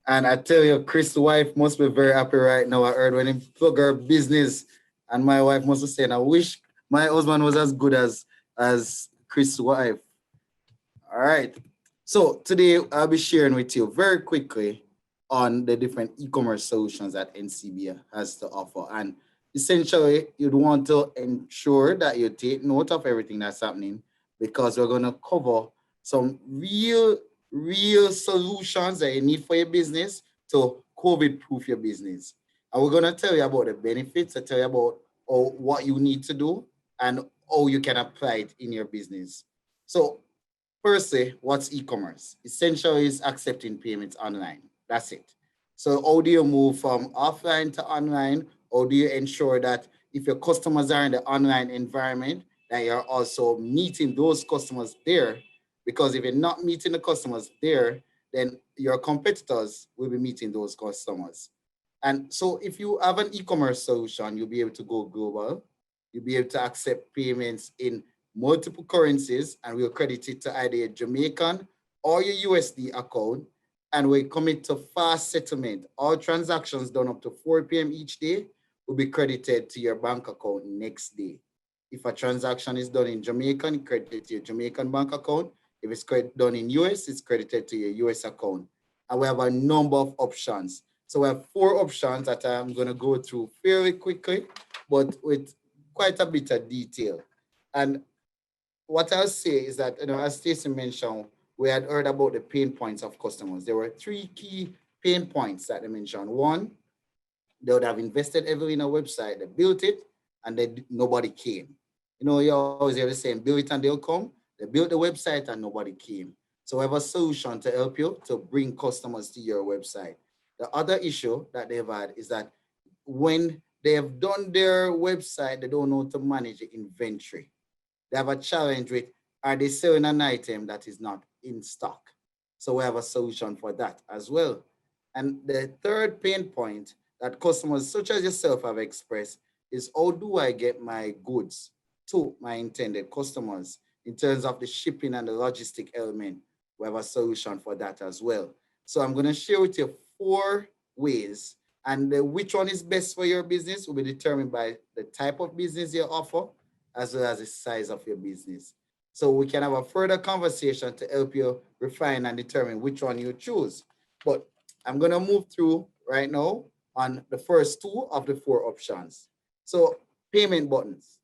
And I tell you, Chris' wife must be very happy right now. I heard when he plug her business, and my wife must be saying, I wish my husband was as good as Chris' wife. All right. So today I'll be sharing with you very quickly on the different e-commerce solutions that NCB has to offer. And essentially, you'd want to ensure that you take note of everything that's happening, because we're going to cover some real solutions that you need for your business to COVID-proof your business. And we're going to tell you about the benefits, tell you about what you need to do and how you can apply it in your business. So firstly, what's e-commerce? Essentially is accepting payments online. That's it. So how do you move from offline to online? Or do you ensure that if your customers are in the online environment, that you're also meeting those customers there? Because if you're not meeting the customers there, then your competitors will be meeting those customers. And so if you have an e-commerce solution, you'll be able to go global. You'll be able to accept payments in multiple currencies, and we'll credit it to either your Jamaican or your USD account. And we commit to fast settlement. All transactions done up to 4 p.m. each day will be credited to your bank account next day. If a transaction is done in Jamaican, credited to your Jamaican bank account. If it's done in US, it's credited to your US account. And we have a number of options. So we have 4 options that I'm going to go through fairly quickly, but with quite a bit of detail. And what I'll say is that, as Stacey mentioned, we had heard about the pain points of customers. There were 3 key pain points that they mentioned. One, they would have invested heavily in a website, they built it, and then nobody came. You always hear the saying, build it and they'll come. They built the website and nobody came. So we have a solution to help you to bring customers to your website. The other issue that they've had is that when they have done their website, they don't know how to manage the inventory. They have a challenge with, are they selling an item that is not in stock? So we have a solution for that as well. And the third pain point that customers such as yourself have expressed is, how do I get my goods to my intended customers in terms of the shipping and the logistic element? We have a solution for that as well. So I'm going to share with you 4 ways, and which one is best for your business will be determined by the type of business you offer as well as the size of your business. So we can have a further conversation to help you refine and determine which one you choose. But I'm going to move through right now on the first 2 of the 4 options. So payment buttons.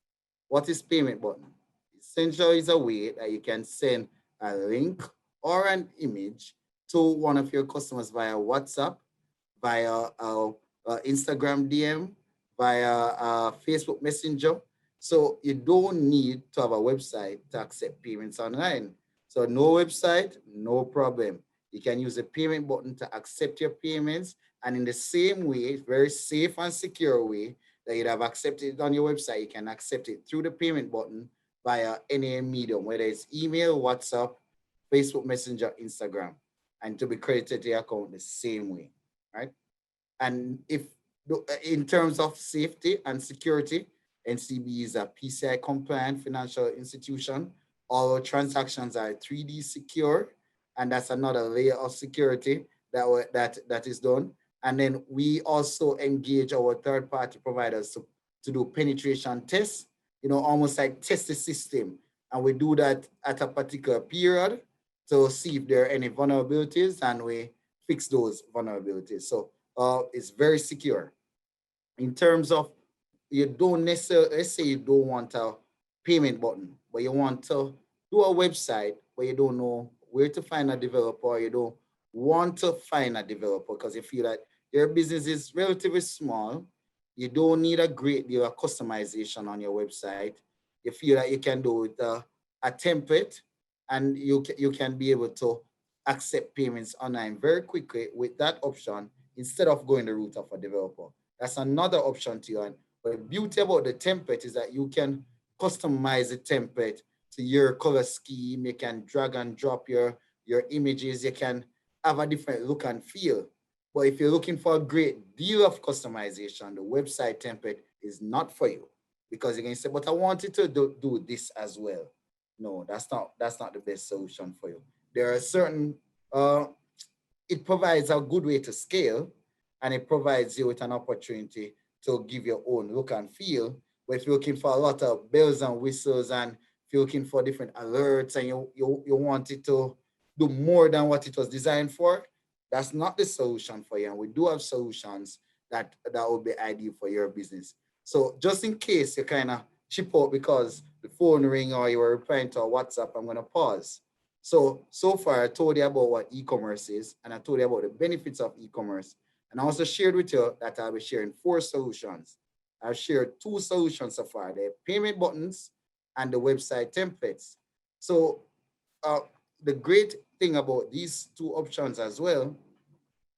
What is payment button? Essentially is a way that you can send a link or an image to one of your customers via WhatsApp, via Instagram DM, via Facebook Messenger. So you don't need to have a website to accept payments online. So no website, no problem. You can use the payment button to accept your payments, and in the same way, very safe and secure way that you'd have accepted it on your website, you can accept it through the payment button via any medium, whether it's email, WhatsApp, Facebook Messenger, Instagram, and to be credited to your account the same way, right? And if in terms of safety and security, NCB is a PCI compliant financial institution. All our transactions are 3D secure, and that's another layer of security that is done. And then we also engage our third-party providers to do penetration tests, almost like test the system. And we do that at a particular period to see if there are any vulnerabilities, and we fix those vulnerabilities. So it's very secure. In terms of, you don't necessarily, let's say you don't want a payment button, but you want to do a website where you don't know where to find a developer, or you don't want to find a developer because you feel that your business is relatively small, you don't need a great deal of customization on your website. You feel that you can do it with a template, and you can be able to accept payments online very quickly with that option instead of going the route of a developer. That's another option to you. And the beauty about the template is that you can customize the template to your color scheme. You can drag and drop your images. You can have a different look and feel. But if you're looking for a great deal of customization, the website template is not for you, because you can say, but I wanted to do this as well. No, that's not the best solution for you. There are certain, it provides a good way to scale, and it provides you with an opportunity to give your own look and feel. But if you're looking for a lot of bells and whistles, and if you're looking for different alerts, and you want it to do more than what it was designed for, that's not the solution for you. And we do have solutions that would be ideal for your business. So just in case you kind of chip out because the phone ring or you were replying to a WhatsApp, I'm going to pause. So far I told you about what e-commerce is, and I told you about the benefits of e-commerce. And I also shared with you that I'll be sharing 4 solutions. I've shared 2 solutions so far, the payment buttons and the website templates. So the great thing about these 2 options as well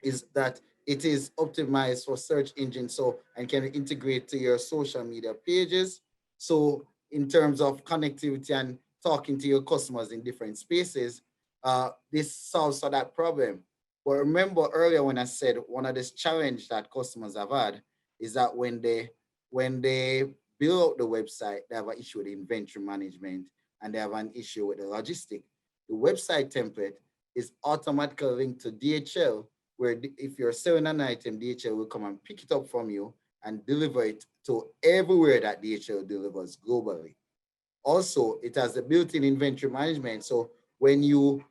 is that it is optimized for search engines, and can integrate to your social media pages. So in terms of connectivity and talking to your customers in different spaces, this solves for that problem. But remember earlier when I said one of the challenges that customers have had is that when they build out the website, they have an issue with inventory management, and they have an issue with the logistics. The website template is automatically linked to DHL, where if you're selling an item, DHL will come and pick it up from you and deliver it to everywhere that DHL delivers globally. Also, it has the built-in inventory management. So when you're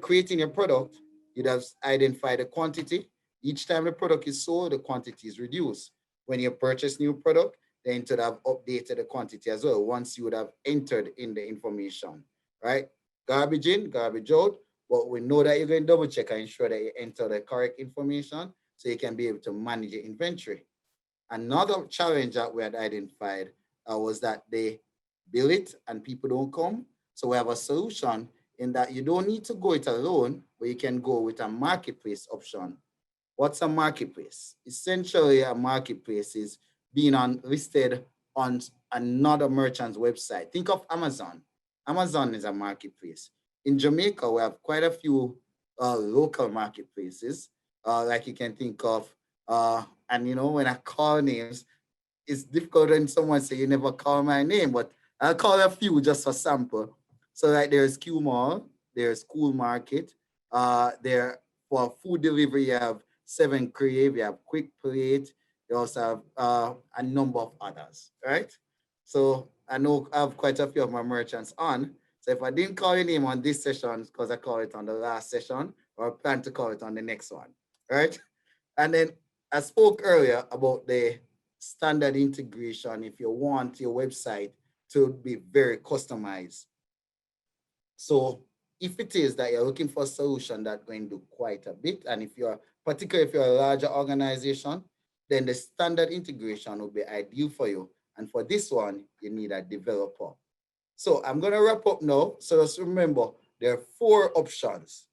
creating your product, you'd have identified the quantity. Each time the product is sold, the quantity is reduced. When you purchase new product, then it would have updated the quantity as well once you would have entered in the information, right? Garbage in, garbage out, but we know that you're going to double check and ensure that you enter the correct information so you can be able to manage your inventory. Another challenge that we had identified was that they bill it and people don't come. So we have a solution in that you don't need to go it alone, but you can go with a marketplace option. What's a marketplace? Essentially, a marketplace is being listed on another merchant's website. Think of Amazon. Amazon is a marketplace. In Jamaica, we have quite a few local marketplaces, like you can think of. And you know, when I call names, it's difficult when someone say you never call my name, but I'll call a few just for sample. So like there's Q Mall, there's Cool Market, there for food delivery, you have 7 Crave, you have Quick Plate, you also have a number of others, right? So I know I have quite a few of my merchants on. So if I didn't call your name on this session, because I call it on the last session, or I plan to call it on the next one, right? And then I spoke earlier about the standard integration if you want your website to be very customized. So if it is that you're looking for a solution that's going to do quite a bit, and particularly if you're a larger organization, then the standard integration will be ideal for you. And for this one, you need a developer. So I'm going to wrap up now. So just remember, there are 4 options.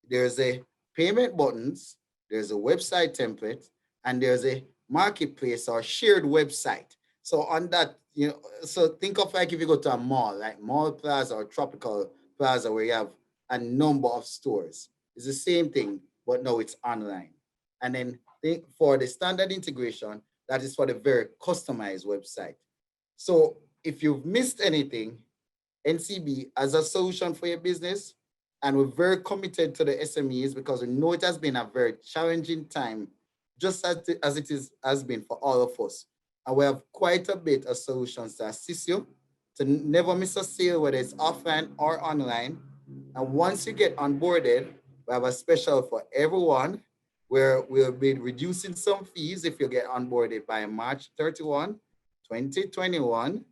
There's a payment buttons, there's a website template, and there's a marketplace or shared website. So on that, you know, so think of like if you go to a mall, like Mall Plaza or Tropical Plaza, where you have a number of stores. It's the same thing, but now it's online. And then think for the standard integration, that is for the very customized website. So if you've missed anything, NCB has a solution for your business, and we're very committed to the SMEs because we know it has been a very challenging time, just as it has been for all of us. And we have quite a bit of solutions to assist you to never miss a sale, whether it's offline or online. And once you get onboarded, we have a special for everyone where we'll be reducing some fees if you get onboarded by March 31, 2021.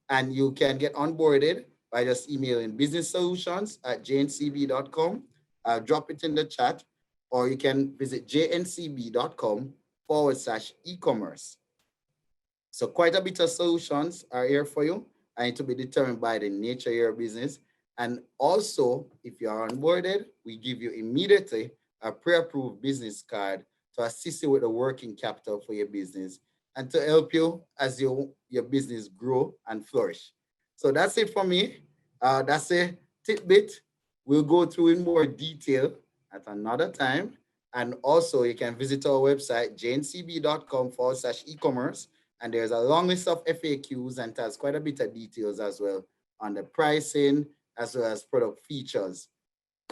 And you can get onboarded by just emailing businesssolutions@jncb.com. I'll drop it in the chat, or you can visit jncb.com/e-commerce. So quite a bit of solutions are here for you, and it will be determined by the nature of your business. And also, if you are onboarded, we give you immediately a pre-approved business card to assist you with the working capital for your business and to help you as your business grow and flourish. So that's it for me. That's a tidbit. We'll go through in more detail at another time. And also you can visit our website, jncb.com/e-commerce. And there's a long list of FAQs and has quite a bit of details as well on the pricing as well as product features.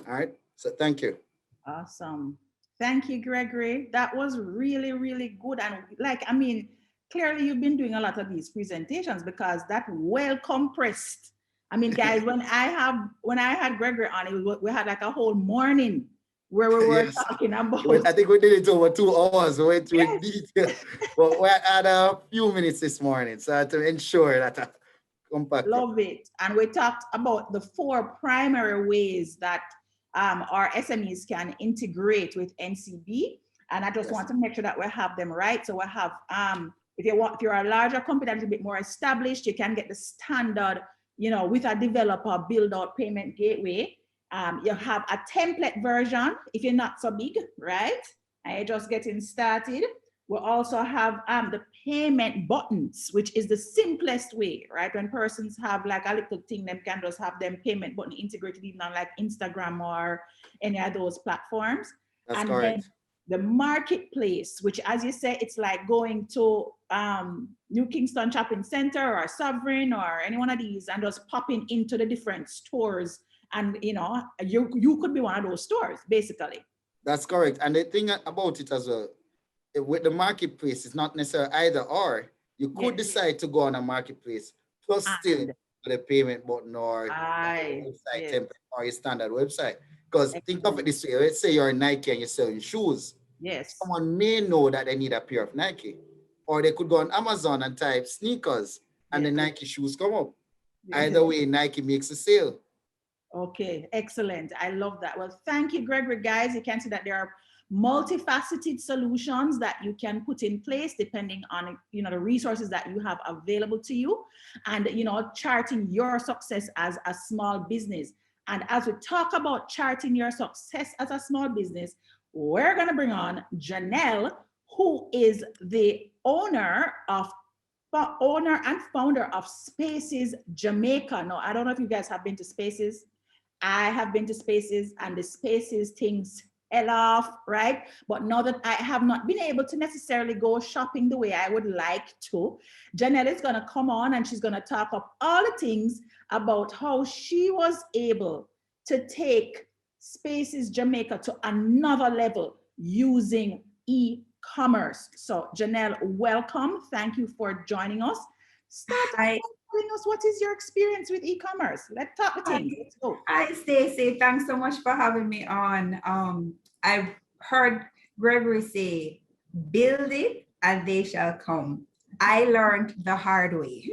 All right, so thank you. Awesome. Thank you, Gregory. That was really, really good. And like, I mean, clearly you've been doing a lot of these presentations because that well compressed. I mean, guys, when I had Gregory on, we had like a whole morning where we were talking about. I think we did it over 2 hours. We went with detail. But we had a few minutes this morning, so to ensure that I compact. Love it. And we talked about the 4 primary ways that our SMEs can integrate with NCB. And I just want to make sure that we have them right. So we have, if you're a larger company that's a bit more established, you can get the standard, you know, with a developer build out payment gateway. You have a template version if you're not so big, right? And you're just getting started. We also have the payment buttons, which is the simplest way, right? When persons have like a little thing, they can just have them payment button integrated even on like Instagram or any of those platforms. That's and correct. Then the marketplace, which as you say, it's like going to New Kingston Shopping Center or Sovereign or any one of these and just popping into the different stores. And you know, you could be one of those stores, basically. That's correct. And the thing about it as well, with the marketplace, it's not necessarily either or. You could decide to go on a marketplace plus still the payment button or website template or your standard website. Because think of it this way, let's say you're Nike and you're selling shoes. Yes. Someone may know that they need a pair of Nike. Or they could go on Amazon and type sneakers and the Nike shoes come up. Either way, Nike makes a sale. Okay, excellent. I love that. Well, thank you, Gregory. Guys, you can see that there are multifaceted solutions that you can put in place depending on, you know, the resources that you have available to you and, you know, charting your success as a small business. And as we talk about charting your success as a small business, we're going to bring on Janelle, who is the owner and founder of Spaces Jamaica. Now, I don't know if you guys have been to Spaces. I have been to Spaces, and the Spaces things fell off, right? But now that I have not been able to necessarily go shopping the way I would like to, Janelle is going to come on and she's going to talk up all the things about how she was able to take Spaces Jamaica to another level using e-commerce. So Janelle, welcome. Thank you for joining us. Start telling us what is your experience with e-commerce. Let's talk the things. Let's go. Hi, Stacey. Thanks so much for having me on. I've heard Gregory say, build it and they shall come. I learned the hard way.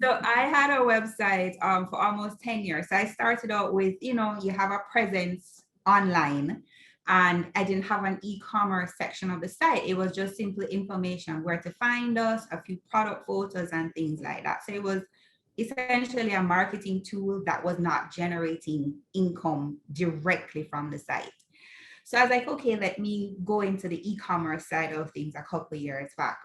So I had a website for almost 10 years. So I started out with, you know, you have a presence online. And I didn't have an e-commerce section of the site. It was just simply information, where to find us, a few product photos and things like that. So it was essentially a marketing tool that was not generating income directly from the site. So I was like, okay, let me go into the e-commerce side of things a couple of years back.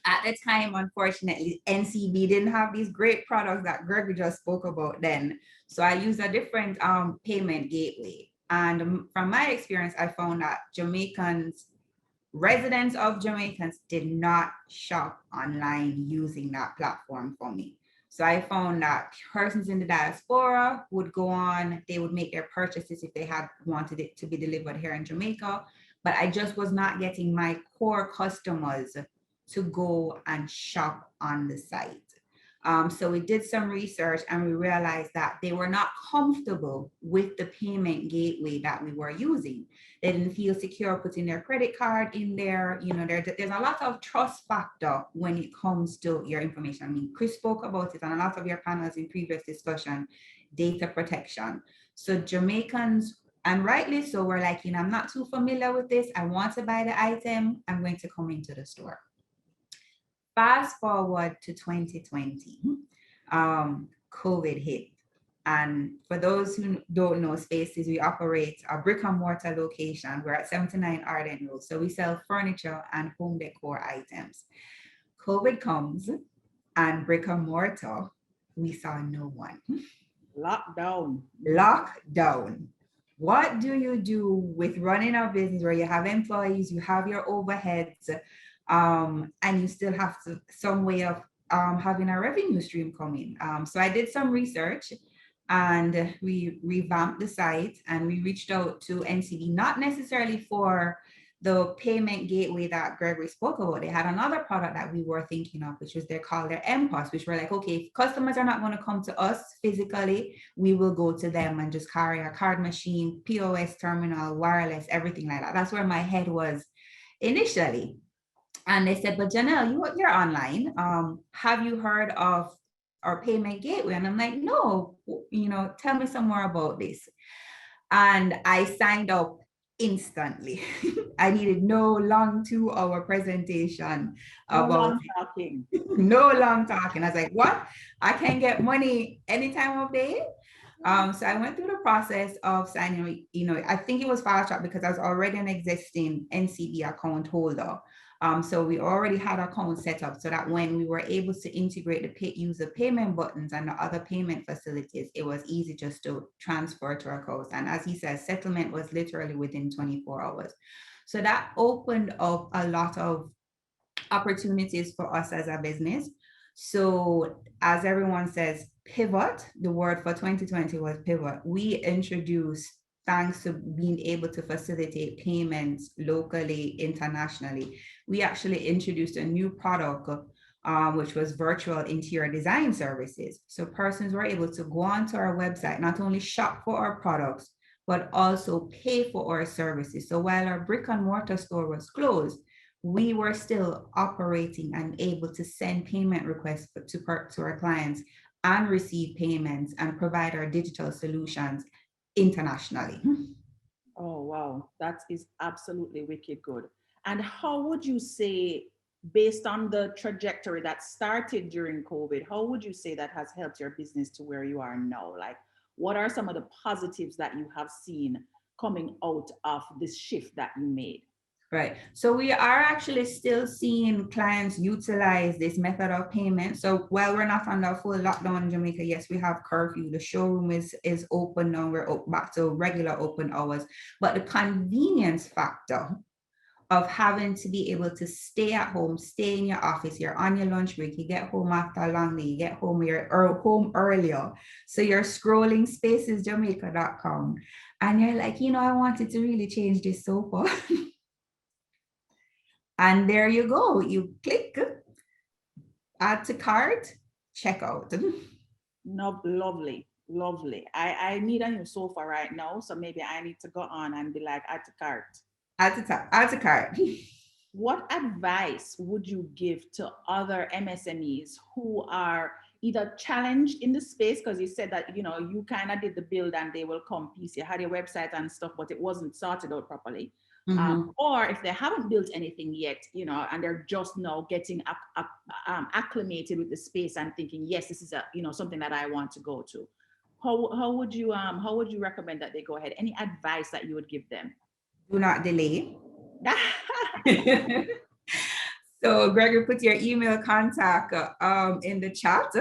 At the time, unfortunately, NCB didn't have these great products that Gregory just spoke about then. So I used a different payment gateway. And from my experience, I found that residents of Jamaicans did not shop online using that platform for me. So I found that persons in the diaspora would go on, they would make their purchases if they had wanted it to be delivered here in Jamaica, but I just was not getting my core customers to go and shop on the site. So we did some research and we realized that they were not comfortable with the payment gateway that we were using. They didn't feel secure putting their credit card in there. You know, there's a lot of trust factor when it comes to your information. I mean, Chris spoke about it on a lot of your panels in previous discussion, data protection. So Jamaicans, and rightly so, were like, you know, I'm not too familiar with this. I want to buy the item. I'm going to come into the store. Fast forward to 2020, COVID hit. And for those who don't know Spaces, we operate a brick and mortar location. We're at 79 Arden Road. So we sell furniture and home decor items. COVID comes and brick and mortar, we saw no one. Lockdown. What do you do with running a business where you have employees, you have your overheads, and you still have some way of having a revenue stream coming? So I did some research, and we revamped the site, and we reached out to NCB, not necessarily for the payment gateway that Gregory spoke about. They had another product that we were thinking of, which was they called their MPOS, which were like, okay, if customers are not going to come to us physically, we will go to them and just carry a card machine, POS terminal, wireless, everything like that. That's where my head was initially. And they said, but Janelle, you're online. Have you heard of our payment gateway? And I'm like, no, tell me some more about this. And I signed up instantly. I needed no long 2-hour presentation about no long talking. I was like, what? I can get money any time of day? So I went through the process of signing, I think it was fast track because I was already an existing NCB account holder. So we already had our account set up so that when we were able to integrate the user payment buttons and the other payment facilities, it was easy just to transfer to our accounts. And as he says, settlement was literally within 24 hours. So that opened up a lot of opportunities for us as a business. So as everyone says, pivot, the word for 2020 was pivot. We introduced, thanks to being able to facilitate payments locally, internationally, we actually introduced a new product, which was virtual interior design services. So persons were able to go onto our website, not only shop for our products, but also pay for our services. So while our brick and mortar store was closed, we were still operating and able to send payment requests to our clients and receive payments and provide our digital solutions internationally. Oh, wow. That is absolutely wicked good. And how would you say, based on the trajectory that started during COVID, how would you say that has helped your business to where you are now? Like, what are some of the positives that you have seen coming out of this shift that you made? Right. So we are actually still seeing clients utilize this method of payment. So while we're not under full lockdown in Jamaica, yes, we have curfew. The showroom is open now. We're back to regular open hours. But the convenience factor of having to be able to stay at home, stay in your office, you're on your lunch break, you get home after a long day, you get home, you're home earlier. So you're scrolling spacesjamaica.com and you're like, I wanted to really change this sofa. And there you go. You click, add to cart, check out. No, lovely, lovely. I need a new sofa right now, so maybe I need to go on and be like, add to cart. Add to cart. What advice would you give to other MSMEs who are either challenged in the space, because you said that, you kind of did the build and they will come piece. You had your website and stuff, but it wasn't sorted out properly. Or if they haven't built anything yet, and they're just now getting acclimated with the space and thinking, yes, this is something that I want to go to. How would you recommend that they go ahead? Any advice that you would give them? Do not delay. So Gregory, put your email contact in the chat.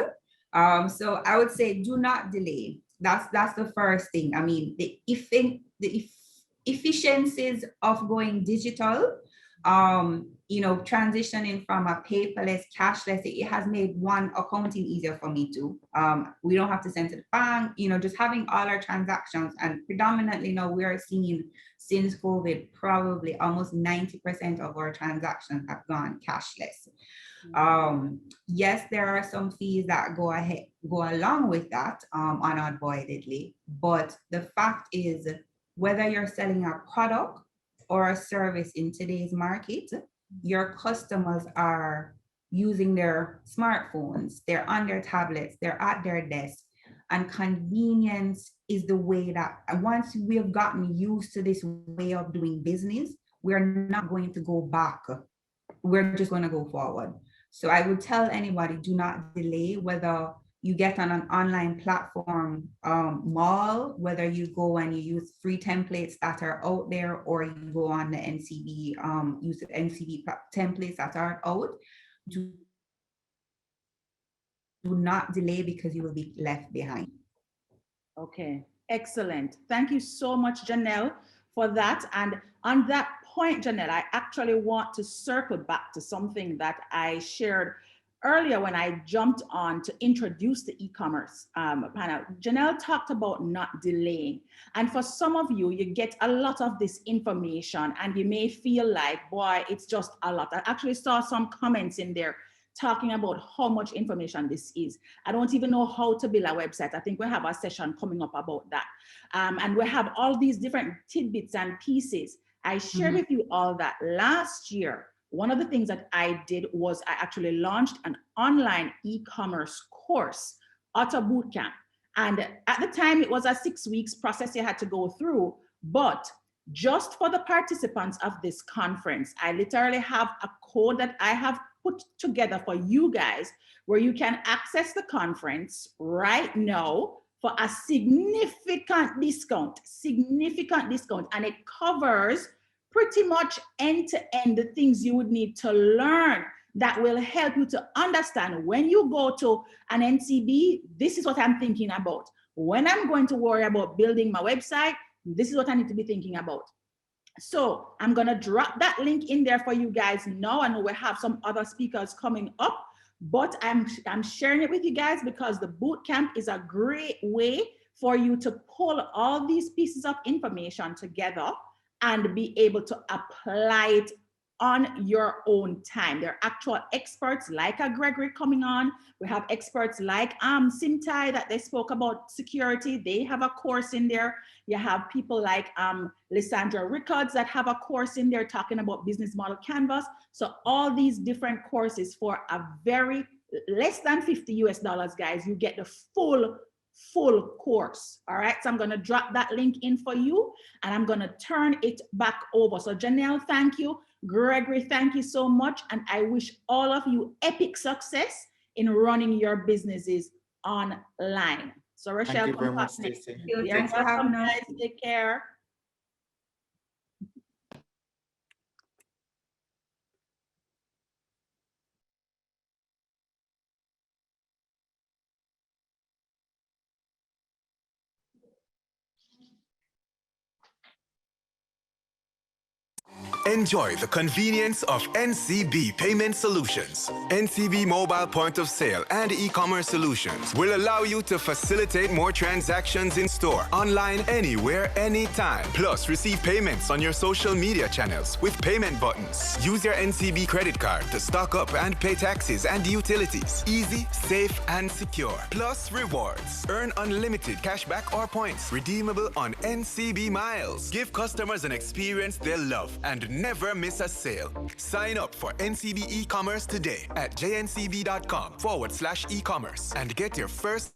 So I would say do not delay. That's the first thing. I mean, the efficiencies of going digital, transitioning from a paperless, cashless, it has made accounting easier for me too. We don't have to send to the bank, just having all our transactions, and predominantly now we are seeing since COVID, probably almost 90% of our transactions have gone cashless. Yes, there are some fees that go along with that, unavoidably, but the fact is, whether you're selling a product or a service in today's market, your customers are using their smartphones, they're on their tablets, they're at their desk, and convenience is the way that once we have gotten used to this way of doing business, we're not going to go back. We're just going to go forward. So I would tell anybody, do not delay, whether you get on an online platform mall, whether you go and you use free templates that are out there, or you go on the NCB, use the NCB templates that are out. Do not delay, because you will be left behind. Okay, Excellent. Thank you so much, Janelle, for that. And on that point, Janelle, I actually want to circle back to something that I shared earlier when I jumped on to introduce the e-commerce panel. Janelle talked about not delaying. And for some of you, you get a lot of this information and you may feel like, boy, it's just a lot. I actually saw some comments in there talking about how much information this is. I don't even know how to build a website. I think we have a session coming up about that. And we have all these different tidbits and pieces. I shared with you all that last year. One of the things that I did was I actually launched an online e-commerce course, Auto Bootcamp. And at the time, it was a 6 weeks process you had to go through. But just for the participants of this conference, I literally have a code that I have put together for you guys where you can access the conference right now for a significant discount, and it covers pretty much end-to-end the things you would need to learn that will help you to understand when you go to an NCB, this is what I'm thinking about. When I'm going to worry about building my website, this is what I need to be thinking about. So I'm gonna drop that link in there for you guys now. I know we have some other speakers coming up, but I'm sharing it with you guys because the boot camp is a great way for you to pull all these pieces of information together and be able to apply it on your own time. There are actual experts like a Gregory coming on. We have experts like Simtai that they spoke about security. They have a course in there. You have people like Lysandra Rickards that have a course in there talking about business model canvas. So all these different courses for a very less than $50 US, guys, you get the full course. All right, so I'm going to drop that link in for you and I'm going to turn it back over. So Janelle, thank you. Gregory, thank you so much. And I wish all of you epic success in running your businesses online. So Rochelle, thank you very much, Stacey. Thanks for having us. Take care. Enjoy the convenience of NCB Payment Solutions. NCB Mobile Point of Sale and e-commerce solutions will allow you to facilitate more transactions in store, online, anywhere, anytime. Plus, receive payments on your social media channels with payment buttons. Use your NCB credit card to stock up and pay taxes and utilities. Easy, safe, and secure. Plus, rewards. Earn unlimited cashback or points. Redeemable on NCB Miles. Give customers an experience they love and never miss a sale. Sign up for NCB e-commerce today at jncb.com/e-commerce and get your first.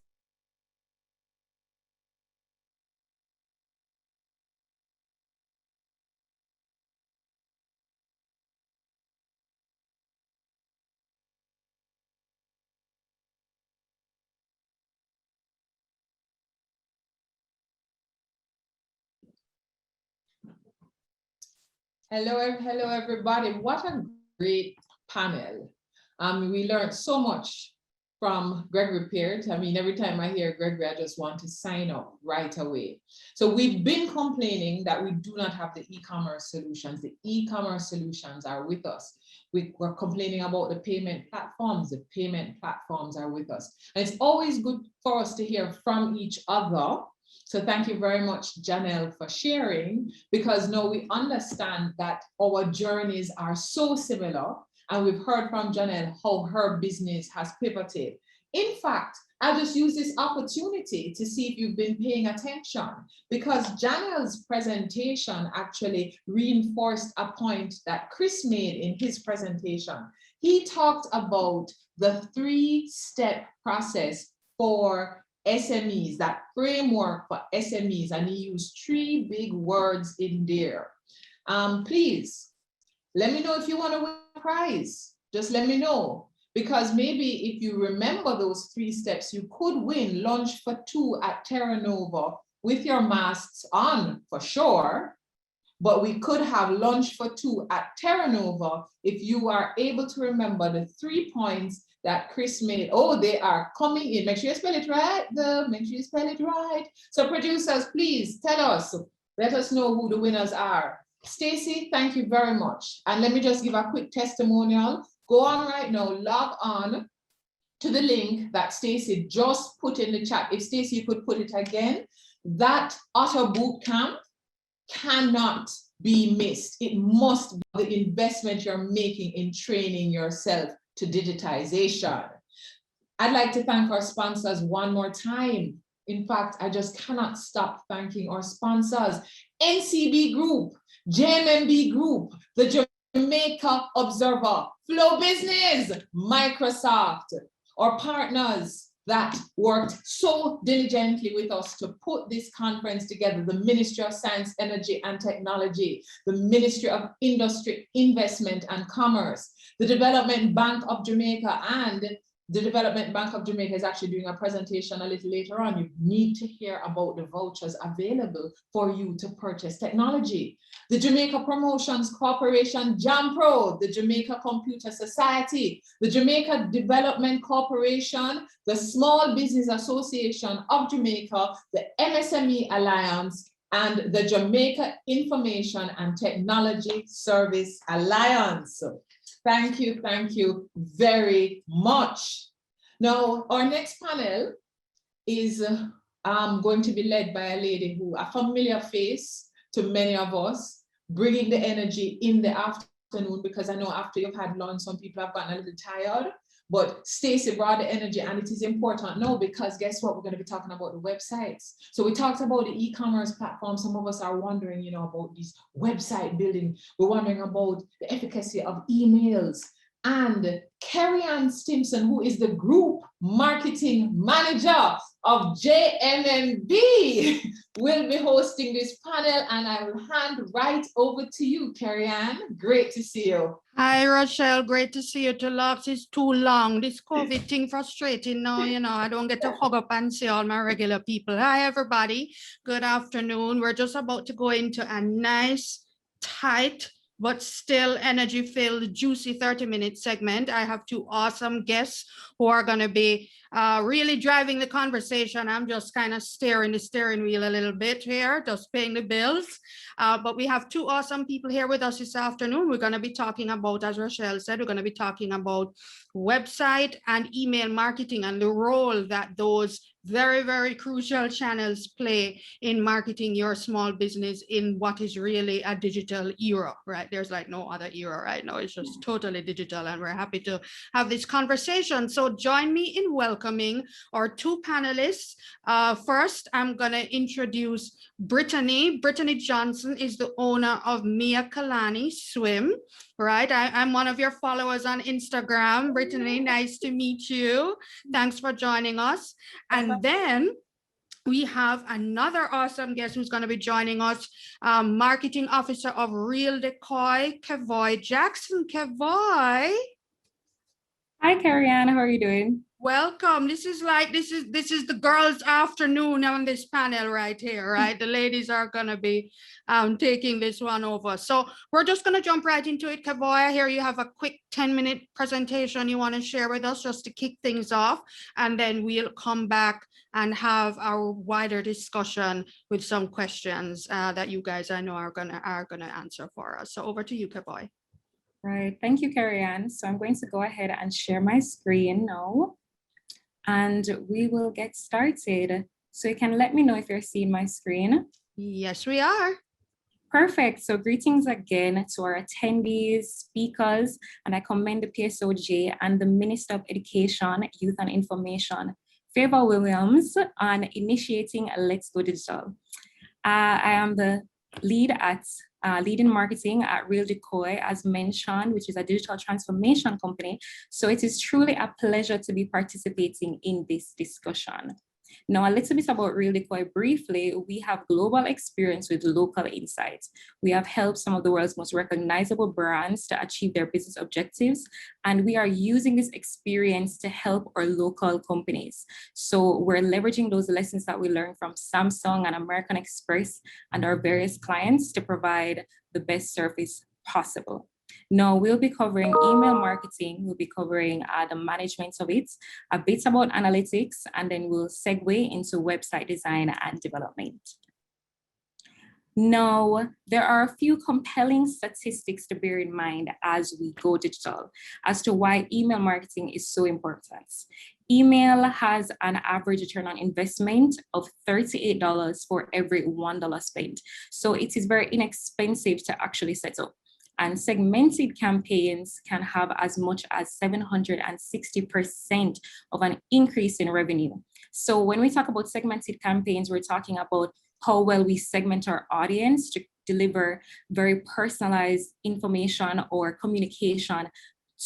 Hello, everybody. What a great panel. We learned so much from Gregory Peart. I mean, every time I hear Gregory, I just want to sign up right away. So we've been complaining that we do not have the e-commerce solutions. The e-commerce solutions are with us. We're complaining about the payment platforms. The payment platforms are with us. And it's always good for us to hear from each other. So thank you very much, Janelle, for sharing, because now we understand that our journeys are so similar. And we've heard from Janelle how her business has pivoted. In fact, I'll just use this opportunity to see if you've been paying attention, because Janelle's presentation actually reinforced a point that Chris made in his presentation. He talked about the 3-step process for SMEs, that framework for SMEs, and he used 3 big words in there. Please, let me know if you want to win a prize. Just let me know, because maybe if you remember those 3 steps, you could win lunch for 2 at Terra Nova with your masks on for sure. But we could have lunch for 2 at Terra Nova if you are able to remember the 3 points that Chris made. Oh, they are coming in. Make sure you spell it right, though. Make sure you spell it right. So producers, please tell us, let us know who the winners are. Stacy, thank you very much. And let me just give a quick testimonial. Go on right now, log on to the link that Stacy just put in the chat. If Stacy, you could put it again. That Auto Boot Camp cannot be missed. It must be the investment you're making in training yourself to digitization. I'd like to thank our sponsors one more time. In fact, I just cannot stop thanking our sponsors. NCB Group, JMMB Group, the Jamaica Observer, Flow Business, Microsft, our partners that worked so diligently with us to put this conference together, the Ministry of Science, Energy and Technology, the Ministry of Industry, Investment and Commerce, the Development Bank of Jamaica, and the Development Bank of Jamaica is actually doing a presentation a little later on. You need to hear about the vouchers available for you to purchase technology. The Jamaica Promotions Corporation, JAMPRO, the Jamaica Computer Society, the Jamaica Development Corporation, the Small Business Association of Jamaica, the MSME Alliance, and the Jamaica Information and Technology Service Alliance. Thank you very much. Now, our next panel is going to be led by a lady who, a familiar face to many of us, bringing the energy in the afternoon, because I know after you've had lunch, some people have gotten a little tired, but Stacey brought the energy, and it is important now because guess what? We're going to be talking about the websites. So we talked about the e-commerce platform. Some of us are wondering, you know, about this website building. We're wondering about the efficacy of emails. And Carrie-Ann Stimson, who is the Group Marketing Manager of JMMB, will be hosting this panel, and I will hand right over to you, Carrie-Ann. Great to see you. Hi, Rochelle. Great to see you. To laugh is too long. This COVID thing frustrating now, you know, I don't get to hug up and see all my regular people. Hi, everybody. Good afternoon. We're just about to go into a nice, tight, but still energy-filled, juicy 30-minute segment. I have two awesome guests who are going to be really driving the conversation. I'm just kind of steering the steering wheel a little bit here, just paying the bills. But we have two awesome people here with us this afternoon. We're going to be talking about, as Rochelle said, we're going to be talking about website and email marketing and the role that those very, very crucial channels play in marketing your small business in what is really a digital era, right? There's like no other era right now. It's just totally digital, and we're happy to have this conversation. So join me in welcoming our two panelists. First, I'm gonna introduce Brittany. Brittany Johnson is the owner of Mia Kalani Swim, right? I'm one of your followers on Instagram. Brittany, nice to meet you. Thanks for joining us. And then we have another awesome guest who's going to be joining us, marketing officer of Real Decoy, Kevoy Jackson. Kevoy. Hi, Carrie-Ann. How are you doing? Welcome. This is the girls' afternoon on this panel right here, right? The ladies are going to be taking this one over. So we're just going to jump right into it. Kevoy, I hear you have a quick 10-minute presentation you want to share with us just to kick things off, and then we'll come back and have our wider discussion with some questions that you guys I know are gonna answer for us. So over to you, Kevoy. Right. Thank you, Carrie-Ann. So I'm going to go ahead and share my screen now, and we will get started. So you can let me know if you're seeing my screen. Yes, we are. Perfect. So greetings again to our attendees, speakers, and I commend the PSOJ and the Minister of Education, Youth and Information, Fayval Williams, on initiating Let's Go Digital. I am the lead in marketing at Real Decoy, as mentioned, which is a digital transformation company. So it is truly a pleasure to be participating in this discussion. Now, a little bit about Real Decoy briefly. We have global experience with local insights. We have helped some of the world's most recognizable brands to achieve their business objectives, and we are using this experience to help our local companies. So we're leveraging those lessons that we learned from Samsung and American Express and our various clients to provide the best service possible. Now, we'll be covering email marketing, we'll be covering the management of it, a bit about analytics, and then we'll segue into website design and development. Now, there are a few compelling statistics to bear in mind as we go digital as to why email marketing is so important. Email has an average return on investment of $38 for every $1 spent. So it is very inexpensive to actually set up. And segmented campaigns can have as much as 760% of an increase in revenue. So when we talk about segmented campaigns, we're talking about how well we segment our audience to deliver very personalized information or communication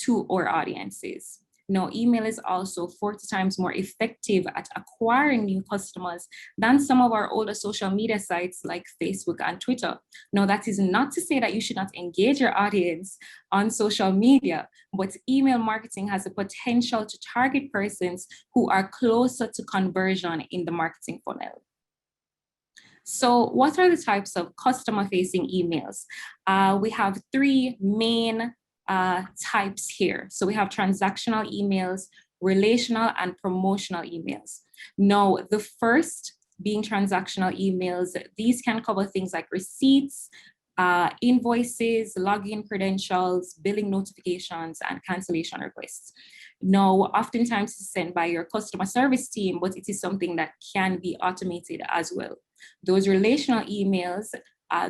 to our audiences. Now, email is also 40 times more effective at acquiring new customers than some of our older social media sites like Facebook and Twitter. Now, that is not to say that you should not engage your audience on social media, but email marketing has the potential to target persons who are closer to conversion in the marketing funnel. So what are the types of customer-facing emails? We have three main types here. So we have transactional emails, relational, and promotional emails. Now, the first being transactional emails, these can cover things like receipts, invoices, login credentials, billing notifications, and cancellation requests. Now, oftentimes it's sent by your customer service team, but it is something that can be automated as well. Those relational emails,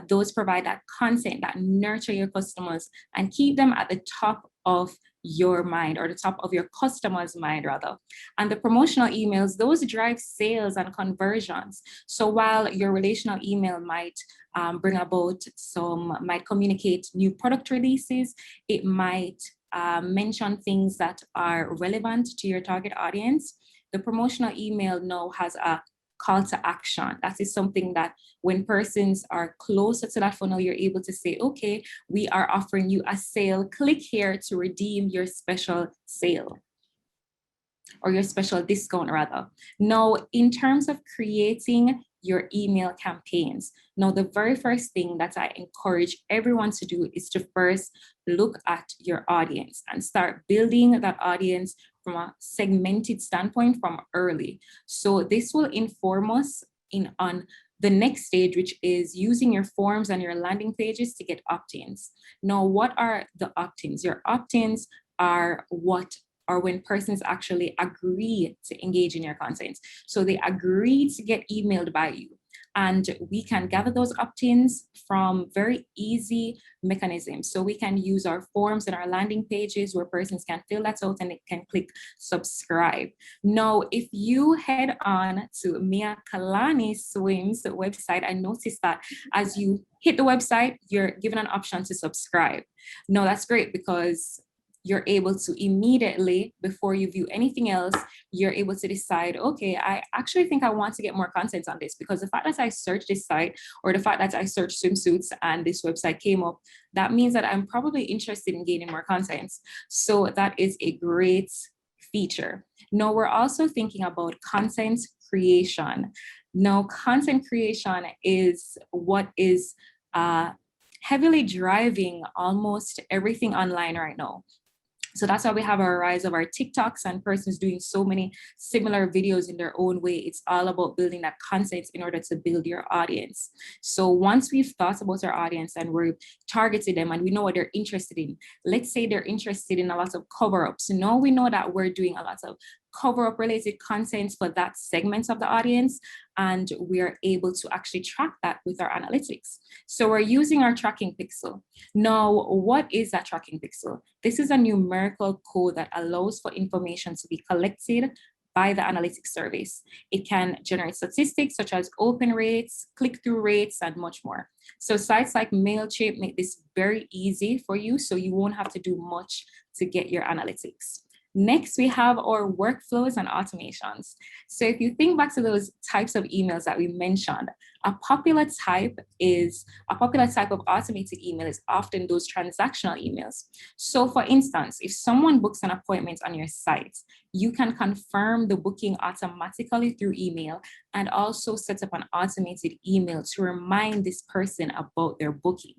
those provide that content that nurture your customers and keep them at the top of your mind, or the top of your customer's mind rather. And the promotional emails, those drive sales and conversions. So while your relational email might bring about might communicate new product releases, it might mention things that are relevant to your target audience. The promotional email now has a call to action. That is something that when persons are closer to that funnel, you're able to say, okay, we are offering you a sale. Click here to redeem your special sale or your special discount rather. Now, in terms of creating your email campaigns, now the very first thing that I encourage everyone to do is to first look at your audience and start building that audience from a segmented standpoint from early. So this will inform us on the next stage, which is using your forms and your landing pages to get opt-ins. Now, what are the opt-ins? Your opt-ins are when persons actually agree to engage in your content. So they agree to get emailed by you. And we can gather those opt-ins from very easy mechanisms. So we can use our forms and our landing pages where persons can fill that out and they can click subscribe. Now, if you head on to Mia Kalani Swim's website, I noticed that as you hit the website, you're given an option to subscribe. Now, that's great because you're able to immediately, before you view anything else, you're able to decide, okay, I actually think I want to get more content on this, because the fact that I searched this site or the fact that I searched swimsuits and this website came up, that means that I'm probably interested in gaining more content. So that is a great feature. Now, we're also thinking about content creation. Now, content creation is what is heavily driving almost everything online right now. So that's why we have a rise of our TikToks and persons doing so many similar videos in their own way. It's all about building that content in order to build your audience. So once we've thought about our audience and we've targeted them and we know what they're interested in, let's say they're interested in a lot of cover-ups. Now we know that we're doing a lot of cover-up related content for that segment of the audience, and we're able to actually track that with our analytics. So we're using our tracking pixel. Now, what is that tracking pixel? This is a numerical code that allows for information to be collected by the analytics service. It can generate statistics such as open rates, click-through rates, and much more. So sites like MailChimp make this very easy for you, so you won't have to do much to get your analytics. Next, we have our workflows and automations. So if you think back to those types of emails that we mentioned, a popular type of automated email is often those transactional emails. So for instance, if someone books an appointment on your site, you can confirm the booking automatically through email and also set up an automated email to remind this person about their booking.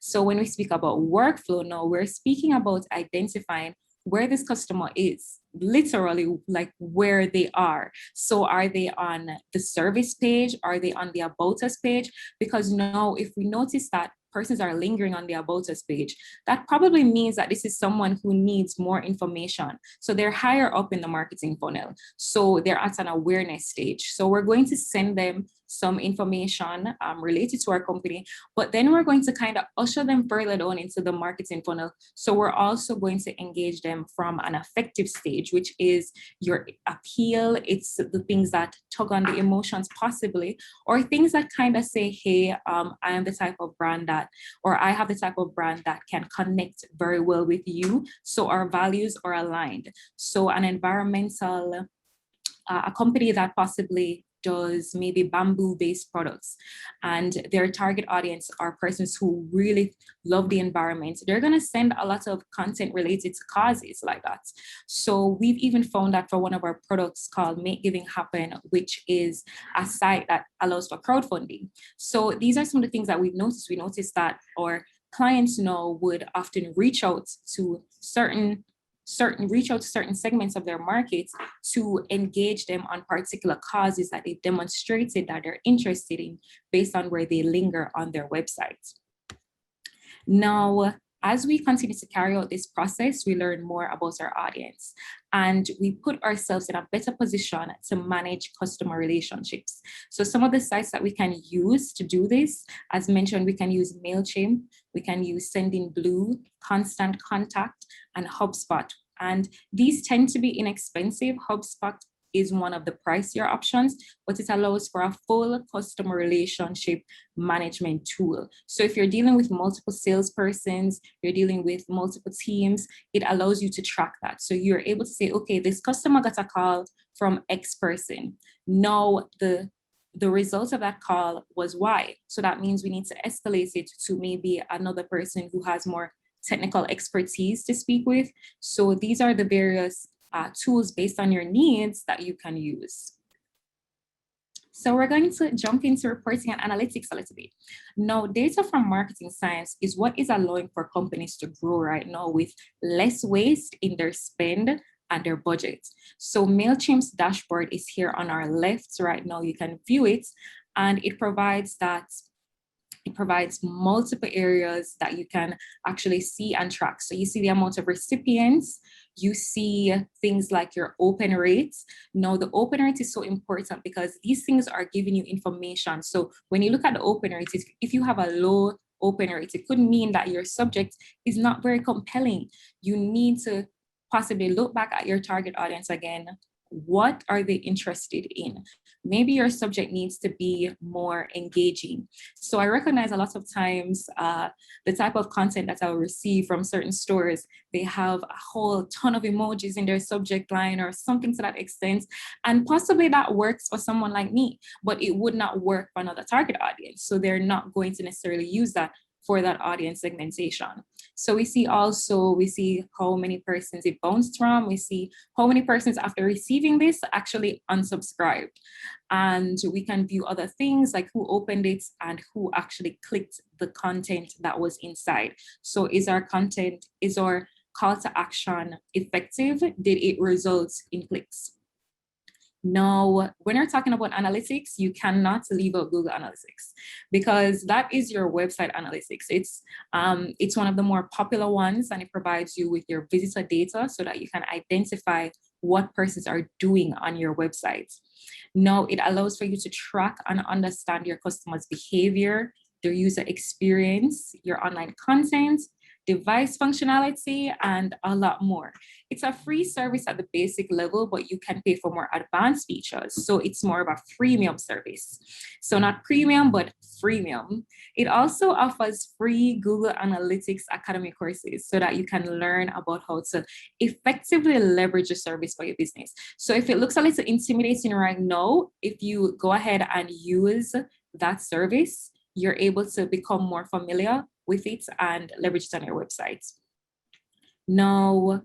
So when we speak about workflow now, we're speaking about identifying where this customer is, literally like where they are. So are they on the service page? Are they on the About Us page? Because now if we notice that persons are lingering on the About Us page, that probably means that this is someone who needs more information. So they're higher up in the marketing funnel. So they're at an awareness stage. So we're going to send them some information related to our company, but then we're going to kind of usher them further down into the marketing funnel. So we're also going to engage them from an affective stage, which is your appeal. It's the things that tug on the emotions possibly, or things that kind of say, hey, I am the type of brand that, or I have the type of brand that can connect very well with you. So our values are aligned. So an environmental, a company that possibly does maybe bamboo-based products, and their target audience are persons who really love the environment, they're going to send a lot of content related to causes like that. So we've even found that for one of our products called Make Giving Happen, which is a site that allows for crowdfunding. So these are some of the things that we've noticed. We noticed that our clients now would often reach out to certain segments of their markets to engage them on particular causes that they've demonstrated that they're interested in based on where they linger on their website. Now, as we continue to carry out this process, we learn more about our audience and we put ourselves in a better position to manage customer relationships. So some of the sites that we can use to do this, as mentioned, we can use MailChimp, we can use Sendinblue, Constant Contact, and HubSpot. And these tend to be inexpensive. HubSpot is one of the pricier options, but it allows for a full customer relationship management tool. So if you're dealing with multiple salespersons, you're dealing with multiple teams, it allows you to track that. So you're able to say, okay, this customer got a call from X person. Now the result of that call was Y. So that means we need to escalate it to maybe another person who has more technical expertise to speak with. So these are the various tools based on your needs that you can use. So we're going to jump into reporting and analytics a little bit. Now, data from marketing science is what is allowing for companies to grow right now with less waste in their spend and their budget. So MailChimp's dashboard is here on our left right now. You can view it, and it provides multiple areas that you can actually see and track. So you see the amount of recipients, you see things like your open rates. Now the open rate is so important because these things are giving you information. So when you look at the open rate, if you have a low open rate, it could mean that your subject is not very compelling. You need to possibly look back at your target audience again. What are they interested in? Maybe your subject needs to be more engaging. So I recognize a lot of times the type of content that I will receive from certain stores, they have a whole ton of emojis in their subject line or something to that extent. And possibly that works for someone like me, but it would not work for another target audience. So they're not going to necessarily use that for that audience segmentation. So we see how many persons it bounced from. We see how many persons after receiving this actually unsubscribed. And we can view other things like who opened it and who actually clicked the content that was inside. So is our call to action effective? Did it result in clicks? Now, when you're talking about analytics, you cannot leave out Google Analytics because that is your website analytics. It's one of the more popular ones, and it provides you with your visitor data so that you can identify what persons are doing on your website. Now, it allows for you to track and understand your customers' behavior, their user experience, your online content, device functionality, and a lot more. It's a free service at the basic level, but you can pay for more advanced features. So it's more of a freemium service. So not premium, but freemium. It also offers free Google Analytics Academy courses so that you can learn about how to effectively leverage a service for your business. So if it looks a little intimidating right now, if you go ahead and use that service, you're able to become more familiar with it and leverage it on your website. Now,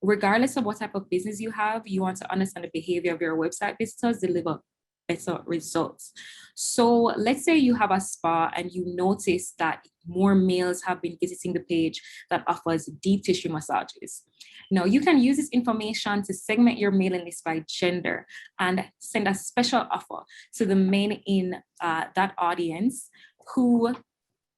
regardless of what type of business you have, you want to understand the behavior of your website visitors, deliver better results. So let's say you have a spa and you notice that more males have been visiting the page that offers deep tissue massages. Now you can use this information to segment your mailing list by gender and send a special offer to the men in that audience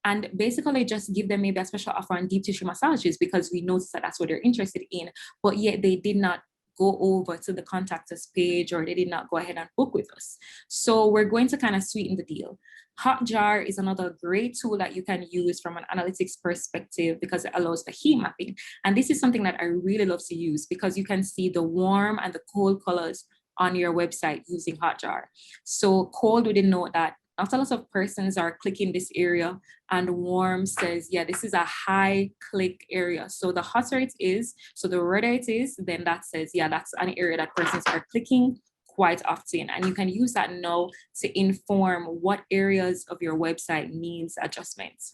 and basically just give them maybe a special offer on deep tissue massages because we noticed that that's what they're interested in, but yet they did not go over to the contact us page or they did not go ahead and book with us. So we're going to kind of sweeten the deal. Hotjar is another great tool that you can use from an analytics perspective because it allows for heat mapping. And this is something that I really love to use because you can see the warm and the cold colors on your website using Hotjar. So cold would denote that not a lot of persons are clicking this area, and warm says, yeah, this is a high click area. So the hotter it is, so the redder it is, then that says, yeah, that's an area that persons are clicking quite often. And you can use that now to inform what areas of your website needs adjustments.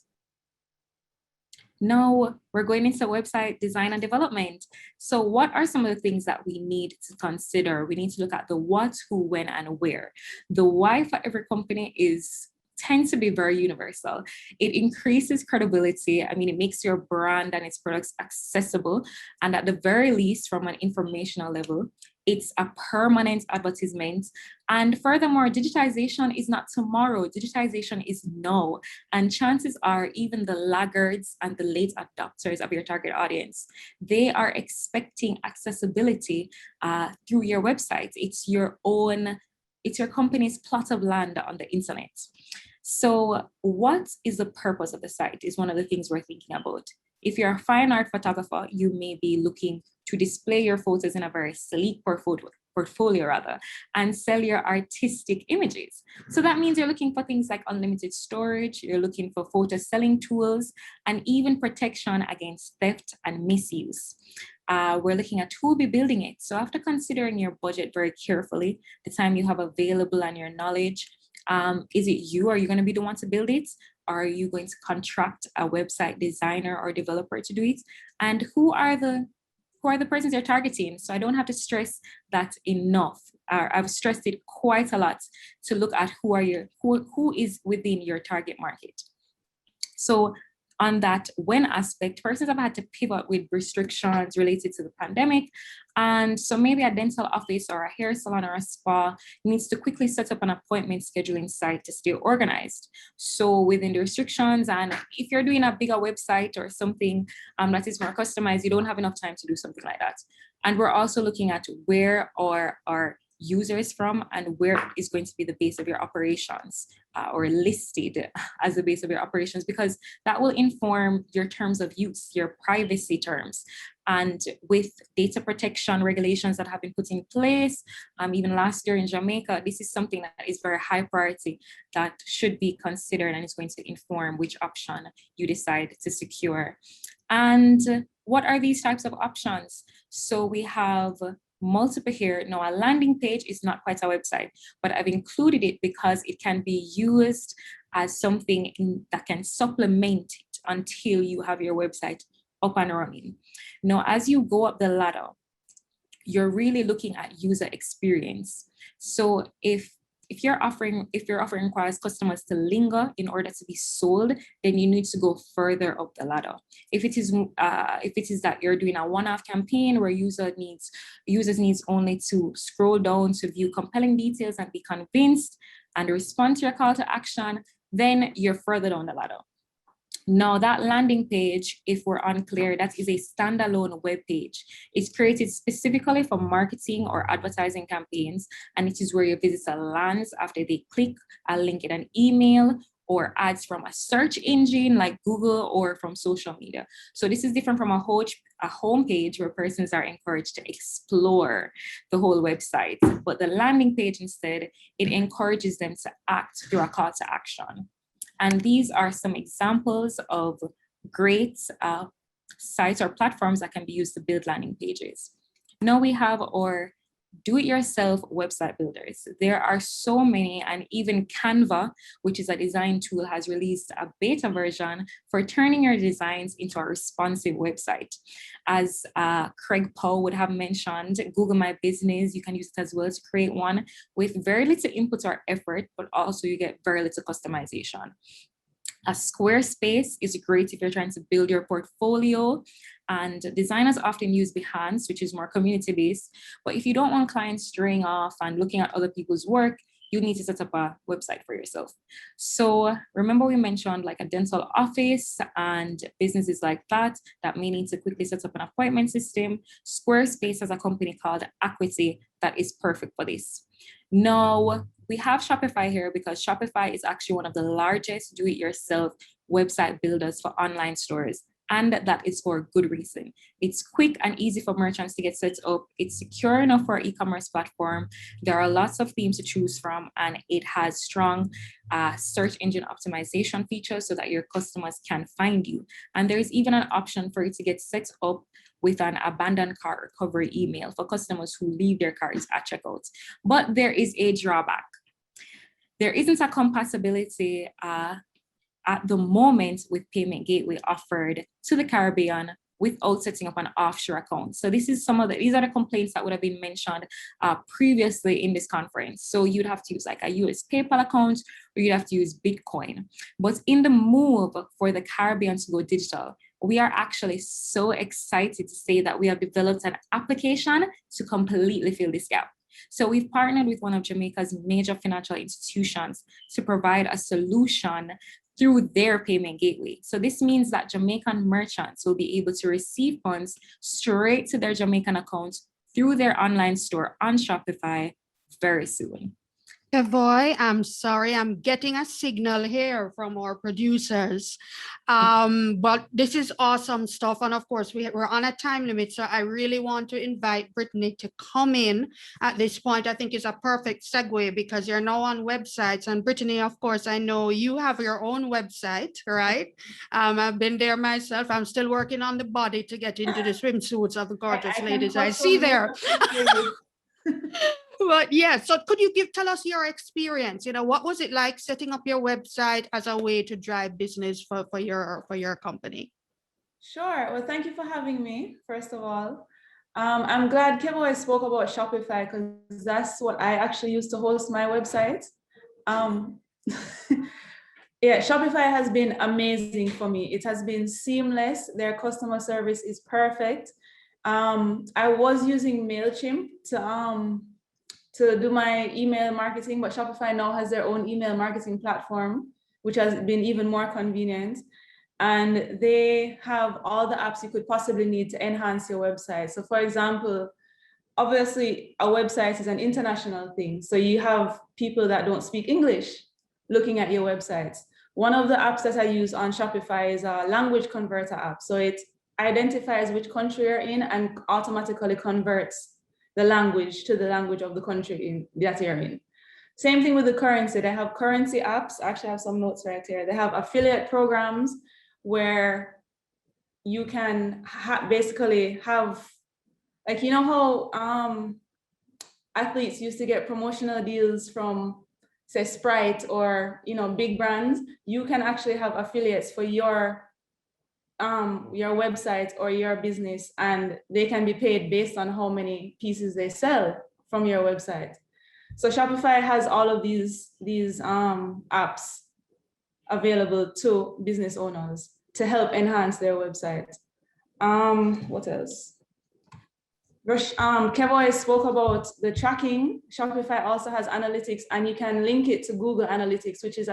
Now we're going into website design and development. So what are some of the things that we need to consider? We need to look at the what, who, when, and where. The why for every company tends to be very universal. It increases credibility. I mean, it makes your brand and its products accessible. And at the very least, from an informational level, it's a permanent advertisement. And furthermore, digitization is not tomorrow. Digitization is now. And chances are even the laggards and the late adopters of your target audience, they are expecting accessibility through your website. It's your company's plot of land on the internet. So what is the purpose of the site is one of the things we're thinking about. If you're a fine art photographer, you may be looking to display your photos in a very sleek portfolio and sell your artistic images. So that means you're looking for things like unlimited storage, you're looking for photo selling tools, and even protection against theft and misuse. We're looking at who will be building it. So after considering your budget very carefully, the time you have available and your knowledge, is it you? Are you going to be the one to build it? Are you going to contract a website designer or developer to do it? And who are the persons you're targeting? So I don't have to stress that enough. I've stressed it quite a lot to look at who is within your target market. So on that when aspect, persons have had to pivot with restrictions related to the pandemic. And so maybe a dental office or a hair salon or a spa needs to quickly set up an appointment scheduling site to stay organized. So within the restrictions, and if you're doing a bigger website or something that is more customized, you don't have enough time to do something like that. And we're also looking at where are our users from and where is going to be the base of your operations or listed as the base of your operations, because that will inform your terms of use, your privacy terms. And with data protection regulations that have been put in place, even last year in Jamaica, this is something that is very high priority that should be considered and is going to inform which option you decide to secure. And what are these types of options? So we have multiple here. Now, a landing page is not quite a website, but I've included it because it can be used as something that can supplement it until you have your website up and running. Now, as you go up the ladder, you're really looking at user experience. So if your offering requires customers to linger in order to be sold, then you need to go further up the ladder. If it is that you're doing a one-off campaign where users needs only to scroll down to view compelling details and be convinced and respond to your call to action, then you're further down the ladder. Now that landing page, if we're unclear, that is a standalone web page. It's created specifically for marketing or advertising campaigns, and it is where your visitor lands after they click a link in an email or ads from a search engine like Google or from social media. So this is different from a home page where persons are encouraged to explore the whole website. But the landing page instead, it encourages them to act through a call to action. And these are some examples of great sites or platforms that can be used to build landing pages. Now we have our do-it-yourself website builders. There are so many, and even Canva, which is a design tool, has released a beta version for turning your designs into a responsive website. As Craig Powe would have mentioned, Google My Business, you can use it as well to create one with very little input or effort, but also you get very little customization. A Squarespace is great if you're trying to build your portfolio, and designers often use Behance, which is more community-based. But if you don't want clients straying off and looking at other people's work, you need to set up a website for yourself. So remember we mentioned like a dental office and businesses like that may need to quickly set up an appointment system. Squarespace has a company called Acuity that is perfect for this. Now, we have Shopify here because Shopify is actually one of the largest do-it-yourself website builders for online stores. And that is for a good reason. It's quick and easy for merchants to get set up. It's secure enough for an e-commerce platform. There are lots of themes to choose from, and it has strong search engine optimization features so that your customers can find you. And there's even an option for you to get set up with an abandoned cart recovery email for customers who leave their carts at checkout. But there is a drawback. There isn't a compatibility at the moment with payment gateway offered to the Caribbean without setting up an offshore account. So these are the complaints that would have been mentioned previously in this conference. So you'd have to use like a US PayPal account, or you'd have to use Bitcoin. But in the move for the Caribbean to go digital, we are actually so excited to say that we have developed an application to completely fill this gap. So we've partnered with one of Jamaica's major financial institutions to provide a solution through their payment gateway. So this means that Jamaican merchants will be able to receive funds straight to their Jamaican account through their online store on Shopify very soon. Boy, I'm sorry, I'm getting a signal here from our producers. But this is awesome stuff. And of course, we're on a time limit. So I really want to invite Brittany to come in at this point. I think it's a perfect segue because you're now on websites. And Brittany, of course, I know you have your own website, right? I've been there myself. I'm still working on the body to get into the swimsuits of the gorgeous ladies I see there. But yeah, so could you tell us your experience? What was it like setting up your website as a way to drive business for your company? Sure. Well, thank you for having me, first of all. I'm glad Kevo spoke about Shopify because that's what I actually use to host my website. Yeah, Shopify has been amazing for me. It has been seamless. Their customer service is perfect. I was using MailChimp to do my email marketing, but Shopify now has their own email marketing platform, which has been even more convenient. And they have all the apps you could possibly need to enhance your website. So for example, obviously a website is an international thing. So you have people that don't speak English looking at your websites. One of the apps that I use on Shopify is a language converter app. So it identifies which country you're in and automatically converts the language to the language of the country that you're in. Same thing with the currency. They have currency apps. I actually have some notes right here. They have affiliate programs where you can basically have, like, how athletes used to get promotional deals from, say, Sprite or, big brands. You can actually have affiliates for your website or your business, and they can be paid based on how many pieces they sell from your website. So Shopify has all of these apps available to business owners to help enhance their website. What else? Kevo spoke about the tracking. Shopify also has analytics, and you can link it to Google Analytics, which is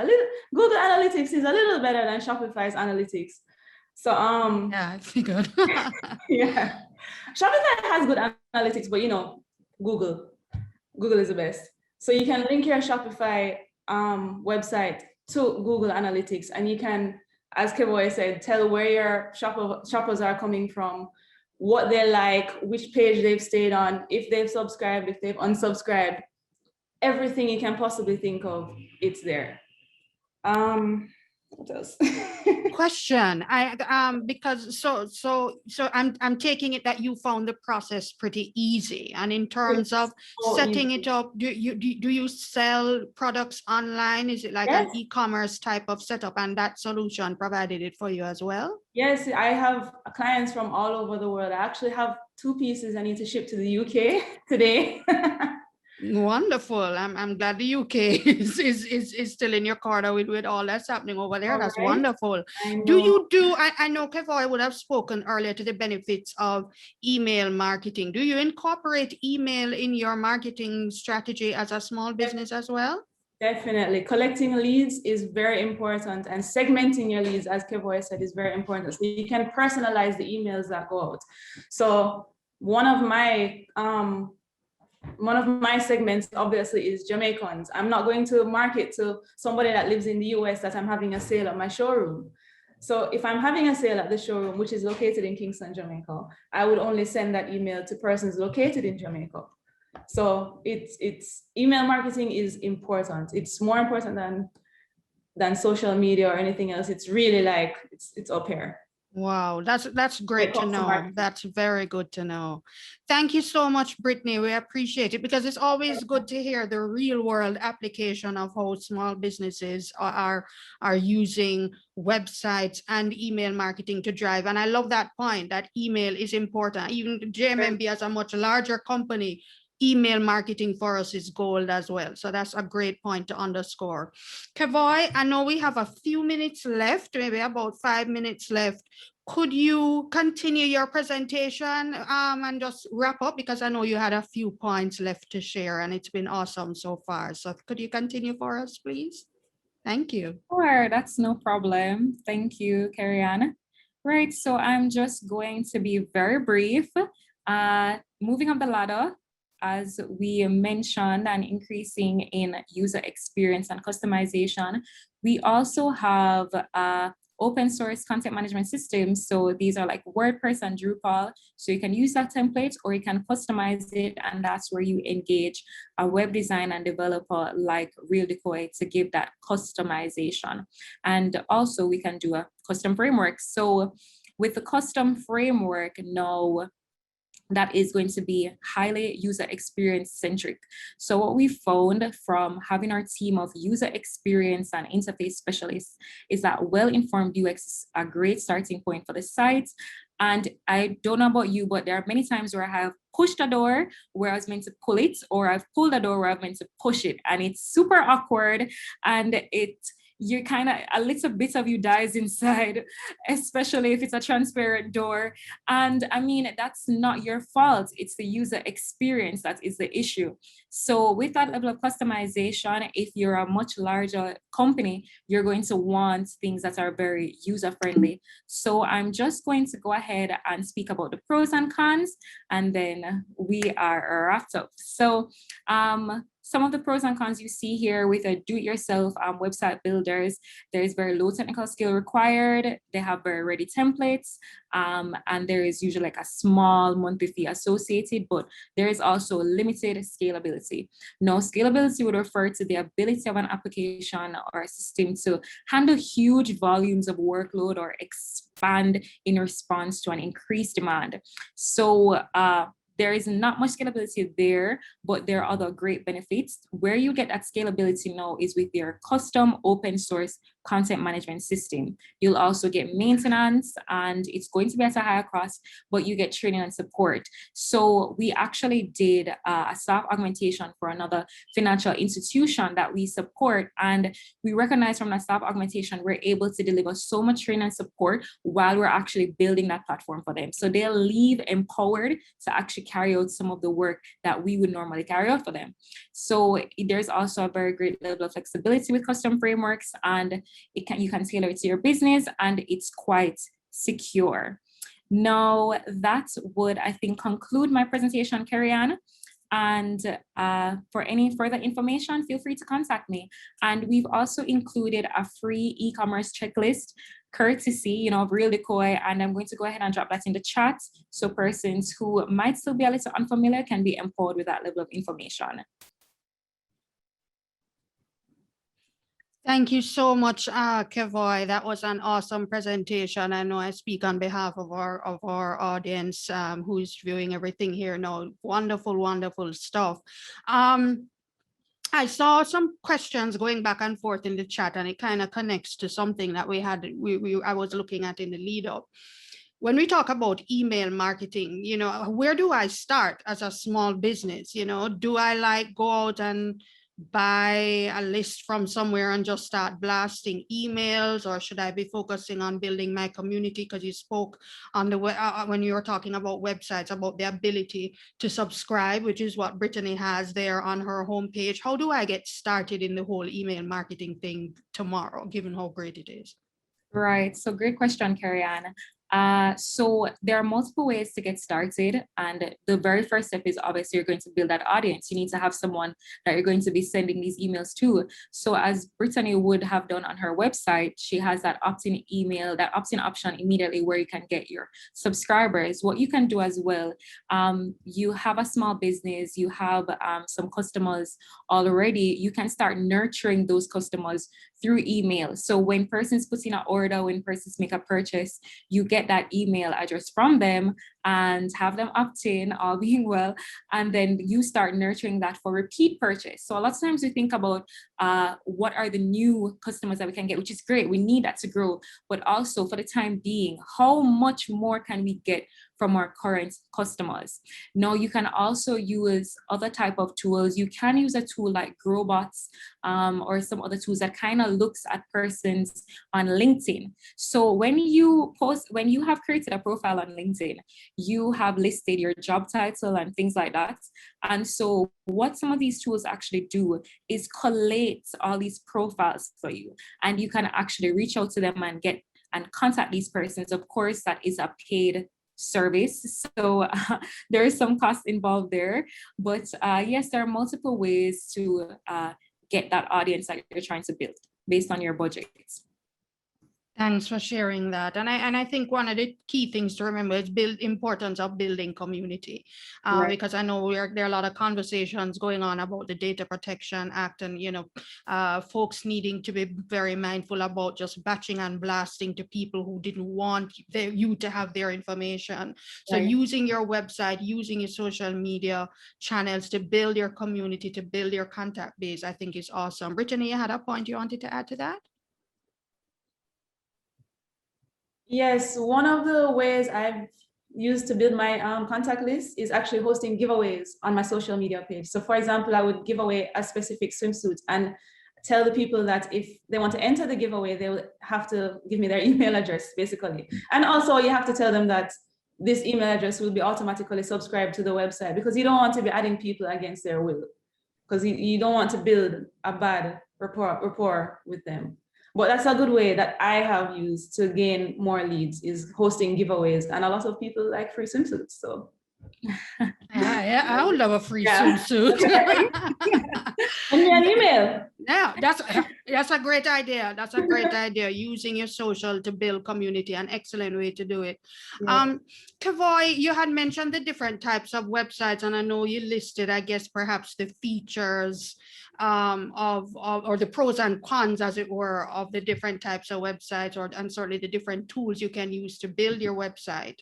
Google Analytics is a little better than Shopify's analytics. So yeah, I figured. Yeah, Shopify has good analytics, but Google is the best. So you can link your Shopify website to Google Analytics, and you can, as Kevo said, tell where your shoppers are coming from, what they like, which page they've stayed on, if they've subscribed, if they've unsubscribed, everything you can possibly think of, it's there. Question. Because I'm taking it that you found the process pretty easy, and in terms of setting it up, do you sell products online? Is it like an e-commerce type of setup, and that solution provided it for you as well? Yes, I have clients from all over the world. I actually have 2 pieces I need to ship to the UK today. Wonderful. I'm glad the UK is still in your corner with all that's happening over there. That's wonderful. I know Kevoy would have spoken earlier to the benefits of email marketing. Do you incorporate email in your marketing strategy as a small business as well? Definitely. Collecting leads is very important, and segmenting your leads, as Kevoy said, is very important. So you can personalize the emails that go out. So one of my segments obviously is Jamaicans. I'm not going to market to somebody that lives in the US that I'm having a sale at my showroom. So if I'm having a sale at the showroom, which is located in Kingston, Jamaica, I would only send that email to persons located in Jamaica. So it's email marketing is important. It's more important than social media or anything else. It's really like it's up here. Wow, that's great to know. That's very good to know. Thank you so much, Brittany. We appreciate it, because it's always good to hear the real world application of how small businesses are using websites and email marketing to drive. And I love that point, that email is important. Even JMMB as a much larger company, email marketing for us is gold as well. So that's a great point to underscore. Kevoy, I know we have a few minutes left, maybe about 5 minutes left. Could you continue your presentation and just wrap up? Because I know you had a few points left to share, and it's been awesome so far. So could you continue for us, please? Thank you. Sure, that's no problem. Thank you, Karianne. Right, so I'm just going to be very brief. Moving up the ladder, as we mentioned, and increasing in user experience and customization, we also have open source content management systems. So these are like WordPress and Drupal. So you can use that template or you can customize it. And that's where you engage a web designer and developer like Real Decoy to give that customization. And also we can do a custom framework. So with the custom framework now, that is going to be highly user experience centric. So what we found from having our team of user experience and interface specialists is that well-informed UX is a great starting point for the site. And I don't know about you, but there are many times where I have pushed a door where I was meant to pull it, or I've pulled a door where I've meant to push it. And it's super awkward, and you're kind of, a little bit of you dies inside, especially if it's a transparent door. And I mean, that's not your fault. It's the user experience that is the issue. So with that level of customization, if you're a much larger company, you're going to want things that are very user-friendly. So I'm just going to go ahead and speak about the pros and cons, and then we are wrapped up. So some of the pros and cons you see here with a do-it-yourself website builders, there is very low technical skill required. They have very ready templates, and there is usually like a small monthly fee associated, but there is also limited scalability. Now, scalability would refer to the ability of an application or a system to handle huge volumes of workload or expand in response to an increased demand. So there is not much scalability there, but there are other great benefits. Where you get that scalability now is with your custom open source content management system. You'll also get maintenance, and it's going to be at a higher cost, but you get training and support. So we actually did a staff augmentation for another financial institution that we support, and we recognize from that staff augmentation, we're able to deliver so much training and support while we're actually building that platform for them. So they'll leave empowered to actually carry out some of the work that we would normally carry out for them. So there's also a very great level of flexibility with custom frameworks, and you can tailor it to your business, and it's quite secure. Now, that would, I think, conclude my presentation, Karianne. And for any further information, feel free to contact me. And we've also included a free e-commerce checklist, courtesy, of Real Decoy, and I'm going to go ahead and drop that in the chat so persons who might still be a little unfamiliar can be empowered with that level of information. Thank you so much, Kevoy. That was an awesome presentation. I know I speak on behalf of our audience who is viewing everything here now. Wonderful, wonderful stuff. I saw some questions going back and forth in the chat, and it kind of connects to something that I was looking at in the lead up. When we talk about email marketing, you know, where do I start as a small business? You know, do I like go out and buy a list from somewhere and just start blasting emails, or should I be focusing on building my community? Because you spoke on the when you were talking about websites, about the ability to subscribe, which is what Brittany has there on her homepage. How do I get started in the whole email marketing thing tomorrow, given how great it is? Right. So great question, Carrie-Ann. So there are multiple ways to get started. And the very first step is obviously you're going to build that audience. You need to have someone that you're going to be sending these emails to. So as Brittany would have done on her website, she has that opt-in email, that opt-in option immediately where you can get your subscribers. What you can do as well, you have a small business, you have some customers already, you can start nurturing those customers through email. So when persons put in an order, when persons make a purchase, you get that email address from them and have them opt in, all being well, and then you start nurturing that for repeat purchase. So a lot of times we think about what are the new customers that we can get, which is great. We need that to grow, but also for the time being, how much more can we get from our current customers? Now you can also use other type of tools. You can use a tool like Growbots or some other tools that kind of looks at persons on LinkedIn. So when you have created a profile on LinkedIn, you have listed your job title and things like that. And so what some of these tools actually do is collate all these profiles for you, and you can actually reach out to them and get and contact these persons. Of course, that is a paid service, so there is some cost involved there, but yes, there are multiple ways to get that audience that you're trying to build based on your budgets. Thanks for sharing that. And I think one of the key things to remember is importance of building community, because I know there are a lot of conversations going on about the Data Protection Act, and folks needing to be very mindful about just batching and blasting to people who didn't want you to have their information. So using your website, using your social media channels to build your community, to build your contact base, I think is awesome. Brittany, you had a point you wanted to add to that? Yes, one of the ways I've used to build my contact list is actually hosting giveaways on my social media page. So for example, I would give away a specific swimsuit and tell the people that if they want to enter the giveaway, they will have to give me their email address, basically. And also you have to tell them that this email address will be automatically subscribed to the website, because you don't want to be adding people against their will, because you don't want to build a bad rapport with them. But that's a good way that I have used to gain more leads, is hosting giveaways, and a lot of people like free swimsuits. So yeah, I would love a free swimsuit. Send me an email. Yeah, that's a great idea. That's a great idea. Using your social to build community, an excellent way to do it. Yeah. Kevoy, you had mentioned the different types of websites, and I know you listed, I guess, perhaps the features or the pros and cons, as it were, of the different types of websites, and certainly the different tools you can use to build your website.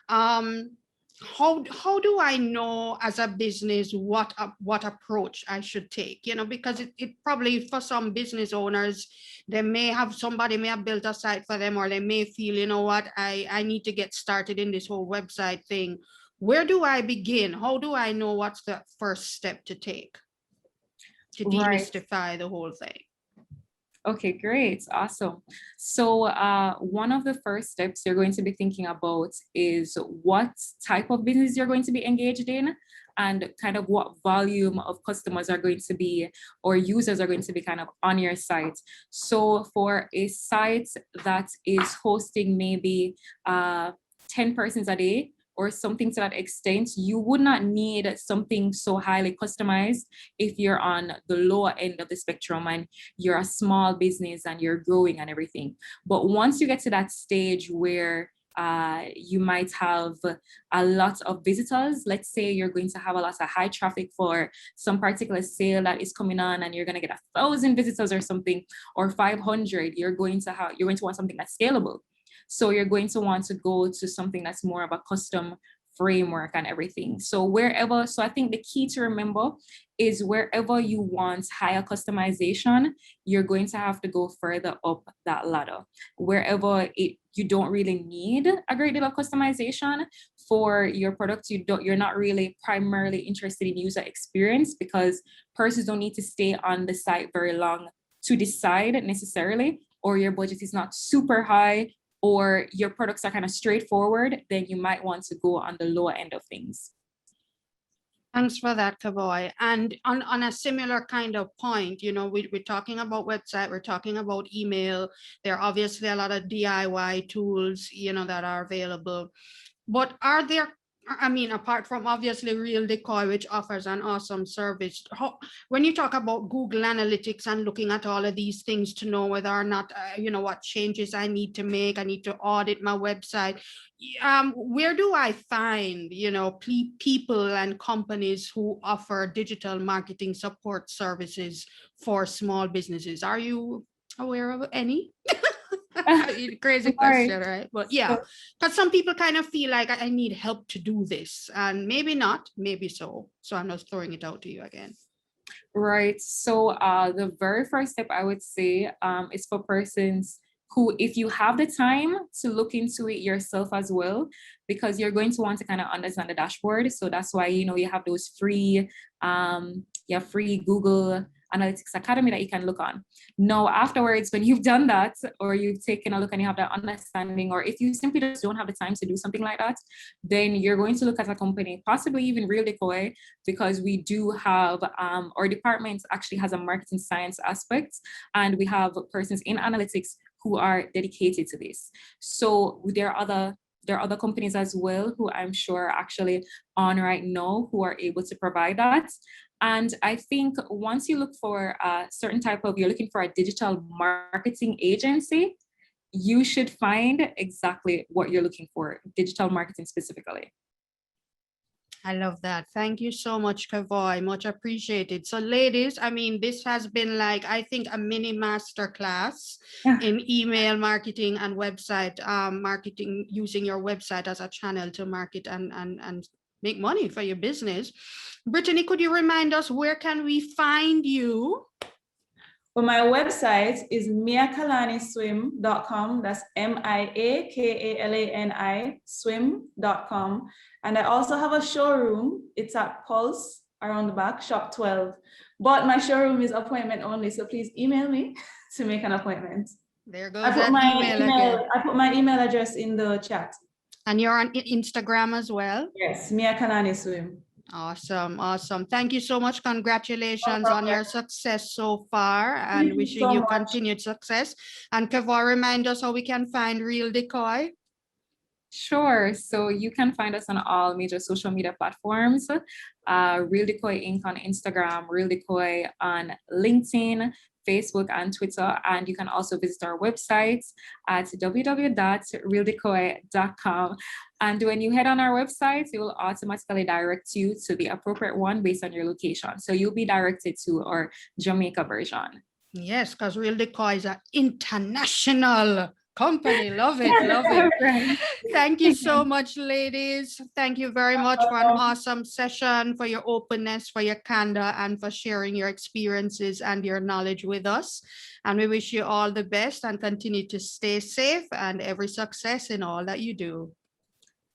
How do I know as a business what approach I should take? Because it probably, for some business owners, somebody may have built a site for them, or they may feel, you know what, I need to get started in this whole website thing. Where do I begin? How do I know what's the first step to take to demystify the whole thing? Okay, great, awesome. So one of the first steps you're going to be thinking about is what type of business you're going to be engaged in, and kind of what volume of customers are going to be, or users are going to be kind of on your site. So for a site that is hosting maybe 10 persons a day, or something to that extent, you would not need something so highly customized if you're on the lower end of the spectrum and you're a small business and you're growing and everything. But once you get to that stage where You might have a lot of visitors. Let's say you're going to have a lot of high traffic for some particular sale that is coming on, and you're going to get 1,000 visitors or something, or 500. You're going to want something that's scalable. So you're going to want to go to something that's more of a custom framework and everything. So I think the key to remember is wherever you want higher customization, you're going to have to go further up that ladder. Wherever you don't really need a great deal of customization for your product, you're not really primarily interested in user experience, because persons don't need to stay on the site very long to decide necessarily, or your budget is not super high, or your products are kind of straightforward, then you might want to go on the lower end of things. Thanks for that, Kavoy. And on a similar kind of point, we're talking about website, we're talking about email. There are obviously a lot of DIY tools, that are available. But are there, apart from obviously Real Decoy, which offers an awesome service, when you talk about Google Analytics and looking at all of these things to know whether or not, what changes I need to make, I need to audit my website, where do I find, people and companies who offer digital marketing support services for small businesses? Are you aware of any? Crazy question, right? But yeah, because some people kind of feel like I need help to do this, and maybe not, maybe so. So I'm just throwing it out to you again. Right. So the very first step I would say is for persons who, if you have the time to look into it yourself as well, because you're going to want to kind of understand the dashboard. So that's why, you have those free Google Analytics Academy that you can look on. Now, afterwards, when you've done that, or you've taken a look and you have that understanding, or if you simply just don't have the time to do something like that, then you're going to look at a company, possibly even Real Decoy, because we do have, our department actually has a marketing science aspect, and we have persons in analytics who are dedicated to this. So there are other companies as well who I'm sure are actually on right now who are able to provide that. And I think once you look for a certain you're looking for a digital marketing agency, you should find exactly what you're looking for, digital marketing specifically. I love that. Thank you so much, Kavoy. Much appreciated. So ladies, this has been I think a mini masterclass in email marketing and website marketing, using your website as a channel to market and make money for your business. Brittany, could you remind us, where can we find you? Well, my website is miakalaniswim.com. That's MIAKALANI swim.com. And I also have a showroom. It's at Pulse around the back, shop 12. But my showroom is appointment only, so please email me to make an appointment. There goes I put my email address in the chat. And you're on Instagram as well? Yes, Mia Kalani Swim. Awesome, awesome. Thank you so much. Congratulations on your success so far, and wishing you continued success. And Kavoy, remind us how we can find Real Decoy. Sure. So you can find us on all major social media platforms. Real Decoy Inc. on Instagram, Real Decoy on LinkedIn, Facebook, and Twitter. And you can also visit our website at www.realdecoy.com. And when you head on our website, it will automatically direct you to the appropriate one based on your location. So you'll be directed to our Jamaica version. Yes, because Real Decoy is an international company. Love it, love it. Right. Thank you so much, ladies. Thank you very much for an awesome session, for your openness, for your candor, and for sharing your experiences and your knowledge with us. And we wish you all the best and continue to stay safe and every success in all that you do.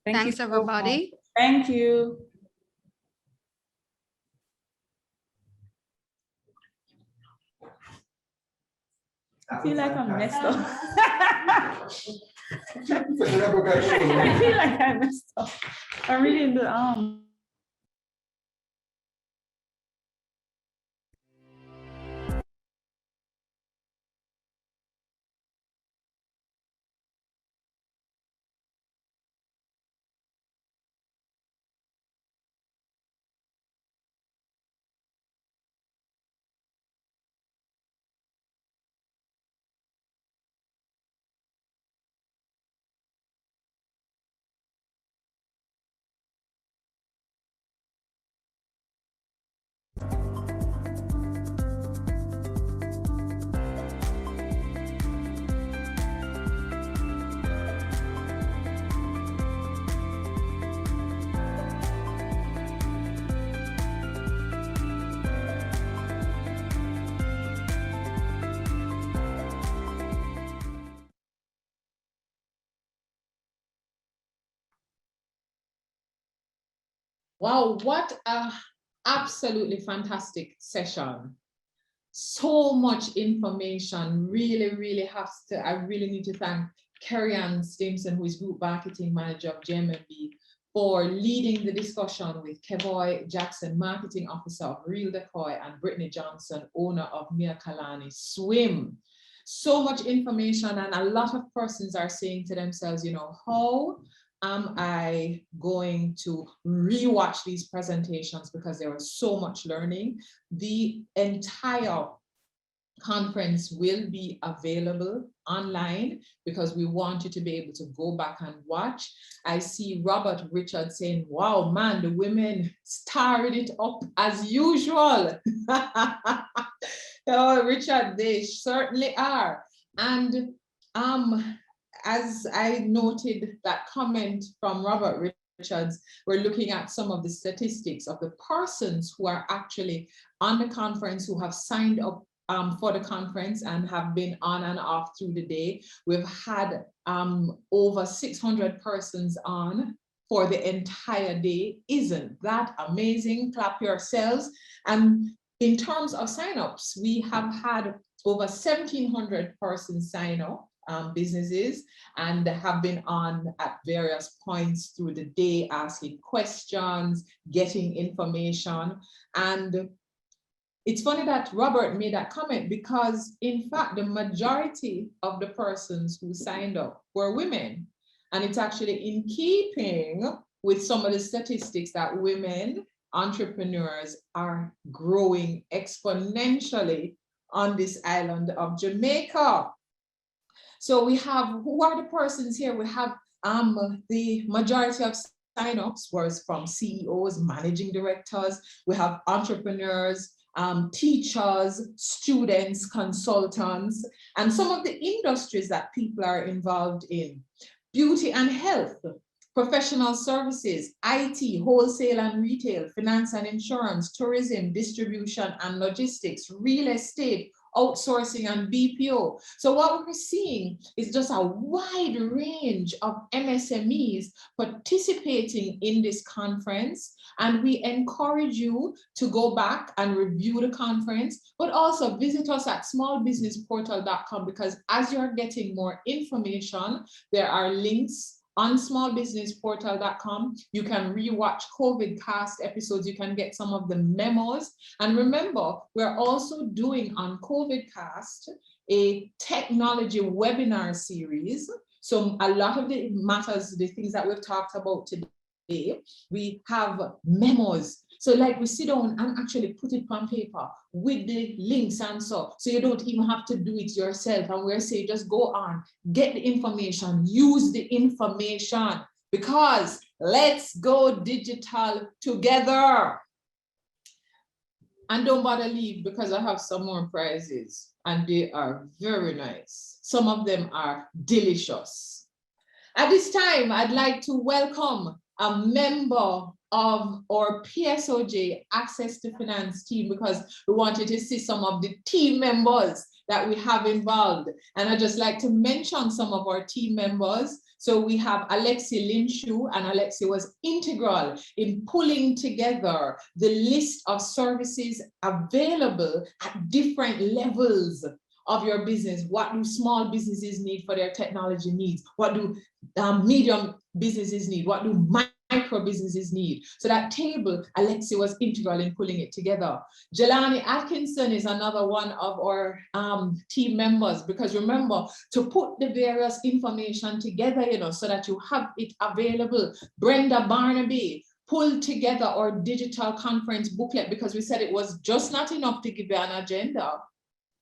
Thanks, everybody. Thank you. I feel like I'm messed up. I feel like I messed up. I'm reading the Wow, what a absolutely fantastic session. So much information, really I really need to thank Carrie-Ann Stimson, who is Group Marketing Manager of JMB, for leading the discussion with Kevoy Jackson, Marketing Officer of Real Decoy, and Brittany Johnson, owner of Mia Kalani Swim. So much information, and a lot of persons are saying to themselves, you know, how am I going to rewatch these presentations, because there was so much learning. The entire conference will be available online because we want you to be able to go back and watch. I see Robert Richard saying, wow, man, the women starred it up as usual. Oh, Richard, they certainly are. And as I noted that comment from Robert Richards, we're looking at some of the statistics of the persons who are actually on the conference, who have signed up for the conference and have been on and off through the day. We've had over 600 persons on for the entire day. Isn't that amazing? Clap yourselves. And in terms of signups, we have had over 1,700 persons sign up, businesses, and have been on at various points through the day, asking questions, getting information. And it's funny that Robert made that comment, because in fact, the majority of the persons who signed up were women. And it's actually in keeping with some of the statistics that women entrepreneurs are growing exponentially on this island of Jamaica. So we have, who are the persons here? We have the majority of signups was from CEOs, managing directors. We have entrepreneurs, teachers, students, consultants, and some of the industries that people are involved in: beauty and health, professional services, IT, wholesale and retail, finance and insurance, tourism, distribution and logistics, real estate, outsourcing and BPO. So what we're seeing is just a wide range of MSMEs participating in this conference. And we encourage you to go back and review the conference, but also visit us at smallbusinessportal.com, because as you're getting more information, there are links on smallbusinessportal.com. You can rewatch COVID cast episodes. You can get some of the memos. And remember, we're also doing on COVID cast a technology webinar series. So a lot of the matters, the things that we've talked about today, we have memos. So like we sit down and actually put it on paper with the links and so you don't even have to do it yourself. And we're saying just go on, get the information, use the information, because let's go digital together. And don't bother leave, because I have some more prizes and they are very nice. Some of them are delicious. At this time, I'd like to welcome a member of our PSOJ Access to Finance team, because we wanted to see some of the team members that we have involved. And I'd just like to mention some of our team members. So we have Alexi Linshu, and Alexi was integral in pulling together the list of services available at different levels of your business. What do small businesses need for their technology needs? What do medium businesses need? What do micro businesses need? So that table, Alexi was integral in pulling it together. Jelani Atkinson is another one of our team members, because remember to put the various information together, you know, so that you have it available. Brenda Barnaby pulled together our digital conference booklet, because we said it was just not enough to give you an agenda.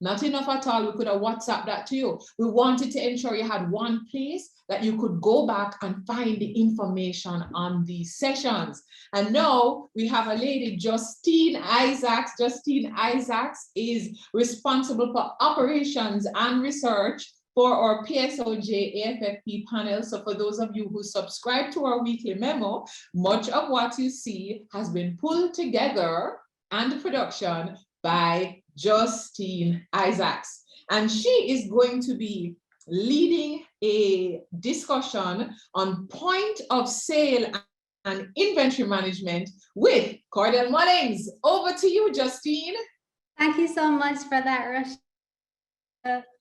Not enough at all. We could have WhatsApped that to you. We wanted to ensure you had one place that you could go back and find the information on these sessions. And now we have a lady, Justine Isaacs. Justine Isaacs is responsible for operations and research for our PSOJ AFFP panel. So for those of you who subscribe to our weekly memo, much of what you see has been pulled together and production by Justine Isaacs. And she is going to be leading a discussion on point of sale and inventory management with Cordell Mullings. Over to you, Justine. Thank you so much for that, Rush.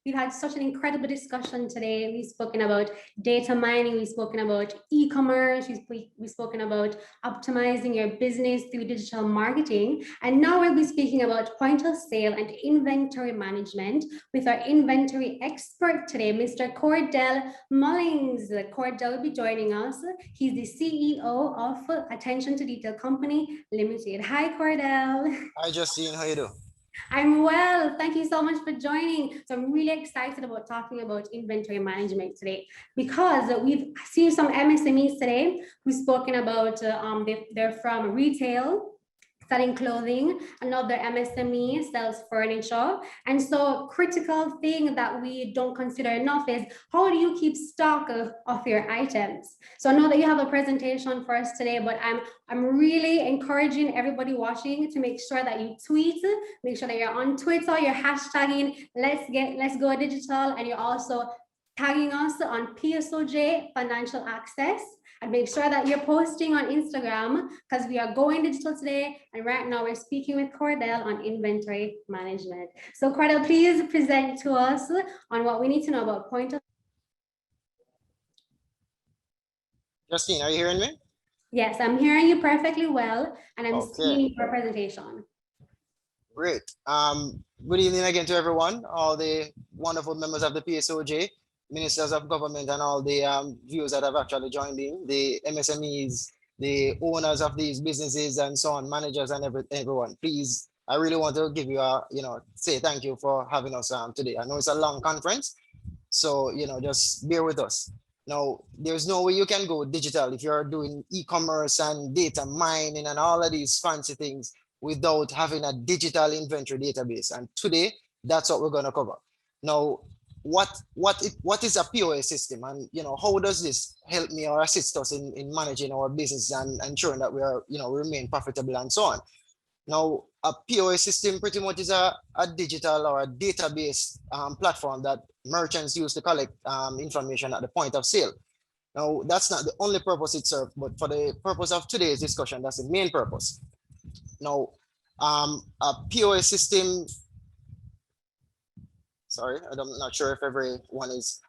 We've had such an incredible discussion today. We've spoken about data mining, we've spoken about e-commerce, we've spoken about optimizing your business through digital marketing. And now we'll be speaking about point of sale and inventory management with our inventory expert today, Mr. Cordell Mullings. Cordell will be joining us. He's the CEO of Attention to Detail Company Limited. Hi, Cordell. Hi, Justine. How you doing? I'm well. Thank you so much for joining. So I'm really excited about talking about inventory management today because we've seen some MSMEs today who've spoken about they're from retail, selling clothing. Another MSME sells furniture. And so critical thing that we don't consider enough is how do you keep stock of your items? So I know that you have a presentation for us today, but I'm really encouraging everybody watching to make sure that you tweet, make sure that you're on Twitter, you're hashtagging Let's Go Digital, and you're also tagging us on PSOJ Financial Access. And make sure that you're posting on Instagram because we are going digital today. And right now we're speaking with Cordell on inventory management. So Cordell, please present to us on what we need to know about point of. Justine, are you hearing me? Yes, I'm hearing you perfectly well. And I'm Okay. seeing your presentation. Great. Good evening again to everyone, all the wonderful members of the PSOJ, ministers of government, and all the viewers that have actually joined in, the MSMEs, the owners of these businesses and so on, managers and everyone. Please, I really want to give you a, say thank you for having us today. I know it's a long conference, so, just bear with us. Now, there's no way you can go digital if you're doing e-commerce and data mining and all of these fancy things without having a digital inventory database. And today, that's what we're going to cover. Now, what is a POS system, and how does this help me or assist us in managing our business and ensuring that we are remain profitable and so on. Now, a POS system pretty much is a digital or a database platform that merchants use to collect information at the point of sale. Now, that's not the only purpose it serves, but for the purpose of today's discussion, that's the main purpose. Now, a POS system, sorry, I'm not sure if everyone is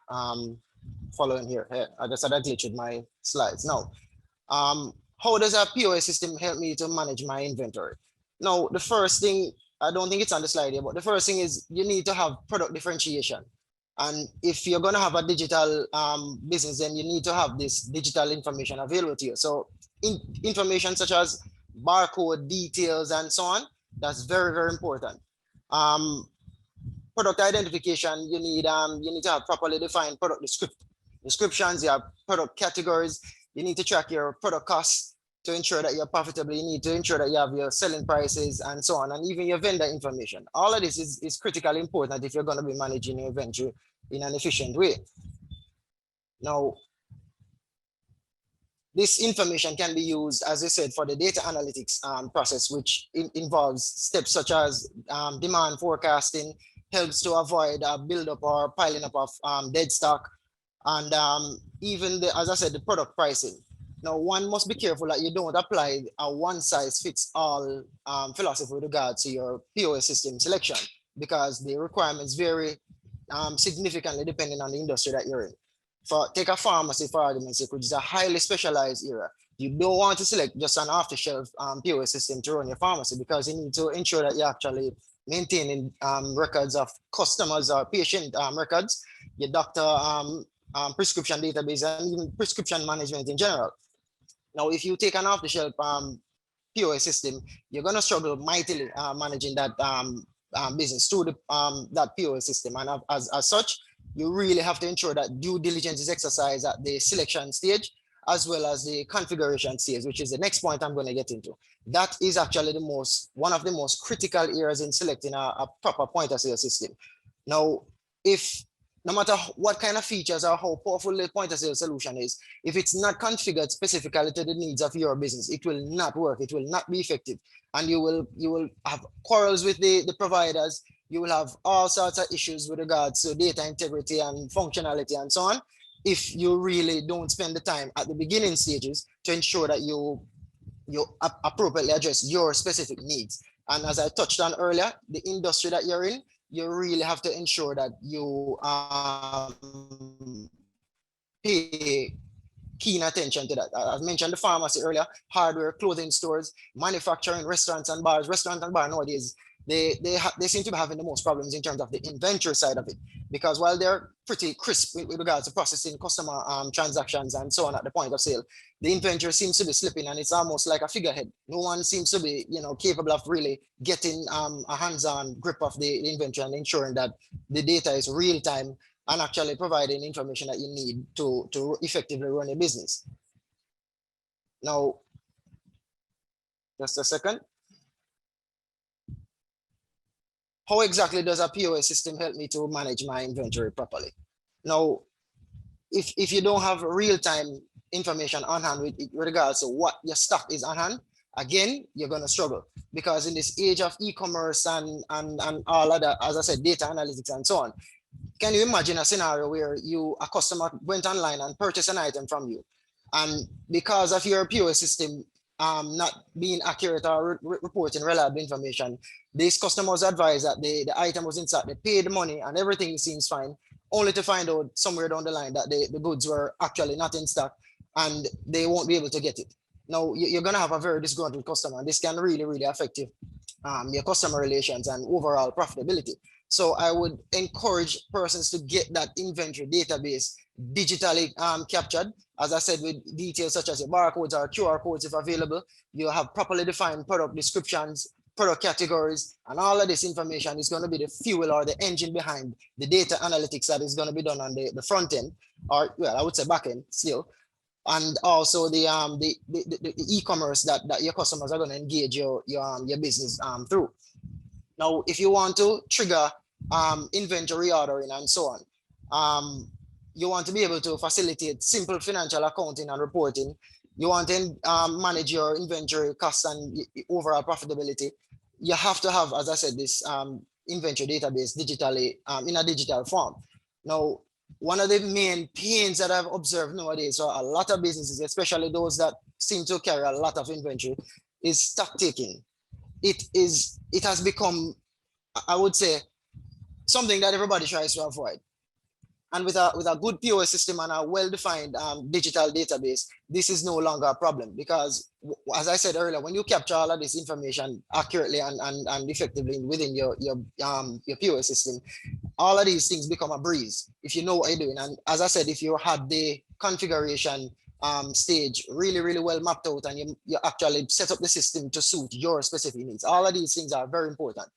following here. I just had a glitch with my slides. Now, how does a POS system help me to manage my inventory? Now, the first thing, I don't think it's on the slide here, but the first thing is you need to have product differentiation. And if you're going to have a digital business, then you need to have this digital information available to you. So information such as barcode details and so on, that's very, very important. Product identification, you need to have properly defined product descriptions, you have product categories, you need to track your product costs to ensure that you're profitable, you need to ensure that you have your selling prices and so on, and even your vendor information. All of this is critically important if you're going to be managing your inventory in an efficient way. Now, this information can be used, as I said, for the data analytics process, which involves steps such as demand forecasting, helps to avoid buildup or piling up of dead stock, and even, as I said, the product pricing. Now, one must be careful that you don't apply a one-size-fits-all philosophy with regards to your POS system selection, because the requirements vary significantly depending on the industry that you're in. Take a pharmacy, for argument's sake, which is a highly specialized area. You don't want to select just an off-the-shelf POS system to run your pharmacy, because you need to ensure that you're actually maintaining records of customers or patient records, your doctor prescription database, and even prescription management in general. Now, if you take an off-the-shelf POS system, you're going to struggle mightily managing that business through that POS system. And as such, you really have to ensure that due diligence is exercised at the selection stage, as well as the configuration stage, which is the next point I'm going to get into. That is actually one of the most critical areas in selecting a proper point of sale system. Now, no matter what kind of features or how powerful the point of sale solution is, if it's not configured specifically to the needs of your business, it will not work. It will not be effective. And you will have quarrels with the providers. You will have all sorts of issues with regards to data integrity and functionality and so on. if you really don't spend the time at the beginning stages to ensure that you appropriately address your specific needs. And as I touched on earlier, the industry that you're in, you really have to ensure that you pay keen attention to that. I've mentioned the pharmacy earlier, hardware, clothing stores, manufacturing, restaurants and bars. Restaurants and bars nowadays, they seem to be having the most problems in terms of the inventory side of it, because while they're pretty crisp with regards to processing customer transactions and so on at the point of sale, the inventory seems to be slipping, and it's almost like a figurehead. No one seems to be, capable of really getting a hands-on grip of the inventory and ensuring that the data is real time and actually providing information that you need to effectively run a business. Now, just a second. How exactly does a POS system help me to manage my inventory properly? Now, if you don't have real-time information on hand with regards to what your stock is on hand, again, you're going to struggle, because in this age of e-commerce and all other, as I said, data analytics and so on, can you imagine a scenario where a customer went online and purchased an item from you, and because of your POS system not being accurate or reporting reliable information, these customers advised that the item was in stock, they paid the money and everything seems fine, only to find out somewhere down the line that the goods were actually not in stock and they won't be able to get it. Now, you're going to have a very disgruntled customer, and this can really, really affect your customer relations and overall profitability. So I would encourage persons to get that inventory database digitally captured. As I said, with details such as your barcodes or QR codes if available. You have properly defined product descriptions, product categories, and all of this information is going to be the fuel or the engine behind the data analytics that is going to be done on the front end, or well, I would say back end still, and also the e-commerce that your customers are going to engage your business through. Now, if you want to trigger inventory ordering and so on, you want to be able to facilitate simple financial accounting and reporting. You want to manage your inventory costs and overall profitability. You have to have, as I said, this inventory database digitally in a digital form. Now, one of the main pains that I've observed nowadays for a lot of businesses, especially those that seem to carry a lot of inventory, is stock taking. It has become, I would say, something that everybody tries to avoid. And with a good POS system and a well-defined digital database, this is no longer a problem, because, as I said earlier, when you capture all of this information accurately and effectively within your POS system, all of these things become a breeze if you know what you're doing. And as I said, if you had the configuration stage really, really well mapped out, and you actually set up the system to suit your specific needs, all of these things are very important.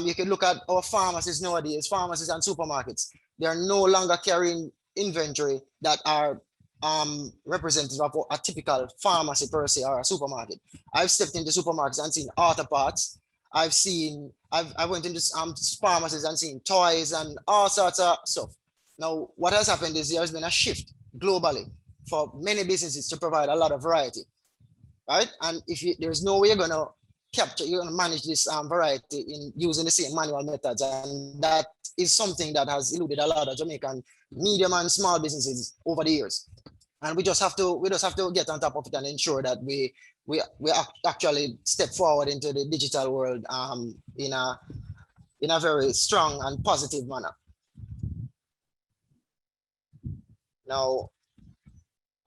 You can look at our pharmacies nowadays, pharmacies and supermarkets. They are no longer carrying inventory that are representative of a typical pharmacy per se or a supermarket. I've stepped into supermarkets and seen auto parts. I went into pharmacies and seen toys and all sorts of stuff. Now, what has happened is there's been a shift globally for many businesses to provide a lot of variety, right? And there's no way you're going to manage this variety in using the same manual methods, and that is something that has eluded a lot of Jamaican medium and small businesses over the years. And we just have to get on top of it and ensure that we actually step forward into the digital world in a very strong and positive manner. Now,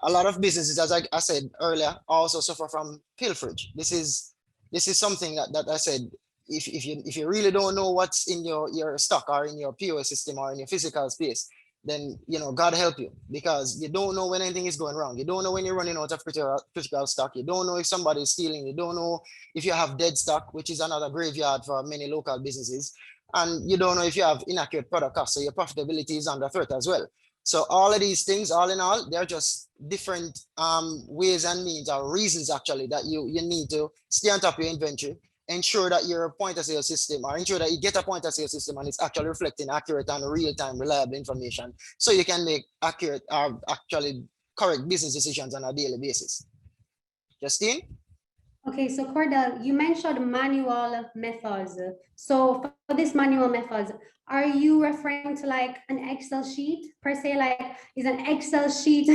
a lot of businesses, as I said earlier, also suffer from pilferage. This is something that I said, if you really don't know what's in your stock or in your POS system or in your physical space, then God help you, because you don't know when anything is going wrong. You don't know when you're running out of critical stock. You don't know if somebody's stealing. You don't know if you have dead stock, which is another graveyard for many local businesses. And you don't know if you have inaccurate product costs, so your profitability is under threat as well. So all of these things, all in all, they're just different ways and means or reasons actually that you need to stay on top of your inventory, ensure that your point of sale system, or ensure that you get a point of sale system and it's actually reflecting accurate and real-time reliable information, so you can make accurate or actually correct business decisions on a daily basis. Justine? Okay, so Cordell, you mentioned manual methods. So for this manual methods, are you referring to like an Excel sheet per se? Like, is an Excel sheet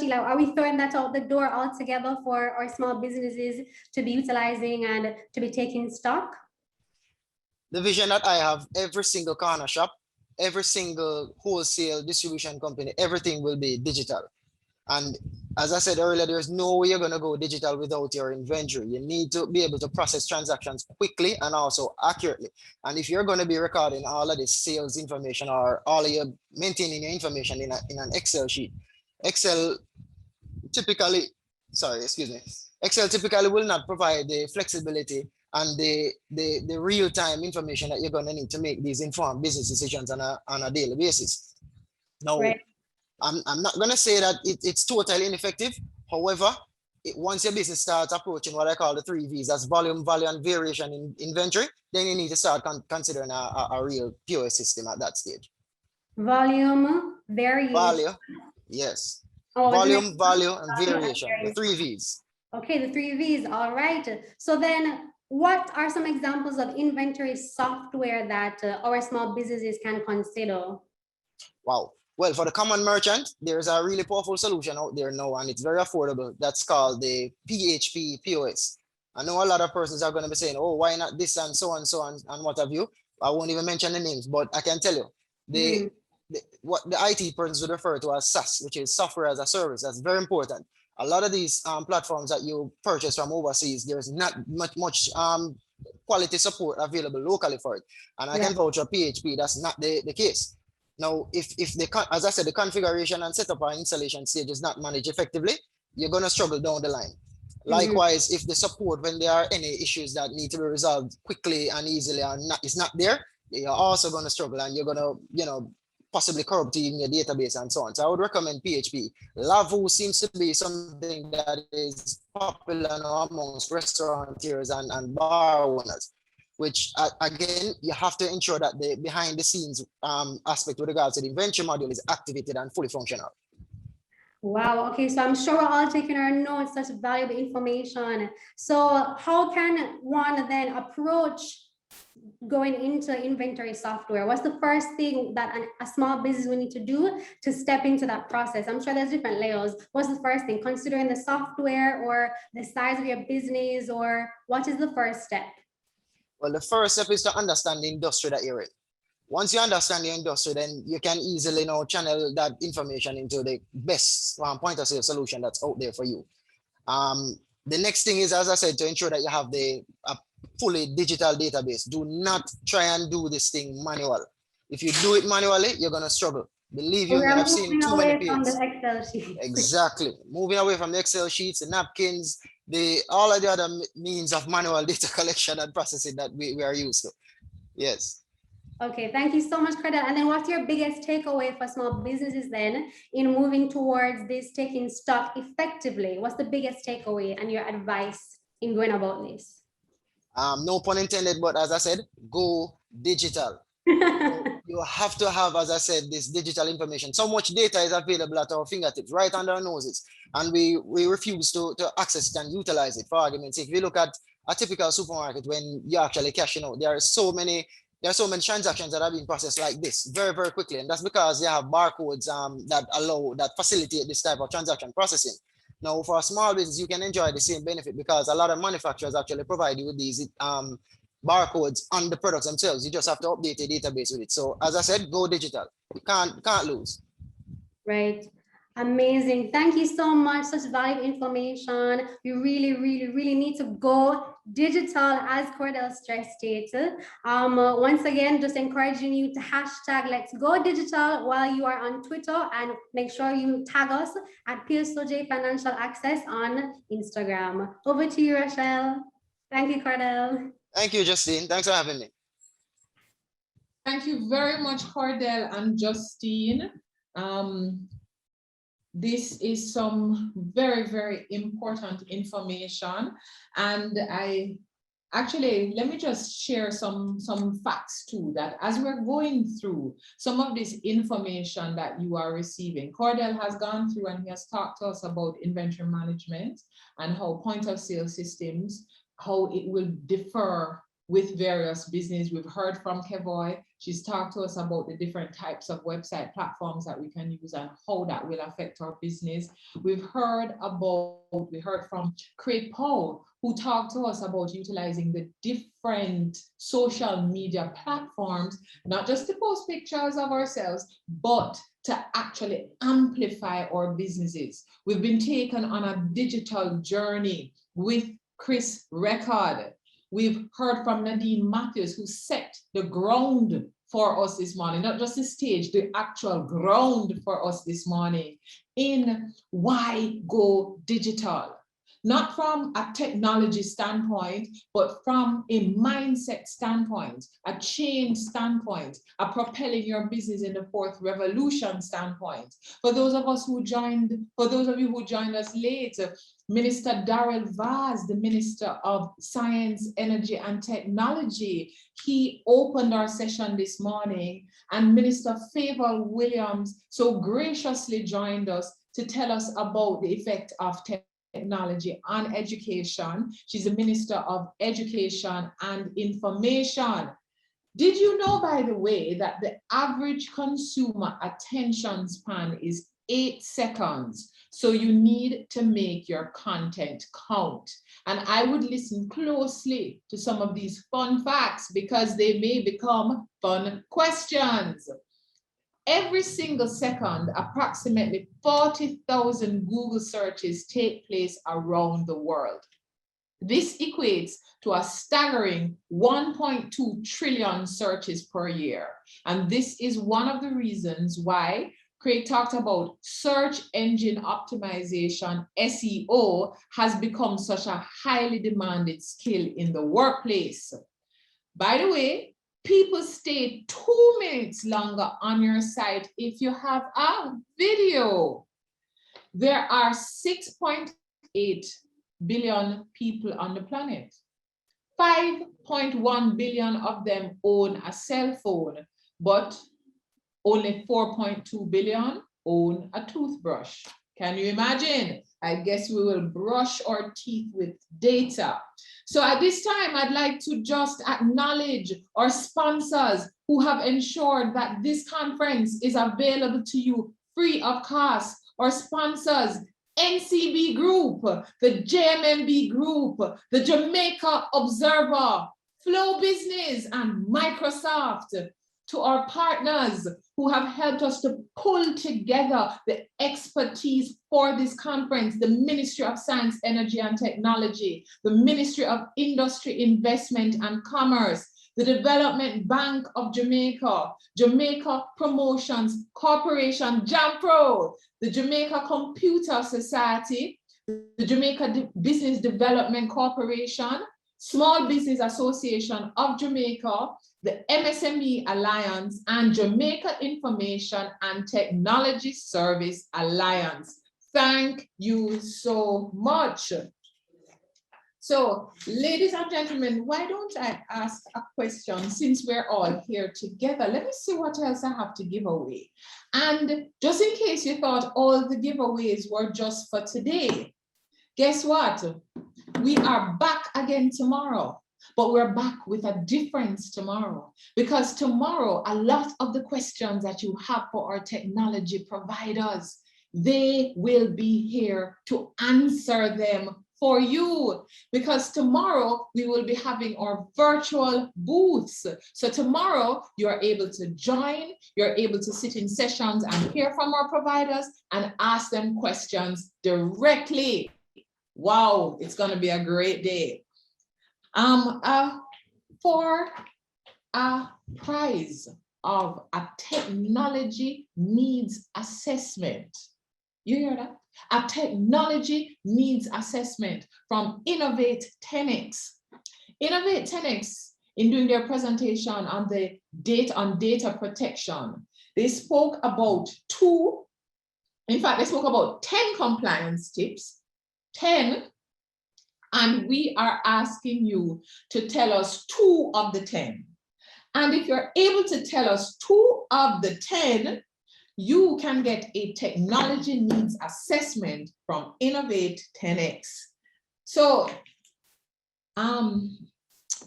like, are we throwing that out the door altogether for our small businesses to be utilizing and to be taking stock? The vision that I have, every single corner shop, every single wholesale distribution company, everything will be digital. And as I said earlier, there's no way you're going to go digital without your inventory. You need to be able to process transactions quickly and also accurately. And if you're going to be recording all of this sales information or all of your maintaining your information in an Excel sheet, Excel typically will not provide the flexibility and the real-time information that you're going to need to make these informed business decisions on a daily basis. Now, right. I'm not going to say that it's totally ineffective. However, once your business starts approaching what I call the 3 V's, that's volume, value, and variation in inventory, then you need to start considering a real POS system at that stage. Volume, variation. Value, yes. Oh, volume, value, and variation, the 3 V's. Okay, the 3 V's, all right. So then what are some examples of inventory software that our small businesses can consider? Wow. Well, for the common merchant, there's a really powerful solution out there now, and it's very affordable. That's called the PHP POS. I know a lot of persons are going to be saying, oh, why not this and so on and what have you. I won't even mention the names, but I can tell you, what the IT persons would refer to as SaaS, which is software as a service. That's very important. A lot of these platforms that you purchase from overseas, there's not much quality support available locally for it. And I can vouch for PHP, that's not the case. Now, if as I said, the configuration and setup or installation stage is not managed effectively, you're going to struggle down the line. Likewise, if the support, when there are any issues that need to be resolved quickly and easily is not there, you're also going to struggle, and you're going to, possibly corrupt even your database and so on. So I would recommend PHP. Lavu seems to be something that is popular now amongst restaurateurs and bar owners, which again, you have to ensure that the behind the scenes aspect with regards to the inventory module is activated and fully functional. Wow, okay, so I'm sure we're all taking our notes, such valuable information. So how can one then approach going into inventory software? What's the first thing that a small business will need to do to step into that process? I'm sure there's different layers. What's the first thing, considering the software or the size of your business, or what is the first step? Well, the first step is to understand the industry that you're in. Once you understand the industry, then you can easily now channel that information into the best point of sale solution that's out there for you. The next thing is, as I said, to ensure that you have a fully digital database. Do not try and do this thing manual. If you do it manually, you're going to struggle. Believe you me, I've seen too many pages. Exactly. Moving away from the Excel sheets, the napkins, all of the other means of manual data collection and processing that we are used to. Yes. Okay, thank you so much, Cordell. And then what's your biggest takeaway for small businesses then in moving towards this taking stock effectively? What's the biggest takeaway and your advice in going about this? No pun intended, but as I said, go digital. You have to have, as I said, this digital information. So much data is available at our fingertips, right under our noses, and we refuse to access it and utilize it. For argument's sake, if you look at a typical supermarket, when you're actually cashing out, there are so many transactions that are being processed like this very, very quickly, and that's because they have barcodes that facilitate this type of transaction processing. Now, for a small business, you can enjoy the same benefit because a lot of manufacturers actually provide you with these barcodes on the products themselves. You just have to update your database with it. So, as I said, go digital. You can't lose. Right. Amazing. Thank you so much. Such valuable information. You really need to go digital, as Cordell stress stated. Once again, just encouraging you to hashtag Let's Go Digital while you are on Twitter, and make sure you tag us at PSOJ Financial Access on Instagram. Over to you, Raquel. Thank you, Cordell. Thank you, Justine. Thanks for having me. Thank you very much, Cordell and Justine. This is some very, very important information, and I Actually, let me just share some facts too, that as we're going through some of this information that you are receiving, Cordell has gone through and he has talked to us about inventory management and how point of sale systems, how it will differ with various business. We've heard from Kevoy. She's talked to us about the different types of website platforms that we can use and how that will affect our business. We heard from Craig Powe, who talked to us about utilizing the different social media platforms, not just to post pictures of ourselves, but to actually amplify our businesses. We've been taken on a digital journey with Chris Record. We've heard from Nadeen Matthews, who set the ground for us this morning, not just the stage, the actual ground for us this morning in why go digital. Not from a technology standpoint, but from a mindset standpoint, a change standpoint, a propelling your business in the fourth revolution standpoint. For those of you who joined us late, Minister Daryl Vaz, the Minister of Science, Energy and Technology, he opened our session this morning, and Minister Fayval Williams so graciously joined us to tell us about the effect of technology on education. She's the Minister of Education and Information. Did you know, by the way, that the average consumer attention span is 8 seconds? So you need to make your content count. And I would listen closely to some of these fun facts because they may become fun questions. Every single second, approximately 40,000 Google searches take place around the world. This equates to a staggering 1.2 trillion searches per year. And this is one of the reasons why Craig talked about search engine optimization, SEO, has become such a highly demanded skill in the workplace. By the way, people stay 2 minutes longer on your site if you have a video. There are 6.8 billion people on the planet. 5.1 billion of them own a cell phone, but only 4.2 billion own a toothbrush. Can you imagine? I guess we will brush our teeth with data. So at this time, I'd like to just acknowledge our sponsors who have ensured that this conference is available to you free of cost. Our sponsors, NCB Group, the JMMB Group, the Jamaica Observer, Flow Business, and Microsft. To our partners who have helped us to pull together the expertise for this conference, the Ministry of Science, Energy and Technology, the Ministry of Industry, Investment and Commerce, the Development Bank of Jamaica, Jamaica Promotions Corporation, JAMPRO, the Jamaica Computer Society, the Jamaica Business Development Corporation, Small Business Association of Jamaica, the MSME Alliance, and Jamaica Information and Technology Service Alliance. Thank you so much. So, ladies and gentlemen, why don't I ask a question since we're all here together? Let me see what else I have to give away. And just in case you thought all the giveaways were just for today, guess what? We are back again tomorrow. But we're back with a difference tomorrow, because tomorrow, a lot of the questions that you have for our technology providers, they will be here to answer them for you, because tomorrow we will be having our virtual booths. So tomorrow you're able to join, you're able to sit in sessions and hear from our providers and ask them questions directly. Wow, it's going to be a great day. For a prize of a technology needs assessment. You hear that? A technology needs assessment from Innovate 10X. Innovate 10X, in doing their presentation on the data protection, they spoke about 10 compliance tips, 10 And we are asking you to tell us 2 of the 10. And if you're able to tell us 2 of the 10, you can get a technology needs assessment from Innovate 10X. So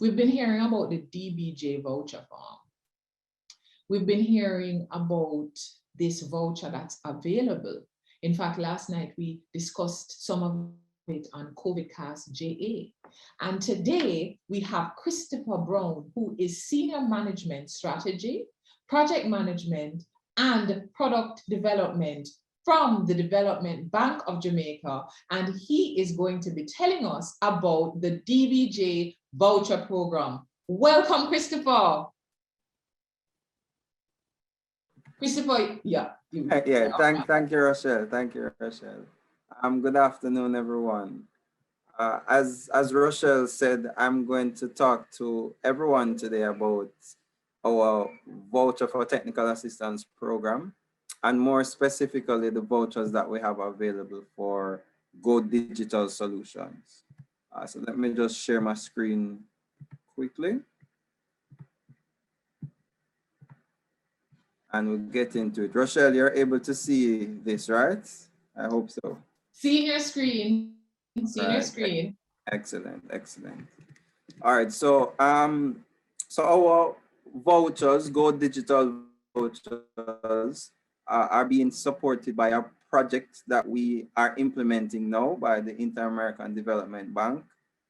we've been hearing about the DBJ voucher form. We've been hearing about this voucher that's available. In fact, last night we discussed some of it on COVIDcast JA. And today we have Christopher Brown, who is Senior Management Strategy, Project Management, and Product Development from the Development Bank of Jamaica. And he is going to be telling us about the DBJ voucher program. Welcome, Christopher. Christopher, yeah. Thank you, Rochelle. Thank you, Rochelle. Good afternoon, everyone. As Rochelle said, I'm going to talk to everyone today about our voucher for technical assistance program, and more specifically, the vouchers that we have available for Go Digital solutions. So let me just share my screen quickly. And we'll get into it. Rochelle, you're able to see this, right? I hope so. See your screen. See your screen. Excellent, excellent. All right, so so our vouchers, Go Digital vouchers, are being supported by a project that we are implementing now by the Inter-American Development Bank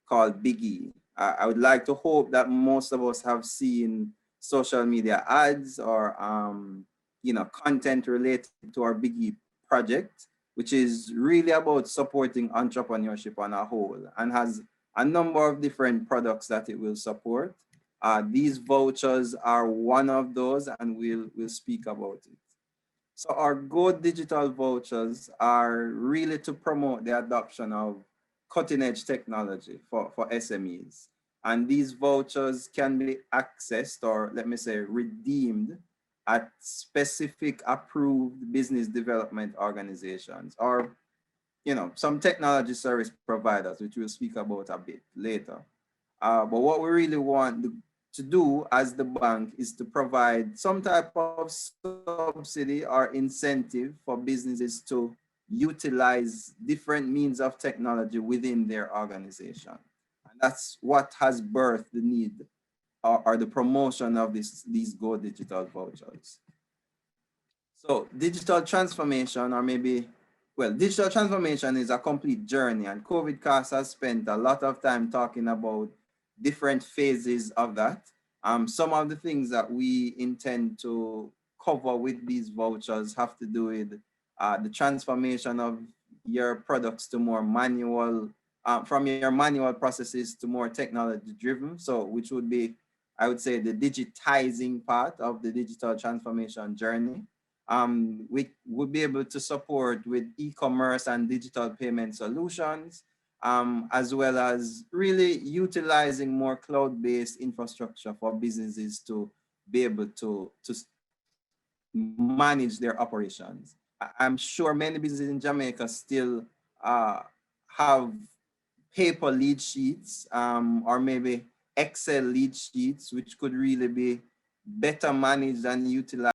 called Biggie. I would like to hope that most of us have seen social media ads or content related to our Biggie project, which is really about supporting entrepreneurship on a whole and has a number of different products that it will support. These vouchers are one of those, and we'll speak about it. So our Go Digital vouchers are really to promote the adoption of cutting-edge technology for SMEs. And these vouchers can be accessed, or let me say redeemed, at specific approved business development organizations or some technology service providers, which we'll speak about a bit later. But what we really want to do as the bank is to provide some type of subsidy or incentive for businesses to utilize different means of technology within their organization. And that's what has birthed the need or the promotion of these Go Digital vouchers. So digital transformation, or maybe, well, digital transformation is a complete journey, and COVIDcast has spent a lot of time talking about different phases of that. Some of the things that we intend to cover with these vouchers have to do with the transformation of your products to more manual, from your manual processes to more technology driven. So which would be, I would say, the digitizing part of the digital transformation journey. We would be able to support with e-commerce and digital payment solutions, as well as really utilizing more cloud-based infrastructure for businesses to be able to manage their operations. I'm sure many businesses in Jamaica still have paper lead sheets, or maybe Excel lead sheets, which could really be better managed and utilized